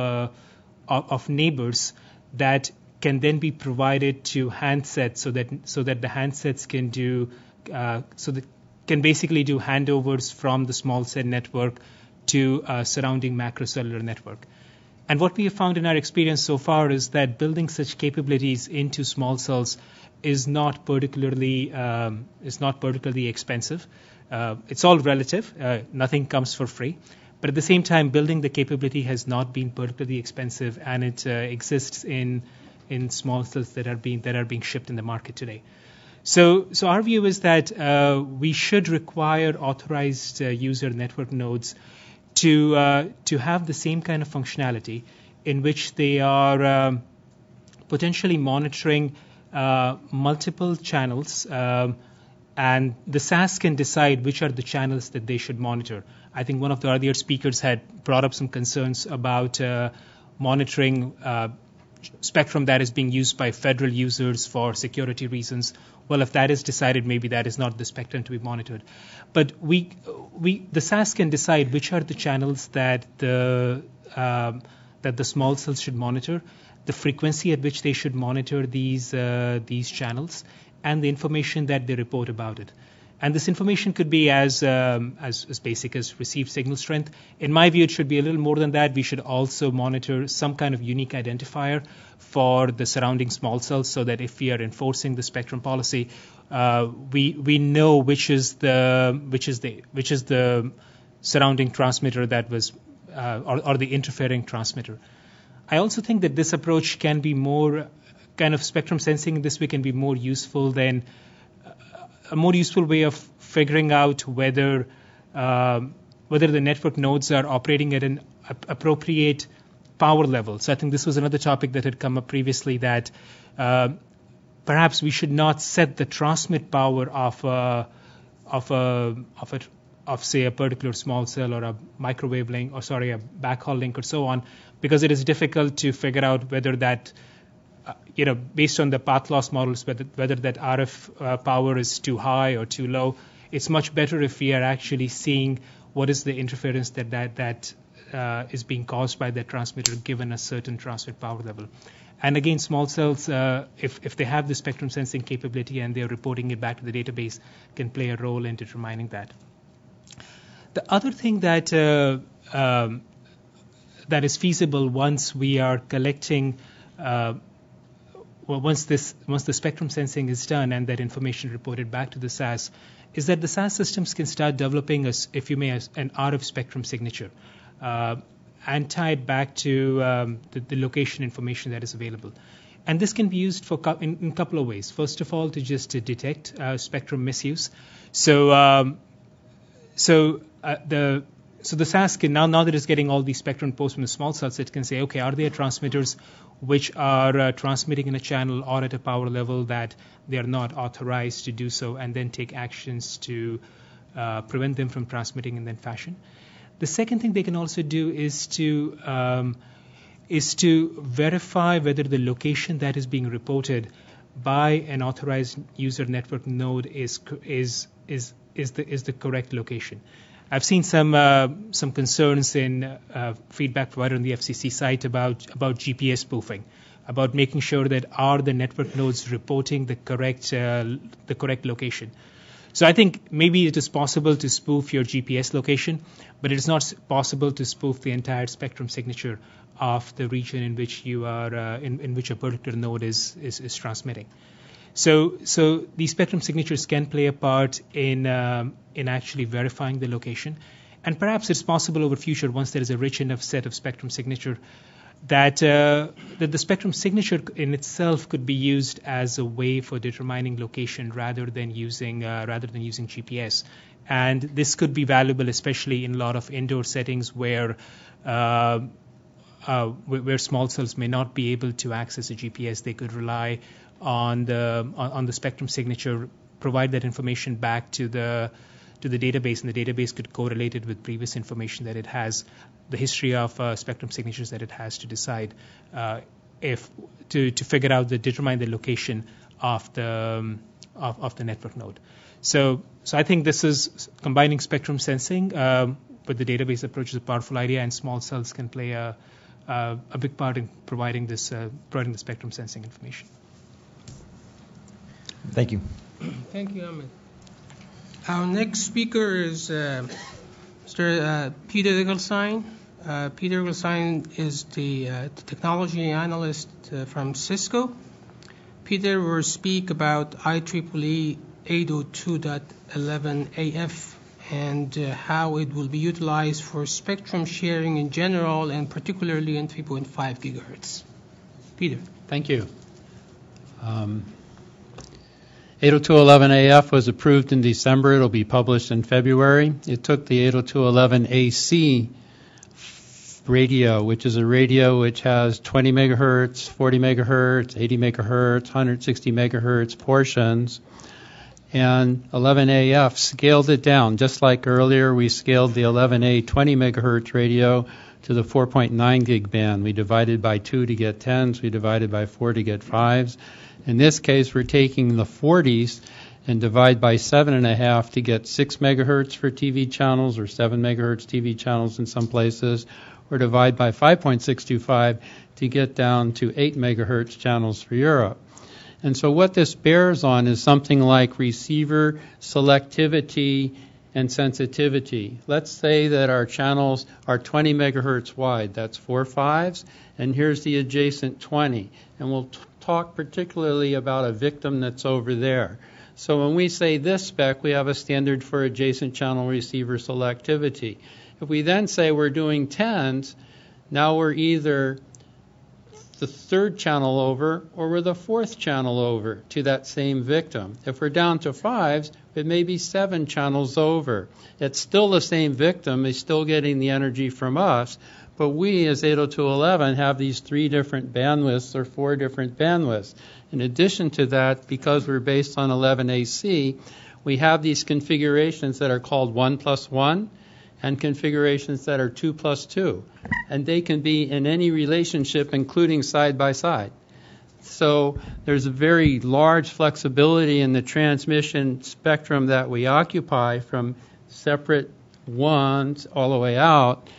neighbors that can then be provided to handsets, so that the handsets can basically do handovers from the small cell network to a surrounding macrocellular network. And what we have found in our experience so far is that building such capabilities into small cells is not particularly expensive. It's all relative. Nothing comes for free. But at the same time, building the capability has not been particularly expensive, and it exists in small cells that are being shipped in the market today. So our view is that we should require authorized user network nodes to have the same kind of functionality in which they are potentially monitoring multiple channels, and the SAS can decide which are the channels that they should monitor. I think one of the earlier speakers had brought up some concerns about monitoring spectrum that is being used by federal users for security reasons. Well, if that is decided, maybe that is not the spectrum to be monitored. But the SAS can decide which are the channels that the small cells should monitor, the frequency at which they should monitor these channels, and the information that they report about it. And this information could be as basic as received signal strength. In my view, it should be a little more than that. We should also monitor some kind of unique identifier for the surrounding small cells, so that if we are enforcing the spectrum policy, we know which is the surrounding transmitter that was or the interfering transmitter. I also think that this approach can be more kind of spectrum sensing in this way can be more useful than a more useful way of figuring out whether the network nodes are operating at an appropriate power level. So I think this was another topic that had come up previously, that perhaps we should not set the transmit power of say a particular small cell or a microwave link, or sorry, a backhaul link or so on, because it is difficult to figure out whether that, based on the path loss models, whether that RF power is too high or too low. It's much better if we are actually seeing what is the interference that is being caused by that transmitter given a certain transmit power level. And again, small cells, if they have the spectrum sensing capability and they're reporting it back to the database, can play a role in determining that. The other thing that is feasible once we are collecting, once the spectrum sensing is done and that information reported back to the SAS, is that the SAS systems can start developing, an RF spectrum signature. And tie it back to the location information that is available. And this can be used in a couple of ways. First of all, to just detect spectrum misuse. So the SAS can, now that it's getting all these spectrum posts from the small cells, it can say, okay, are there transmitters which are transmitting in a channel or at a power level that they are not authorized to do so, and then take actions to prevent them from transmitting in that fashion. The second thing they can also do is to verify whether the location that is being reported by an authorized user network node is the correct location. I've seen some concerns in feedback provided on the FCC site about GPS spoofing, about making sure that are the network nodes reporting the correct location. So I think maybe it is possible to spoof your GPS location, but it is not possible to spoof the entire spectrum signature of the region in which you are, in which a particular node is transmitting. So these spectrum signatures can play a part in actually verifying the location, and perhaps it's possible over future, once there is a rich enough set of spectrum signature, that the spectrum signature in itself could be used as a way for determining location rather than using GPS. And this could be valuable, especially in a lot of indoor settings where small cells may not be able to access a GPS. They could rely on the spectrum signature, provide that information back to the database, and the database could correlate it with previous information that it has, the history of spectrum signatures that it has, to decide to figure out determine the location of the network node. So I think this is combining spectrum sensing with the database approach is a powerful idea, and small cells can play a big part in providing the spectrum sensing information. Thank you. Thank you, Ahmed. Our next speaker is Mr. Peter Egelstein. Peter Egelstein is the technology analyst from Cisco. Peter will speak about IEEE 802.11af and how it will be utilized for spectrum sharing in general and particularly in 3.5 gigahertz. Peter. Thank you. 802.11af was approved in December. It'll be published in February. It took the 802.11ac radio, which is a radio which has 20 megahertz, 40 megahertz, 80 megahertz, 160 megahertz portions, and 11af scaled it down. Just like earlier, we scaled the 11a 20 megahertz radio to the 4.9 gig band. We divided by 2 to get 10s. We divided by 4 to get 5s. In this case, we're taking the 40s and divide by 7.5 to get 6 megahertz for TV channels, or 7 megahertz TV channels in some places, or divide by 5.625 to get down to 8 megahertz channels for Europe. And so what this bears on is something like receiver selectivity and sensitivity. Let's say that our channels are 20 megahertz wide. That's 4 5s, and here's the adjacent 20. And we'll talk particularly about a victim that's over there. So when we say this spec, we have a standard for adjacent channel receiver selectivity. If we then say we're doing 10s, now we're either the third channel over or we're the fourth channel over to that same victim. If we're down to 5s, it may be 7 channels over. It's still the same victim. It's still getting the energy from us. But we, as 802.11, have these 3 different bandwidths or 4 different bandwidths. In addition to that, because we're based on 11AC, we have these configurations that are called 1+1 and configurations that are 2+2. And they can be in any relationship, including side by side. So there's a very large flexibility in the transmission spectrum that we occupy from separate ones all the way out.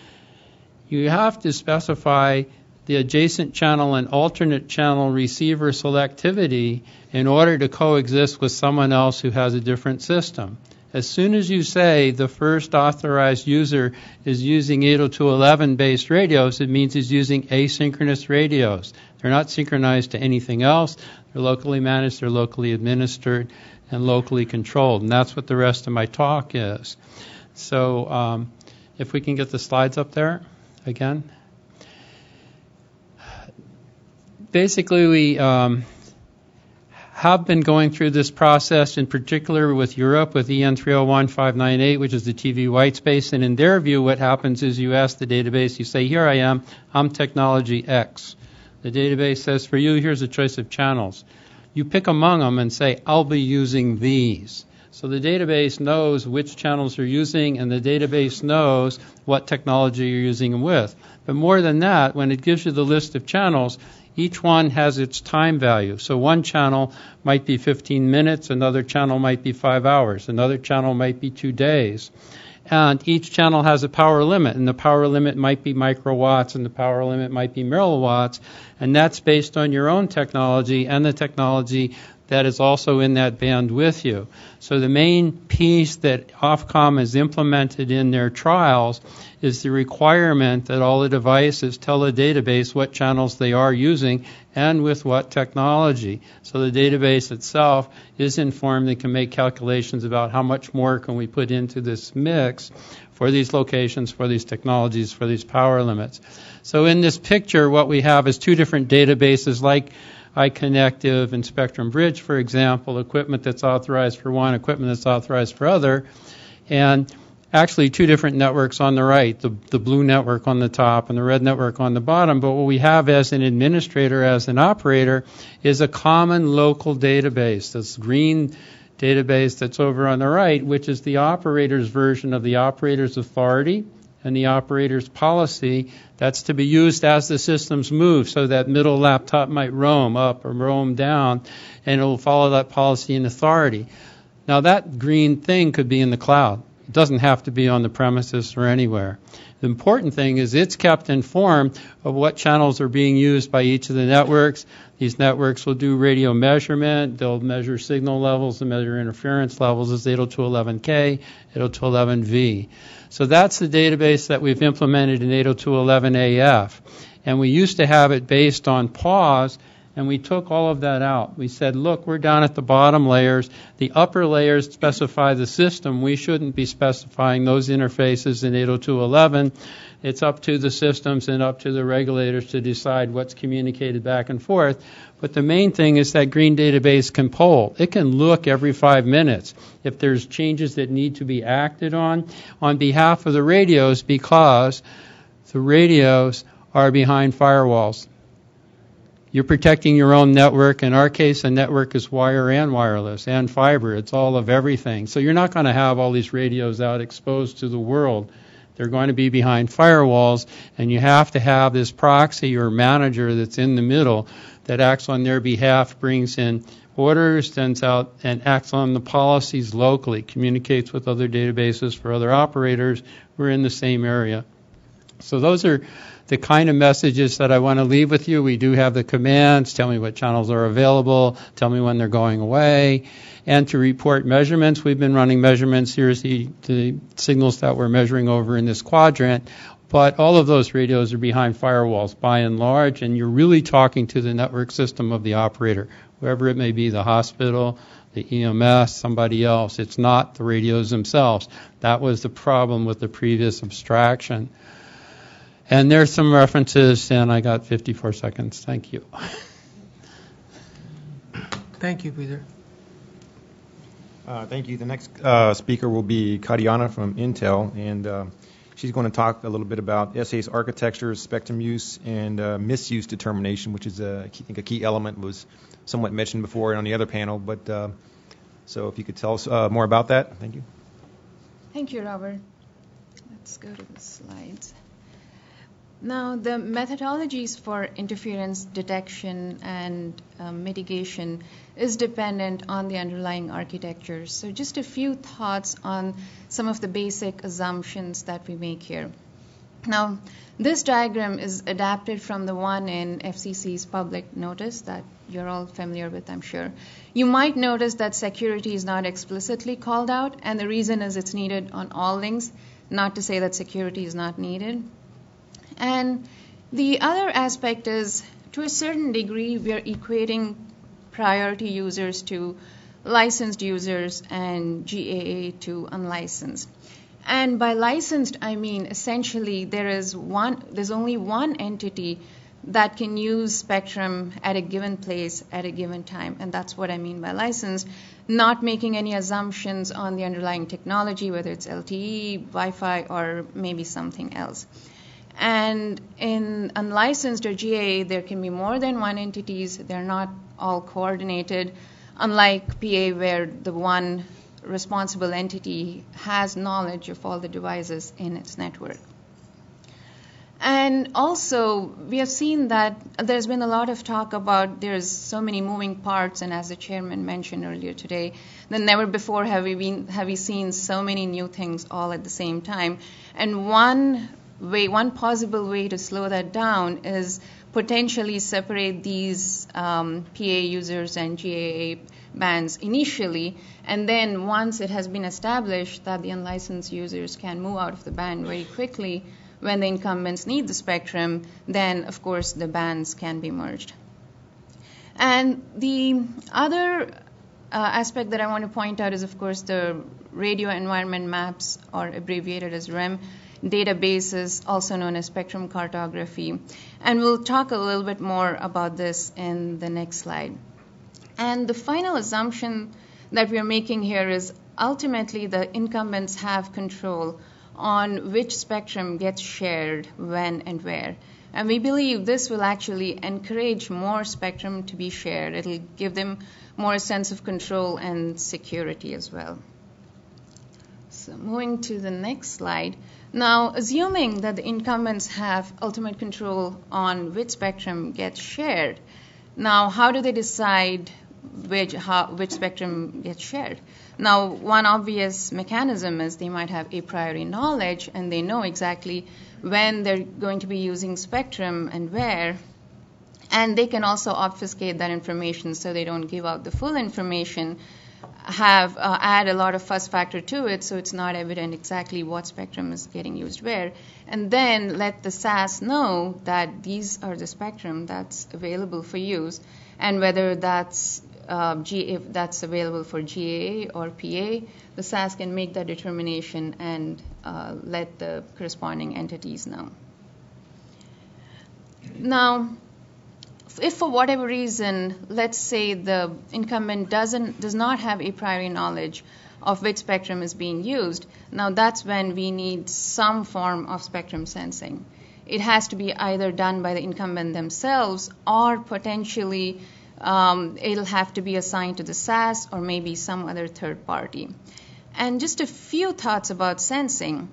You have to specify the adjacent channel and alternate channel receiver selectivity in order to coexist with someone else who has a different system. As soon as you say the first authorized user is using 802.11 based radios, it means he's using asynchronous radios. They're not synchronized to anything else. They're locally managed, they're locally administered, and locally controlled. And that's what the rest of my talk is. So if we can get the slides up there again. Basically, we have been going through this process, in particular with Europe, with EN 301-598, which is the TV white space. And in their view, what happens is you ask the database, you say, here I am, I'm technology X. The database says, for you, here's a choice of channels. You pick among them and say, I'll be using these. So the database knows which channels you're using, and the database knows what technology you're using them with. But more than that, when it gives you the list of channels, each one has its time value. So one channel might be 15 minutes, another channel might be 5 hours, another channel might be 2 days. And each channel has a power limit, and the power limit might be microwatts, and the power limit might be milliwatts, and that's based on your own technology and the technology that is also in that band with you. So the main piece that Ofcom has implemented in their trials is the requirement that all the devices tell the database what channels they are using and with what technology. So the database itself is informed and can make calculations about how much more can we put into this mix for these locations, for these technologies, for these power limits. So in this picture, what we have is two different databases like iConnective and Spectrum Bridge, for example, equipment that's authorized for one, equipment that's authorized for other, and actually two different networks on the right, the blue network on the top and the red network on the bottom. But what we have as an administrator, as an operator, is a common local database, this green database that's over on the right, which is the operator's version of the operator's authority and the operator's policy that's to be used as the systems move. So that middle laptop might roam up or roam down, and it will follow that policy and authority. Now that green thing could be in the cloud. It doesn't have to be on the premises or anywhere. The important thing is it's kept informed of what channels are being used by each of the networks. These networks will do radio measurement. They'll measure signal levels and measure interference levels as 802.11k, 802.11v. So that's the database that we've implemented in 802.11af. And we used to have it based on pause, and we took all of that out. We said, look, we're down at the bottom layers. The upper layers specify the system. We shouldn't be specifying those interfaces in 802.11. It's up to the systems and up to the regulators to decide what's communicated back and forth. But the main thing is that green database can poll. It can look every 5 minutes if there's changes that need to be acted on behalf of the radios, because the radios are behind firewalls. You're protecting your own network. In our case, a network is wire and wireless and fiber. It's all of everything. So you're not going to have all these radios out exposed to the world. They're going to be behind firewalls, and you have to have this proxy or manager that's in the middle that acts on their behalf, brings in orders, sends out, and acts on the policies locally, communicates with other databases for other operators who are in the same area. So those are the kind of messages that I want to leave with you. We do have the commands, tell me what channels are available, tell me when they're going away, and to report measurements. We've been running measurements. Here's the signals that we're measuring over in this quadrant. But all of those radios are behind firewalls by and large, and you're really talking to the network system of the operator, whoever it may be, the hospital, the EMS, somebody else. It's not the radios themselves. That was the problem with the previous abstraction. And there's some references, and I got 54 seconds. Thank you. Thank you, Peter. Thank you. The next speaker will be Katiana from Intel, and she's going to talk a little bit about SAS architecture, spectrum use, and misuse determination, which is, I think, a key element, was somewhat mentioned before on the other panel. But So if you could tell us more about that. Thank you. Thank you, Robert. Let's go to the slides. Now, the methodologies for interference detection and mitigation is dependent on the underlying architecture. So just a few thoughts on some of the basic assumptions that we make here. Now, this diagram is adapted from the one in FCC's public notice that you're all familiar with, I'm sure. You might notice that security is not explicitly called out, and the reason is it's needed on all links, not to say that security is not needed. And the other aspect is, to a certain degree, we are equating priority users to licensed users and GAA to unlicensed. And by licensed, I mean essentially there's only one entity that can use spectrum at a given place at a given time, and that's what I mean by licensed, not making any assumptions on the underlying technology, whether it's LTE, Wi-Fi, or maybe something else. And in unlicensed or GA, there can be more than one entities. They're not all coordinated, unlike PA, where the one responsible entity has knowledge of all the devices in its network. And also, we have seen that there's been a lot of talk about there's so many moving parts, and as the chairman mentioned earlier today, that never before have we seen so many new things all at the same time. And one possible way to slow that down is potentially separate these PA users and GAA bands initially, and then once it has been established that the unlicensed users can move out of the band very quickly when the incumbents need the spectrum, then of course the bands can be merged. And the other aspect that I want to point out is, of course, the radio environment maps, or abbreviated as REM, databases, also known as spectrum cartography. And we'll talk a little bit more about this in the next slide. And the final assumption that we are making here is ultimately the incumbents have control on which spectrum gets shared when and where. And we believe this will actually encourage more spectrum to be shared. It'll give them more sense of control and security as well. So moving to the next slide. Now, assuming that the incumbents have ultimate control on which spectrum gets shared, now how do they decide which spectrum gets shared? Now, one obvious mechanism is they might have a priori knowledge, and they know exactly when they're going to be using spectrum and where, and they can also obfuscate that information so they don't give out the full information, add a lot of fuzz factor to it so it's not evident exactly what spectrum is getting used where, and then let the SAS know that these are the spectrum that's available for use, and whether that's if that's available for GAA or PA, the SAS can make that determination and let the corresponding entities know. Now, if for whatever reason, let's say the incumbent does not have a priori knowledge of which spectrum is being used, now that's when we need some form of spectrum sensing. It has to be either done by the incumbent themselves, or potentially it'll have to be assigned to the SAS or maybe some other third party. And just a few thoughts about sensing.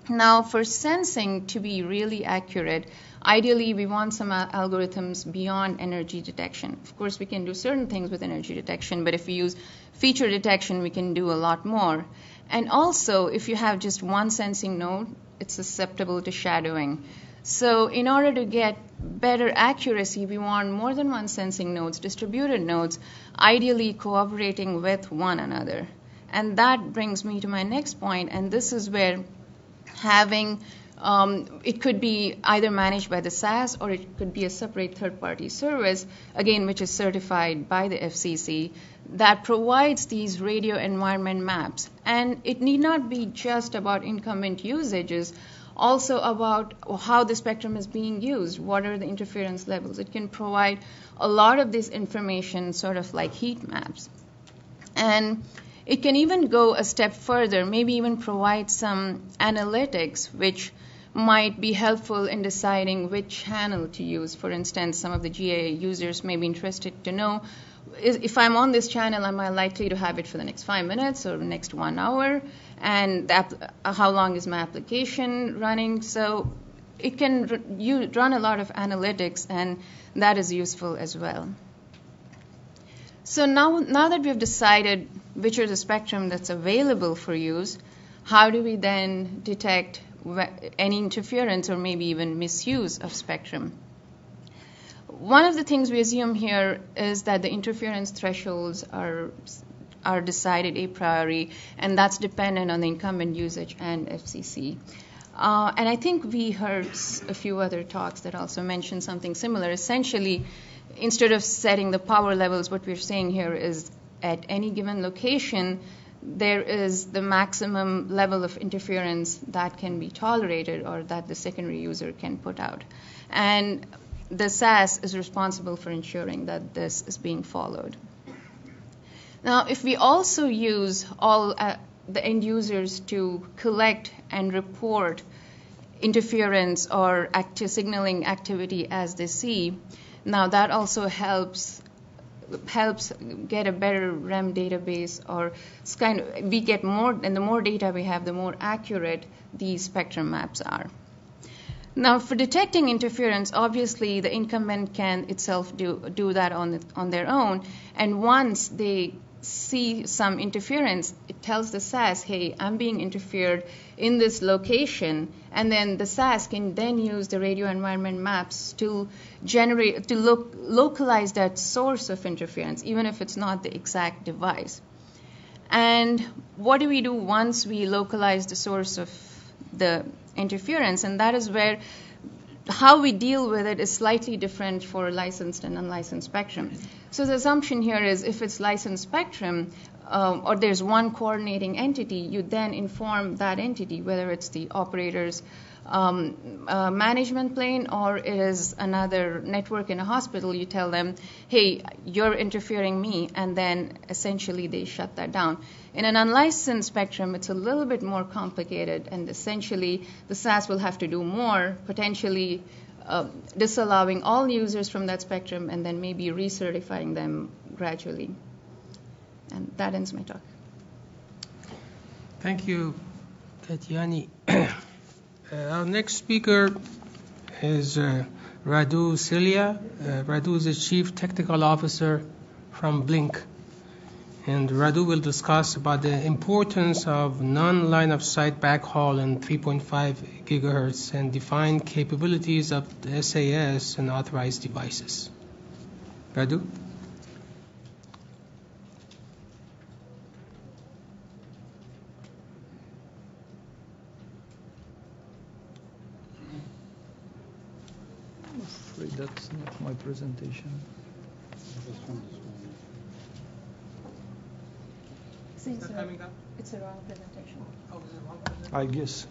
Now, for sensing to be really accurate, ideally we want some algorithms beyond energy detection. Of course, we can do certain things with energy detection, but if we use feature detection, we can do a lot more. And also, if you have just one sensing node, it's susceptible to shadowing. So in order to get better accuracy, we want more than one sensing nodes, distributed nodes, ideally cooperating with one another. And that brings me to my next point, and this is where having it could be either managed by the SAS or it could be a separate third-party service, again, which is certified by the FCC, that provides these radio environment maps. And it need not be just about incumbent usages, also about how the spectrum is being used, what are the interference levels. It can provide a lot of this information, sort of like heat maps. And it can even go a step further, maybe even provide some analytics which might be helpful in deciding which channel to use. For instance, some of the GAA users may be interested to know if I'm on this channel, am I likely to have it for the next 5 minutes or the next 1 hour? And how long is my application running? So it can you run a lot of analytics, and that is useful as well. So now that we've decided which is the spectrum that's available for use, how do we then detect any interference or maybe even misuse of spectrum? One of the things we assume here is that the interference thresholds are decided a priori, and that's dependent on the incumbent usage and FCC. And I think we heard a few other talks that also mentioned something similar. Essentially, instead of setting the power levels, what we're saying here is at any given location, there is the maximum level of interference that can be tolerated or that the secondary user can put out. And the SAS is responsible for ensuring that this is being followed. Now, if we also use all the end users to collect and report interference or signaling activity as they see, now that also helps get a better REM database, or we get more, and the more data we have, the more accurate these spectrum maps are. Now, for detecting interference, obviously the incumbent can itself do that on their own, and once they see some interference, it tells the SAS, hey, I'm being interfered in this location, and then the SAS can then use the radio environment maps to localize that source of interference, even if it's not the exact device. And what do we do once we localize the source of the interference? And that is where how we deal with it is slightly different for licensed and unlicensed spectrum. So the assumption here is if it's licensed spectrum, or there's one coordinating entity, you then inform that entity, whether it's the operator's management plane or it is another network in a hospital, you tell them, hey, you're interfering me, and then essentially they shut that down. In an unlicensed spectrum, it's a little bit more complicated, and essentially the SAS will have to do more, potentially disallowing all users from that spectrum and then maybe recertifying them gradually. And that ends my talk. Thank you, Katyani. Our next speaker is Radu Celia. Radu is the Chief Technical Officer from Blink. And Radu will discuss about the importance of non-line of sight backhaul in 3.5 gigahertz and define capabilities of the SAS and authorized devices. Radu? I'm afraid that's not my presentation. It's a wrong presentation. Oh, is it wrong presentation? I guess.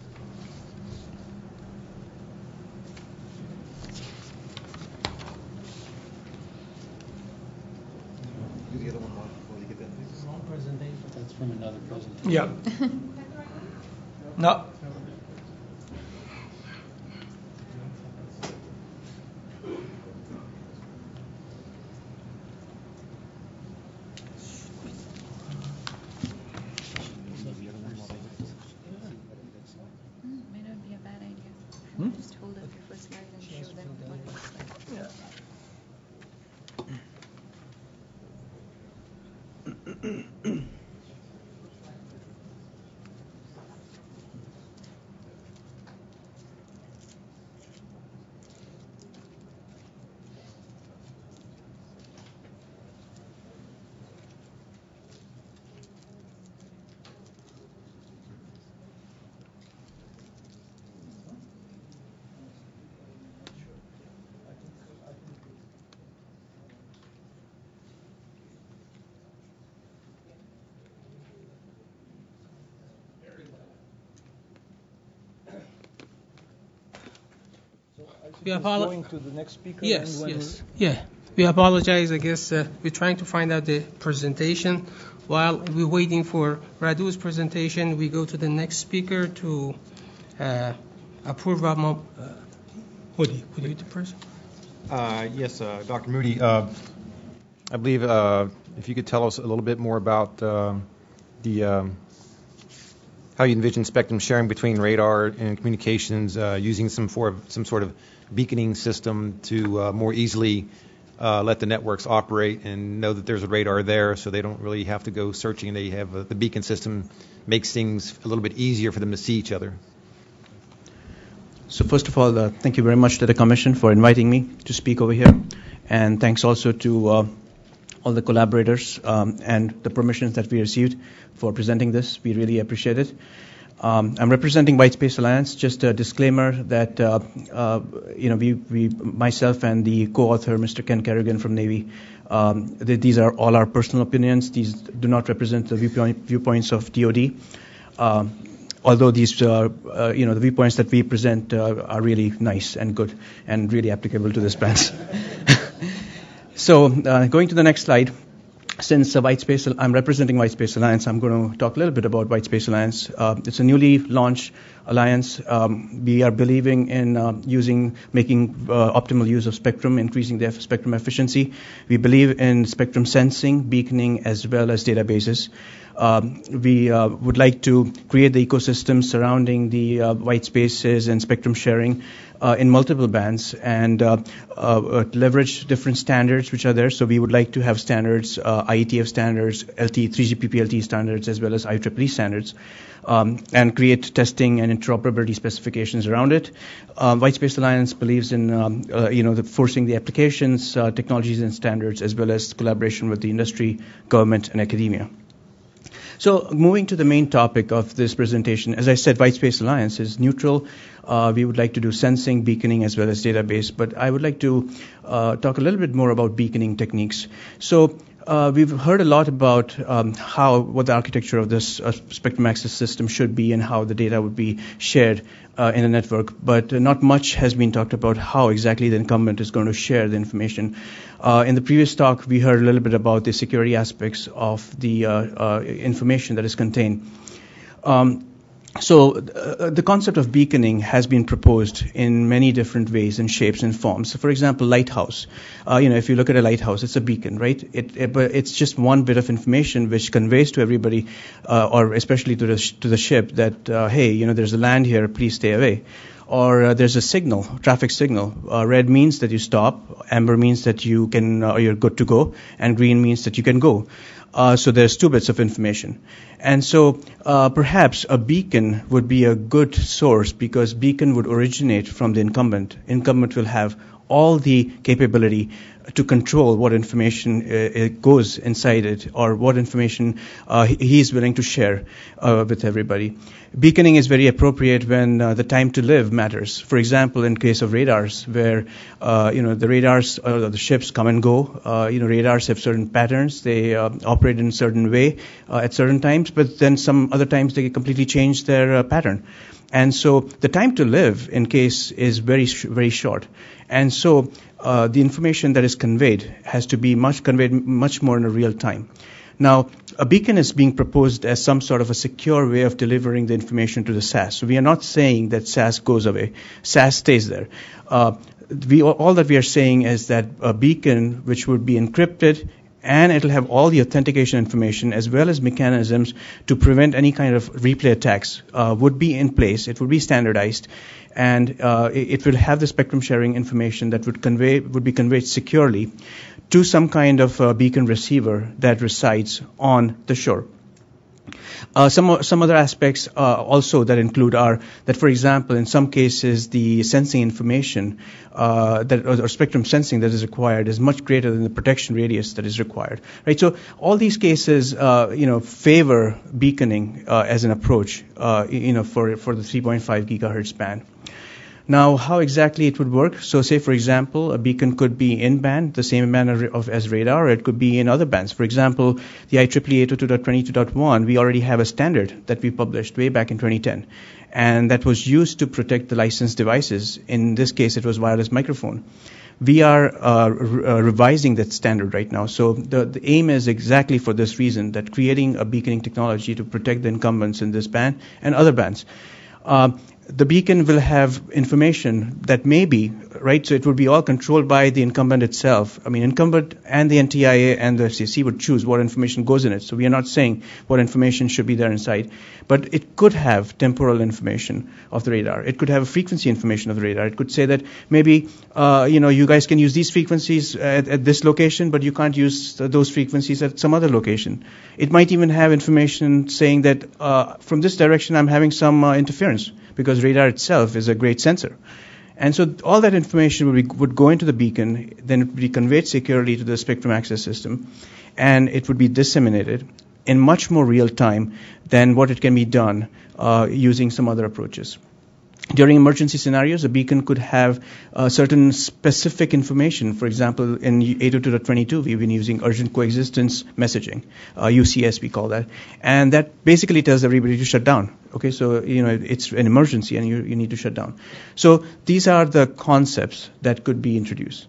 Do the other one before you get that, please. Wrong presentation. That's from another presentation. Yeah. No. Just hold up your first slide and show them what it looks like. Yeah. Going to the next speaker. Yes, yes. Yeah. We apologize. I guess we're trying to find out the presentation. While we're waiting for Radu's presentation, we go to the next speaker to Apurva. Would you the person? Yes, Dr. Moody. I believe if you could tell us a little bit more about how you envision spectrum sharing between radar and communications using some sort of beaconing system to more easily let the networks operate and know that there's a radar there, so they don't really have to go searching. They have the beacon system makes things a little bit easier for them to see each other. So first of all, thank you very much to the Commission for inviting me to speak over here, and thanks also to all the collaborators and the permissions that we received for presenting this. We really appreciate it. I'm representing Whitespace Alliance. Just a disclaimer that we myself and the co-author, Mr. Ken Kerrigan from Navy, these are all our personal opinions. These do not represent the viewpoints of DoD. Although these, the viewpoints that we present are really nice and good and really applicable to this band. So, going to the next slide. Since I'm representing Whitespace Alliance, I'm going to talk a little bit about Whitespace Alliance. It's a newly launched alliance. We are believing in making optimal use of spectrum, increasing the spectrum efficiency. We believe in spectrum sensing, beaconing, as well as databases. We would like to create the ecosystem surrounding the white spaces and spectrum sharing in multiple bands and leverage different standards which are there. So we would like to have standards, IETF standards, 3GPP LTE standards, as well as IEEE standards, and create testing and interoperability specifications around it. Whitespace Alliance believes in forcing the applications, technologies, and standards, as well as collaboration with the industry, government, and academia. So moving to the main topic of this presentation, as I said, Whitespace Alliance is neutral. We would like to do sensing, beaconing, as well as database, but I would like to talk a little bit more about beaconing techniques. So we've heard a lot about what the architecture of this spectrum access system should be and how the data would be shared in a network, but not much has been talked about how exactly the incumbent is going to share the information. In the previous talk, we heard a little bit about the security aspects of the information that is contained. So the concept of beaconing has been proposed in many different ways and shapes and forms. So for example, lighthouse. If you look at a lighthouse, it's a beacon, right? But it's just one bit of information which conveys to everybody, or especially to the ship, that hey, there's a land here, please stay away. Or there's a signal, traffic signal. Red means that you stop, amber means that you can, you're good to go, and green means that you can go. So there's two bits of information. And so perhaps a beacon would be a good source because beacon would originate from the incumbent. Incumbent will have all the capability to control what information goes inside it or what information he is willing to share with everybody. Beaconing is very appropriate when the time to live matters. For example, in case of radars, where the radars or the ships come and go. Radars have certain patterns. They operate in a certain way at certain times, but then some other times they completely change their pattern. And so the time to live in case is very, very short. And so the information that is conveyed has to be conveyed much more in a real time. Now, a beacon is being proposed as some sort of a secure way of delivering the information to the SAS. So we are not saying that SAS goes away. SAS stays there. All that we are saying is that a beacon, which would be encrypted, and it'll have all the authentication information as well as mechanisms to prevent any kind of replay attacks, would be in place. It would be standardized, and it will have the spectrum sharing information that would be conveyed securely to some kind of beacon receiver that resides on the shore. Some other aspects also that include are that, for example, in some cases, the sensing information or spectrum sensing that is required is much greater than the protection radius that is required. Right. So all these cases, favor beaconing as an approach, for the 3.5 GHz band. Now, how exactly it would work? So say, for example, a beacon could be in band, the same band as radar, or it could be in other bands. For example, the IEEE 802.22.1, we already have a standard that we published way back in 2010. And that was used to protect the licensed devices. In this case, it was wireless microphone. We are revising that standard right now. So the aim is exactly for this reason, that creating a beaconing technology to protect the incumbents in this band and other bands. the beacon will have information that may be, right, so it would be all controlled by the incumbent itself. I mean, incumbent and the NTIA and the FCC would choose what information goes in it. So we are not saying what information should be there inside. But it could have temporal information of the radar. It could have frequency information of the radar. It could say that maybe, you guys can use these frequencies at this location, but you can't use those frequencies at some other location. It might even have information saying that from this direction I'm having some interference, because radar itself is a great sensor. And so all that information would go into the beacon, then it would be conveyed securely to the spectrum access system, and it would be disseminated in much more real time than what it can be done using some other approaches. During emergency scenarios, a beacon could have certain specific information. For example, in 802.22, we've been using urgent coexistence messaging, UCS we call that, and that basically tells everybody to shut down. Okay, so it's an emergency and you need to shut down. So these are the concepts that could be introduced.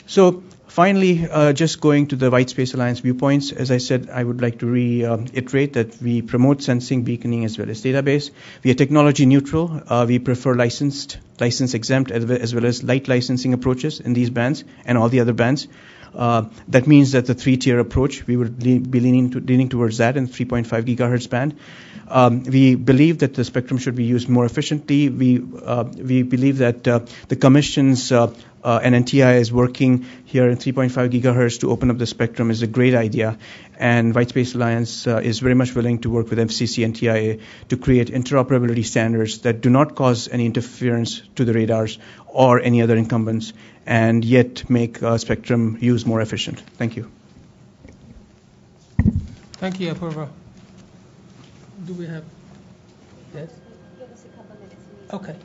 So finally, just going to the White Space Alliance viewpoints, as I said, I would like to reiterate that we promote sensing, beaconing, as well as database. We are technology neutral. We prefer license exempt, as well as light licensing approaches in these bands and all the other bands. That means that the 3-tier approach, we would be leaning towards that in 3.5 gigahertz band. We believe that the spectrum should be used more efficiently. We believe that the Commission's and NTI is working here in 3.5 gigahertz to open up the spectrum is a great idea. And White Space Alliance is very much willing to work with FCC and TIA to create interoperability standards that do not cause any interference to the radars or any other incumbents, and yet make spectrum use more efficient. Thank you. Thank you, Apurva. Do we have? Yes? Give us a couple minutes. Okay.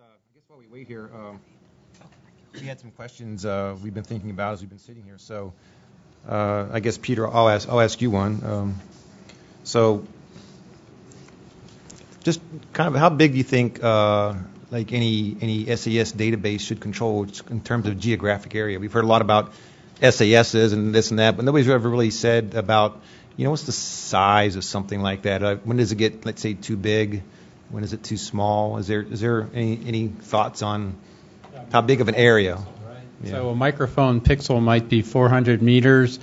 I guess while we wait here, we had some questions we've been thinking about as we've been sitting here. So I guess, Peter, I'll ask you one. So just kind of how big do you think like any SAS database should control in terms of geographic area? We've heard a lot about SASs and this and that, but nobody's ever really said about, what's the size of something like that? When does it get, let's say, too big? When is it too small? Is there any thoughts on how big of an area? Yeah. So a microphone pixel might be 400 meters,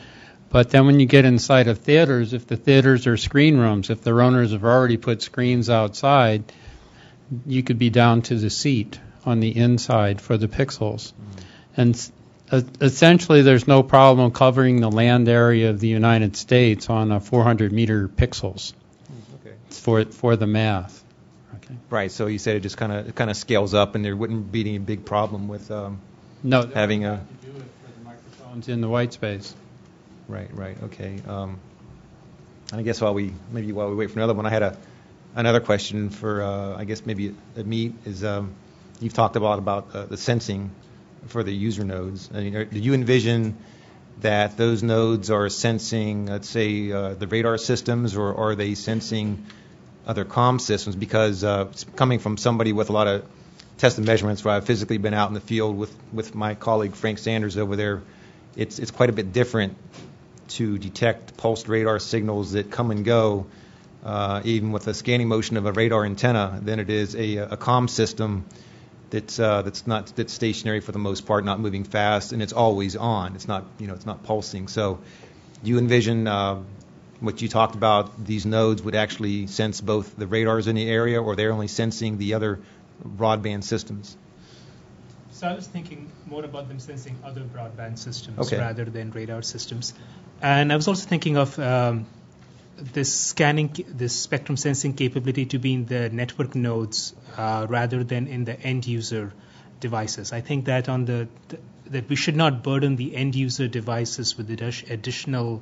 but then when you get inside of theaters, if the theaters are screen rooms, if their owners have already put screens outside, you could be down to the seat on the inside for the pixels. And essentially there's no problem covering the land area of the United States on a 400-meter pixels for the math. Okay. Right, so you said it just kind of scales up, and there wouldn't be any big problem with having a... to do it for the microphones in the white space. Right, okay. And I guess while we wait for another one, I had another question for, I guess maybe Amit, is you've talked a lot about the sensing for the user nodes. Do you envision that those nodes are sensing, let's say, the radar systems, or are they sensing other comm systems? Because coming from somebody with a lot of test and measurements, where I've physically been out in the field with my colleague Frank Sanders over there, it's quite a bit different to detect pulsed radar signals that come and go, even with a scanning motion of a radar antenna, than it is a comm system that's stationary for the most part, not moving fast, and it's always on. It's not pulsing. So, do you envision what you talked about? These nodes would actually sense both the radars in the area, or they're only sensing the other broadband systems? So I was thinking more about them sensing other broadband systems rather than radar systems. And I was also thinking of this spectrum sensing capability to be in the network nodes rather than in the end user devices. I think that that we should not burden the end user devices with additional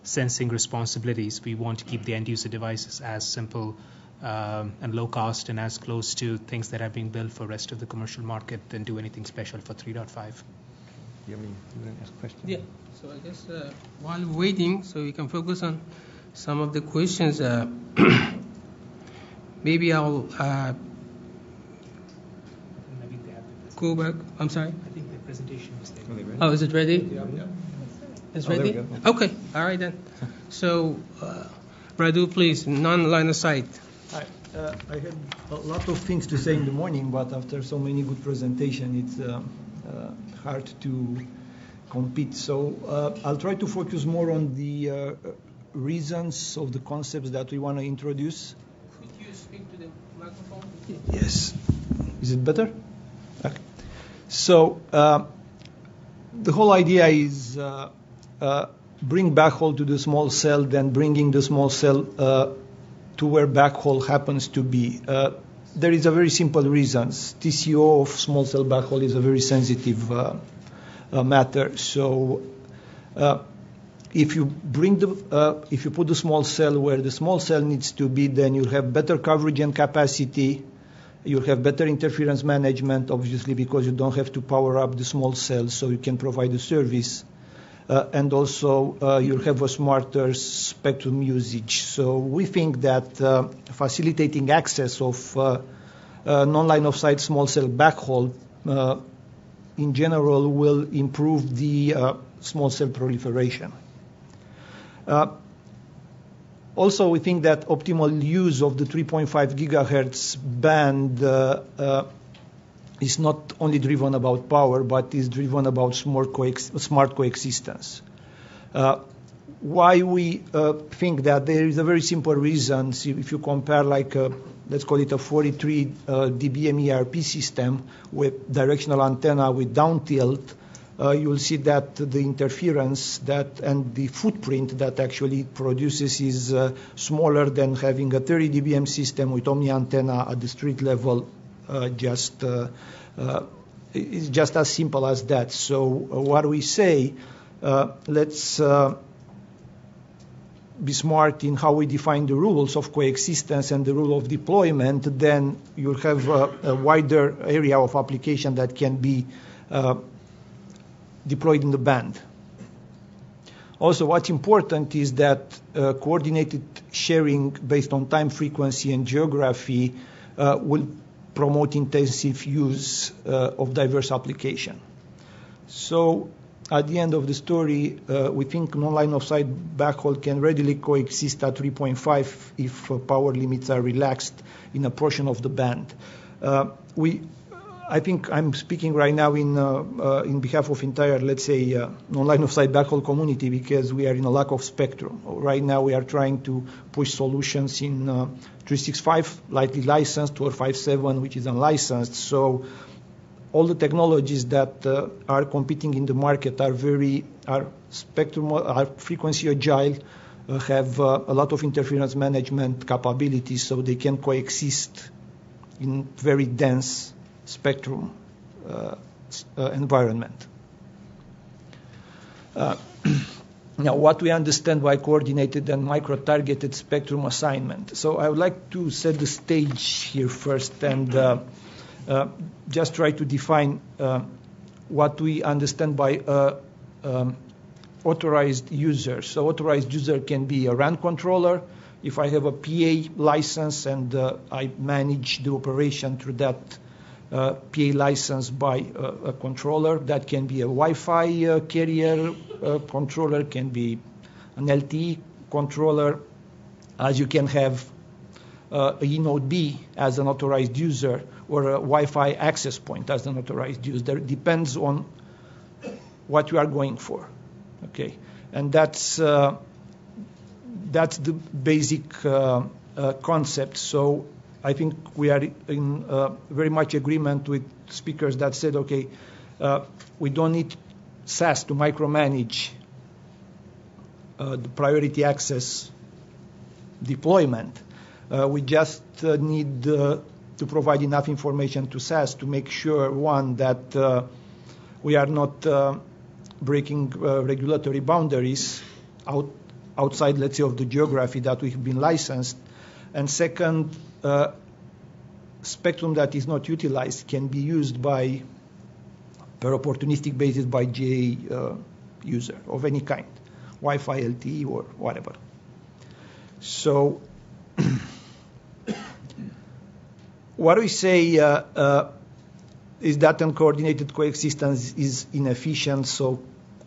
sensing responsibilities. We want to keep the end user devices as simple and low cost and as close to things that are being built for rest of the commercial market than do anything special for 3.5. You want to ask a question? Yeah. So I guess while waiting, so we can focus on some of the questions. Maybe I'll go back. I'm sorry? I think the presentation was there. Oh, is it ready? Yeah. It's ready? Okay. All right then. So, Radu, please, non-line of sight. Hi. I had a lot of things to say in the morning, but after so many good presentations, it's hard to compete. So I'll try to focus more on the reasons of the concepts that we want to introduce. Could you speak to the microphone? Yes. Is it better? Okay. So the whole idea is bring backhaul to the small cell, then bringing the small cell to where backhaul happens to be. There is a very simple reason. TCO of small cell backhaul is a very sensitive matter. So if you if you put the small cell where the small cell needs to be, then you'll have better coverage and capacity. You'll have better interference management, obviously, because you don't have to power up the small cell, so you can provide the service. And also, you'll have a smarter spectrum usage. So we think that facilitating access of non-line of sight small cell backhaul in general will improve the small cell proliferation. Also, we think that optimal use of the 3.5 gigahertz band is not only driven about power, but is driven about smart coexistence. Why we think that? There is a very simple reason. If you compare, like, let's call it a 43 dBm ERP system with directional antenna with down tilt, you will see that the interference and the footprint that actually produces is smaller than having a 30 dBm system with omni antenna at the street level. It's just as simple as that. So what we say, let's be smart in how we define the rules of coexistence and the rule of deployment, then you'll have a wider area of application that can be deployed in the band. Also, what's important is that coordinated sharing based on time, frequency, and geography will promote intensive use of diverse application. So at the end of the story, we think non-line of sight backhaul can readily coexist at 3.5 if power limits are relaxed in a portion of the band. I think I'm speaking right now in behalf of entire, let's say, non-line of sight backhaul community, because we are in a lack of spectrum. Right now we are trying to push solutions in 3.65, lightly licensed, or 5.7, which is unlicensed. So all the technologies that are competing in the market are frequency agile, have a lot of interference management capabilities, so they can coexist in very dense spectrum environment. Now, what we understand by coordinated and micro-targeted spectrum assignment. So I would like to set the stage here first and just try to define what we understand by authorized user. So authorized user can be a RAN controller. If I have a PA license and I manage the operation through that PA license by a controller, that can be a Wi-Fi carrier controller, can be an LTE controller, as you can have a eNode B as an authorized user, or a Wi-Fi access point as an authorized user. It depends on what you are going for. Okay, and that's the basic concept. So I think we are in very much agreement with speakers that said, okay, we don't need SAS to micromanage the priority access deployment. We just need to provide enough information to SAS to make sure, one, that we are not breaking regulatory boundaries outside, let's say, of the geography that we have been licensed. And second, spectrum that is not utilized can be used by, per opportunistic basis, by GA user of any kind, Wi-Fi, LTE, or whatever. So what we say is that uncoordinated coexistence is inefficient, so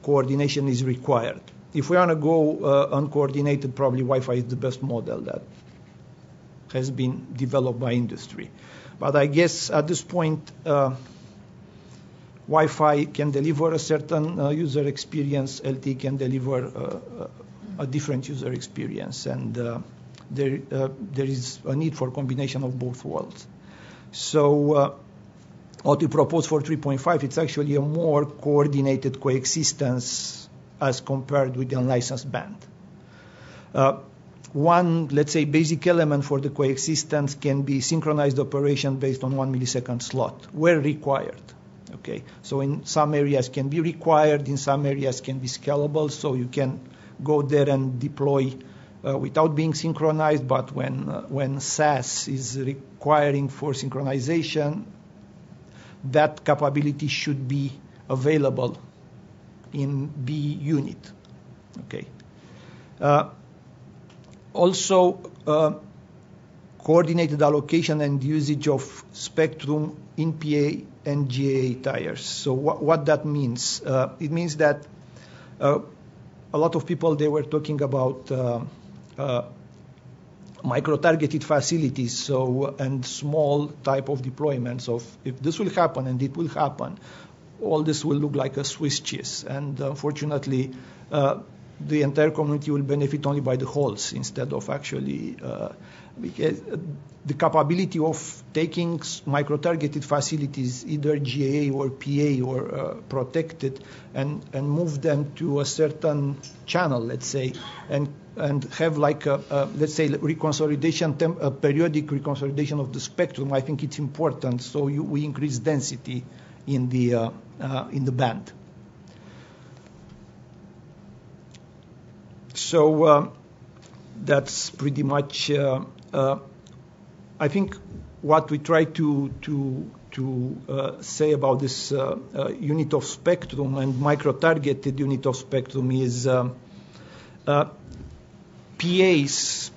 coordination is required. If we want to go uncoordinated, probably Wi-Fi is the best model that has been developed by industry. But I guess at this point, Wi-Fi can deliver a certain user experience, LTE can deliver a different user experience, and there is a need for combination of both worlds. So what we propose for 3.5, it's actually a more coordinated coexistence as compared with the unlicensed band. One, let's say, basic element for the coexistence can be synchronized operation based on 1 millisecond slot, where required. Okay, so in some areas can be required, in some areas can be scalable, so you can go there and deploy without being synchronized, but when SAS is requiring for synchronization, that capability should be available in B unit. Okay. Also, coordinated allocation and usage of spectrum in PA and GAA tiers. So what that means? It means that a lot of people, they were talking about micro-targeted facilities, so, and small type of deployments of, if this will happen and it will happen, all this will look like a Swiss cheese. And unfortunately, the entire community will benefit only by the holes instead of actually, because the capability of taking micro-targeted facilities, either GAA or PA or protected, and move them to a certain channel, let's say, and have like let's say reconsolidation, a periodic reconsolidation of the spectrum. I think it's important, so we increase density in the band. So that's pretty much. I think what we try to say about this unit of spectrum and micro-targeted unit of spectrum is PAs.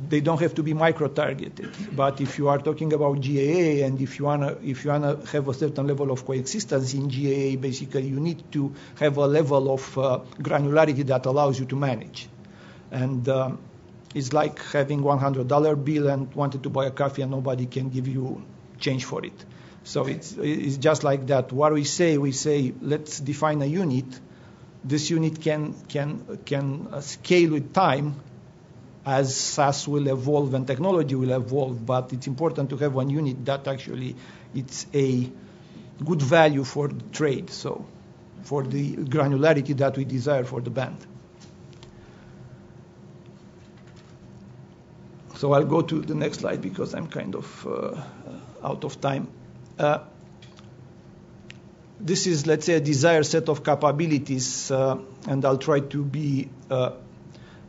They don't have to be micro-targeted, but if you are talking about GAA and if you wanna have a certain level of coexistence in GAA, basically you need to have a level of granularity that allows you to manage. And it's like having $100 bill and wanted to buy a coffee and nobody can give you change for it. So it's just like that. What we say let's define a unit. This unit can scale with time as SAS will evolve and technology will evolve, but it's important to have one unit that actually it's a good value for the trade, so for the granularity that we desire for the band. So I'll go to the next slide because I'm kind of out of time. This is, let's say, a desired set of capabilities, and I'll try to be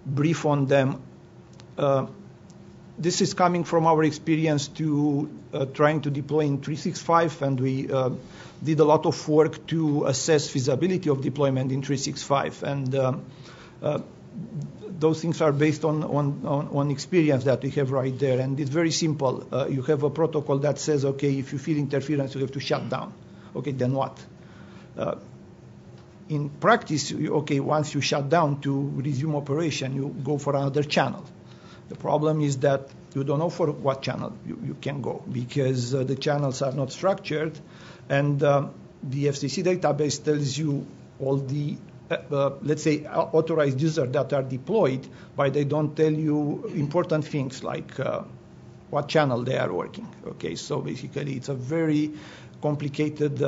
brief on them. This is coming from our experience to trying to deploy in 3.65, and we did a lot of work to assess feasibility of deployment in 3.65, and those things are based on experience that we have right there, and it's very simple. You have a protocol that says, okay, if you feel interference, you have to shut down. Okay, then what? In practice, once you shut down to resume operation, you go for another channel. The problem is that you don't know for what channel you can go because the channels are not structured, and the FCC database tells you all the let's say authorized users that are deployed, but they don't tell you important things like what channel they are working. Okay, so basically it's a very complicated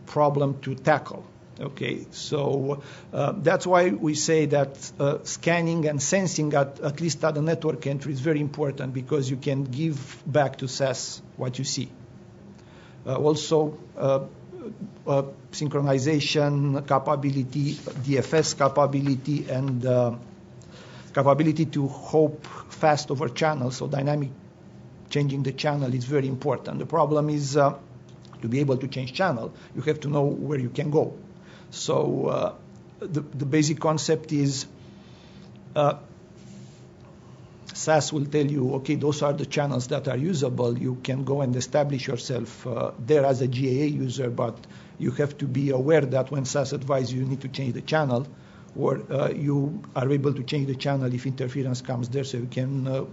problem to tackle. Okay, so that's why we say that scanning and sensing at least at the network entry is very important, because you can give back to SAS what you see. Also, synchronization capability, DFS capability, and capability to hop fast over channels, so dynamic changing the channel is very important. The problem is to be able to change channel, you have to know where you can go. So the basic concept is SAS will tell you, okay, those are the channels that are usable. You can go and establish yourself there as a GAA user, but you have to be aware that when SAS advises you need to change the channel, or you are able to change the channel if interference comes there, so you can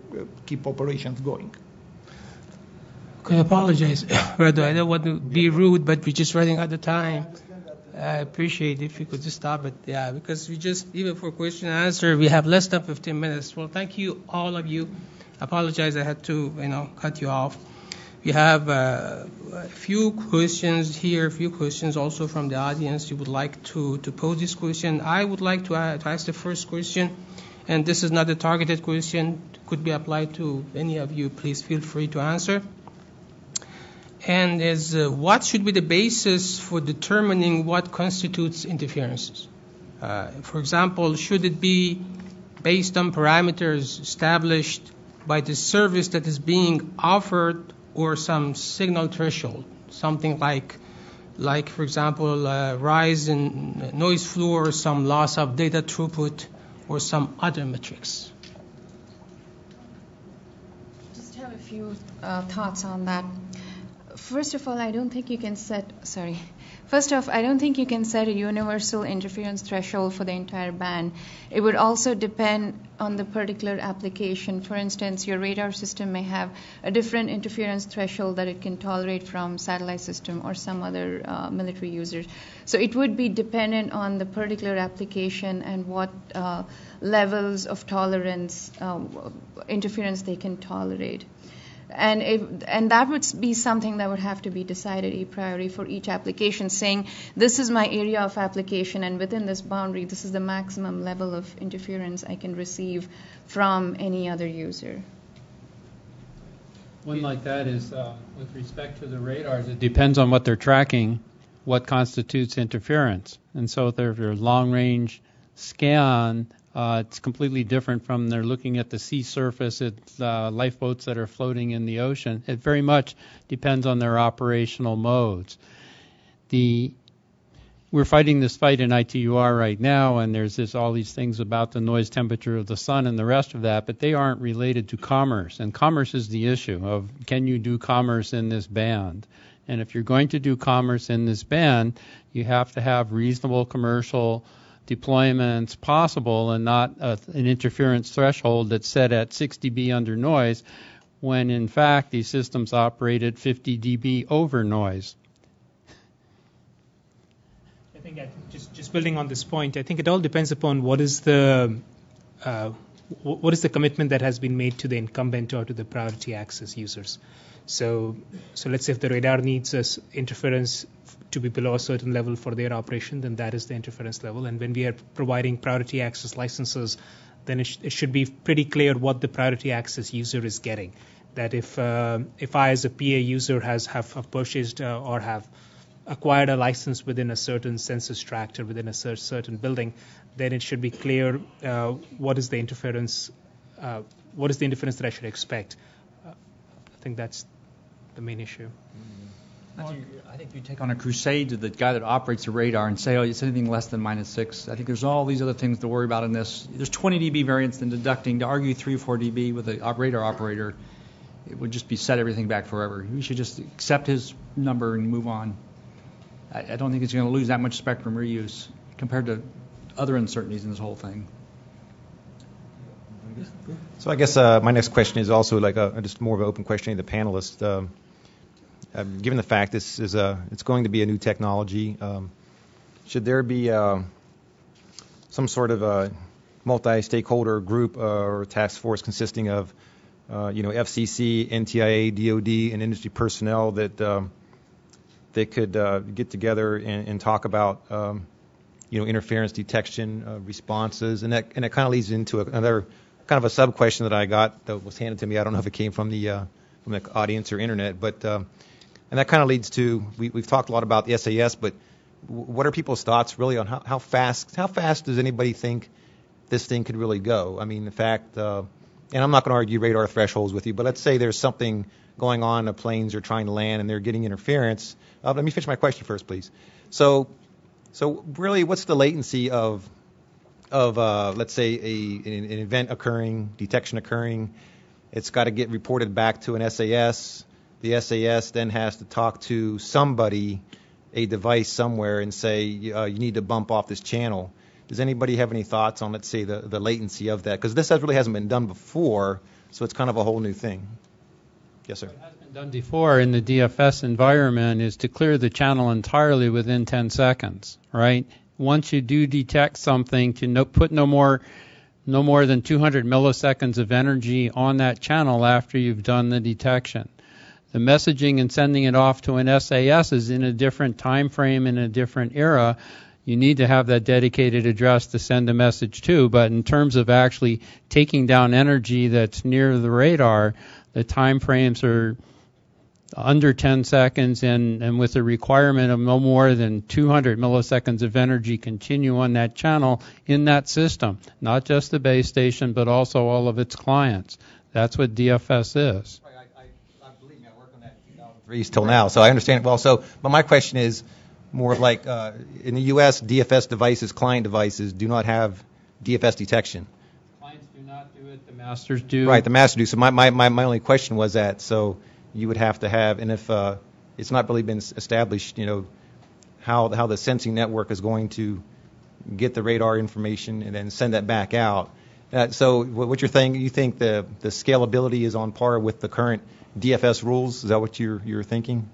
keep operations going. Okay, I apologize, Redo. I don't want to be rude, but we're just running out of time. I appreciate if you could just stop it, yeah, because we just, even for question and answer, we have less than 15 minutes. Well, thank you, all of you. I apologize I had to, cut you off. We have a few questions here, a few questions also from the audience. You would like to pose this question. I would like to ask the first question, and this is not a targeted question, could be applied to any of you. Please feel free to answer. And is what should be the basis for determining what constitutes interferences? For example, should it be based on parameters established by the service that is being offered, or some signal threshold, something like for example, rise in noise floor, or some loss of data throughput, or some other metrics? Just have a few thoughts on that. First of all, I don't think you can set a universal interference threshold for the entire band. It would also depend on the particular application. For instance, your radar system may have a different interference threshold that it can tolerate from satellite system or some other military users. So it would be dependent on the particular application and what levels of tolerance, interference they can tolerate. And that would be something that would have to be decided a priori for each application, saying this is my area of application, and within this boundary, this is the maximum level of interference I can receive from any other user. One like that is with respect to the radars, it depends on what they're tracking, what constitutes interference. And so if they're long-range scan, it's completely different from they're looking at the sea surface, it's lifeboats that are floating in the ocean. It very much depends on their operational modes. We're fighting this fight in ITUR right now, and there's all these things about the noise temperature of the sun and the rest of that, but they aren't related to commerce. And commerce is the issue of, can you do commerce in this band? And if you're going to do commerce in this band, you have to have reasonable commercial deployments possible, and not an interference threshold that's set at 6 dB under noise, when in fact these systems operate at 50 dB over noise. I think just building on this point, I think it all depends upon what is the commitment that has been made to the incumbent or to the priority access users. So let's say if the radar needs us interference to be below a certain level for their operation, then that is the interference level. And when we are providing priority access licenses, then it should be pretty clear what the priority access user is getting. That if I as a PA user have purchased or have acquired a license within a certain census tract or within a certain building, then it should be clear what is the interference that I should expect. I think that's the main issue. I think you take on a crusade to the guy that operates the radar and say, oh, it's anything less than -6. I think there's all these other things to worry about in this. There's 20 dB variance in deducting. To argue 3 or 4 dB with a radar operator, it would just be set everything back forever. We should just accept his number and move on. I don't think it's going to lose that much spectrum reuse compared to other uncertainties in this whole thing. So I guess my next question is also like just more of an open question to the panelists. Given the fact this is it's going to be a new technology, should there be some sort of a multi-stakeholder group or task force consisting of FCC, NTIA, DoD, and industry personnel that they could get together and talk about interference detection responses, and that kind of leads into another kind of a sub question that I got that was handed to me. I don't know if it came from the audience or internet, but and that kind of leads to we've talked a lot about the SAS, but what are people's thoughts really on how fast does anybody think this thing could really go? I mean, in fact, and I'm not going to argue radar thresholds with you, but let's say there's something going on, the planes are trying to land and they're getting interference. Let me finish my question first, please. So really, what's the latency of let's say an event occurring, detection occurring? It's got to get reported back to an SAS. The SAS then has to talk to somebody, a device somewhere, and say you need to bump off this channel. Does anybody have any thoughts on, let's say, the latency of that? Because this really hasn't been done before, so it's kind of a whole new thing. Yes, sir. What has been done before in the DFS environment is to clear the channel entirely within 10 seconds, right? Once you do detect something, to put no more than 200 milliseconds of energy on that channel after you've done the detection. The messaging and sending it off to an SAS is in a different time frame, in a different era. You need to have that dedicated address to send a message to, but in terms of actually taking down energy that's near the radar, the time frames are under 10 seconds, and with a requirement of no more than 200 milliseconds of energy continue on that channel in that system, not just the base station, but also all of its clients. That's what DFS is. I believe me, I worked on that in 2003 till now, so I understand it well. So, but my question is more like in the U.S., DFS devices, client devices, do not have DFS detection. Clients do not do it. The masters do. Right, the masters do. So my only question was that. So you would have to have, and if it's not really been established, how the sensing network is going to get the radar information and then send that back out. So what you're saying, you think the scalability is on par with the current DFS rules? Is that what you're thinking?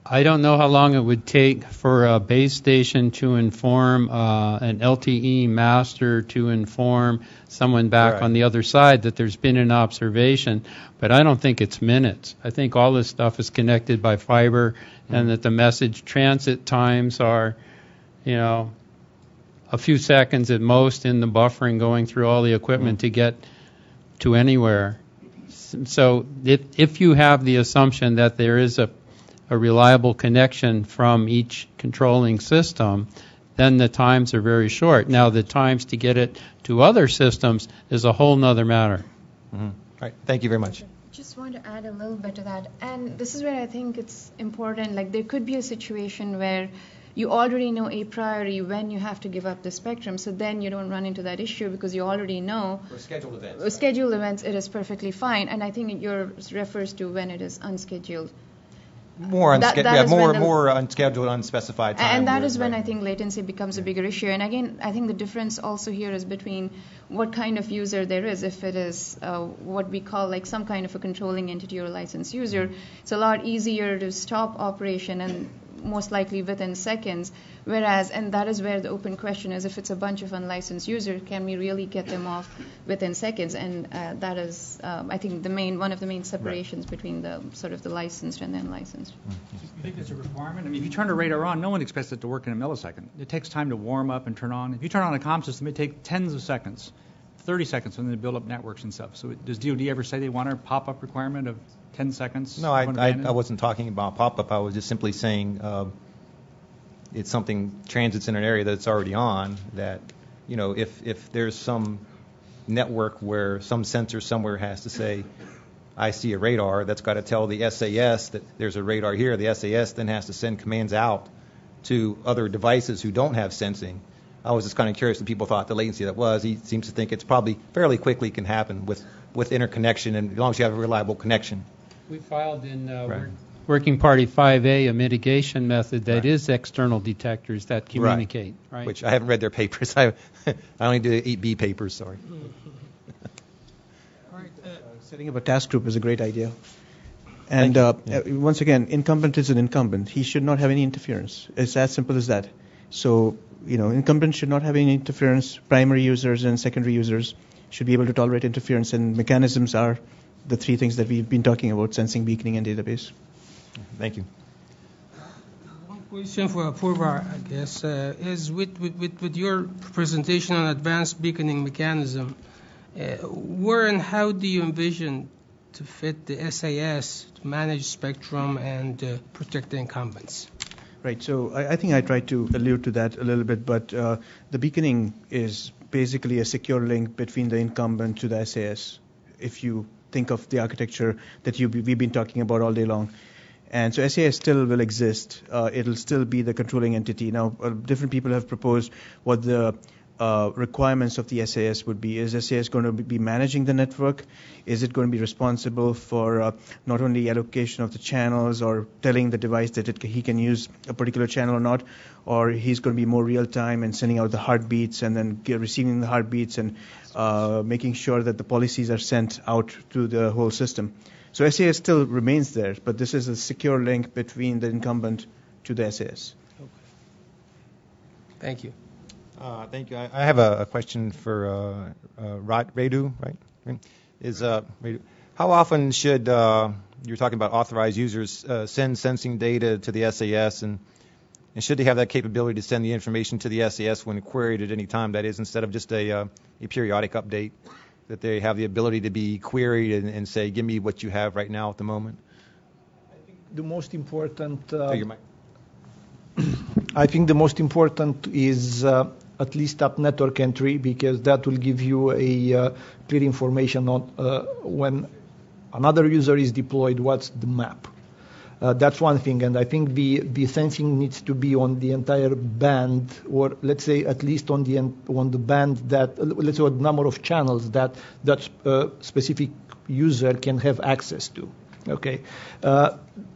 I don't know how long it would take for a base station to inform an LTE master to inform someone back on the other side that there's been an observation, but I don't think it's minutes. I think all this stuff is connected by fiber, and that the message transit times are, a few seconds at most in the buffering going through all the equipment to get to anywhere. So if you have the assumption that there is a reliable connection from each controlling system, then the times are very short. Now, the times to get it to other systems is a whole nother matter. All right. Thank you very much. Just want to add a little bit to that. And this is where I think it's important. Like, there could be a situation where you already know a priori when you have to give up the spectrum, so then you don't run into that issue because you already know. For scheduled events. For scheduled events, it is perfectly fine. And I think yours refers to when it is unscheduled. More unscheduled, unspecified time. And that is when I think latency becomes a bigger issue. And again, I think the difference also here is between what kind of user there is. If it is what we call like some kind of a controlling entity or licensed user, it's a lot easier to stop operation and most likely within seconds. Whereas, and that is where the open question is, if it's a bunch of unlicensed users, can we really get them off within seconds? And that is, I think, one of the main separations between the sort of the licensed and the unlicensed. You think it's a requirement? I mean, if you turn a radar on, no one expects it to work in a millisecond. It takes time to warm up and turn on. If you turn on a comm system, it takes tens of seconds, 30 seconds, when they build up networks and stuff. So does DoD ever say they want a pop-up requirement of 10 seconds? No, I wasn't talking about pop-up. I was just simply saying it's something transits in an area that's already on, that, if there's some network where some sensor somewhere has to say, I see a radar, that's got to tell the SAS that there's a radar here. The SAS then has to send commands out to other devices who don't have sensing. I was just kind of curious what people thought the latency that was. He seems to think it's probably fairly quickly can happen with interconnection, and as long as you have a reliable connection. We filed in Working Party 5A a mitigation method that is external detectors that communicate. Right. Which I haven't read their papers. I only do 8B papers, sorry. All right. Setting up a task group is a great idea. And once again, incumbent is an incumbent. He should not have any interference. It's as simple as that. So, incumbents should not have any interference. Primary users and secondary users should be able to tolerate interference, and mechanisms are the three things that we've been talking about: sensing, beaconing, and database. Thank you. One Question for Purvar, I guess, is with your presentation on advanced beaconing mechanism, where and how do you envision to fit the SAS to manage spectrum and protect the incumbents? Right. So I think I tried to allude to that a little bit, but the beaconing is basically a secure link between the incumbent to the SAS, if you think of the architecture that we've been talking about all day long. And so SAS still will exist. It'll still be the controlling entity. Now, different people have proposed what the requirements of the SAS would be. Is SAS going to be managing the network? Is it going to be responsible for not only allocation of the channels or telling the device that he can use a particular channel or not, or he's going to be more real-time and sending out the heartbeats and then receiving the heartbeats and making sure that the policies are sent out to the whole system. So SAS still remains there, but this is a secure link between the incumbent to the SAS. Okay. Thank you. Thank you. I have a question for Radu, right? Radu, how often should, you're talking about authorized users, send sensing data to the SAS, and should they have that capability to send the information to the SAS when queried at any time, that is, instead of just a periodic update, that they have the ability to be queried and say, give me what you have right now at the moment? I think the most important is at least up network entry, because that will give you a clear information on when another user is deployed, what's the map. That's one thing, and I think the sensing needs to be on the entire band, or let's say at least on the band that, let's say, the number of channels that specific user can have access to. Okay.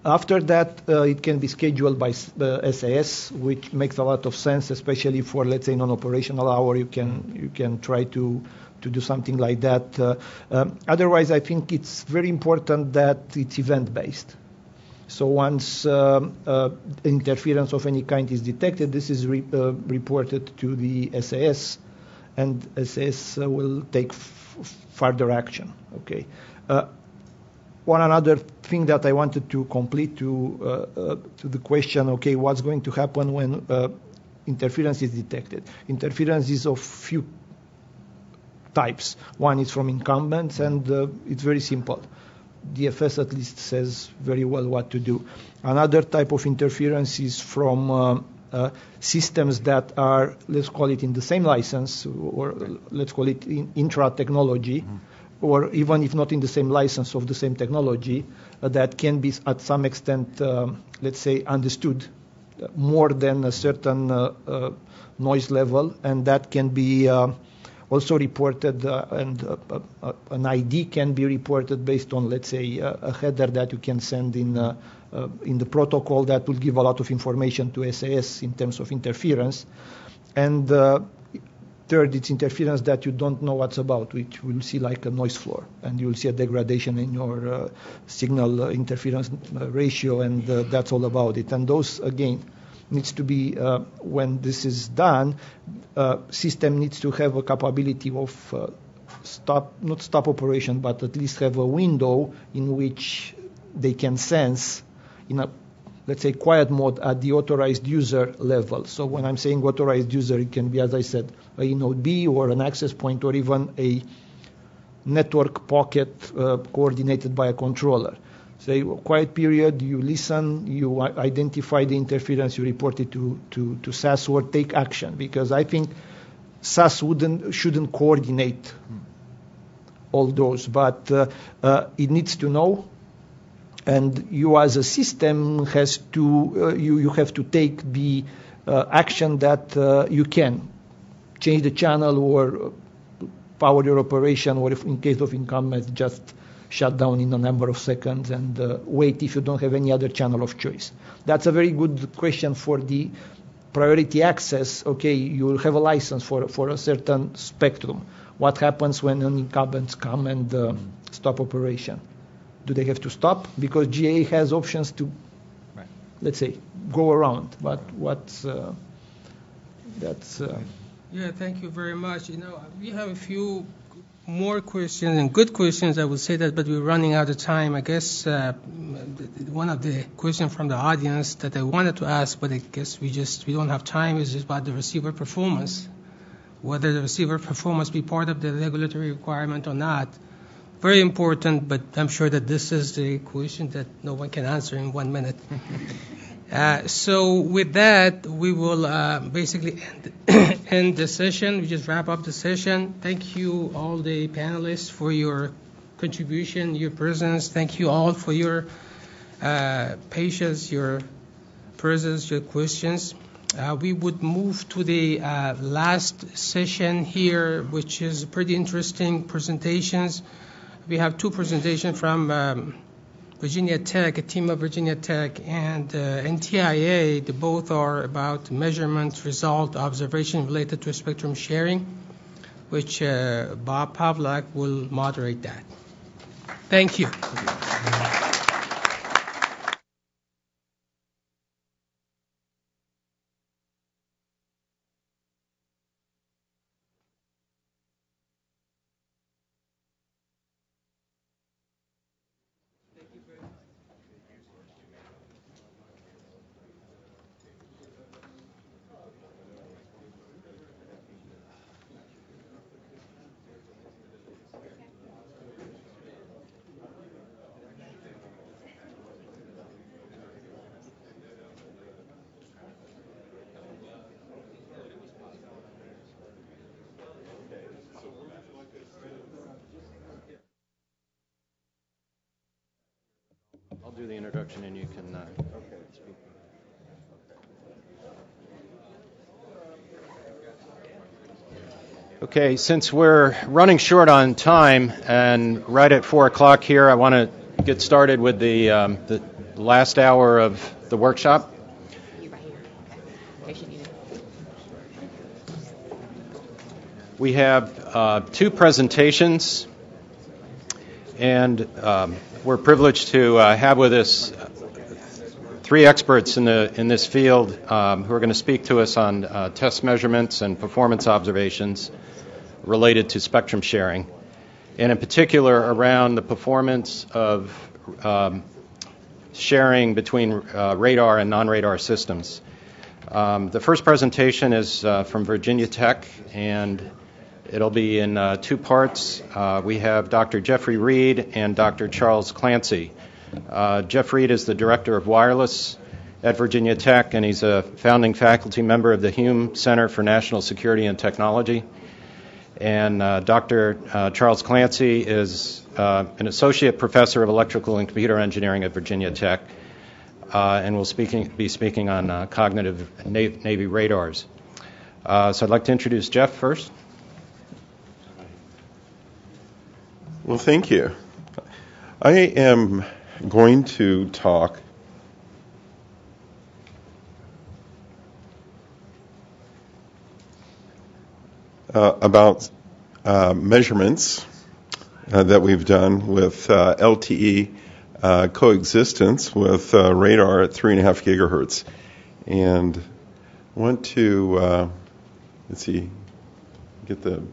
After that, it can be scheduled by SAS, which makes a lot of sense, especially for, let's say, non-operational hour. You can try to do something like that. Otherwise, I think it's very important that it's event-based. So once interference of any kind is detected, this is reported to the SAS, and SAS will take further action. Okay. One another thing that I wanted to complete to the question, okay, what's going to happen when interference is detected? Interference is of few types. One is from incumbents, and it's very simple. DFS at least says very well what to do. Another type of interference is from systems that are, let's call it in the same license, or let's call it intra-technology, or even if not in the same license of the same technology, that can be at some extent, let's say, understood more than a certain noise level, and that can be also reported, and an ID can be reported based on, let's say, a header that you can send in the protocol that will give a lot of information to SAS in terms of interference. And third, it's interference that you don't know what's about, which we'll see like a noise floor, and you'll see a degradation in your signal interference ratio, and that's all about it. And those, again, needs to be, when this is done, system needs to have a capability of not stop operation, but at least have a window in which they can sense in a, let's say, quiet mode at the authorized user level. So when I'm saying authorized user, it can be, as I said, a node B or an access point, or even a network pocket coordinated by a controller. Say, quiet period, you listen, you identify the interference, you report it to SAS, or take action, because I think SAS shouldn't coordinate all those, but it needs to know, and you as a system has to you have to take the action that you can change the channel or power your operation, or if in case of incumbents, just shut down in a number of seconds and wait if you don't have any other channel of choice. That's a very good question for the priority access. Okay, you'll have a license for a certain spectrum. What happens when incumbents come and stop operation? Do they have to stop? Because GA has options to, let's say, go around. But that's... Yeah, thank you very much. You know, we have a few more questions and good questions, I would say that, but we're running out of time. I guess one of the questions from the audience that I wanted to ask, but I guess we don't have time, is just about the receiver performance. Whether the receiver performance be part of the regulatory requirement or not. Very important, but I'm sure that this is the question that no one can answer in 1 minute. So with that, we will basically end the session. We just wrap up the session. Thank you, all the panelists, for your contribution, your presence. Thank you all for your patience, your presence, your questions. We would move to the last session here, which is pretty interesting presentations. We have two presentations from Virginia Tech, a team of Virginia Tech, and NTIA. They both are about measurement result observation related to spectrum sharing, which Bob Pavlak will moderate that. Thank you. I'll do the introduction and you can speak. Okay, since we're running short on time and right at 4 o'clock here, I want to get started with the last hour of the workshop. We have two presentations, and we're privileged to have with us three experts in this field who are going to speak to us on test measurements and performance observations related to spectrum sharing, and in particular around the performance of sharing between radar and non-radar systems. The first presentation is from Virginia Tech, and it'll be in two parts. We have Dr. Jeffrey Reed and Dr. Charles Clancy. Jeff Reed is the Director of Wireless at Virginia Tech, and he's a founding faculty member of the Hume Center for National Security and Technology. And Dr. Charles Clancy is an Associate Professor of Electrical and Computer Engineering at Virginia Tech, and will be speaking on cognitive Navy radars. So I'd like to introduce Jeff first. Well, thank you. I am going to talk about measurements that we've done with LTE coexistence with radar at 3.5 gigahertz. And I want to, get the...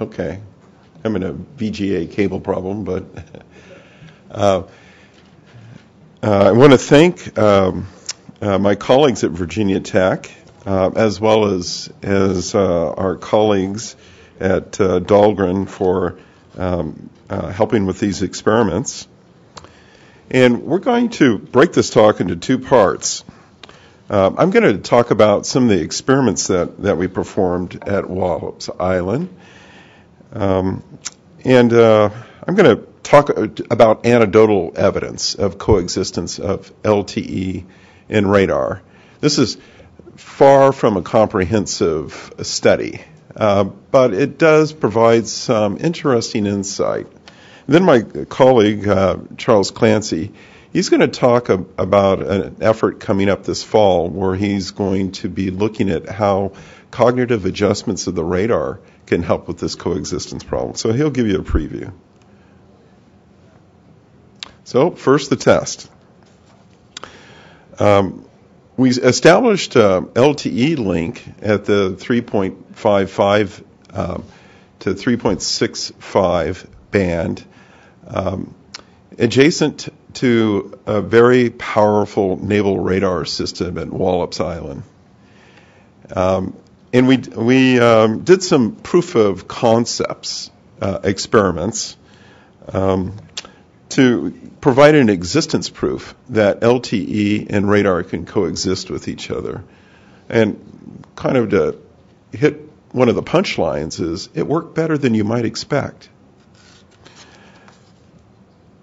Okay, I'm in a VGA cable problem, but I want to thank my colleagues at Virginia Tech, as well as our colleagues at Dahlgren for helping with these experiments. And we're going to break this talk into two parts. I'm going to talk about some of the experiments that we performed at Wallops Island. And I'm going to talk about anecdotal evidence of coexistence of LTE and radar. This is far from a comprehensive study, but it does provide some interesting insight. And then my colleague, Charles Clancy, he's going to talk about an effort coming up this fall where he's going to be looking at how cognitive adjustments of the radar can help with this coexistence problem. So he'll give you a preview. So first, the test. We established LTE link at the 3.55 to 3.65 band, adjacent to a very powerful naval radar system at Wallops Island. And we did some proof of concepts experiments to provide an existence proof that LTE and radar can coexist with each other. And kind of to hit one of the punchlines is it worked better than you might expect.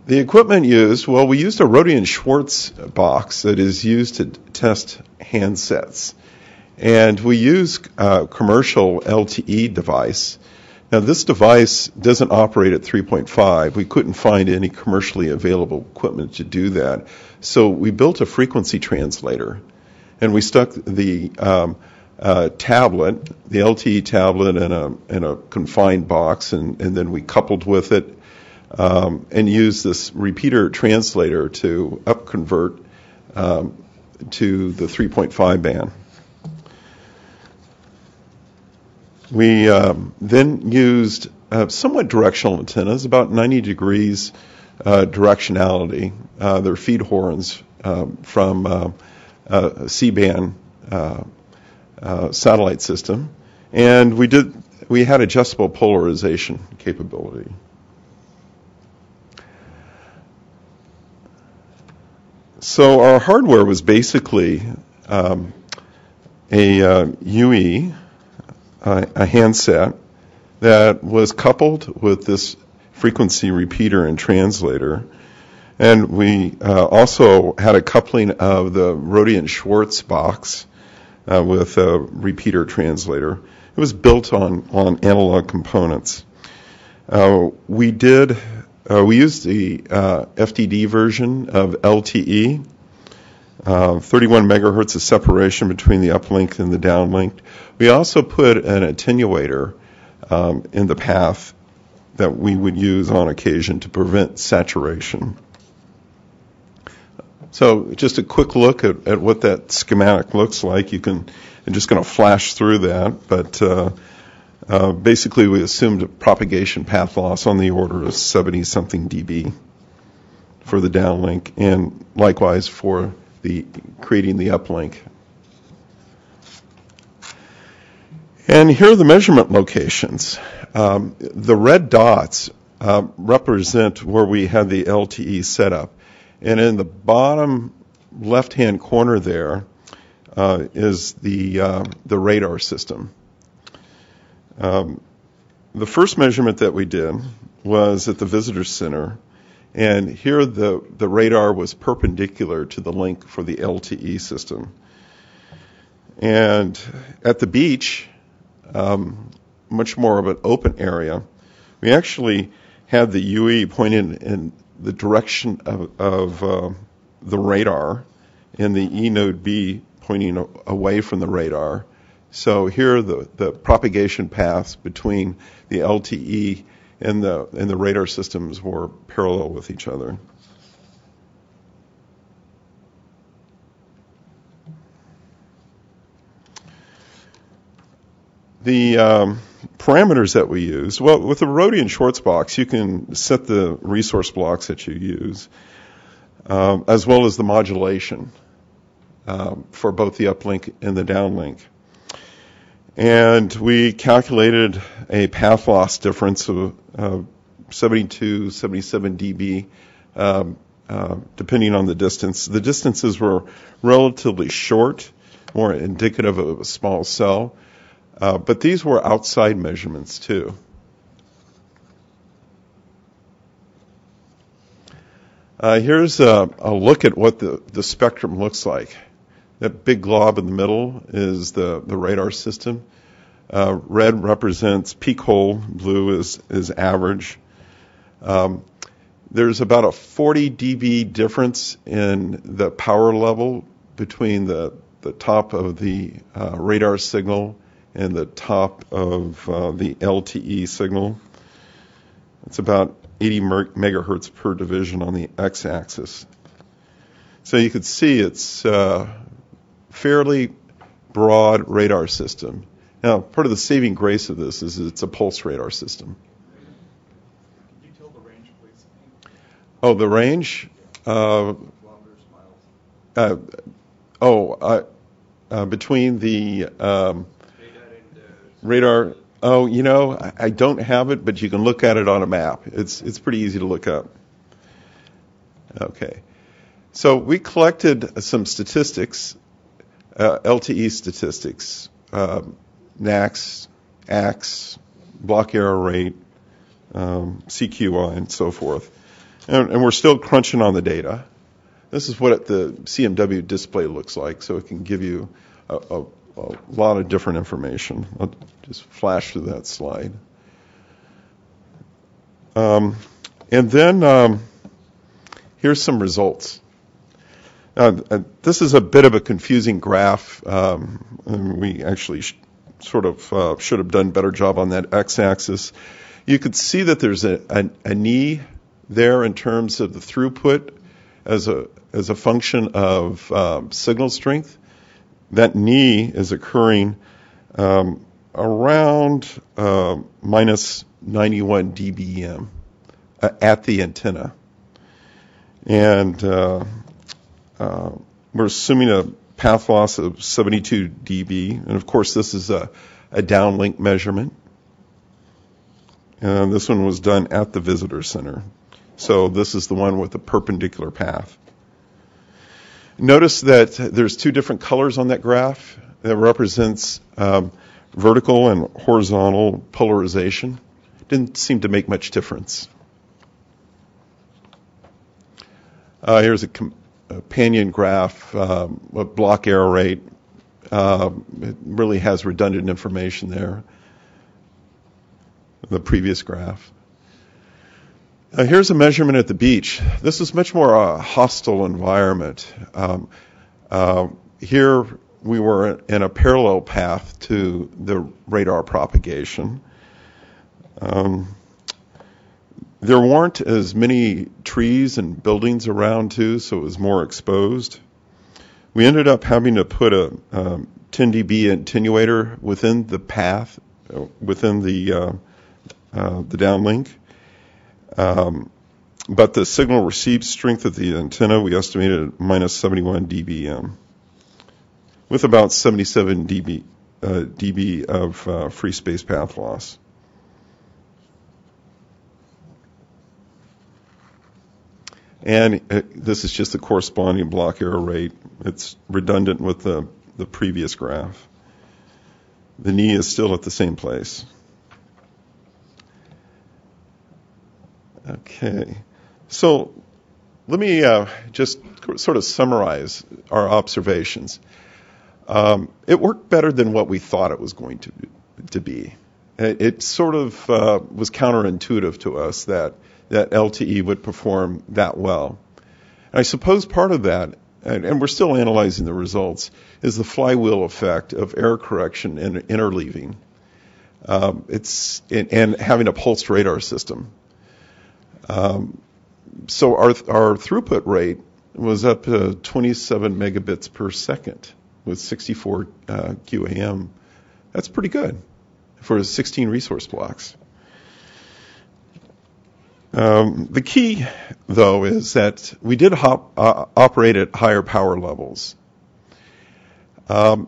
The equipment used, well, we used a Rohde & Schwarz box that is used to test handsets. And we use a commercial LTE device. Now, this device doesn't operate at 3.5. We couldn't find any commercially available equipment to do that. So we built a frequency translator. And we stuck the tablet, the LTE tablet, in a confined box, and then we coupled with it and used this repeater translator to upconvert to the 3.5 band. We then used somewhat directional antennas, about 90 degrees directionality. They're feed horns from a C-band satellite system, and we had adjustable polarization capability. So our hardware was basically a UE, a handset that was coupled with this frequency repeater and translator. And we also had a coupling of the Rohde & Schwarz box with a repeater translator. It was built on analog components. We used the FDD version of LTE, 31 megahertz of separation between the uplink and the downlink. We also put an attenuator in the path that we would use on occasion to prevent saturation. So just a quick look at what that schematic looks like. I'm just going to flash through that, but basically we assumed a propagation path loss on the order of 70-something dB for the downlink, and likewise for creating the uplink. And here are the measurement locations. The red dots represent where we had the LTE set up. And in the bottom left-hand corner there is the radar system. The first measurement that we did was at the visitor center, and here the radar was perpendicular to the link for the LTE system. And at the beach, much more of an open area, we actually had the UE pointed in the direction of the radar, and the E node B pointing away from the radar. So here the propagation paths between the LTE and the radar systems were parallel with each other. The parameters that we used, well, with the Rohde & Schwarz box, you can set the resource blocks that you use, as well as the modulation for both the uplink and the downlink. And we calculated a path loss difference of 72, 77 dB, depending on the distance. The distances were relatively short, more indicative of a small cell. But these were outside measurements too. Here's a look at what the spectrum looks like. That big glob in the middle is the radar system. Red represents peak hole, blue is average. There's about a 40 dB difference in the power level between the top of the radar signal and the top of the LTE signal. It's about 80 megahertz per division on the x-axis. So you could see it's fairly broad radar system. Now, part of the saving grace of this is it's a pulse radar system. Can you tell the range, please? Oh, the range? Between the radar. Oh, you know, I don't have it, but you can look at it on a map. It's pretty easy to look up. Okay. So we collected some statistics, LTE statistics, NACS, AX, block error rate, CQI, and so forth. And we're still crunching on the data. This is what the CMW display looks like, so it can give you a lot of different information. I'll just flash through that slide. And then here's some results. This is a bit of a confusing graph. And we actually should have done a better job on that x-axis. You could see that there's a knee there in terms of the throughput as a function of signal strength. That knee is occurring around minus 91 dBm at the antenna. And we're assuming a path loss of 72 dB. And of course, this is a downlink measurement. And this one was done at the visitor center. So this is the one with the perpendicular path. Notice that there's two different colors on that graph that represents vertical and horizontal polarization. Didn't seem to make much difference. Here's a companion graph with block error rate. It really has redundant information there. The previous graph. Here's a measurement at the beach. This is much more a hostile environment. Here we were in a parallel path to the radar propagation. There weren't as many trees and buildings around, too, so it was more exposed. We ended up having to put a 10 dB attenuator within the path, within the downlink. But the signal received strength of the antenna, we estimated at minus 71 dBm, with about 77 dB of free space path loss. And this is just the corresponding block error rate. It's redundant with the previous graph. The knee is still at the same place. Okay. So let me just sort of summarize our observations. It worked better than what we thought it was going to be. It sort of was counterintuitive to us that LTE would perform that well. And I suppose part of that, and we're still analyzing the results, is the flywheel effect of error correction and interleaving. And having a pulsed radar system. So our throughput rate was up to 27 megabits per second with 64 QAM. That's pretty good for 16 resource blocks. The key, though, is that we did operate at higher power levels. And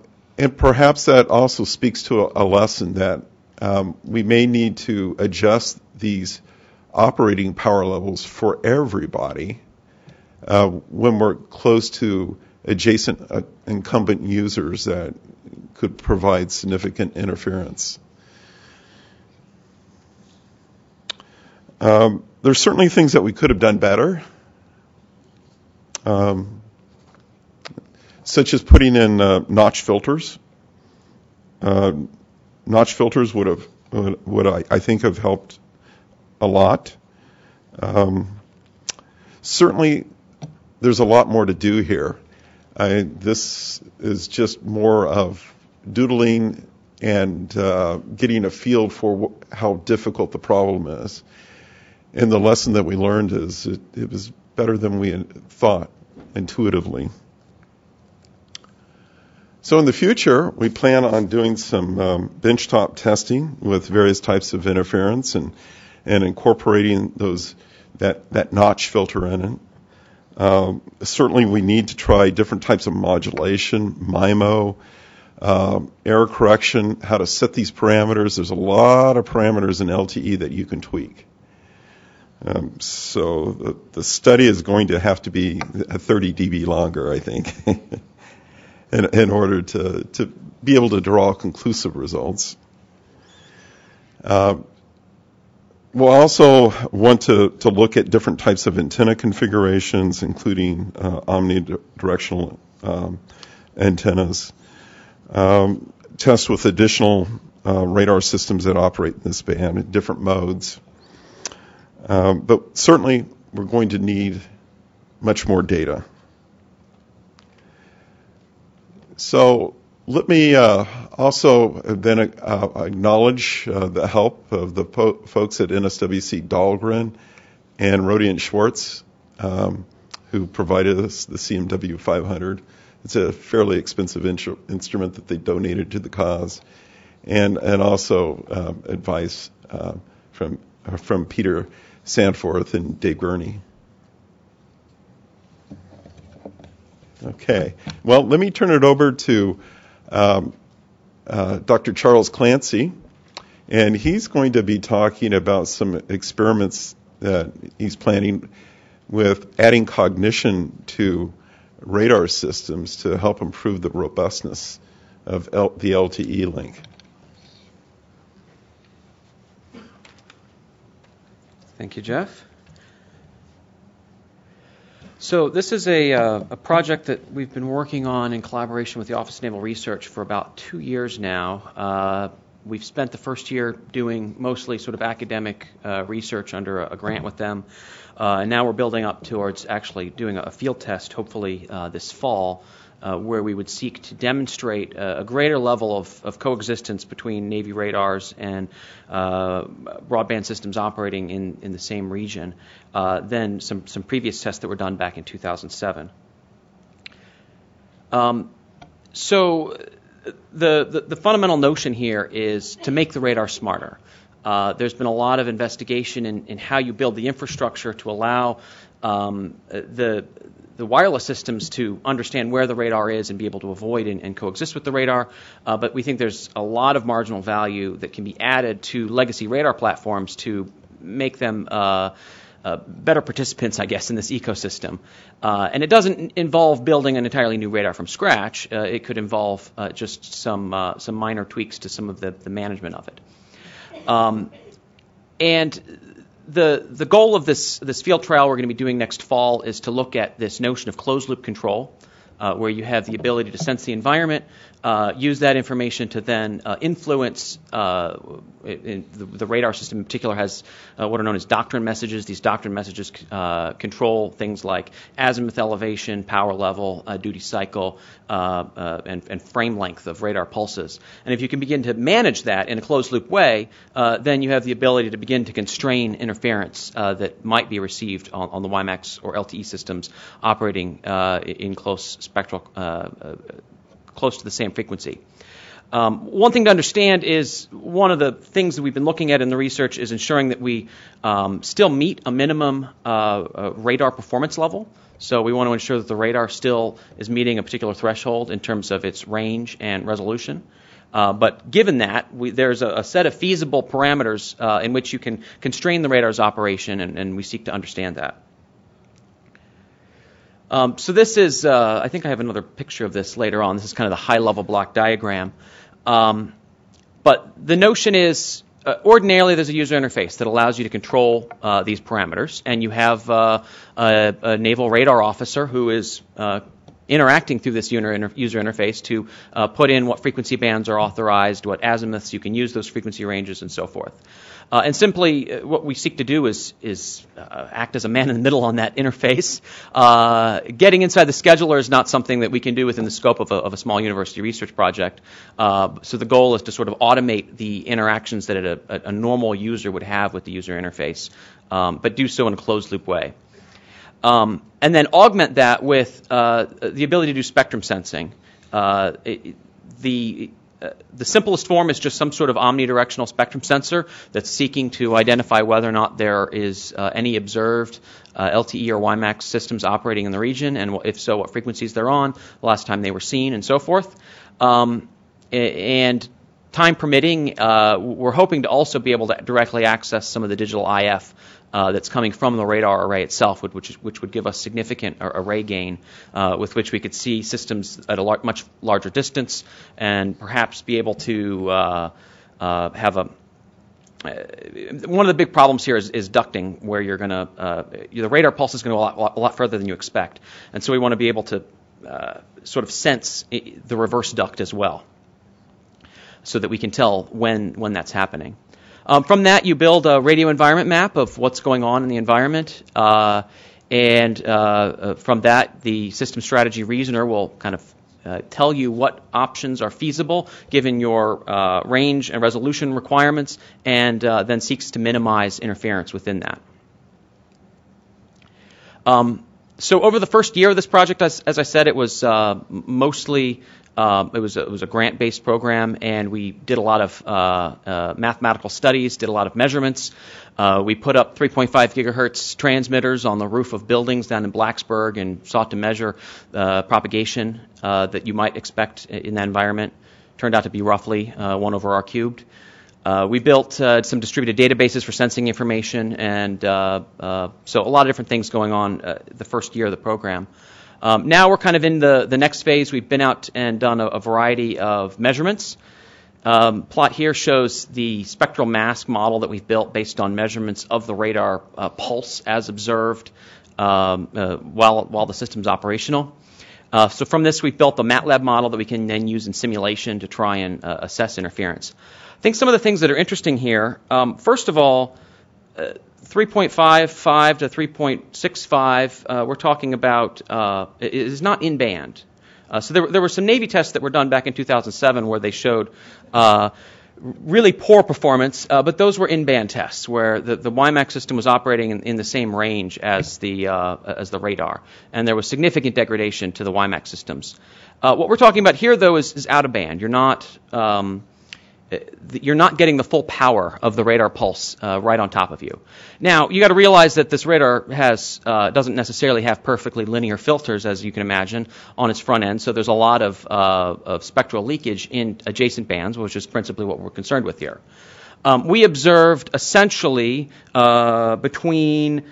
perhaps that also speaks to a lesson that we may need to adjust these operating power levels for everybody when we're close to adjacent incumbent users that could provide significant interference. There's certainly things that we could have done better, such as putting in notch filters. Notch filters would I think have helped a lot. Certainly, there's a lot more to do here. This is just more of doodling and getting a feel for how difficult the problem is. And the lesson that we learned is it was better than we thought intuitively. So in the future, we plan on doing some benchtop testing with various types of interference and incorporating that notch filter in it. Certainly we need to try different types of modulation, MIMO, error correction, how to set these parameters. There's a lot of parameters in LTE that you can tweak. So the study is going to have to be 30 dB longer, I think, in order to be able to draw conclusive results. We'll also want to look at different types of antenna configurations, including omnidirectional antennas. Test with additional radar systems that operate in this band in different modes. But certainly, we're going to need much more data. So let me also then acknowledge the help of the folks at NSWC Dahlgren and Rodian Schwartz, who provided us the CMW 500. It's a fairly expensive instrument that they donated to the cause, and also advice from Peter Sandforth and Dave Gurney. Okay. Well, let me turn it over to Dr. Charles Clancy, and he's going to be talking about some experiments that he's planning with adding cognition to radar systems to help improve the robustness of the LTE link. Thank you, Jeff. So this is a project that we've been working on in collaboration with the Office of Naval Research for about 2 years now. We've spent the first year doing mostly sort of academic research under a grant with them, and now we're building up towards actually doing a field test, hopefully this fall, where we would seek to demonstrate a greater level of coexistence between Navy radars and broadband systems operating in the same region than some previous tests that were done back in 2007. So the fundamental notion here is to make the radar smarter. There's been a lot of investigation in how you build the infrastructure to allow the wireless systems to understand where the radar is and be able to avoid and coexist with the radar. But we think there's a lot of marginal value that can be added to legacy radar platforms to make them better participants, I guess, in this ecosystem. And it doesn't involve building an entirely new radar from scratch. It could involve just some minor tweaks to some of the management of it. And the goal of this field trial we're going to be doing next fall is to look at this notion of closed-loop control, where you have the ability to sense the environment, use that information to then influence the radar system in particular has what are known as doctrine messages. These doctrine messages control things like azimuth elevation, power level, duty cycle, and frame length of radar pulses. And if you can begin to manage that in a closed-loop way, then you have the ability to begin to constrain interference that might be received on the WiMAX or LTE systems operating in close spectral, close to the same frequency. One thing to understand is one of the things that we've been looking at in the research is ensuring that we still meet a minimum radar performance level. So we want to ensure that the radar still is meeting a particular threshold in terms of its range and resolution. But given that, there's a set of feasible parameters in which you can constrain the radar's operation, and we seek to understand that. So this is, I think I have another picture of this later on. This is kind of the high-level block diagram. But the notion is, ordinarily there's a user interface that allows you to control these parameters, and you have a naval radar officer who is interacting through this user interface to put in what frequency bands are authorized, what azimuths you can use those frequency ranges, and so forth. And simply, what we seek to do is act as a man in the middle on that interface. Getting inside the scheduler is not something that we can do within the scope of a small university research project. So the goal is to sort of automate the interactions that a normal user would have with the user interface, but do so in a closed-loop way. And then augment that with the ability to do spectrum sensing. The simplest form is just some sort of omnidirectional spectrum sensor that's seeking to identify whether or not there is any observed LTE or WiMAX systems operating in the region, and if so, what frequencies they're on, the last time they were seen, and so forth. And time permitting, we're hoping to also be able to directly access some of the digital IF that's coming from the radar array itself, which would give us significant array gain, with which we could see systems at a much larger distance, and perhaps be able to have a. One of the big problems here is ducting, where you're going to the radar pulse is going to go a lot further than you expect, and so we want to be able to sort of sense the reverse duct as well, so that we can tell when that's happening. From that, you build a radio environment map of what's going on in the environment, and from that, the system strategy reasoner will kind of tell you what options are feasible given your range and resolution requirements, and then seeks to minimize interference within that. So over the first year of this project, as I said, it was mostly it was a grant-based program, and we did a lot of mathematical studies, did a lot of measurements. We put up 3.5 gigahertz transmitters on the roof of buildings down in Blacksburg and sought to measure propagation that you might expect in that environment. Turned out to be roughly 1 over r cubed. We built some distributed databases for sensing information, and so a lot of different things going on the first year of the program. Now we're kind of in the next phase. We've been out and done a variety of measurements. Plot here shows the spectral mask model that we've built based on measurements of the radar pulse as observed while the system's operational. So from this, we've built a MATLAB model that we can then use in simulation to try and assess interference. I think some of the things that are interesting here, first of all, 3.55 to 3.65, we're talking about, is not in band. So there were some Navy tests that were done back in 2007 where they showed really poor performance, but those were in-band tests where the WiMAX system was operating in the same range as the radar, and there was significant degradation to the WiMAX systems. What we're talking about here, though, is out of band. You're not getting the full power of the radar pulse right on top of you. Now, you got to realize that this radar doesn't necessarily have perfectly linear filters, as you can imagine, on its front end. So there's a lot of spectral leakage in adjacent bands, which is principally what we're concerned with here. We observed essentially between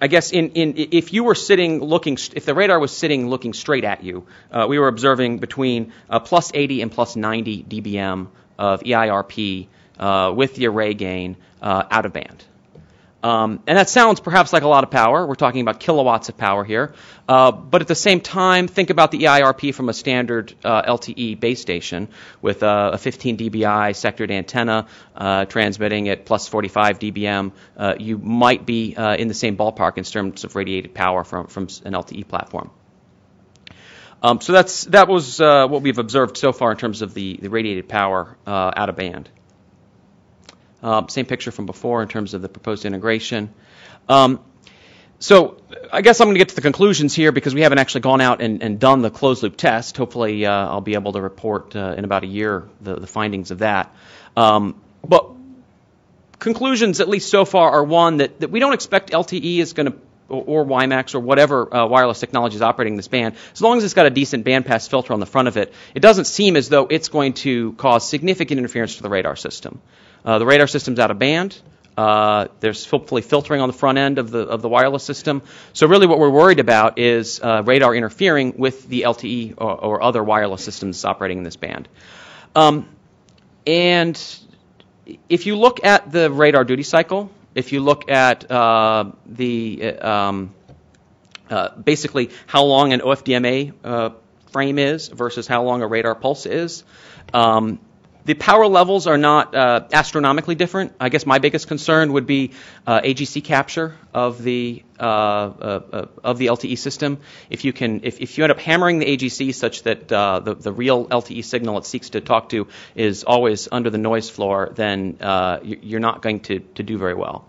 I guess if you were sitting looking, if the radar was sitting looking straight at you, we were observing between plus 80 and plus 90 dBm of EIRP with the array gain out of band. And that sounds perhaps like a lot of power. We're talking about kilowatts of power here. But at the same time, think about the EIRP from a standard LTE base station with a 15 dBi sectored antenna transmitting at plus 45 dBm. You might be in the same ballpark in terms of radiated power from an LTE platform. So that was what we've observed so far in terms of the radiated power out of band. Same picture from before in terms of the proposed integration. So I guess I'm going to get to the conclusions here because we haven't actually gone out and done the closed-loop test. Hopefully I'll be able to report in about a year the findings of that. But conclusions, at least so far, are one, that we don't expect LTE is going to, or WiMAX or whatever wireless technology is operating in this band, as long as it's got a decent bandpass filter on the front of it, it doesn't seem as though it's going to cause significant interference to the radar system. The radar system's out of band. There's hopefully filtering on the front end of the wireless system. So really what we're worried about is radar interfering with the LTE or other wireless systems operating in this band. And if you look at the radar duty cycle, if you look at basically how long an OFDMA frame is versus how long a radar pulse is, the power levels are not astronomically different. I guess my biggest concern would be AGC capture of the LTE system. If you end up hammering the AGC such that the real LTE signal it seeks to talk to is always under the noise floor, then you're not going to do very well.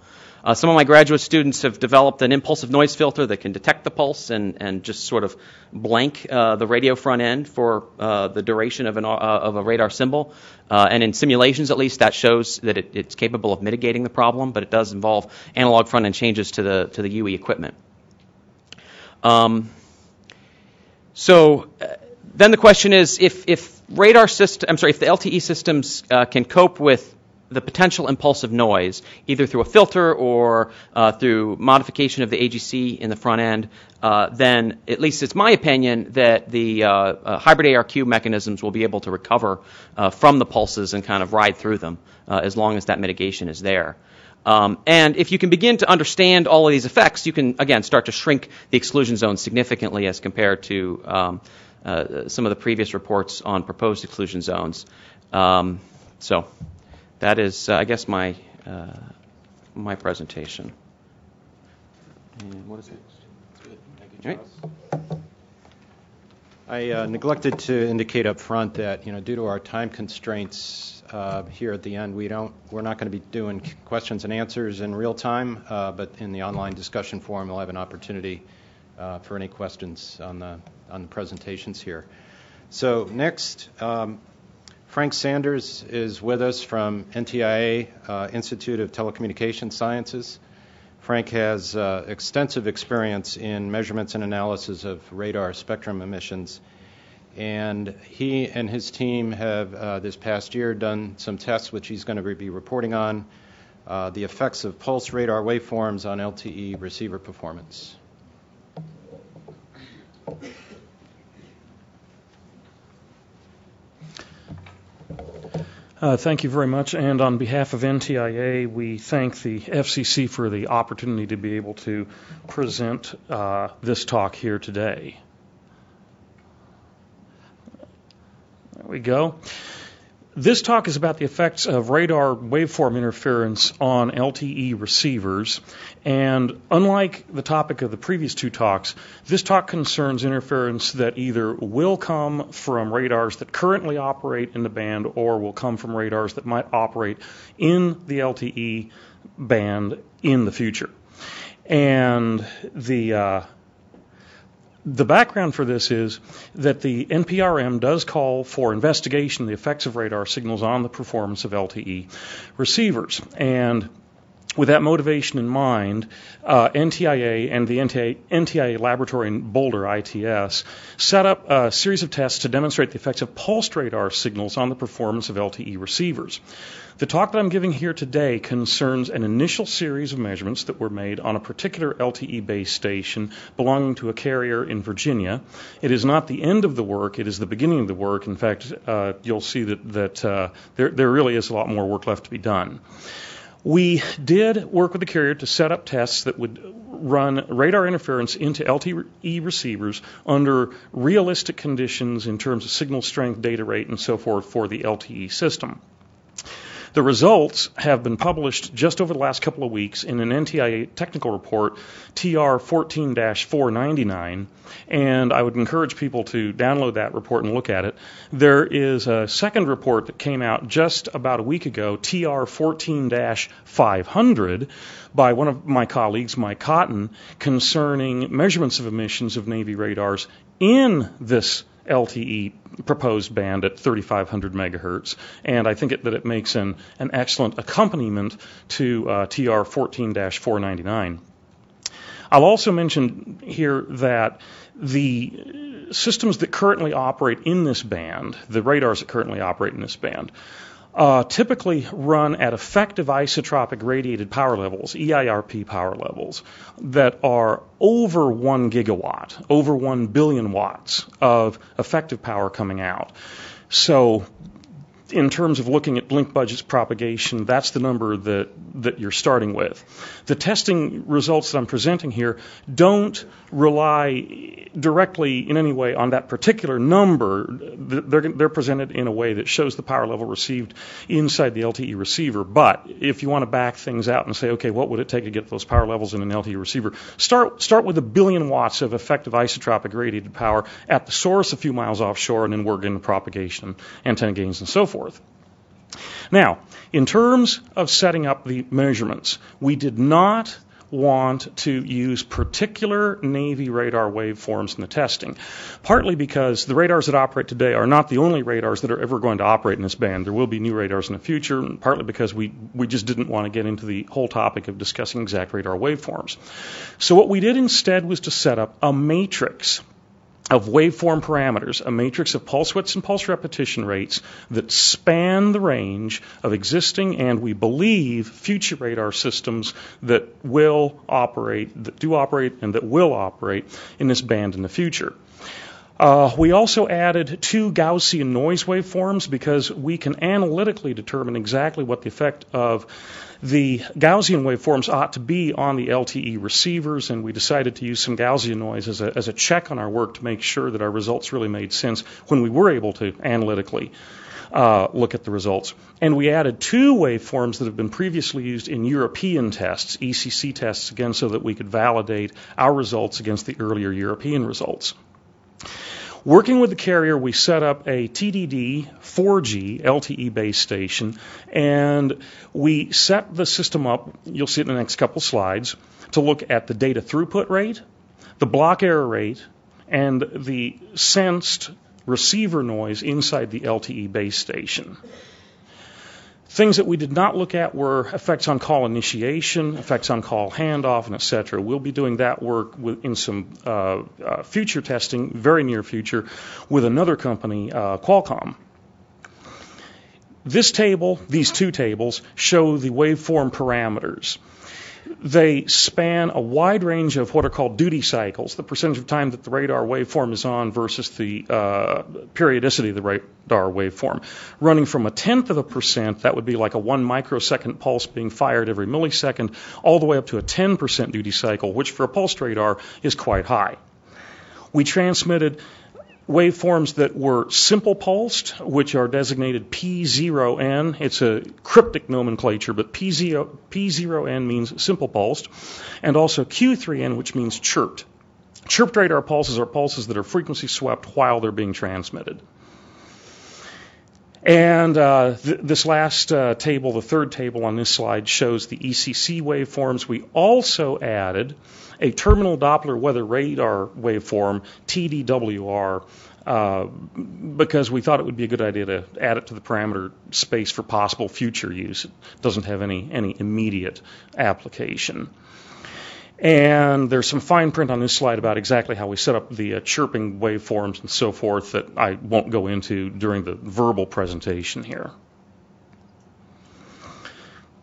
Some of my graduate students have developed an impulsive noise filter that can detect the pulse and just sort of blank the radio front end for the duration of a radar symbol. And in simulations, at least, that shows that it's capable of mitigating the problem, but it does involve analog front end changes to the UE equipment. So then the question is, if the LTE systems can cope with the potential impulsive noise, either through a filter or through modification of the AGC in the front end, then at least it's my opinion that the hybrid ARQ mechanisms will be able to recover from the pulses and kind of ride through them as long as that mitigation is there. And if you can begin to understand all of these effects, you can, again, start to shrink the exclusion zone significantly as compared to some of the previous reports on proposed exclusion zones. So that is, I guess, my presentation. And what is it? Thank you, I neglected to indicate up front that, due to our time constraints here at the end, we're not going to be doing questions and answers in real time, but in the online discussion forum, we'll have an opportunity for any questions on the presentations here. So next, Frank Sanders is with us from NTIA, Institute of Telecommunications Sciences. Frank has extensive experience in measurements and analysis of radar spectrum emissions, and he and his team have this past year done some tests which he's going to be reporting on, the effects of pulse radar waveforms on LTE receiver performance. Thank you very much, and on behalf of NTIA, we thank the FCC for the opportunity to be able to present this talk here today. There we go. This talk is about the effects of radar waveform interference on LTE receivers, and unlike the topic of the previous two talks, this talk concerns interference that either will come from radars that currently operate in the band or will come from radars that might operate in the LTE band in the future. And the background for this is that the NPRM does call for investigation of the effects of radar signals on the performance of LTE receivers. And with that motivation in mind, NTIA and the NTIA laboratory in Boulder, ITS, set up a series of tests to demonstrate the effects of pulsed radar signals on the performance of LTE receivers. The talk that I'm giving here today concerns an initial series of measurements that were made on a particular LTE base station belonging to a carrier in Virginia. It is not the end of the work, it is the beginning of the work. In fact, you'll see that there really is a lot more work left to be done. We did work with the carrier to set up tests that would run radar interference into LTE receivers under realistic conditions in terms of signal strength, data rate, and so forth for the LTE system. The results have been published just over the last couple of weeks in an NTIA technical report, TR 14-499, and I would encourage people to download that report and look at it. There is a second report that came out just about a week ago, TR 14-500, by one of my colleagues, Mike Cotton, concerning measurements of emissions of Navy radars in this LTE proposed band at 3,500 megahertz, and I think that it makes an excellent accompaniment to TR 14-499. I'll also mention here that the systems that currently operate in this band, the radars that currently operate in this band, typically run at effective isotropic radiated power levels, EIRP power levels, that are over 1 gigawatt, over 1 billion watts of effective power coming out. So in terms of looking at blink budgets propagation, that's the number that you're starting with. The testing results that I'm presenting here don't rely directly in any way on that particular number. They're presented in a way that shows the power level received inside the LTE receiver. But if you want to back things out and say, okay, what would it take to get those power levels in an LTE receiver? Start with 1 billion watts of effective isotropic radiated power at the source a few miles offshore, and then work into propagation, antenna gains, and so forth. Now, in terms of setting up the measurements, we did not want to use particular Navy radar waveforms in the testing, partly because the radars that operate today are not the only radars that are ever going to operate in this band. There will be new radars in the future, and partly because we just didn't want to get into the whole topic of discussing exact radar waveforms. So what we did instead was to set up a matrix of waveform parameters, a matrix of pulse widths and pulse repetition rates that span the range of existing and, we believe, future radar systems that will operate, that do operate, and that will operate in this band in the future. We also added 2 Gaussian noise waveforms because we can analytically determine exactly what the effect of the Gaussian waveforms ought to be on the LTE receivers, and we decided to use some Gaussian noise as a check on our work to make sure that our results really made sense when we were able to analytically look at the results. And we added 2 waveforms that have been previously used in European tests, ECC tests, again, so that we could validate our results against the earlier European results. Working with the carrier, we set up a TDD 4G LTE base station, and we set the system up, you'll see it in the next couple slides, to look at the data throughput rate, the block error rate, and the sensed receiver noise inside the LTE base station. Things that we did not look at were effects on call initiation, effects on call handoff, and etc. We'll be doing that work in some future testing, very near future, with another company, Qualcomm. This table, these 2 tables, show the waveform parameters. They span a wide range of what are called duty cycles, the percentage of time that the radar waveform is on versus the periodicity of the radar waveform, running from 0.1%, that would be like a 1 microsecond pulse being fired every millisecond, all the way up to a 10% duty cycle, which for a pulsed radar is quite high. We transmitted waveforms that were simple pulsed, which are designated P0N. It's a cryptic nomenclature, but P0N means simple pulsed, and also Q3N, which means chirped. Chirped radar pulses are pulses that are frequency swept while they're being transmitted. And this last table, the 3rd table on this slide, shows the ECC waveforms. We also added a terminal Doppler weather radar waveform, TDWR, because we thought it would be a good idea to add it to the parameter space for possible future use. It doesn't have any immediate application. And there's some fine print on this slide about exactly how we set up the chirping waveforms and so forth that I won't go into during the verbal presentation here.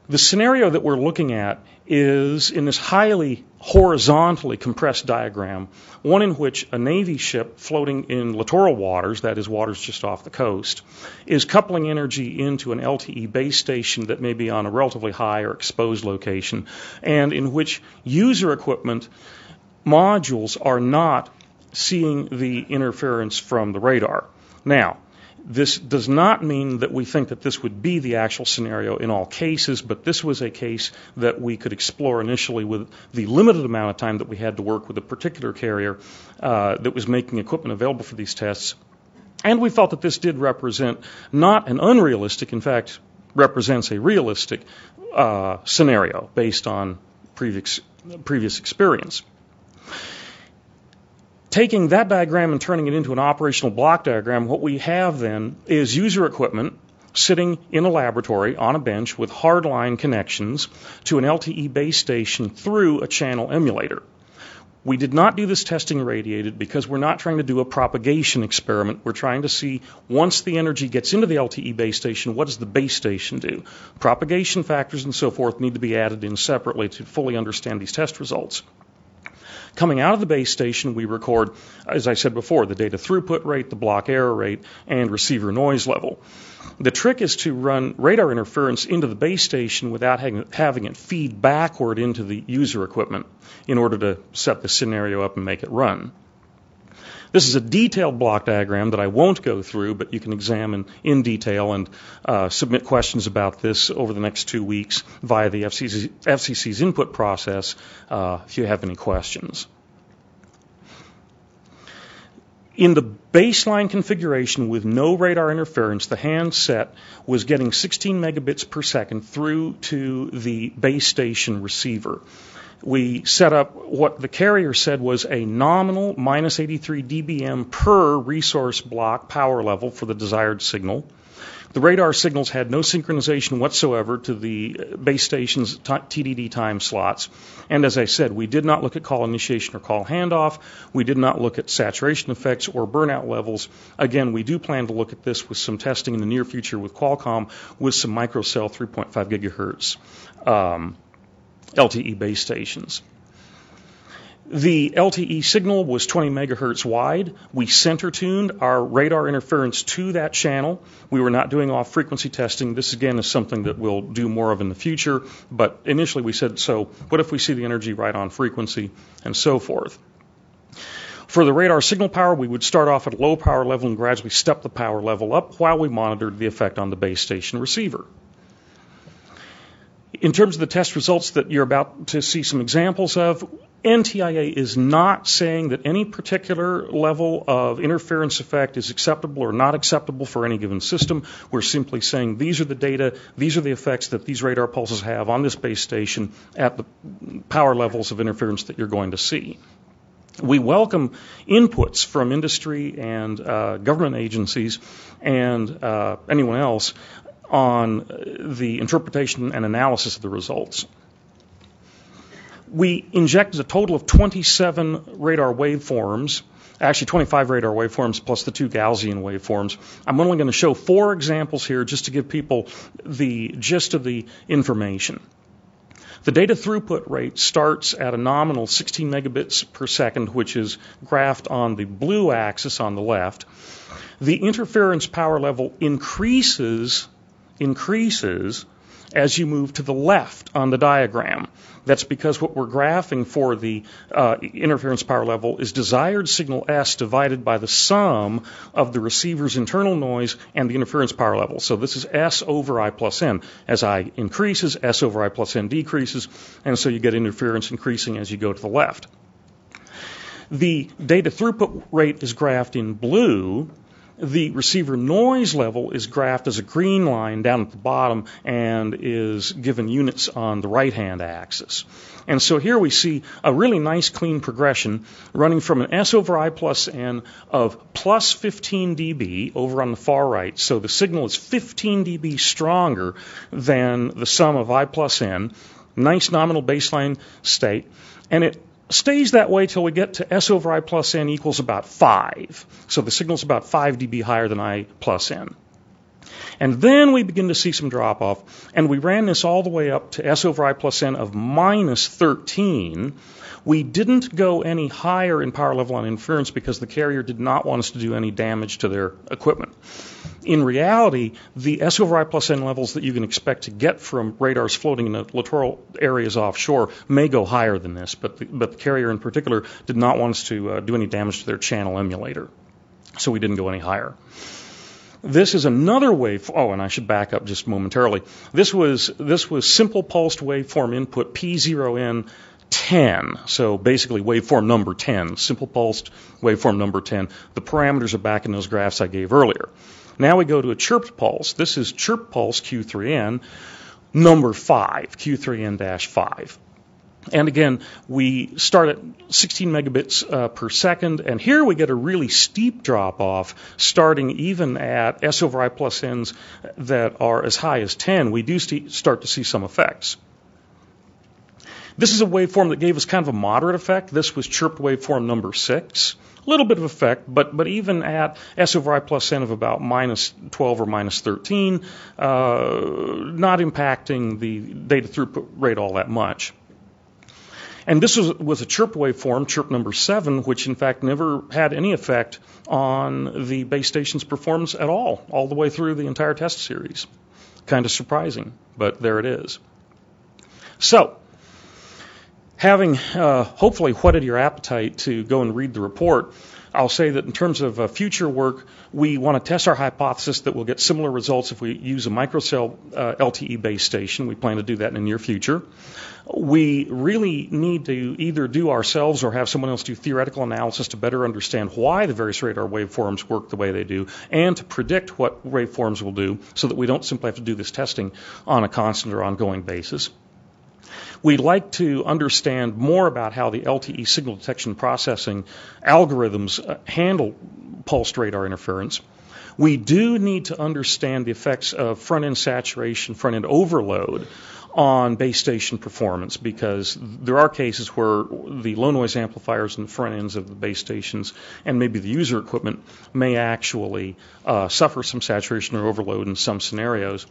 The scenario that we're looking at is in this highly horizontally compressed diagram, one in which a Navy ship floating in littoral waters, that is waters just off the coast, is coupling energy into an LTE base station that may be on a relatively high or exposed location, and in which user equipment modules are not seeing the interference from the radar. Now, this does not mean that we think that this would be the actual scenario in all cases, but this was a case that we could explore initially with the limited amount of time that we had to work with a particular carrier that was making equipment available for these tests. And we felt that this did represent not an unrealistic, in fact, represents a realistic scenario based on previous experience. Taking that diagram and turning it into an operational block diagram, what we have then is user equipment sitting in a laboratory on a bench with hardline connections to an LTE base station through a channel emulator. We did not do this testing radiated because we're not trying to do a propagation experiment. We're trying to see, once the energy gets into the LTE base station, what does the base station do? Propagation factors and so forth need to be added in separately to fully understand these test results. Coming out of the base station, we record, as I said before, the data throughput rate, the block error rate, and receiver noise level. The trick is to run radar interference into the base station without having it feed backward into the user equipment in order to set the scenario up and make it run. This is a detailed block diagram that I won't go through, but you can examine in detail and submit questions about this over the next 2 weeks via the FCC's input process if you have any questions. In the baseline configuration with no radar interference, the handset was getting 16 megabits per second through to the base station receiver. We set up what the carrier said was a nominal minus 83 dBm per resource block power level for the desired signal. The radar signals had no synchronization whatsoever to the base station's TDD time slots. And as I said, we did not look at call initiation or call handoff. We did not look at saturation effects or burnout levels. Again, we do plan to look at this with some testing in the near future with Qualcomm with some microcell 3.5 gigahertz LTE base stations. The LTE signal was 20 megahertz wide. We center tuned our radar interference to that channel. We were not doing off-frequency testing. This, again, is something that we'll do more of in the future. But initially we said, so what if we see the energy right on frequency and so forth? For the radar signal power, we would start off at a low power level and gradually step the power level up while we monitored the effect on the base station receiver. In terms of the test results that you're about to see some examples of, NTIA is not saying that any particular level of interference effect is acceptable or not acceptable for any given system. We're simply saying these are the data, these are the effects that these radar pulses have on this base station at the power levels of interference that you're going to see. We welcome inputs from industry and government agencies and anyone else on the interpretation and analysis of the results. We injected a total of 27 radar waveforms, actually 25 radar waveforms plus the 2 Gaussian waveforms. I'm only going to show 4 examples here just to give people the gist of the information. The data throughput rate starts at a nominal 16 megabits per second, which is graphed on the blue axis on the left. The interference power level increases as you move to the left on the diagram. That's because what we're graphing for the interference power level is desired signal S divided by the sum of the receiver's internal noise and the interference power level. So this is S over I plus N. As I increases, S over I plus N decreases, and so you get interference increasing as you go to the left. The data throughput rate is graphed in blue. The receiver noise level is graphed as a green line down at the bottom and is given units on the right-hand axis. And so here we see a really nice clean progression running from an S over I plus N of plus 15 dB over on the far right. So the signal is 15 dB stronger than the sum of I plus N. Nice nominal baseline state. And it stays that way till we get to S over I plus N equals about 5. So the signal's about 5 dB higher than I plus N. And then we begin to see some drop-off, and we ran this all the way up to S over I plus N of minus 13. We didn't go any higher in power level on interference because the carrier did not want us to do any damage to their equipment. In reality, the S over I plus N levels that you can expect to get from radars floating in the littoral areas offshore may go higher than this, but the carrier in particular did not want us to do any damage to their channel emulator, so we didn't go any higher. This is another wave. Oh, and I should back up just momentarily. This was simple pulsed waveform input P0N 10, so basically waveform number 10, simple pulsed waveform number 10. The parameters are back in those graphs I gave earlier. Now we go to a chirped pulse. This is chirp pulse Q3N number 5, Q3N-5. And again, we start at 16 megabits per second, and here we get a really steep drop-off starting even at S over I plus N's that are as high as 10. We do start to see some effects. This is a waveform that gave us kind of a moderate effect. This was chirped waveform number 6. A little bit of effect, but even at S over I plus N of about minus 12 or minus 13, not impacting the data throughput rate all that much. And this was a chirp waveform, chirp number 7, which in fact never had any effect on the base station's performance at all the way through the entire test series. Kind of surprising, but there it is. So, having hopefully whetted your appetite to go and read the report, I'll say that in terms of future work, we want to test our hypothesis that we'll get similar results if we use a microcell LTE base station. We plan to do that in the near future. We really need to either do ourselves or have someone else do theoretical analysis to better understand why the various radar waveforms work the way they do and to predict what waveforms will do so that we don't simply have to do this testing on a constant or ongoing basis. We'd like to understand more about how the LTE signal detection processing algorithms handle pulsed radar interference. We do need to understand the effects of front-end saturation, front-end overload on base station performance, because there are cases where the low noise amplifiers in the front ends of the base stations and maybe the user equipment may actually suffer some saturation or overload in some scenarios.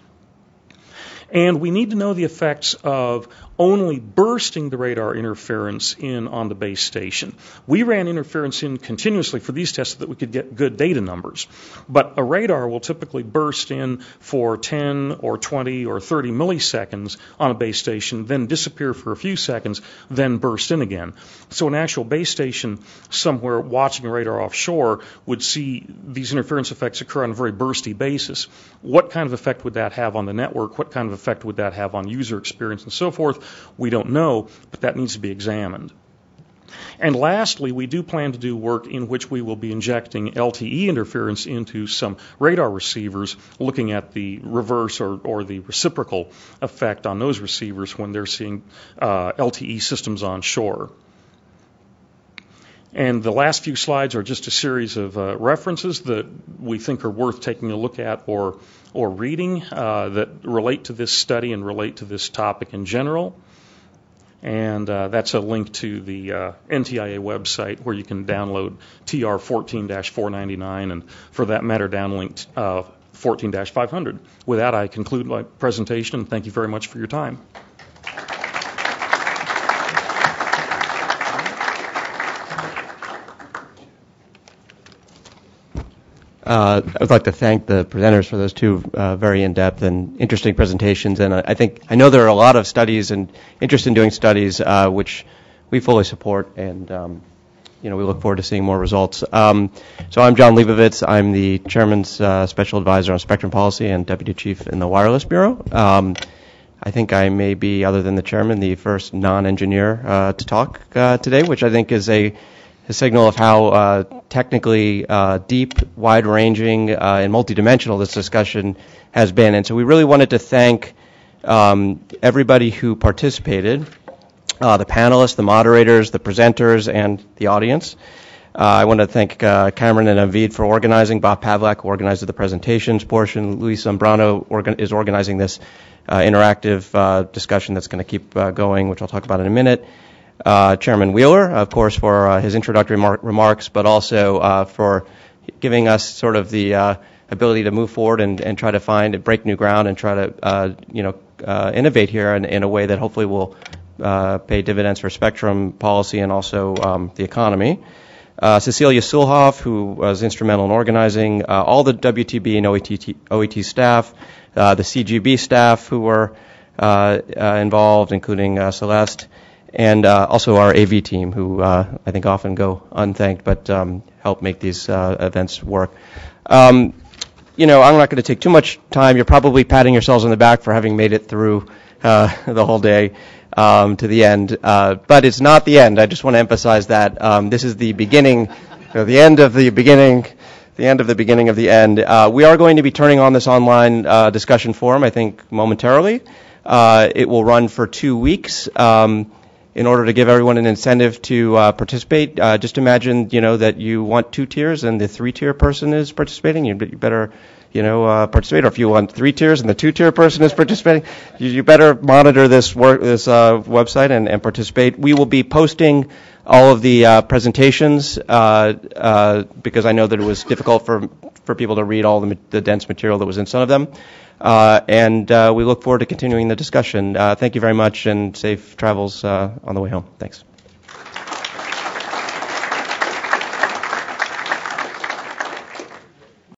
And we need to know the effects of only bursting the radar interference in on the base station. We ran interference in continuously for these tests so that we could get good data numbers. But a radar will typically burst in for 10 or 20 or 30 milliseconds on a base station, then disappear for a few seconds, then burst in again. So an actual base station somewhere watching a radar offshore would see these interference effects occur on a very bursty basis. What kind of effect would that have on the network? What kind of effect would that have on user experience and so forth? We don't know, but that needs to be examined. And lastly, we do plan to do work in which we will be injecting LTE interference into some radar receivers, looking at the reverse or the reciprocal effect on those receivers when they're seeing LTE systems on shore. And the last few slides are just a series of references that we think are worth taking a look at or reading that relate to this study and relate to this topic in general. And that's a link to the NTIA website where you can download TR 14-499 and, for that matter, downlink 14-500. With that, I conclude my presentation, and thank you very much for your time. I would like to thank the presenters for those two very in-depth and interesting presentations. And I know there are a lot of studies and interest in doing studies, which we fully support, and we look forward to seeing more results. So I'm John Leibovitz. I'm the Chairman's Special Advisor on Spectrum Policy and Deputy Chief in the Wireless Bureau. I think I may be, other than the Chairman, the first non-engineer to talk today, which I think is a signal of how technically deep, wide-ranging, and multidimensional this discussion has been. And so we really wanted to thank everybody who participated, the panelists, the moderators, the presenters, and the audience. I want to thank Cameron and Avid for organizing, Bob Pavlak, who organized the presentations portion, Luis Zambrano is organizing this interactive discussion that's going to keep going, which I'll talk about in a minute. Chairman Wheeler, of course, for his introductory remarks, but also for giving us sort of the ability to move forward and try to break new ground and try to, innovate here in a way that hopefully will pay dividends for spectrum policy and also the economy. Cecilia Sulhoff, who was instrumental in organizing, all the WTB and OET staff, the CGB staff who were involved, including Celeste, and also our AV team, who I think often go unthanked, but help make these events work. I'm not going to take too much time. You're probably patting yourselves on the back for having made it through the whole day to the end, but it's not the end. I just want to emphasize that this is the beginning, the end of the beginning. The end of the beginning of the end. We are going to be turning on this online discussion forum, I think, momentarily. It will run for 2 weeks. In order to give everyone an incentive to participate, just imagine, that you want 2 tiers and the 3-tier person is participating. You better, participate. Or if you want 3 tiers and the 2-tier person is participating, you better monitor this website and participate. We will be posting all of the presentations because I know that it was difficult for people to read all the dense material that was in some of them. And we look forward to continuing the discussion. Thank you very much, and safe travels on the way home. Thanks.